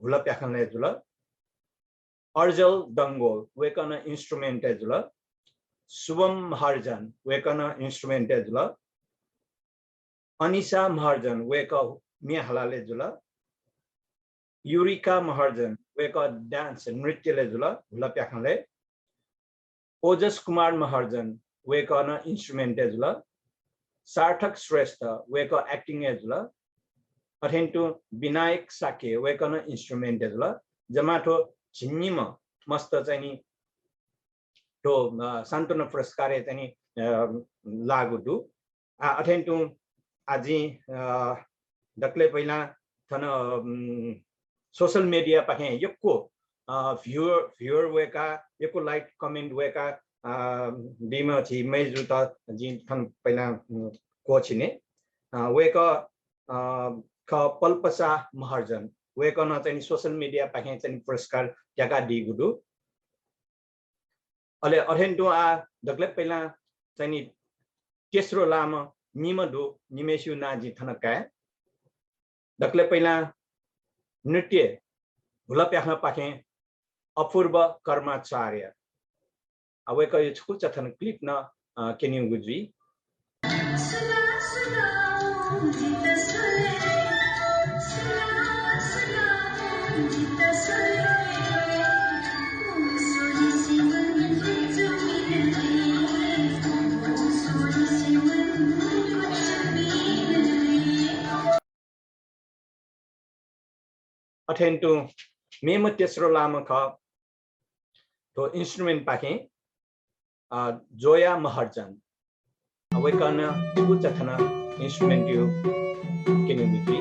होला प्याखन जुल अर्जल दंगोल वे कन इन्स्ट्रुमेन्ट जुल शुभम महर्जन वे कन इन्स्ट्रुमेन्ट जुल अनिशा महर्जन वे क मी हलाले जुल युरिका महर्जन वे क डान्स नृत्यले जुल होला प्याखनले ओजस कुमार महर्जन वे क न इन्स्ट्रुमेन्ट जुल सार्थक श्रेष्ठ वे क एक्टिङ जुल अथेन्टु विनायक साके वे क न इन्स्ट्रुमेन्ट जुल जमाठो झिन्नीमा मस्त चाहिँ नि तो सान्तोना पुरस्कार चाहिँ लागु दु अथेन्टु आजि दक्ले पहिला थन सोशल मीडिया पाखे यक्को भ्युअर वेका यक्को लाइक कमेन्ट वेका दिम छि मेजु त जि थन पहिला को छिने वेक ख पल्पसा महर्जन वेक न चाहिँ सोशल मीडिया पाखे चाहिँ पुरस्कार त्यागा दि गुडु अले अथेन्टु दक्ले पहिला चाहिँ तेस्रो लामा निमदु निमेशु नाजी थनका दक्ले पहिला नृत्य हुला प्याखना पाखे अपूर्व कर्माचार्य अवे क यो छु चथन क्लिप न केन्यु गुजी अथेन्टु मेम तेस्रो लामा ख तो इन्स्ट्रुमेन्ट पाखे जोया महर्जन अवे कन उच्च थना इन्स्ट्रुमेन्ट यो केनु बिजी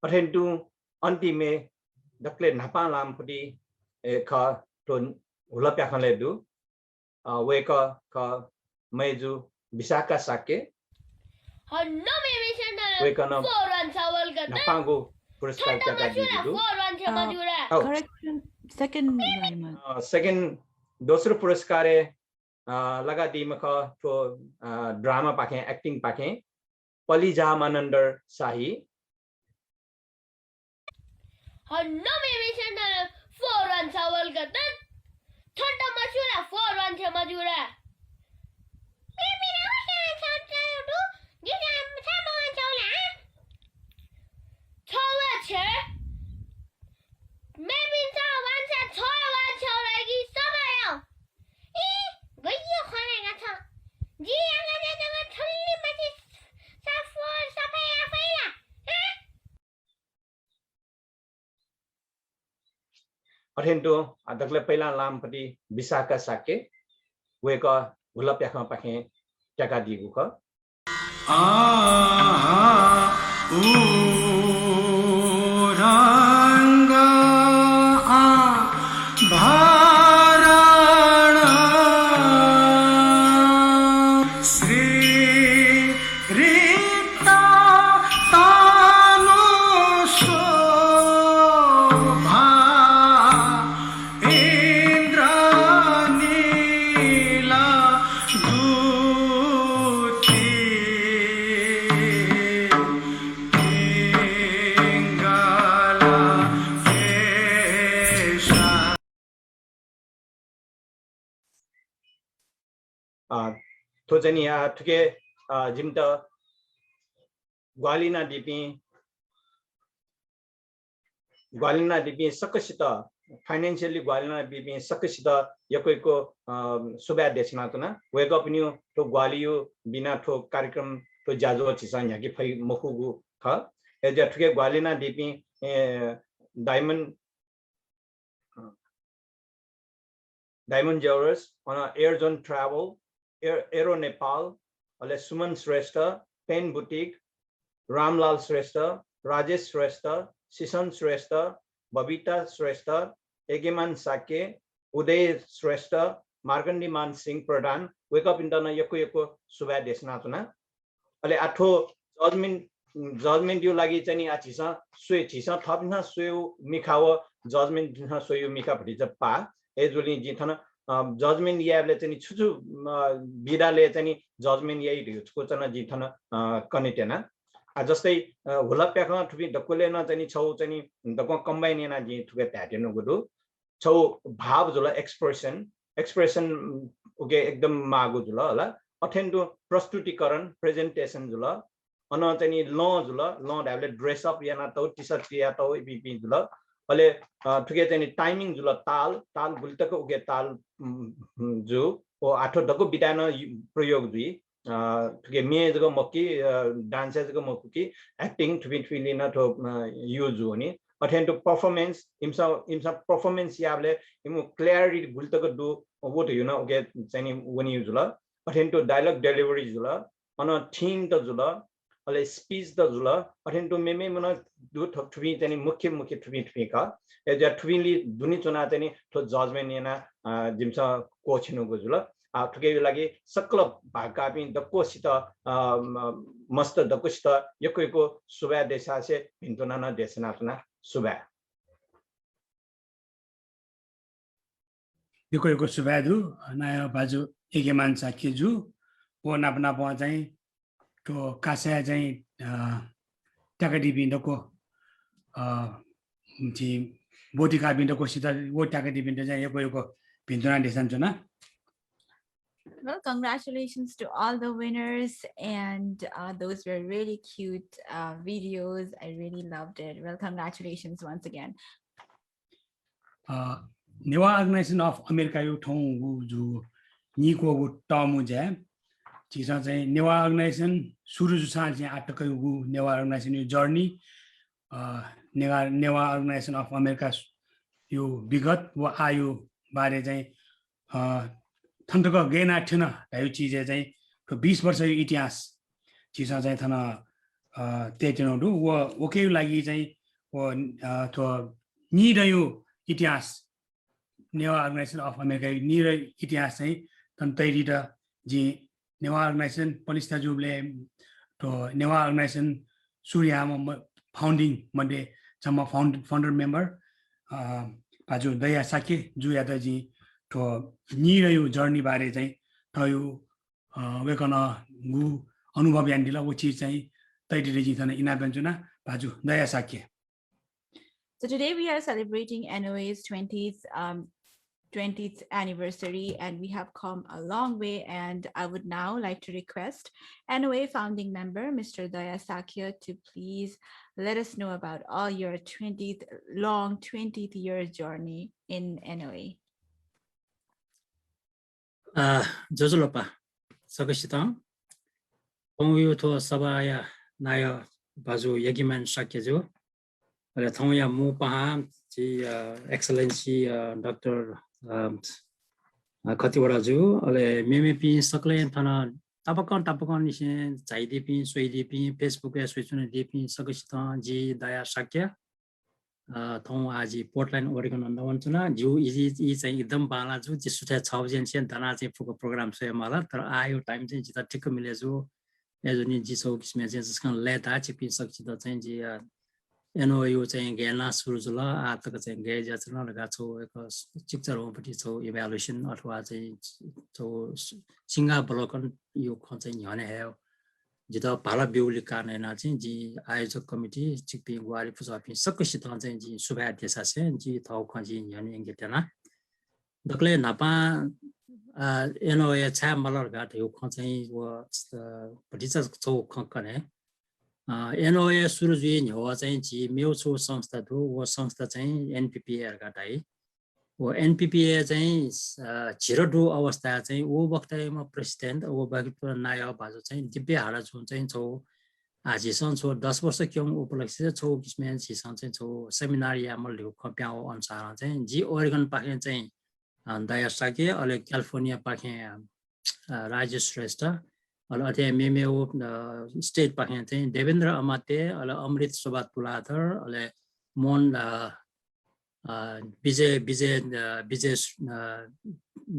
अथेन्टु अन्तिमे दक्ले नपा लामपुटी ख तो होला प्याखले दु वे क मेजु विशाखा साके हन्नो मेमिसन वे कन फोरन चावल गत नपागो पुरस्कार त्यागा दि दु correction second सेकेन्ड दोस्रो पुरस्कार लगा दिम ख तो ड्रामा पाखे एक्टिङ पाखे पलिजामानन्दर शाही हन्नो मेमिसन फोरन चावल गत ठट्टा मजुरा फोरन छ मजुरा मेमिना उसा छ दु गिना छामन चावला छवा छ मेमिन चावल छ छवा छ लागि समय ए गयो खाना गछ जी आगा जगा ठल्ली मछि सफो सफाई आफैला अथेन्टु दक्ले पहिला लामपटी विशाखा साके वे क हुला प्याखमा पाखे ट्याका दिगु ख रंग भारण तो चाहिँ या ठुके जिम त ग्वालिना दिपी सकसित फाइनेन्शियली ग्वालिना दिपी सकसित यकोइको सुबा देशना त न वेक अप न्यू तो ग्वालियो बिना ठो कार्यक्रम तो जाजो छिसन या कि फै मखुगु ख एजा ठुके ग्वालिना दिपी Diamond Jewelers on Air Zone Travel, Aero Nepal, Suman Shrestha, Pen Boutique, Ramlal Shrestha, Rajesh Shrestha, Sisan Shrestha, Babita Shrestha, Egeman Sake, Uday Shrestha, Margandi Man Singh Pradhan, wake up in the Yoko Suba Desnatuna. Ale Atho judgment you lagi chani achisa, Sue Chisa, Topna Sue Mikawa, judgment Suyu Mika Pritha Pa. एजुली जी थन judgement याले चाहिँ छुछु बिडाले चाहिँ judgement यही को चना जी थन कनेटेना जस्तै हुलप्याख ठुबी दक्कोले न चाहिँ छौ चाहिँ दक्को कम्बाइन एना जी ठुके प्याटेन गुडु छौ भाव जुल एक्सप्रेसन ओके एकदम मागु जुल होला अथेन्डो प्रस्तुतिकरण प्रेजेन्टेसन जुल अन चाहिँ ल जुल ल ढाबले ड्रेस अप याना तौ टी-शर्ट या तौ बीपी जुल अले ठुके चाहिँ टाइमिङ जुल ताल बुल्तको उके ताल जो ओ आठो दको बिटान प्रयोग दुई ठुके मेजको मक्की डान्सेजको मक्की एक्टिङ ठुबी न ठो युज हो नि अथेन टु परफॉर्मेंस इम्सा परफॉर्मेंस याबले इमु क्लैरिटी बुल्तको दु वो त यु न ओके चाहिँ वनि जुल अथेन टु डायलॉग डेलिभरी जुल अन थीम त जुल अले स्पीच द जुल अथेन टु मेमे मन दु ठुबी चाहिँ मुख्य ठुबी का एजा ठुबीली दुनी चुना चाहिँ ठो जजमेन्ट याना जिमसा कोचिनो गो जुल ठुके लागि सकल भाकापि दक्कोसित मस्त दक्कोसित यकोको सुबा देशासे भिन्तुना न देशनातना सुबा यकोको सुबा दु नयाँ बाजु एकेमान साकेजु वो नापना प चाहिँ तो कासा चाहिँ टाकाडी बिन्दको जी बोटिका बिन्दको सित वो टाकाडी बिन्द चाहिँ यकोको भिन्तुना देशन जुना. Well, congratulations to all the winners, and those were really cute videos. I really loved it. Well, congratulations once again. NOA Organization of America yo thong ju ni ko tamu je chisa चाहिँ NOA Organization सुरु जुसा चाहिँ आटकै उ NOA Organization यो journey NOA Organization of America यो विगत व आयु बारे चाहिँ थन्तको गेना थिन यो चीज चाहिँ 20 वर्ष यो इतिहास चिसा चाहिँ थन तेजनडु व ओके लागि चाहिँ व तो नि यो इतिहास NOA Organization of America नि इतिहास चाहिँ तन तैरी त जी NOA Organization पलिस्ता जुबले तो NOA Organization सूर्यम फाउन्डिङ मध्ये जम्मा फाउन्डर मेम्बर बाजु दया साके जुया त जी तो नि यो जर्नी बारे चाहिँ तयो वेकन गु अनुभव यान्दिला वो चीज चाहिँ तैरी जी थन इना बन्जुना बाजु दया साके. So today we are celebrating NOA's 20th anniversary, and we have come a long way, and I would now like to request NOA founding member Mr. Daya Sakya to please let us know about all your 20th year journey in NOA. Jojolopa Sakashita Pongyu to Sabaya Naya Bazu Yagiman Shakyajo Tonya Mupaha Excellency Dr. Katiwaraju ale meme pi sakle thana tapakon nishin chaidi pi soidi pi Facebook ya switchune pi sakashita ji daya shakya thong aji Portland Oregon andawan chuna ju i चाहिँ एकदम बाला ju ji सुथा 6000 chen dana चाहिँ फुको programme छ मला तर आयो time चाहिँ जिता ठिक मिले जो एजनी जी सौ किसमे चाहिँ जसकन लेता चिपि सक्छि त चाहिँ जी NOA यो चाहिँ गेना सुरु जुल आतक चाहिँ गे जचना लगा छौ एक चिक्चर होपटी छौ इभ्यालुएसन अथवा चाहिँ छौ सिंगा ब्लकन यो ख चाहिँ हने हे जिता भाला बेउली कानेना चाहिँ जी आयोजक कमिटी चिपि ग्वाली पूजा पि सकसित चाहिँ जी सुभा देशा से जी थौ ख जी हने इंगेतना दक्ले नापा NOA 차 말라가 되고 컨센이 was the producer 저 컨커네 NOA 수르주인 여와자인지 매우초 성스타도 워 성스타 चाहिँ NPPA 가 다이 व NPPA चाहिँ जिरो अवस्था चाहिँ वो वक्तमा प्रेसिडेन्ट वो बाकी नायब भाजो चाहिँ दिव्य हारा जुन चाहिँ छौ आजिसन छौ 10 वर्ष क्यों उपलक्ष्य छौ किसमेन सिसन चाहिँ छौ सेमिनार या मल्लिउ खप्याउ अनुसार चाहिँ जी ओरेगन पाखे चाहिँ दया साके अले क्यालिफोर्निया पाखे राजेश श्रेष्ठ अले अथे मेमेओ स्टेट पाखे चाहिँ देवेन्द्र अमाते अले अमृत सुबात तुलाधर अले मोन विजय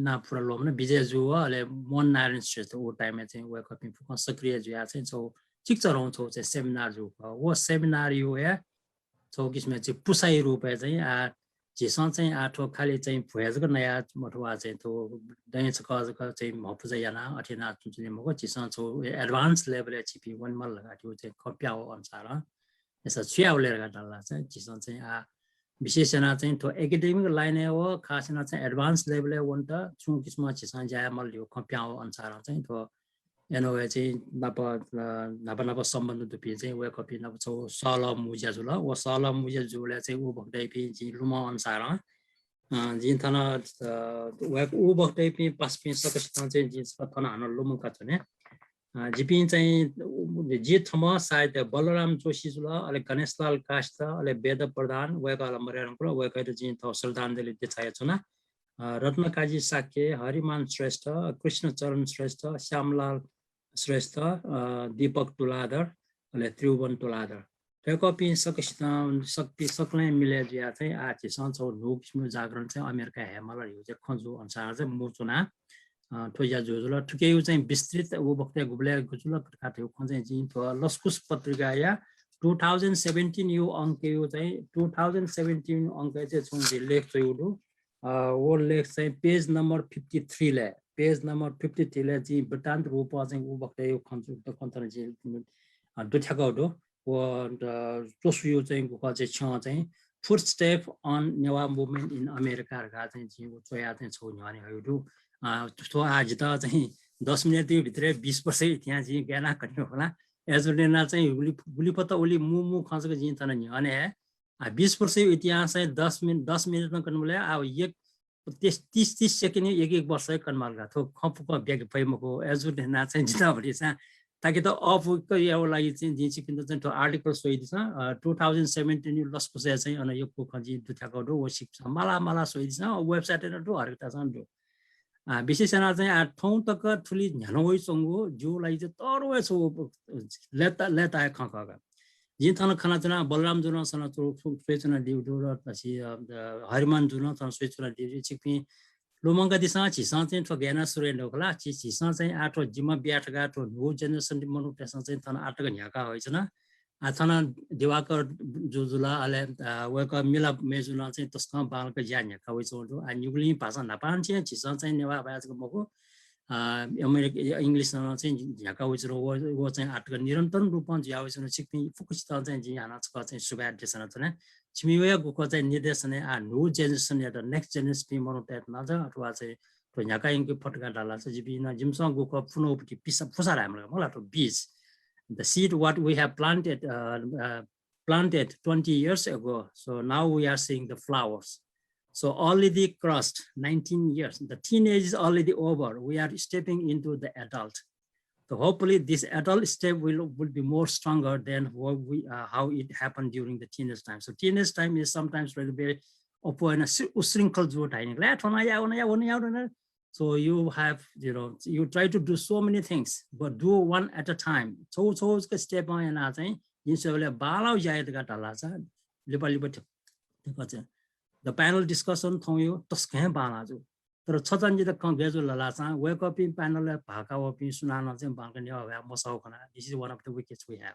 ना पुरा न विजय जुवा अले मोन नारायण श्रेष्ठ ओ टाइममा चाहिँ वे कपि फुक सक्रिय जुया चाहिँ छौ ठीक चराउँ छौ चाहिँ सेमिनार जु वो सेमिनार यो या छौ किसमा चाहिँ पुसाई रुपे चाहिँ आ जिसन चाहिँ आठो खाली चाहिँ भुयाजको नयाँ मठवा चाहिँ तो दैछ कजक चाहिँ मपुजा याना अठिना जुन मको जिसन छौ एडभान्स लेभल एचपी 1 मल लगायो चाहिँ कप्याउ अनुसार यसो छ्याउले गर्दा चाहिँ जिसन चाहिँ आ विशेषना चाहिँ तो एकाडेमिक लाइन हो खासना चाहिँ एडभान्स लेभल वन्ट छु किसमा जिसन जाय मल यो कप्याउ अनुसार चाहिँ तो NOA चाहिँ नप सम्बन्ध दुपि चाहिँ वे कपि नप छौ सल मुजा जुल व सल मुजा जुले चाहिँ उ भक्तै पि जि लुमा अनुसार जिन थन वे उ भक्तै पि पास पि सकस्ता चाहिँ जि थन हान लुम कछने जिपि चाहिँ जि थम सायद बलराम जोशी जुल अले गणेशलाल काष्ट अले वेद प्रधान वे कल मरेरन को वे कहिले जि थ श्रद्धाञ्जलि दिछाय छना रत्नकाजी साक्य हरिमान श्रेष्ठ कृष्णचरण श्रेष्ठ श्यामलाल श्रेष्ठ दीपक तुलाधर अले त्रिभुवन तुलाधर त्यो कपि शक्ति सक्लै मिले जिया चाहिँ आछि सन्छौ लोक जागरण चाहिँ अमेरिका हेमल यो चाहिँ खजु अनुसार चाहिँ मुचुना ठोया जुजुल ठुके यो चाहिँ विस्तृत उ बक्ते गुबले गुजुल काट्यो खजै जि लस्कुस पत्रिका या 2017 यो अंक यो चाहिँ 2017 अंक चाहिँ छुन लेख चाहिँ वो लेख चाहिँ पेज नम्बर 53 ले पेज नम्बर 53 ले जी वृत्तान्त रूप चाहिँ उ बक्ते यो खन्छु त कन्तन जी दुठ्याको दो वो जोसु चाहिँ गुका चाहिँ first step on Newa movement in America गा चाहिँ जी वो चोया चाहिँ छौ न्याने हयु तो आज त चाहिँ 10 मिनेट भित्र 20 वर्ष त्यहाँ जी ज्ञान कन्यो होला एजुडेना चाहिँ गुलिपत ओली मु खसको जी तन न्याने 20 वर्ष इतिहास चाहिँ 10 मिनट में कन्मले आ एक 30 सेकेन्ड एक वर्ष कन्मल गा थो खपको ब्याग पैमको एजुडेना चाहिँ जिता भरि छ ताकि त अफ को यो लागि चाहिँ जी सिकिन चाहिँ तो आर्टिकल सोइदिस 2017 लस्को चाहिँ अन यो को खजी दुथाको दो वो सिक्छ माला सोइदिस वेबसाइट न दो हरकता छ दो विशेषना चाहिँ ठौं तक ठुली झनवै चंगो जो लागि चाहिँ तरवे छो लेता खखगा जिन थन खाना चना बलराम जुन सन स्वेचना दिउदो र पछि हरिमान जुन थन स्वेचना दिउ चिकपि लोमंगा दिसा छिसा चाहिँ ठो ज्ञान सुरेन होला छिसा चाहिँ आठो जिम्मा ब्याठगा ठो नो जेनेरेसन मनु टेसन चाहिँ थन आटक न्याका होइछन आथन दिवाकर जुजुला अले वेका मिला मेजुना चाहिँ तस्का बालको ज्ञान न्याका होइछो आ न्युगली भाषा नपान चाहिँ छिसा चाहिँ नेवा भाषाको मको अमेरिका इंग्लिश चाहिँ न्याका होइछो वो चाहिँ आटक निरन्तर रूपमा ज्याउछन सिक्पि फोकस चाहिँ जियाना छ चाहिँ सुबा देसन छ छिमिवे गुको चाहिँ निर्देशन आ नो जेनेरेसन या द नेक्स्ट जेनेरेसन मनो टेट नज अथवा चाहिँ तो न्याका इंको फटका डाला छ जिबिना जिमसँग गुको फुनोपटी पिसा फुसा राम्रो मलाई त बीज the seed what we have planted 20 years ago, so now we are seeing the flowers. So already crossed 19 years, the teenage is already over, we are stepping into the adult. So hopefully this adult step will be more stronger than what how it happened during the teenage time. So teenage time is sometimes very open, so you have, you try to do so many things, but do one at a time. So step on and nothing. The panel discussion thong you to scam balaju. The Chotanji the Congress Lalasan, wake up in panel Paka or Pinsunan and Bangania, Mosokana. This is one of the wickets we have.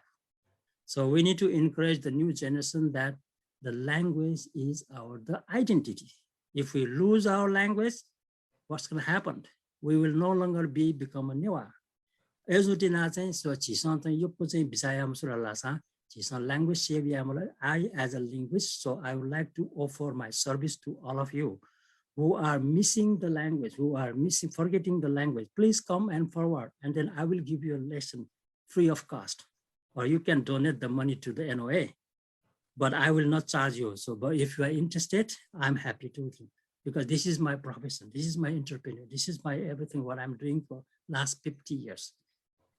So we need to encourage the new generation that the language is the identity. If we lose our language, what's going to happen? We will no longer become a NOA. As we did not say, so something you put in Bisayam Suralasa, Chison language, I as a linguist, so I would like to offer my service to all of you. who are missing the language, who are forgetting the language, please come and forward, and then I will give you a lesson free of cost, or you can donate the money to the NOA, but I will not charge you. So, but if you are interested, I'm happy to, because this is my profession, this is my entrepreneur, this is my everything, what I'm doing for last 50 years.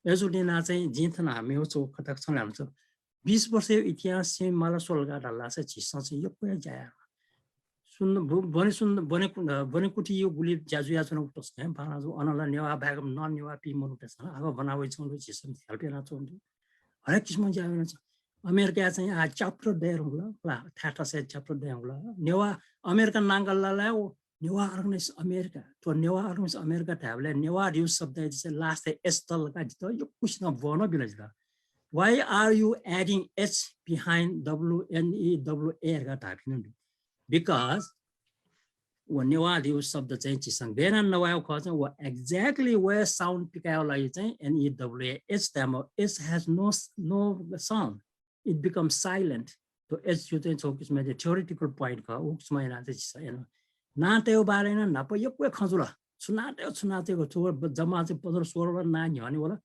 यसोलेना चाहिँ जिन्थन हामी हो चो कथा छ लान्छ 20 वर्ष इतिहास चाहिँ मलाई सोलगा डल्ला चाहिँ छिस्सा चाहिँ यो पुरा जाया सुन्न बने कुटी यो गुली जाजुया छन उठस के भाना जो अनला नेवा भागम न नेवा पि मनु पेछ आगो बनावै छौ छिस्सा हेल्पेना छौ हरेक किसिम जायो छ अमेरिका चाहिँ आ च्याप्टर देयर होला थाटा से च्याप्टर देयर होला नेवा अमेरिकन नांगलला नेवा अर्गनाइज अमेरिका तो नेवा अर्गनाइज अमेरिका थाबले नेवा रिउज शब्द चाहिँ लास्ट एस तल का जितो यो कुछ न बनो बिलजदा why are you adding h behind WNEWA का थापिन because when नेवा रिउज शब्द चाहिँ चिसँग बेना नवायो ख चाहिँ वो exactly where sound पिकायो लागि चाहिँ NEWA h demo h has no sound, it becomes silent तो h यो चाहिँ चौकिसमा चाहिँ theoretical point का उक्समा yana चाहिँ नाटेउ बारेन नप यो के खजुला सुनाटेको छोर जम्मा चाहिँ 15 16 ना हने होला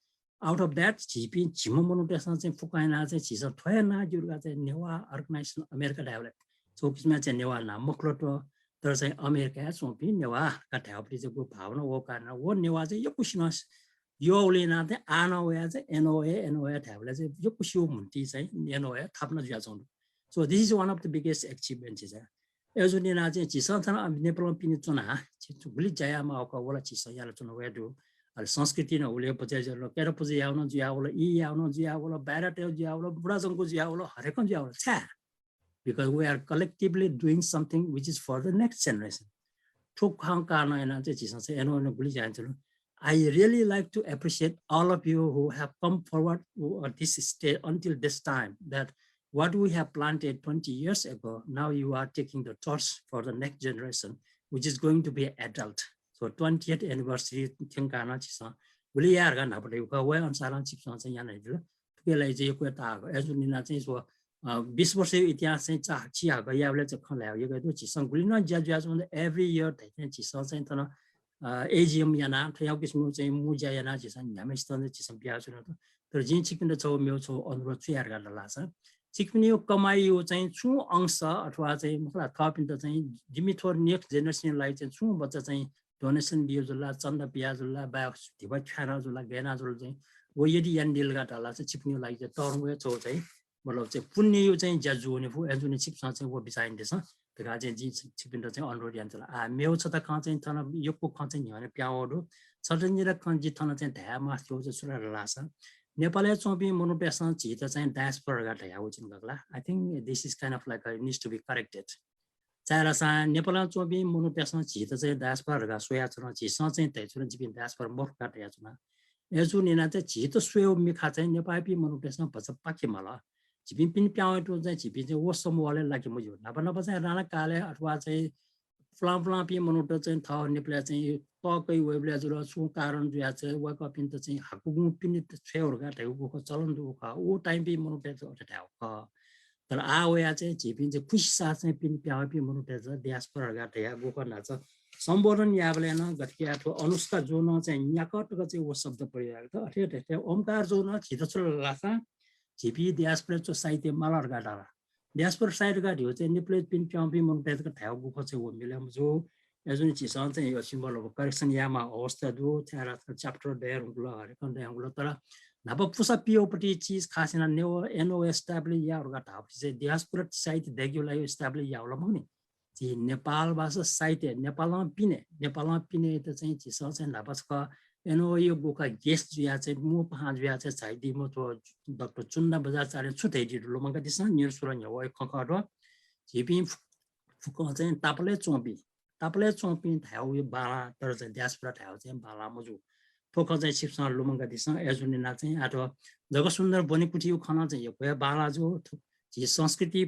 आउट अफ दैट छिपि छिमो मोनोटेसन चाहिँ फुकाइना चाहिँ छिस थय ना जुरगा चाहिँ नेवा अर्गनाइजेसन अमेरिका डायलेक्ट चौकिसमा चाहिँ नेवा नाम मखलटो तर चाहिँ अमेरिका सोपि नेवा का थापरि चाहिँ को भावना वो कारण वो नेवा चाहिँ यो कुसिनस यो उलेना चाहिँ आनोया चाहिँ NOA थापले चाहिँ यो कुसियो मुन्टी चाहिँ NOA थाप्न ज्याछौं so this is one of the biggest achievement is एजुनिना चाहिँ छिसा थन नेपालमा पिने चुना गुली जायामा अका होला छिसा याला चुना वेदु अल संस्कृति न उले पछि जलो केरा पछि आउन जिया होला इ आउन जिया होला बाराटे जिया होला बुढाजनको जिया होला हरेक जिया होला छा because we are collectively doing something which is for the next generation ठोक खां कारण हैन चाहिँ छिसा चाहिँ एनो गुली जान्छ I really like to appreciate all of you who have come forward at this stage until this time, that what we have planted 20 years ago, now you are taking the torch for the next generation, which is going to be adult. So 20th anniversary thing kana chisa uli yar ga na pare ka way ansara chipsa चाहिँ यहाँ नै त्यसलाई चाहिँ यो कुरा एजु निना चाहिँ so 20 वर्ष इतिहास चाहिँ चा चिया ga याले चाहिँ खलायो यो गयो चिसा गुली न ज्या every year चाहिँ चिसा चाहिँ तन AGM याना थ्याउ किसिम चाहिँ मुजा याना चिसा हामी स्तन चिसा बिया छ तर जिन चिकिन छ मेरो छ अनुरोध चियार गर्न लाग्छ चिकनी यो कमाई यो चाहिँ छु अंश अथवा चाहिँ मतलब थपिन त चाहिँ जिमिथोर नेक्स्ट जेनेरेसनलाई चाहिँ छु बच्चा चाहिँ डोनेसन दियो जुला चन्द पियाजुला बा दिबा खाना जुला गेना जुल चाहिँ वो यदि यान डिल गाटाला चाहिँ चिकनी लागि चाहिँ टर्मवे छ चाहिँ मतलब चाहिँ पुण्य यो चाहिँ ज्याजुने फु एजुने चिकसा चाहिँ वो बिसाइन्देछ त्यगा चाहिँ जि चिकन त चाहिँ अनुरोध यान चला आ मेउ छ त क चाहिँ थन यो को क चाहिँ हने प्याउडो सडनली र कन जि थन चाहिँ धा मास थियो चाहिँ सुरा लाछ नेपाली चोपी मोनोपेसन चित चाहिँ डायस्पोरा गाटा याउ चिन गला I think this is kind of like it needs to be corrected चारा सा नेपाली चोपी मोनोपेसन चित चाहिँ डायस्पोरा गा सोया छ चिसा चाहिँ तै छ जिबिन डायस्पोरा मोर गाटा या छ एजु निना चाहिँ चित सोयो मिखा चाहिँ नेपाली मोनोपेसन पछ पाके मला जिबिन पिन प्याउ चाहिँ जिबिन चाहिँ वो समूहले लागि म यो नबन चाहिँ राणा काले अथवा चाहिँ फ्लाम पि मनोट चाहिँ थ नेपाली चाहिँ पकै वेबले जुल सु कारण जुया चाहिँ वक पिन त चाहिँ हाकुगु पिन छेउर गाटेको को चलन दुख ओ टाइम पि मनोट अटाउ तर आ वया चाहिँ जिपिन चाहिँ खुसा चाहिँ पिन प्याउ पि मनोट डियास्पोरा गाटे या गो गर्न छ सम्बोधन याबले न गटकिया थो अनुष्का जोन चाहिँ याकटको चाहिँ वो शब्द परिरहेको छ अथे ओमकार जोन छिटो लासा जिपी डियास्पोरा चाहिँ साहित्य मलर गाटा डियास्पोरा साइड गाडी हो चाहिँ नेपाली पिन प्याउपी मनोटेको ठाउँ गुखो चाहिँ हो मिलाम जो एजुन चिसन चाहिँ यो सिम्बल अफ करेक्सन यामा अवस्था दो त्यारा च्याप्टर देयर हुला हरेकन देयर हुला तर नब पुसा पिओपटी चीज खासिन NOA एस्टाब्लिश या हरगा ठाउँ चाहिँ डियास्पोरा साइट देग्युलाई एस्टाब्लिश या होला मनि जी नेपाल भाषा साहित्य नेपालमा पिने त चाहिँ चिसन चाहिँ नबसका NOA यो गोका गेस्ट जुया चाहिँ मु पहा जुया चाहिँ साइडी म तो डॉक्टर चुन्ना बजार चारे छुटे दिलो मंगा दिस निर सुरन यो खखरो जिपि फुको चाहिँ तापले चोपी थाउ यो बाला तर चाहिँ डियास्पोरा थाउ चाहिँ बाला मजु फोक चाहिँ सिप्सन लुमंगा दिस एजुनिना चाहिँ आटो जग सुन्दर बनेकुटी यो खाना चाहिँ यो भए बाला जो जी संस्कृति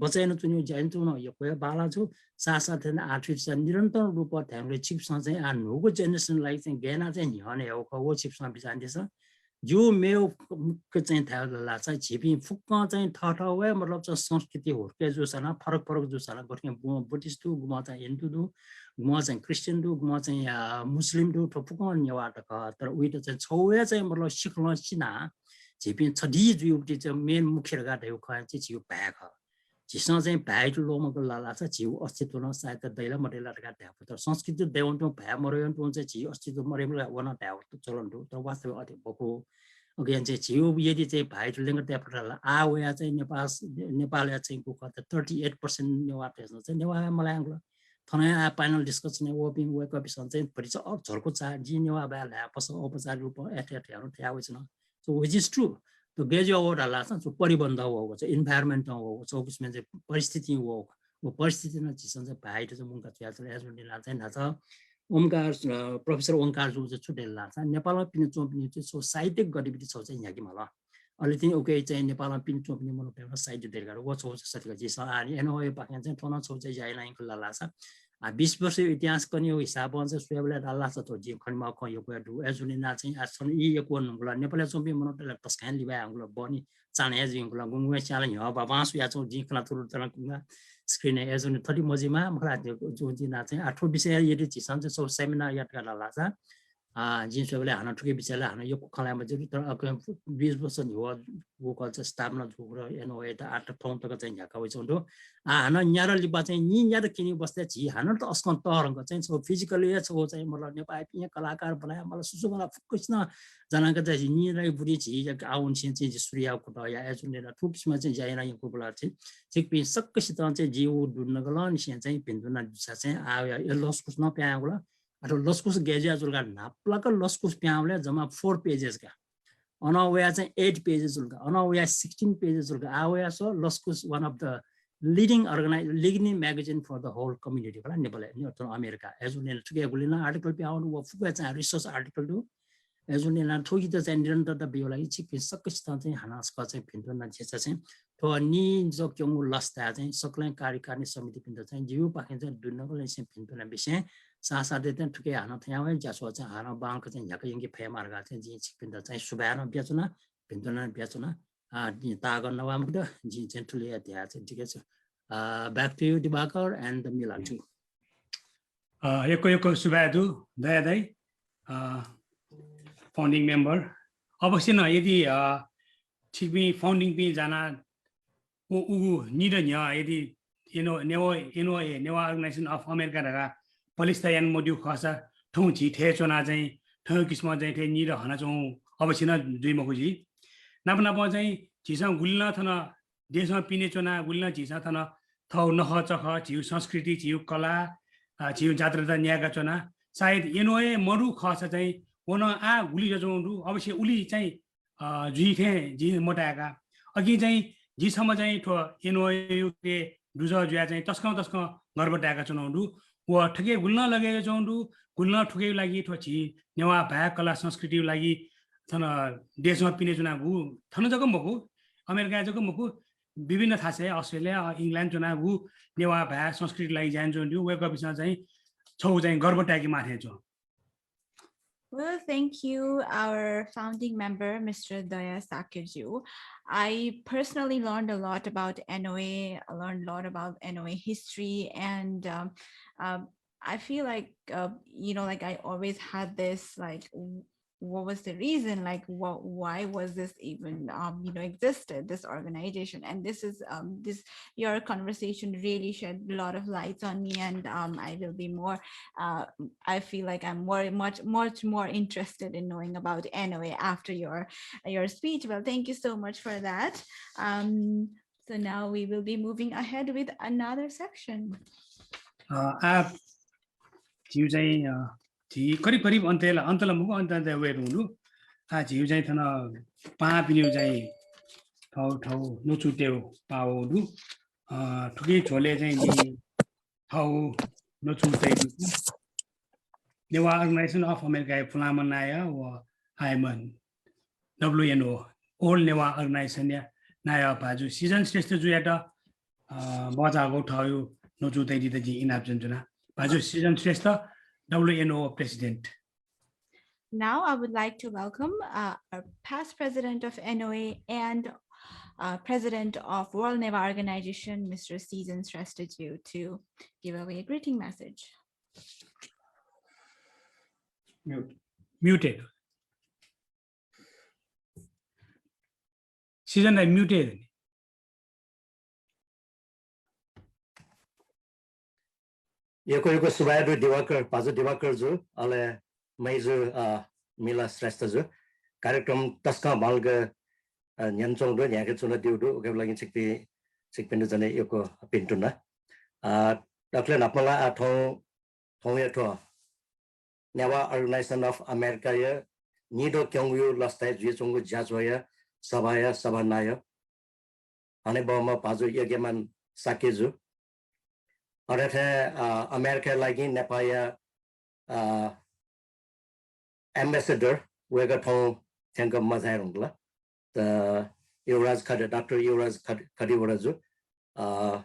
बचाइन चुन्यो जयन्तु न यो भए बाला जो साथ आर्टिफिसियल निरन्तर रूपमा थाउले चिप्सन चाहिँ आ नुगो जेनेरेसनलाई चाहिँ गेना चाहिँ हने हो को चिप्सन बिचान्दिस जो मेरो के चाहिँ थाहा होला चाहिँ छिपी फुक्क चाहिँ ठठवे मतलब चाहिँ संस्कृति हुर्के जो छ न फरक फरक जो छ न गठे बुद्धिस्ट दु गुमा चाहिँ हिन्दू दु गुमा चाहिँ क्रिश्चियन दु गुमा चाहिँ मुस्लिम दु फुक्क नेवाट क तर उइट चाहिँ छौवे चाहिँ मतलब सिक्न सिना छिपी छडी जुटी चाहिँ मेन मुख्य गाटे खा चाहिँ छिउ भ्याक जिसँग चाहिँ भ्याइट लोमको लाला छ छिउ अस्तित्व न सायद दैला मटेला गाटे तर संस्कृति देउन्टो भ्या मरयन टु चाहिँ छिउ अस्तित्व मरेला वन ट्याउ चलन दु तर वास्तव अति बको अगेन चाहिँ छिउ यदि चाहिँ भाइट लिंग ट्यापला आ वया चाहिँ नेपाल चाहिँ को कता 38% नेवा टेस्न चाहिँ नेवा मलाई आंग्ल थना पैनल डिस्कसन ओपिङ वेक अप चाहिँ परिच अब झर्को चा जी नेवा बाला पस औपचारिक रूपमा एटेटहरु थ्याउ छैन सो व्हिच इज ट्रू तो गेजो अवार्ड हला छ परिबन्ध हो छ इन्भाइरोन्मेन्ट हो छ उसमा चाहिँ परिस्थिति हो वो परिस्थितिमा चिसन चाहिँ भाइट चाहिँ मुंगा च्याच एजोन्डी ला चाहिँ नाछ ओमकार प्रोफेसर ओमकार जो चाहिँ छुटेल लाग्छ नेपालमा पिन चोप्ने चाहिँ सो साहित्यिक गतिविधि छ चाहिँ यहाँ कि मलाई अहिले चाहिँ ओके चाहिँ नेपालमा पिन चोप्ने मन एउटा साहित्य देखाएर वो छ सतिको जी अनि एनओए पाके चाहिँ टोना छ चाहिँ जाइ लाइनको लाग्छ 20 वर्ष इतिहास पनि हो हिसाब हुन्छ सुबले लाग्छ त जी खनमा क यो गडु एजुनी ना चाहिँ आसन इ एक वन होला नेपालले चोप्ने मन एउटा तस्कान लिबा हाम्रो बनी चाने जिङला गुङवे चाले ह बाबास या चाहिँ जी खला तुरु तला स्क्रिन एजुनी 30 मजिमा मलाई जो जिना चाहिँ आठौं विषय यदि चिसन चाहिँ सो सेमिनार याद गर्न लाग्छ जिन सबले हाना ठुके विषयले हाना यो खलामा चाहिँ तर 20 वर्ष हो वो कल्चर स्थापना जुग्र एनओए त आठ ठाउँ तक चाहिँ झ्याका होइ छौं हाना न्यारा लिबा चाहिँ नि न्यारा किनि बस्दै छि हाना त अस्कन तरंग चाहिँ सो फिजिकली छ चाहिँ मतलब नेपाली पिया कलाकार बनाए मलाई सुसु मलाई फोकस न जनाका चाहिँ नि रै बुढी छि या आउन चाहिँ सूर्य को त या एजुनेला ठुक्समा चाहिँ जाइना यो कोबला चाहिँ ठीक पि सक्कसित चाहिँ जीव दुन्न गलन चाहिँ पिन्दुना दिशा चाहिँ आयो लस कुछ न प्यागला अथवा लस्कुस गेजिया जुलगा नाप्लाका लस्कुस प्याउले जम्मा 4 पेजेस का अनवया चाहिँ 8 पेजेस जुलगा अनवया 16 पेजेस जुलगा आवया सो लस्कुस one of the leading magazine for the whole community होला नेपाल अथवा अमेरिका एजुनेल ठुके गुलिना आर्टिकल प्याउनु व फुका चाहिँ रिसर्च आर्टिकल दु एजुनेल ठुकी त चाहिँ निरन्तरता बियोलाई छिक सक्कसित चाहिँ हानासका चाहिँ भिन्दुना जेसा चाहिँ तो नि जो क्यों लस्ता चाहिँ सक्लै कार्यकारिणी समिति पिन्द चाहिँ जीव पाखे चाहिँ दुनको चाहिँ भिन्दुना विषय सासादे चाहिँ ठुके हाना थ्यावे जासो चाहिँ हाना बाङको चाहिँ झ्याक यंगे फेमारगा चाहिँ जी छिपिन्द चाहिँ सुबाना बेचुना भिन्दुना बेचुना ताग नवामक जी चाहिँ ठुले त्यहाँ चाहिँ ठिकै छ back to you Diwakar and the मिलाजु एको सुबादु दया दाइ फाउन्डिङ मेम्बर अवश्य न यदि छिकमी फाउन्डिङ पनि जाना उ निड न्या यदि नेवा अर्गनाइजेसन अफ अमेरिका रगा पलिस्तायन मोड्यु खसा ठौ छि थे चोना चाहिँ ठौ किस्म चाहिँ थे निड हना चौ अवश्य न दुई मखुजी नापना प चाहिँ झिसा गुल्न थन देशमा पिने चोना गुल्न झिसा थन थौ नख चख झिउ संस्कृति झिउ कला झिउ जात्रता न्यागा चोना सायद एनओए मरु खसा चाहिँ वन आ गुली जजौंडु अवश्य उली चाहिँ जुइ थे जी मोटाएका अघि चाहिँ जिसम्म चाहिँ ठो एनओए के दुज जुया चाहिँ तस्क गर्बटाएका चुनाउडु व ठके गुल्न लगेको चौंडु गुल्न ठुके लागि ठो छि नेवा भा कला संस्कृति लागि थन देशमा पिने चुना गु थन जग मको अमेरिका जग मको विभिन्न थासे अस्ट्रेलिया इंग्ल्यान्ड चुना गु नेवा भा संस्कृति लागि जान जोंडु वेक अफिसमा चाहिँ छौ चाहिँ गर्बटाएकी माथे छ. Well, thank you, our founding member, Mr. Daya Sakirju. I personally learned a lot about NOA. I learned a lot about NOA history, and I feel like, like I always had this, like, what was the reason, like, why was this even, existed, this organization? And this is, your conversation really shed a lot of lights on me, and I will be more, I feel like I'm much more interested in knowing about NOA after your speech. Well, thank you so much for that. So now we will be moving ahead with another section. करीब अन्तला मुको अन्त weight हुनु झिउ चाहिँ थन पा पिन्यु चाहिँ ठौ नचुट्यो पाउडु ठुकी झोले चाहिँ नि ठौ नचुट्दै नेवा अर्गनाइजेसन अफ अमेरिका फुलामनाया व आइमन WNO ओल नेवा अर्गनाइजेसन या नाया बाजु सिजन श्रेष्ठ जुयाटा बजाको ठयो नचुट्दै दिदै जी इनाप जन्जना बाजु Sijan Shrestha WNO president. Now I would like to welcome our past president of NOA and president of World NEVA Organization, Mr. Season Shrestha to give away a greeting message. Muted. Season I muted. Yoko Subayadu Diwakar, Pazu Diwakar Zu, Ale Maizu Mila Shrestha Zu, Karakram Taska Malga Nyanchong Do, Yakitsuna Dudu, Gavlagin Sikpi Sikpinduzane Yoko Pintuna. Dr. Napala at home, Tonyato. NOA Organization of America, Nido Kyongyu last time, Jisongu Jazwaya, Sabaya, Sabanaya, Aneboma Pazu Yagaman Sakizu. America like in Nepal ambassador, we got home, thank of Mazarungla, the Uraz Dr. Uraz Kadivarazu, a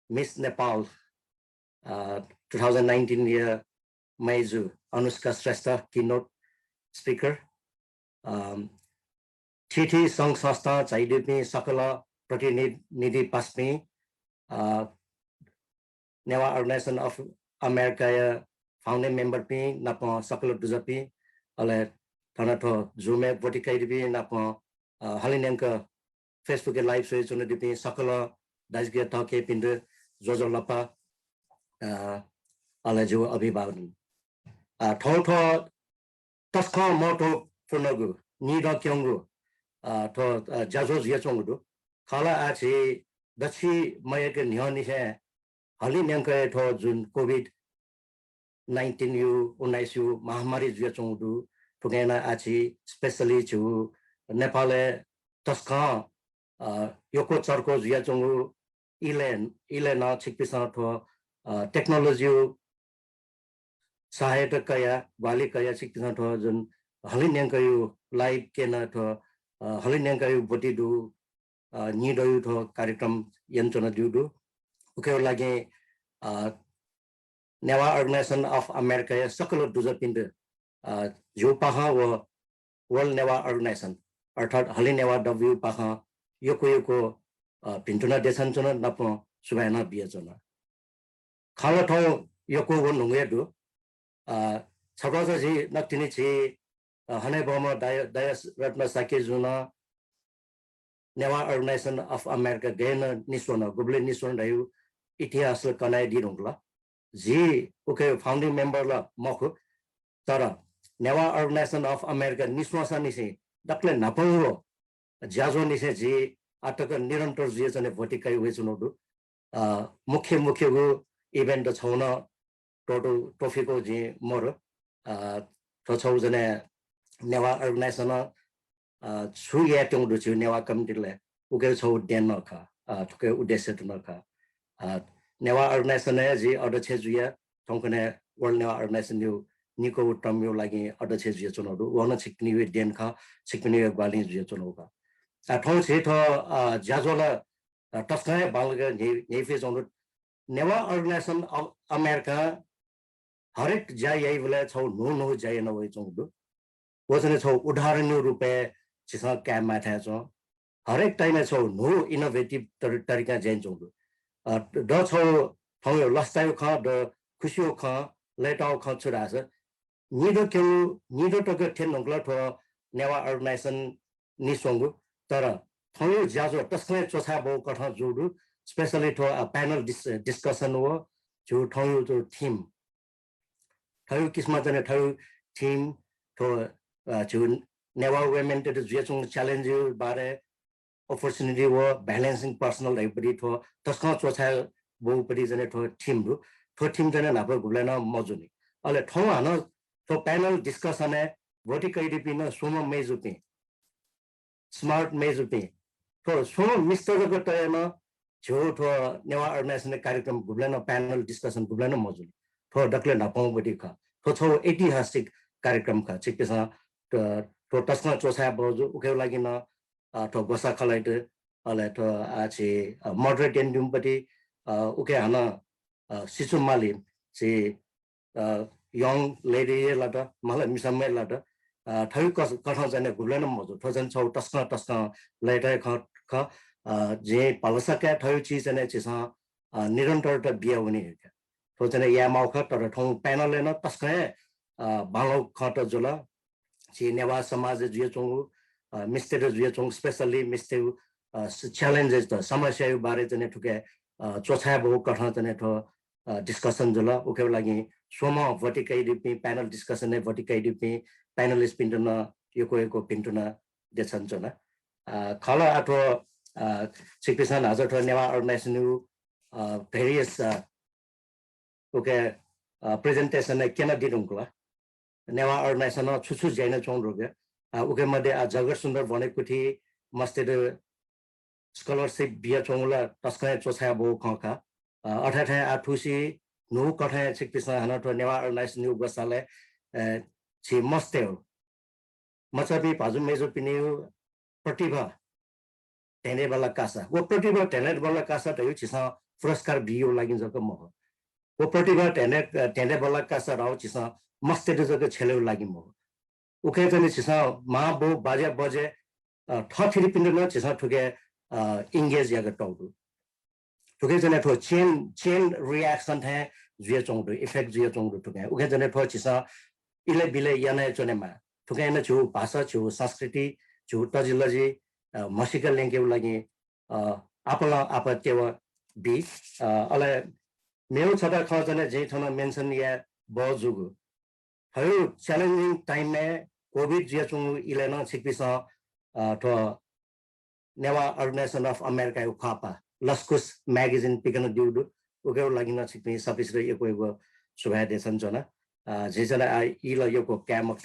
Miss Nepal 2019 year Maizu, Anushka Shrestha, Keynote Speaker. TT Song Sasta, Chaidipni, Sakala, Pratinidhi Pasmi, NOA Organization of America, founding member P, Napo Sakala Duzapi, Ale Tanato, Zume, Votikaidipi, Napo, Halinenka, Facebook Live, so it's on the DP, Sakala, Daisgia Take, Pinde, Zozo Lapa, Alejo Abibadan. Toto Tosca Moto Funagu, Nida Kyongu, to Jazos Yachongu, Kala Achi, Dachi Mayakan Yoni, Halinenka to Jun COVID-19 you, Unaisu, Mahamari Yachongu, Tugana Achi, especially to Nepal, Tosca, Yoko Charcos Yachongu, Elena Chikpisa to technology. Sahayata kaya, Bali kaya sikina to Jun Halinenkayu, live kena to Halinenkayu Botidu, Nido to Karikam Yantona Dudu, okay, like NOA Organization of America, Sakalo Duzapinde, Jupaha or World NOA Organization, or third Halinewa W Paha, Yoko Pintuna Desantona Napo, Subana Biazona. Kalato Yoko Nungedu. Sabazaji Natinichi, Haneboma Dias Ratna Sakizuna, NOA Organization of America, Gaina Niswana, Gubli Niswan Dayu, Itias Kanai Dirungla, Z, okay, founding member La Moku, Tara, NOA Organization of America, Niswasa Nisi, Dr. Napolo, Jazo Nisi, Ataka Nirantor Zias and Votica Wizunodu, Muki event the Chona. Total Tofico G Moro, Tochozane, NOA Organization, Suyatung to NOA Committee, who gets hold Denoka, to go Udesetanoka. NOA Organization, other Chesuya, Tonkane, World NOA Organization, Nico Tamu like other Chesuya Tonodo, one Chikni with Denka, Chikni Balin Ziatonoka. At home, Jazola, Toscana, Balga, Nefis on NOA Organization of America. हरेक जाय वाला छौ no जाय न वइ चंगु वसने छौ उदाहरण रुपे छिसा क्याम माथे छ हरेक टाइम छौ नो इनोभेटिभ तरिका जेन चंगु द छौ थौ लस्तायो ख द खुशियो ख लेटाउ ख छुरा छ निदो टक थेन नंगला थो नेवा अर्गनाइजेसन नि संगु तर थौ जाजो तस्ने चोछा बो कठ जुडु स्पेशली थो पैनल डिस्कसन हो जो थौ जो theme How Kismat and how team to NOA women to the challenge bare opportunity or balancing personal library to Toscana was held both parties and to team to team than another Gulana Mozuni. All at home to panel discussion a vertical dipino sumo mezupi smart mezupi. So Mr. Gotayana Joe to NOA Organization Curriculum Gulana panel discussion Gulana Mozuni. For Dr. Napong Bodika, for 80 कार्यक्रम का चिक पेसा तो तस्ना चोसा बोजो उके लागिना तो गोसा खलाइते अले तो आछि मॉडरेट एंडुम पति उके हना सिसुमाली से young lady lada mala misame lada thai ka jane gulen mo thojan chau tasna later ka je palasa ka thai chi jane chisa nirantar ta bia uni thojan ya mau kha tar thong panel na tasna balo khata jola chi newa samaj je chong Mr. je chong especially Mr. challenges the samasya yu bare jane thuke chocha bo ka jane tho discussion jola okay lagi soma vertical dipi panel discussion ne vertical dipi panelist pintuna yoko pintuna desan jona khala ato sikpisan azo tho newa organization various okay presentation ne kena didungla newa organization no chuchu jaina chong roge okay made jagar sundar bhaneko thi maste scholarship bia chongla taskai chocha bo khaka अठाठा आठुसी नु कठा छिकपिसा हना तो Newa अर्नाइस new गसाले छि मस्ते हो मचाबी भाजु मेजो पिनिउ प्रतिभा टेने वाला कासा वो प्रतिभा talent वाला कासा त यो छिसा पुरस्कार बियो लागि जक म वो प्रतिभा टेने वाला कासा राउ छिसा मस्ते जक छेले लागि म उखे जने छिसा मा बो बाजे बजे ठठिरि पिन्द न छिसा ठुके इंगेज याग टौदु ठुके जने ठो चेन रिएक्शन है जुए चोंदु इफेक्ट जुए चोंदु ठुके उखे जने ठो छिसा इले बिले याने चोनेमा ठुके न छु भाषा छु संस्कृति छु टजिलजी मसिकल लिंके लागि आपला आपत्यव बी अले मेउ छटा ख जने जे थना मेंशन या बजुगु हरु च्यालेन्जिङ टाइम में कोभिड जुए चोंगु इले न छिकपिसा ठो नेवा अर्गनाइजेशन अफ अमेरिका यु खापा लस्कुस म्यागजिन पिकन दिउदु उके लागि न छिक्ने सपिस र एको सुभा देसन जना जेजना इला यको क्यामक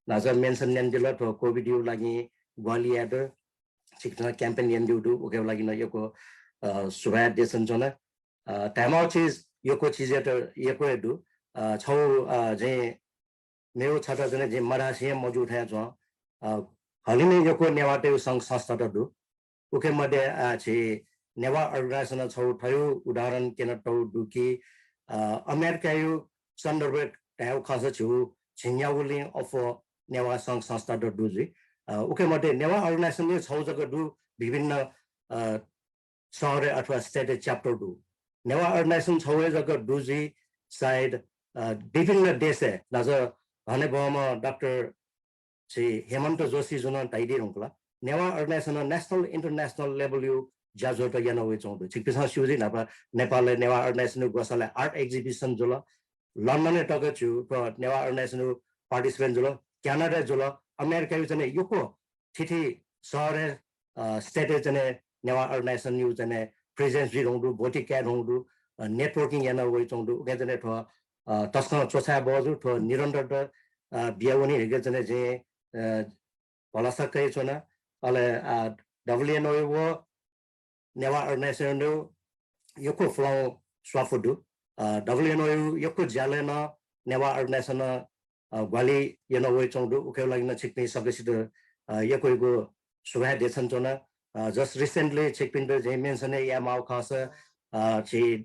नाजा मेन्सन नेम दिला तो कोभिड यु लागि ग्वालियाड छिक्ना क्याम्पेन नेम दिउदु उके लागि न यको सुभा देसन जना टाइम आउट चीज यको चीज यको दु छौ जे मेउ छटा जने जे मरासिया मौजूद है जो हलिने यको नेवाटे संघ संस्था दु उके मध्ये छि नेवा अर्गनाइजेसन छौ थयो उदाहरण केन टौ दुकी अमेरिका यु सन्दर्भ टाउ खास छु छिन्याउली अफ नेवा संघ संस्था दुजी उके मध्ये नेवा अर्गनाइजेसन ने छौ जग दु विभिन्न शहर अथवा स्टेट च्याप्टर दु नेवा अर्गनाइजेसन छौ जग दुजी साइड विभिन्न देश नज भने बम डाक्टर छि हेमन्त जोशी जुन ताइदि रुंकला Newa organization national international level यु जाजो त याना वे चोंदु छिकपिसा सुजी नापा नेपाल नेवा अर्गनाइजेसन गसले आर्ट एक्जिबिसन जुल लन्डन ने टक छु नेवा अर्गनाइजेसन पार्टिसिपेन्ट जुल क्यानाडा जुल अमेरिका यु जने युको थिथि शहर स्टेट जने नेवा अर्गनाइजेसन यु जने प्रेजेन्स जि रोंदु बोटी क्याड होंदु नेटवर्किङ याना वे चोंदु के जने थ तस्क चोसा बजु थ निरन्तर बियाउनी हेगे जने जे पलासा कै छोना अले WNOA wo newa organization do yoko flow swafudu WNOA yoko jalena newa organization gwali we chongdu uke lagina chikni sabesido yoko go subha desan chona just recently chikpin do je mention ya mau khasa chi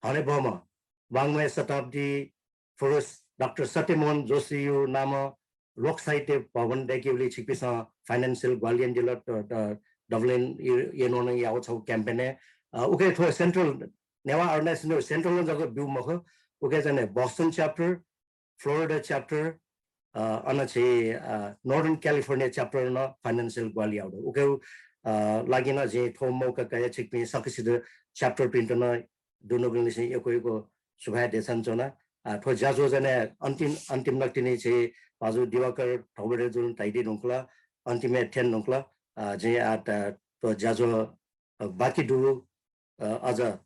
hane boma bangme satabdi first Dr. Satimon Joshi yu nama Rock site Pavan Dekivli Chipisa financial Gualian Dilla Dublin Yenona Yao campaign. Okay, to a central Neva Organization Central Bumaka, okay, then a Boston chapter, Florida chapter, on a Northern California chapter no financial Gualiado. Okay, Lagina J Tomoka Kaya Chikmi Sakisi chapter printana Dunoglissi Yoko Subha de Sanchona. To Jazos and Antim Lactini Pazu Divakar Tobere Zun Taidi Nunkla, Ultimate 10 Nunkla, J at to Jazo Baki Duru Aza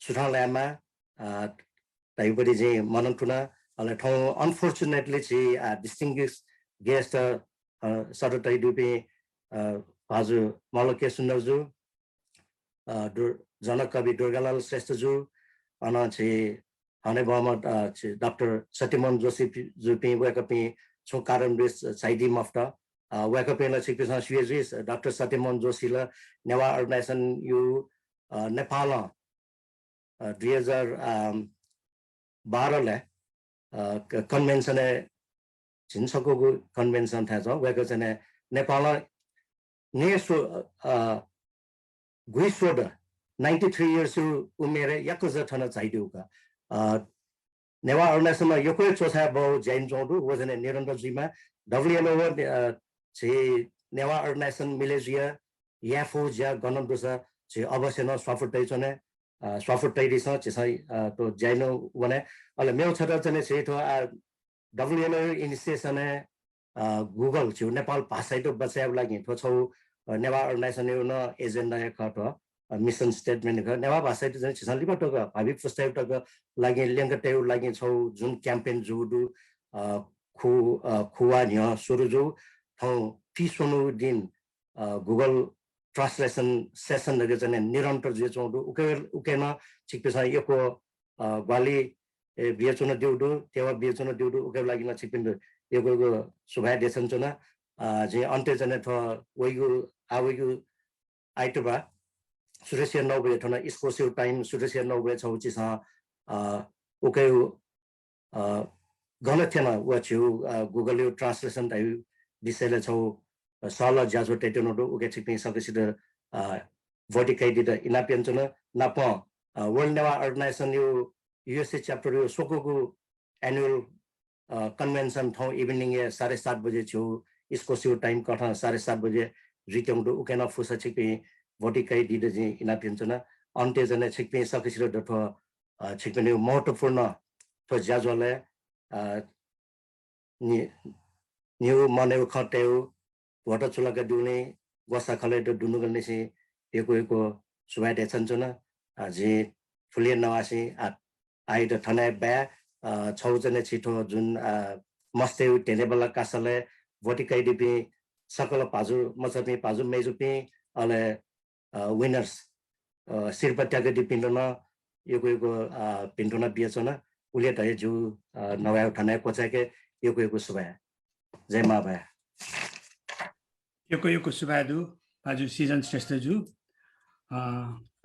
Sutan Lama, Taibadi J Manantuna, unfortunately, she distinguished guest Saturday Dupi Pazu Malakes Nazu, Zanakabi Durgalal Sestaju, Anachi. Hanebama Dr. Satimon Joshi Zupi Wakapi so Karan Bris Saidi Mafta Wakapena Chikisan Shuizis Dr. Satimon Josila Newa Organization you Nepal Driazar Barale कन्भेन्सन에 진석고 컨벤션 타서 왜 그전에 네팔 네수 गुइसोड 93 years उमेर yakuza ठन चाहिदिउका नेवा अर्नेसमा योको चोसा बो जैन जोडु वजने निरन्तर जिमा WNO छि नेवा अर्नेसन मिलेजिया याफो ज्या गनन्दुसा छि अवश्य न स्वाफुटै छने स्वाफुटै दिस छिसै तो जैनो वने अले मेउ छटा छने छि तो WNO इनिसिएसन गुगल छि नेपाल भाषा तो बचाउ लागि तो छौ नेवा अर्नेसन न एजेन्डा खट मिशन स्टेटमेन्ट नेवा भाषा त चाहिँ छिसली बटक भाविक प्रस्ताव तक लागि लेंगटेउ लागि छौ जुन क्याम्पेन जुडु खुवा न्य सुरुजु थौ पिसोनु दिन गुगल ट्रान्सलेसन सेसन लगे चाहिँ निरन्तर जे चौडु उकेन छिकपेसा यको ग्वाली बिएचुन दिउडु तेवा बिएचुन दिउडु उके लागि न छिकपिन यको सुभाय देसन चना जे अन्ते जने थ वइगु आवइगु आइतबा सुरेश 9 बजे थना स्कोसियो टाइम सुरेश 9 बजे छौचिसा ओके गलथेन वछु गुगल यो ट्रान्सलेसन टाइ दिसेले छौ साला जाजो टेटेनोडो ओके छिकपिन सकेसिद भर्टिकाइदिद इनापियनचन नाप वर्ल्ड नेवा अर्गनाइजेसन यो यूएसए च्याप्टर यो सोकोको एनुअल कन्भेन्सन थौ इभिनिङ 7:30 बजे छु स्कोसियो टाइम कथा 7:30 बजे रिटेङडो उकेन फुसा छिकपिन भर्टिकाइदिद जे इनापियनचन अन्ते जने छिकपिन सकेसिद दथ छिकपिन यो महत्त्वपूर्ण तो जाजोले न्यू मनेउ खटेउ वटा चुलाका दुने गसा खले द दुनु गर्ने से एको सुबाय देछन जे फुलियन नवासी आइ द थने बे छौ जने छिटो जुन मस्ते टेलेबल कासले भर्टिकाइदिपि सकल पाजु मसपि पाजु मेजुपि अले विनर्स सिरपट्याके दिपिन्डन एको पिन्टोना बिएचना उले त जु नवा थने कोचाके एको सुबाय जय मा भए यो सुबादु बाजु सिजन श्रेष्ठ जु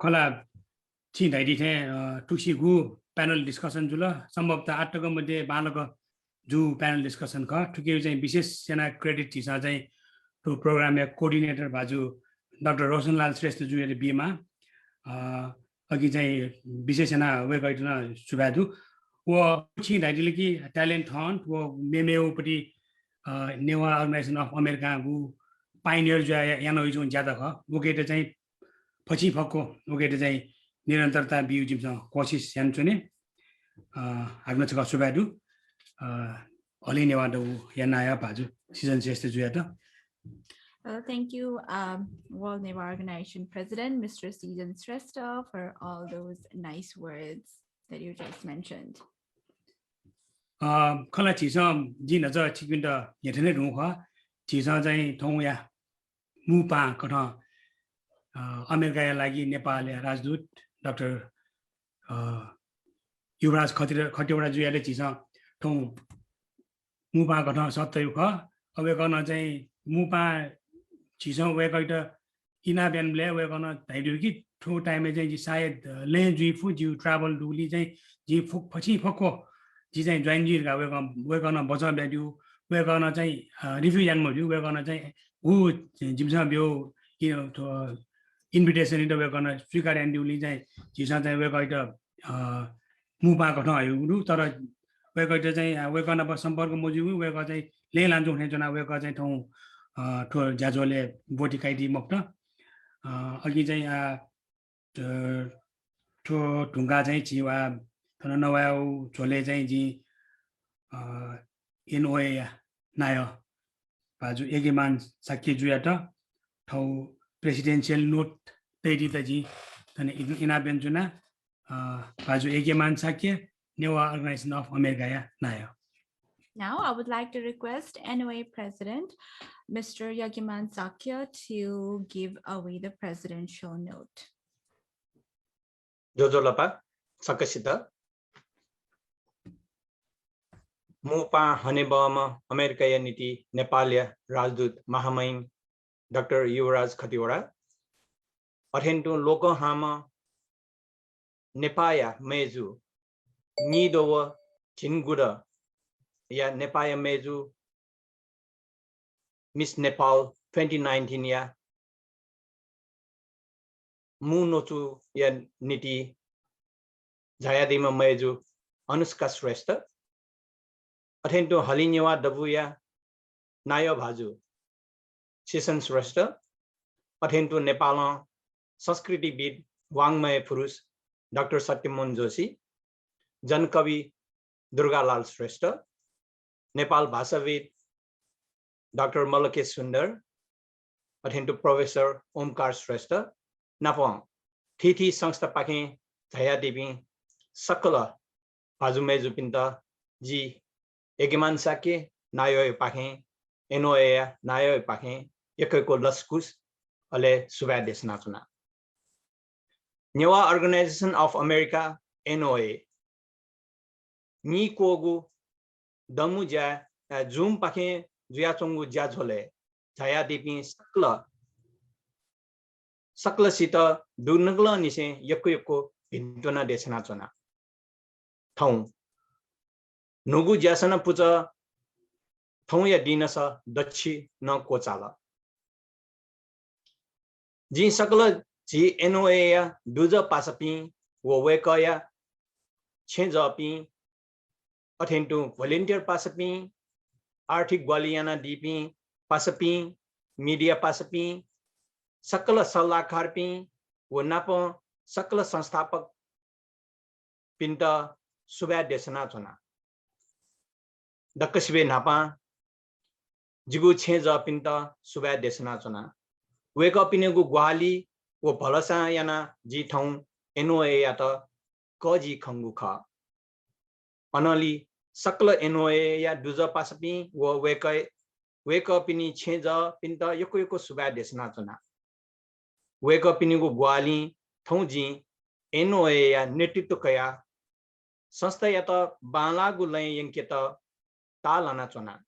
कला छिँदाइदि थे टुसी गु प्यानल डिस्कसन जुल सम्भवतः 8 टका मध्ये 12 जु प्यानल डिस्कसन क ठुके चाहिँ विशेष सेना क्रेडिट छिसा चाहिँ तो प्रोग्राम या कोअर्डिनेटर बाजु डाक्टर रोशनलाल श्रेष्ठ जुले बीमा अघि चाहिँ विशेष सेना वे गइटन सुबादु व छिँदाइदिले कि ट्यालेन्ट हन्ट व मेमेउपटि नेवा अर्गनाइजेसन अफ अमेरिका गु पाइनियर जो यानो जो ज्यादा ख ओकेट चाहिँ पछि फक्को ओकेट चाहिँ निरन्तरता बिउ जिमसँग कोशिश यान्छुने हाग्न छ सुबादु अलि नेवादो यानाया बाजु सिजन श्रेष्ठ जुयात Thank you, World Neva Organization President, Mr. Season Shrestha, for all those nice words that you just mentioned. Kala chisa jin aja chikvinda yetene rungha chisa चाहिँ थौया मुपा कथा अमेरिका लागि नेपाल राजदूत डाक्टर युवराज खटिवडा जुयाले चिसा थौ मुपा कथा सत्य ख अबे गर्न चाहिँ मुपा चिसा वे गइट इना बेनले वे गर्न धाइदु कि थो टाइम चाहिँ सायद ले जु फु जु ट्राभल डुली चाहिँ जि फुक पछि फको जि चाहिँ जोइन जि गा वे गर्न बजा ब्याडु वे गर्न चाहिँ रिफ्युज एन्ड मजु वे गर्न चाहिँ उ जिमसा बियो तो इन्भिटेसन इन्ट वे गर्न स्वीकार एन्ड डुली चाहिँ जिसा चाहिँ वे गइट मुपा कथा आयु तर वे गइट चाहिँ वे गर्न सम्पर्क मजु वे ग चाहिँ ले लान्जु हुने जना वे ग चाहिँ थौ ठो जाजोले बोटी काइदि मक्ट अघि चाहिँ ठो ढुङ्गा चाहिँ चिवा थन नवाउ झोले चाहिँ जी NOA नायो बाजु एगेमान साक्य जुयाट ठौ प्रेसिडेन्शियल नोट तैदि त जी थने इना बेन्जुना बाजु एगेमान Shakya Newa organization of America या नायो. Now, I would like to request NOA President, Mr. Yagiman Sakya, to give away the presidential note. Jojo Lapa, Sakashita. Mupa Hanebama, America Yaniti, Nepalia, Rajdut, Mahamain, Dr. Yuvraj Khatiwara. Athentu Loko Hama, Nepaya, Mezu, Nidowa, Chinguda, या नेपाल मेजु Miss Nepal 2019 ya Munotu ya niti Jayadima Meju Anushka Shrestha attend to Halinyawa Dabuya Naya Bhaju Season Shrestha attend to Nepal Sanskriti Bid Wangmay Purus Dr. Satyamon Joshi Jankavi Durgalal Shrestha Nepal Bhasavid Dr. Makuse Sundar attend to Professor Omkar Shrestha Napong Titi Sangsta Paki Jaya Devi Sakala Pazumeju Pinta Ji Egeman Sake Nayo Paki NOA Nayo Paki Yakako Laskus Ale Subadis Natuna NOA Organization of America NOA Ni Kogu Damuja Zoom Paki Juya Chongu Jajole Jaya Devi Sakla Sita Dunagla Nise Yoko Intona Desanatona Town Nugu Jasana Puja Tonya Dinasa Dachi no Kochala Jin Sakla G NOA Duza Pasapin Wawekaya Change Upin attend to volunteer Pasapin Arctic Gualiana Deepin Pasapin Media Pasapin Sakala Sala Karpin Wanapo Sakala Sanstapak Pinta Subad Desanatona Dakaswe Napa Jigu Chenza Pinta Subad Desanatona Wake up in a good Guali or Palasa Yana G Town NOA Yata Koji Kanguka Anali Sakala NOA ya Duza Pasapi wo wake up in change pinta Yoko Subad Desnatona. Wake up in Guali, Tonji, NOA ya Netitokaya, Sasta Yata Bala Gulay Yanketa, Talanatona.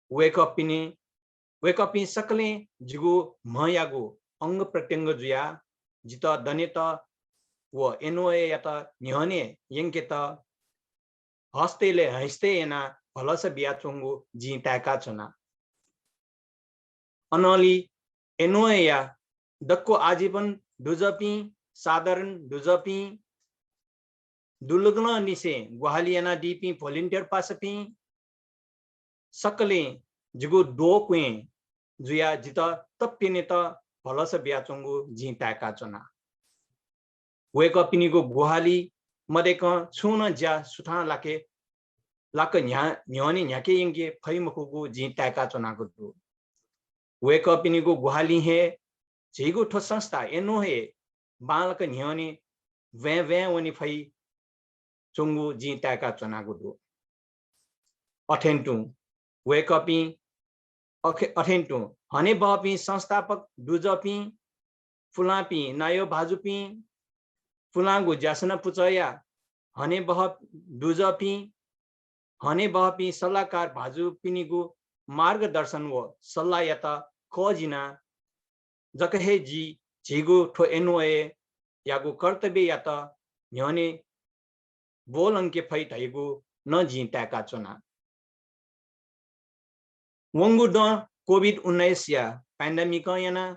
Wake up in Sakale, Jigu, Mayago, Ong Pratengo Juya, Jita Danita, wo NOA Yata, Nyone, Yanketa. Hostele Histena Palasa Biatungu Jin Takachona Anoli NOA Dako Ajiban Duzapi Southern Duzapi Dulugna Nise Guhaliana DP volunteer Pasapi Sakale Jugu Do Queen Juya Jita Tapinita Palasa Biatungu Jin Takachona Wake up Inigo Guhali Madeka Suna Ja Sutan Lake Laka Nyoni Nyake Yinge Paimakugu Jin Taka Chonagudu. Wake up Inigo Guhali he Jigo to Sansta Eno he Balaka Nyoni Van Wani Pai Chungu Jin Taka Chonagudu. Attentum Wake up in Attentum Honey Bopping Sanstapak Duzapi Fulapi Nayo Bazupi Fulangu Jasana Puchaya Honey Bahap Duzapi Hane Bapi Salakar Baju Pinigu Marga Darsan wo Salayata Kojina Jakaheji Jigu to NOA Yagu Kartabe Yata Nyone Bolanke Pai Taigu no Jin Takachona Wongu don COVID-19 pandemic yana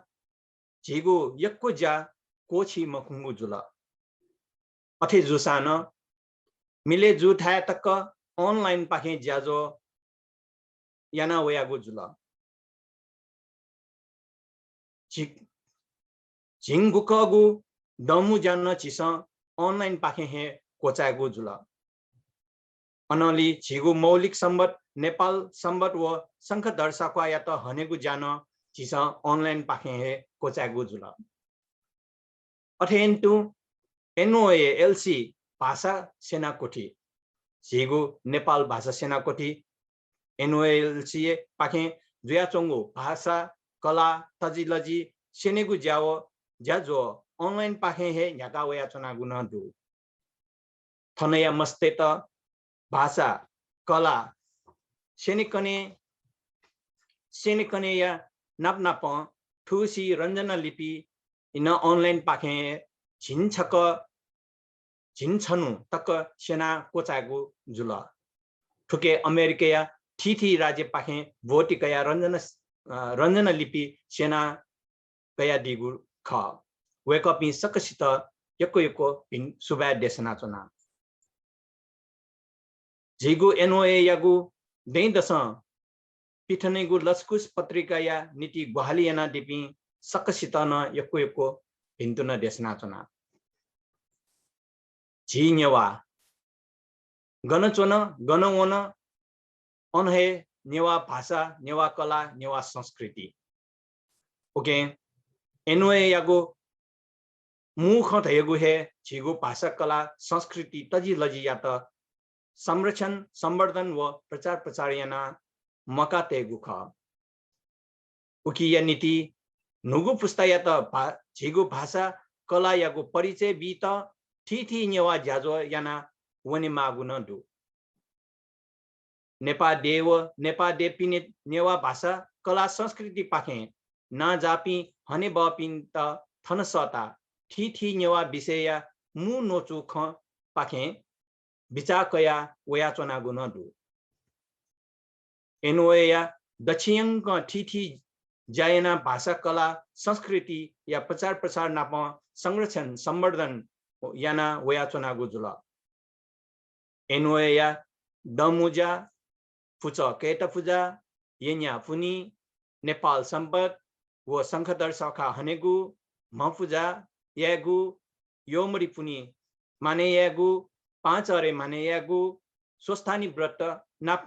Jigu Yakuja Kochi Makungu Jula Ate Jusana Mile Jutha Taka online Pake Jazo Yana Weago Jula Jingukagu Damu Jana Chisa online Pake he Kochago Jula Anali Chigu Maulik Sambat Nepal Sambat wo Sankha Darsakwa Yata Hanegu Jana Chisa online Pake he Kochago Jula Attain to NOA LC Pasa Senakoti Jigu Nepal Basa Senakoti NOLC Pake Juachongo Basa Kala Tajilaji Senegu Jao Jajo online Pake he Yagawea Chonaguna do Tanaya Masteta Basa Kala Senikane ya Napnapa Tusi Ranjana Lipi in online Pake Jin Chaka Jin Chanu Taka Shena Kochagu Jula ठुके America ठीठी राज्य पाखे भोटी कया रञ्जन लिपि सेना कया दिगु ख wake up in सकसित यको इन सुबा देशना चना झिगु NOA यागु दें दस पिठनेगु लस्कुस पत्रिका या नीति गुहालियाना दिपि सकसित न यको हिन्दुना देशना चना झिन्यवा गणचोन गणवन अनहे नेवा भाषा नेवा कला नेवा संस्कृति ओके NOA यागु मुख थयगु हे झिगु भाषा कला संस्कृति तजी लजी या त संरक्षण संवर्धन व प्रचार प्रसार याना मका तेगु ख उकी या नीति नुगु पुस्ता या त झिगु भाषा कला यागु परिचय बीत ठीठी नेवा ज्याजो याना वनि मागु न दु नेपा देव पिने नेवा भाषा कला संस्कृति पाखे ना जापी हने बपिन त थन सता ठीठी नेवा विषय मु नोचु ख पाखे विचाकया वया चना गुन दु NOA या दक्षिण ठीठी जायना भाषा कला संस्कृति या प्रचार प्रसार नाप संरक्षण संवर्धन याना वया चना गुजुल NOA या दमुजा फुच केट पूजा येन्या फुनी नेपाल सम्पद व संखदर शाखा हनेगु मफुजा यागु योमरी पुनी माने यागु पाँच अरे माने यागु स्वस्थानी व्रत नाप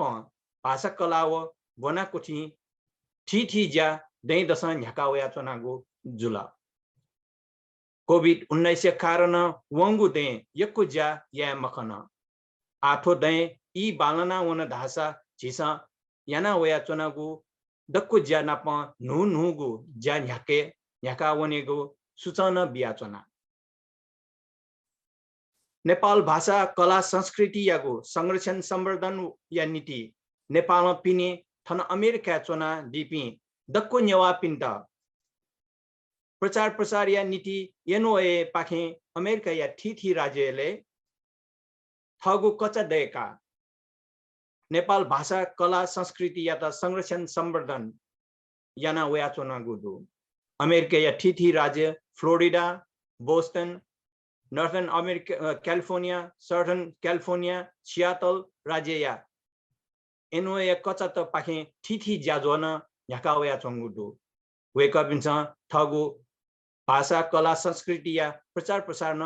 भाषा कला व बनाकोठी ठीठी ज्या दै दश झ्याकावया चनागु जुला COVID-19 कारण वंगु दे यक्कु ज्या या मखन आठो दे ई बालना वन धासा झिसा याना वया चनागु दक्कु ज्या नाप नुगु ज्या झ्याका वनेगु सूचना बिया चना नेपाल भाषा कला संस्कृति यागु संरक्षण संवर्धन या नीति नेपालमा पिने थन अमेरिका चोना दिपि दक्को नेवा पिन्त प्रचार प्रसार या नीति NOA पाखे अमेरिका या ठीठी राज्यले थगु कच्चा दयका नेपाल भाषा कला संस्कृति या त संरक्षण संवर्धन याना वया चोना गुदु अमेरिका या ठीठी राज्य Florida Boston northern America California southern California Seattle राज्य या NOA या कच्चा त पाखे ठीठी ज्याजोन झ्याकावया चंगुदु वेकअप इन थगु भाषा कला संस्कृति या प्रचार प्रसार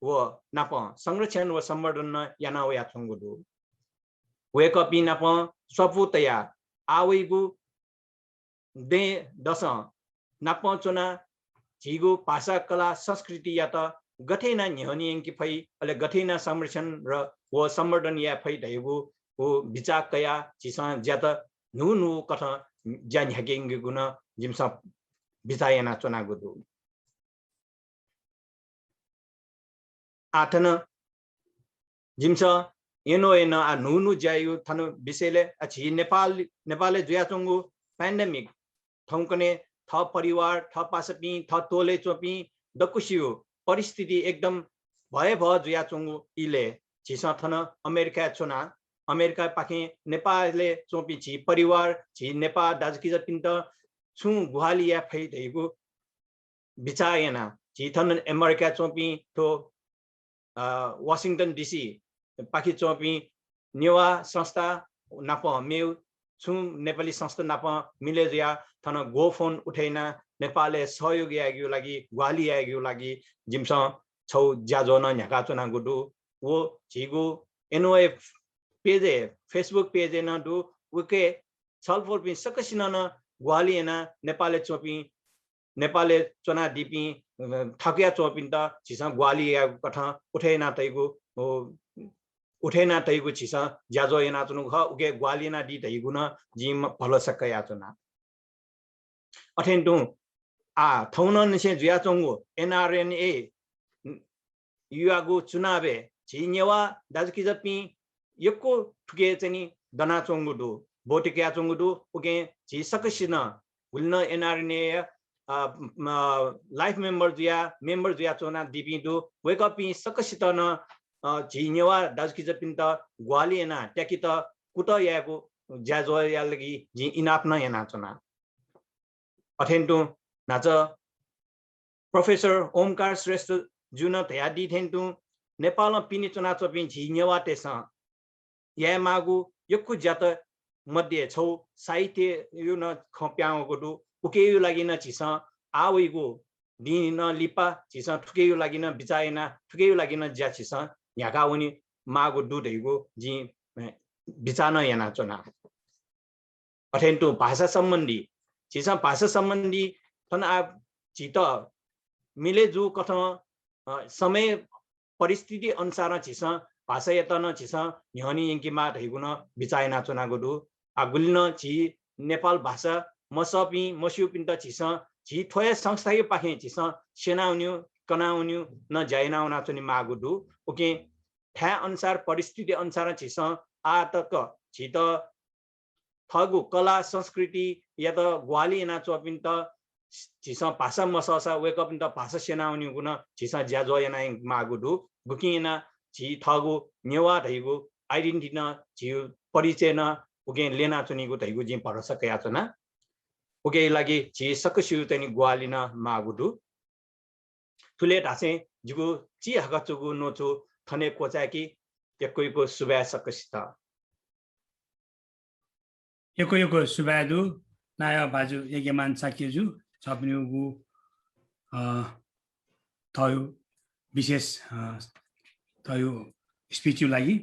व नाप संरक्षण व संवर्धन याना वया चंगुदु वेकअप इन नाप सपुतया आवैगु दे दश नाप चोना झिगु भाषा कला संस्कृति या त गठेना न्यहनी कि फै अले गठेना संरक्षण र व संवर्धन या फै दैगु ओ विचाक कया जिसा ज्यात नु कथ ज्यान हगेंग गुना जिमसा विचायना चना गुदु आठन जिमसा NOA न आ नु ज्यायु थन विषयले अछि नेपालले जुयाचंगु पेन्डेमिक थौकने थ परिवार थ पासपी थ तोले चोपी दकुसियो परिस्थिति एकदम भय जुयाचंगु इले झिसा थन अमेरिका चोना अमेरिका पाखे नेपालले चोपी छि परिवार छि नेपाल दाजकी जपिन्त छु गुहालिया फै दैगु विचायना छि थन अमेरिका चोपी तो वाशिंगटन DC पाखी चोपी नेवा संस्था नाप मेउ छु नेपाली संस्था नाप मिलेजिया थन गो फोन उठैना नेपालले सहयोग याग्यो लागि गुहाली याग्यो लागि जिमसा छौ ज्याजोन झ्याका चना गुडु वो झिगु NOA पेज फेसबुक पेज न दु उके छलफल पि सकसिन न गुहालिएना नेपालले चोपी नेपालले चना दिपि ठकिया चोपिन त छिसा गुहालिया कथा उठेना तैगु छिसा ज्याजो एना चनु ख उके गुहालिएना दि तैगु न जिम भलो सकया चना अथेन्टु आ थौन निसे जुया चंगु NRNA युआगु चुनावे छिनेवा दाजकी जपि यको ठुके चनि दना चंगुदु बोटिक्या चंगुदु उके झि सकसिन हुल्न NRNA लाइफ मेंबर जुया चोना दिपिदु वेकअप सकसित न झिनेवा दाजकी जपिन त ग्वालिएना ट्याकी त कुटा याको ज्याजो यालगी जी इनाप न या नाचना अथेन्टु नाच प्रोफेसर ओमकार श्रेष्ठ जुन तयादी थेन्टु नेपालमा पिने चुनाच पिन झिन्यवा तेस या मागु यक्कु ज्यात मध्ये छौ साहित्य यो न खप्याएको दु उकेयो लागि न छिस आवैगु दिन लिपा छिस ठुकेयो लागि न बिचाएना ठुकेयो लागि न ज्या छिस याका उनी मागु दुधैगु जी बिचान याना चुना अथेन्टु भाषा सम्बन्धी छिस भाषा सम्बन्धी तन आ चित मिले जो कथ समय परिस्थिति अनुसार छिस भाषा यतन छिस न्हनी यंकीमा धैगुन बिचायना चुनागु दु आगुलिन छि नेपाल भाषा मसपि मस्युपिन्त छिस छि ठोय संस्थाय पाखे छिस सेनाउन्यु कनाउन्यु न जायनाउना चुनि मागु दु ओके ठा अनुसार परिस्थिति अनुसार छिस आतक छि त थगु कला संस्कृति या त ग्वाली ना चोपिन्त छिस भाषा मससा वेकअप त भाषा सेनाउन्यु गुन छिस ज्याजो याना मागु दु गुकिना छि थगु नेवा धैगु आइडेन्टिटी न छि परिचय न उके लेना चुनिगु धैगु जि भरोसा कया छना उके लागि छि सकसिउ तनि ग्वालिन मागुदु थुले ढासे जुगु छि हगचुगु नोचु थने कोचाकी यकोइको सुबा सकसिता यको सुबादु नाया बाजु यगेमान साकिजु छप्नुगु थयो विशेष थयो स्पीच लागि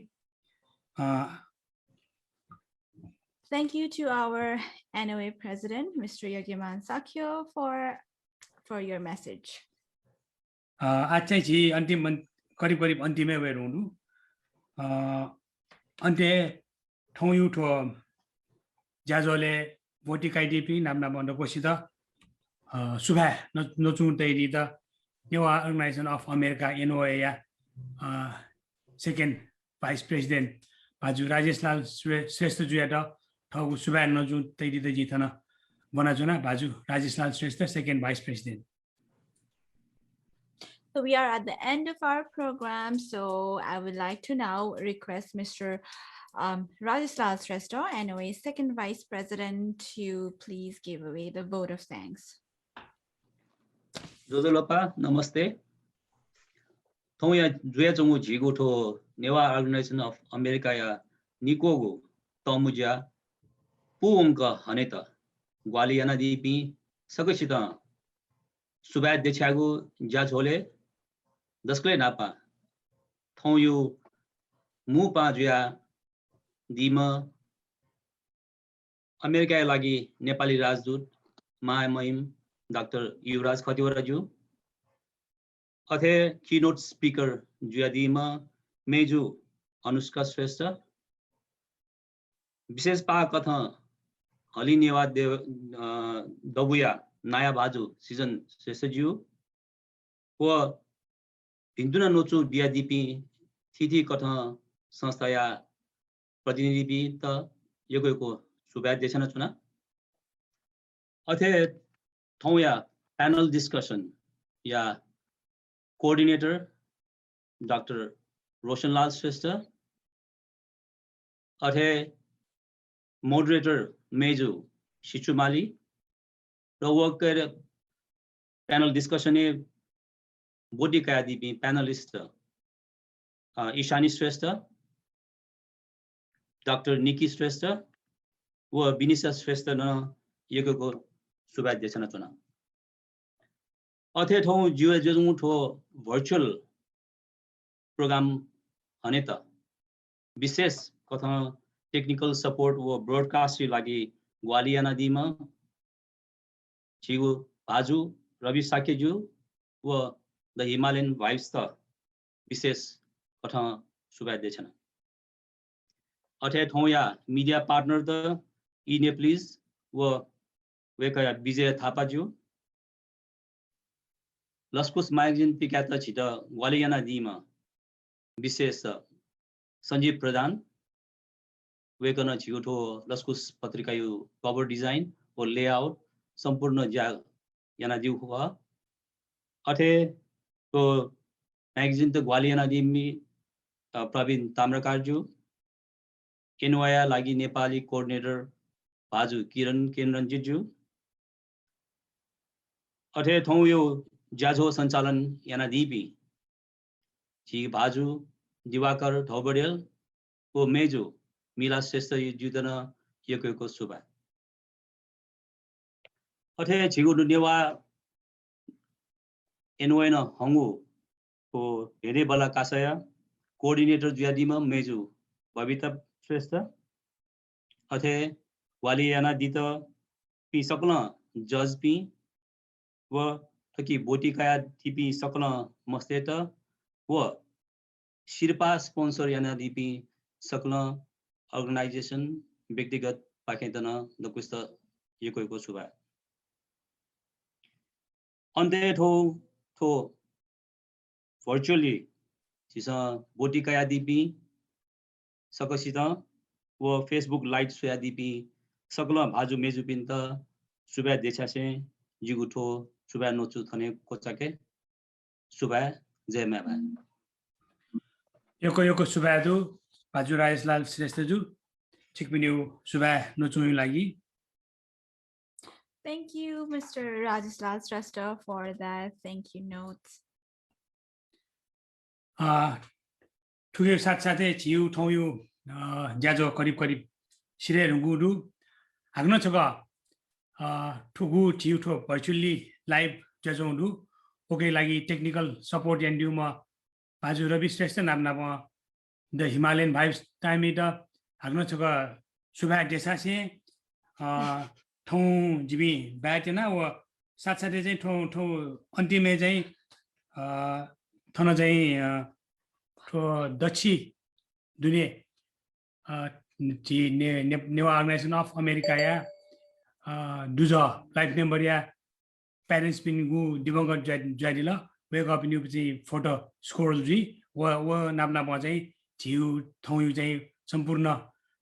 Thank you to our NOA President, Mr. Yagyaman Sakyo, for your message. आज चाहिँ छि अन्तिम करिब अन्तिमै भएर हुनु अन्ते ठौयु ठो ज्याजोले भोटी काइडिपी नाम भन्नुहोसित सुभा नचुन तैरी the Newa organization of America NOA या सेकेन्ड भाइस प्रेसिडेन्ट बाजु राजेशलाल श्रेष्ठ जुयाट ठगु सुभा नचुन तैरी द जिथन बनाजुना बाजु Rajeshlal Shrestha second vice president. So we are at the end of our program, so I would like to now request Mr. Rajeslal Shrestha, NOA's second vice president, to please give away the vote of thanks. Jodolopa, namaste. Thoya Juejongu Jigoto, Newa Organization of America, Nikogo, Tomuja, Puumka Haneta, Gualiana Dipi, Sakashita, Subat de Chago, Jajole, Daskle Napa, Tonyu, Mupaja, Dima, America Lagi, Nepali Rajdut, Maim, Dr. Yuvraj Khatiwaraju, Athe Keynote Speaker, Juyadima, Meju, Anushka Shrestha, Bishes Pa Katha, Ali Newa Dabuya, Naya Baju, Season Sesaju, or Pinduna Nochu DIDP, Titi Katha, Sanstaya, प्रतिनिधि त यको सुबाद देशना चुना अथे थौया panel discussion या coordinator doctor Roshanlal Shrestha अथे moderator मेजु शिचुमाली र वर्कर पैनल डिस्कशन ए बोडी का दिपी panelist Ishani Shrestha Dr. Nikki Shrestha, who Binisha Shrestha na yego subad desana chuna. Athe thau jiwa jung tho virtual program haneta. Bishes katha technical support wo broadcast lagi Gwaliana dima chigu Baju Ravi Sakeju wo the Himalayan vibes ta bishes katha subad desana. अथे थौया media partner the Nepalese व वेकया विजय थापाज्यू लस्कुस magazine पिकात छिट ग्वालियाना दिमा विशेष सञ्जीव प्रधान woken छिउठो लस्कुस पत्रिका यो cover design व layout सम्पूर्ण ज्या याना दिउ हो अथे तो म्यागजिन त ग्वालियाना दिमी प्रवीण ताम्रकारज्यू NOA लागि नेपाली कोअर्डिनेटर भाजु किरण केन्द्रनजितज्यू अथे थौं यो ज्याझो सञ्चालन याना दिपी जी भाजु दिवाकर धौबडेल को मेजो मिला श्रेष्ठ जुदन यको सुबा अथे छिगु नेवा NOA न हंगु को हेरे बला कासया कोअर्डिनेटर ज्यादिमा मेजु बबिता श्रेष्ठ अथे वालियाना दित पी सकल जज पी व थकी बोटिकाया टिपी सकल मस्तेत व शिरपा स्पोन्सर याना दिपी सकल अर्गनाइजेसन व्यक्तिगत पाकेतन दकुस्त यको सुबा अन्ते थो virtually sisa botika dipi sakasita wo Facebook live soya dipi sakla bhaju meju pinta suba dechase jigutho suba nochu thane kochake suba jai maba yoko suba du bhaju Rajeslal Shrestha ju chikpinu suba nochu lagi. Thank you, Mr. Rajeslal Shrestha, for that thank you notes. ठुगे साथसाथै छिउ ठौयु ज्याजो करिब सिरे रुगुरु हाग्न छग ठुगु छिउ ठो virtually live ज्याजो हुनु okay लागि technical support and म बाजु रवि श्रेष्ठ नाम the Himalayan vibes time the हाग्न छग सुभा देसासे ठौ जिबी बाटेना व साथसाथै चाहिँ ठौ अन्तिममा चाहिँ थन चाहिँ ठो दक्षिण दुनिया नेवा अर्गनाइजेसन अफ अमेरिका या दुज लाइफ मेम्बर या प्यारेन्ट्स पनि गु दिवंगत ज्यादिल वेक अप न्यू चाहिँ फोटो स्कोर जी व नाम चाहिँ झिउ थौयु चाहिँ सम्पूर्ण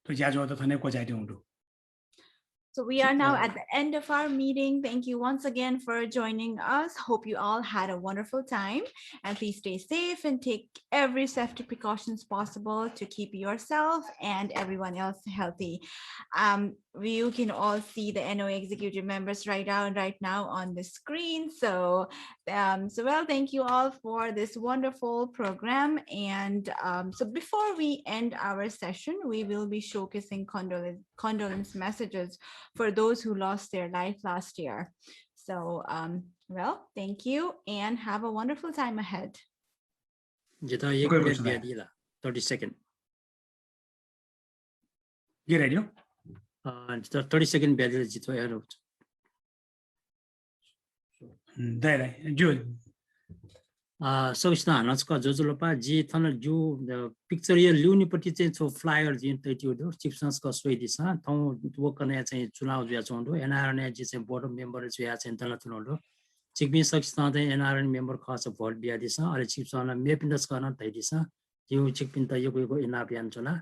तो ज्याजो त थने कोचाइते हुँदो. So we are now at the end of our meeting. Thank you once again for joining us. Hope you all had a wonderful time, and please stay safe and take every safety precautions possible to keep yourself and everyone else healthy. You can all see the NOA executive members right now on the screen. So well, thank you all for this wonderful program. And so before we end our session, we will be showcasing condolence messages for those who lost their life last year. So, well, thank you and have a wonderful time ahead. 30 seconds. Get ready. 30 seconds battery jitwa yaro. There, Jude. So it's not Jojolopa G Tunnel Ju the picture here Lunipati to flyer the intuitive Chipsons Swedish to work on it and Chula Viazondo and Iron Edges and board members we have international. Chickbin such not an Iron member cause of board via this or chips on a map in the scanner Taidisa, you chickpinta Yogo in Apiantona.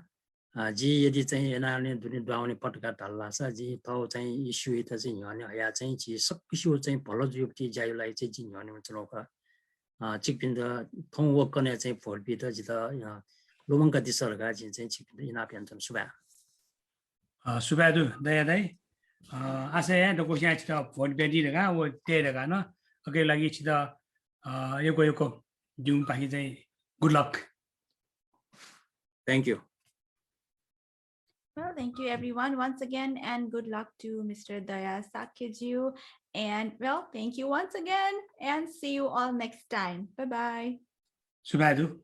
G editing and Iron doing down in Potagata Lassa, G thought and issue it as in Yon, I think she's issue saying apology of TJ like in Yon. Chicken the tongue work on it for Peter Jita, Lumanka Disorga, in Apiantum Suba. Subadu, day. As I had the question for Betty the guy would take the gunner. Okay, like each the Yoko June Pahide. Good luck. Thank you. Well, thank you everyone once again, and good luck to Mr. Daya Sakiju. And well, thank you once again, and see you all next time. Bye-bye. Subadu.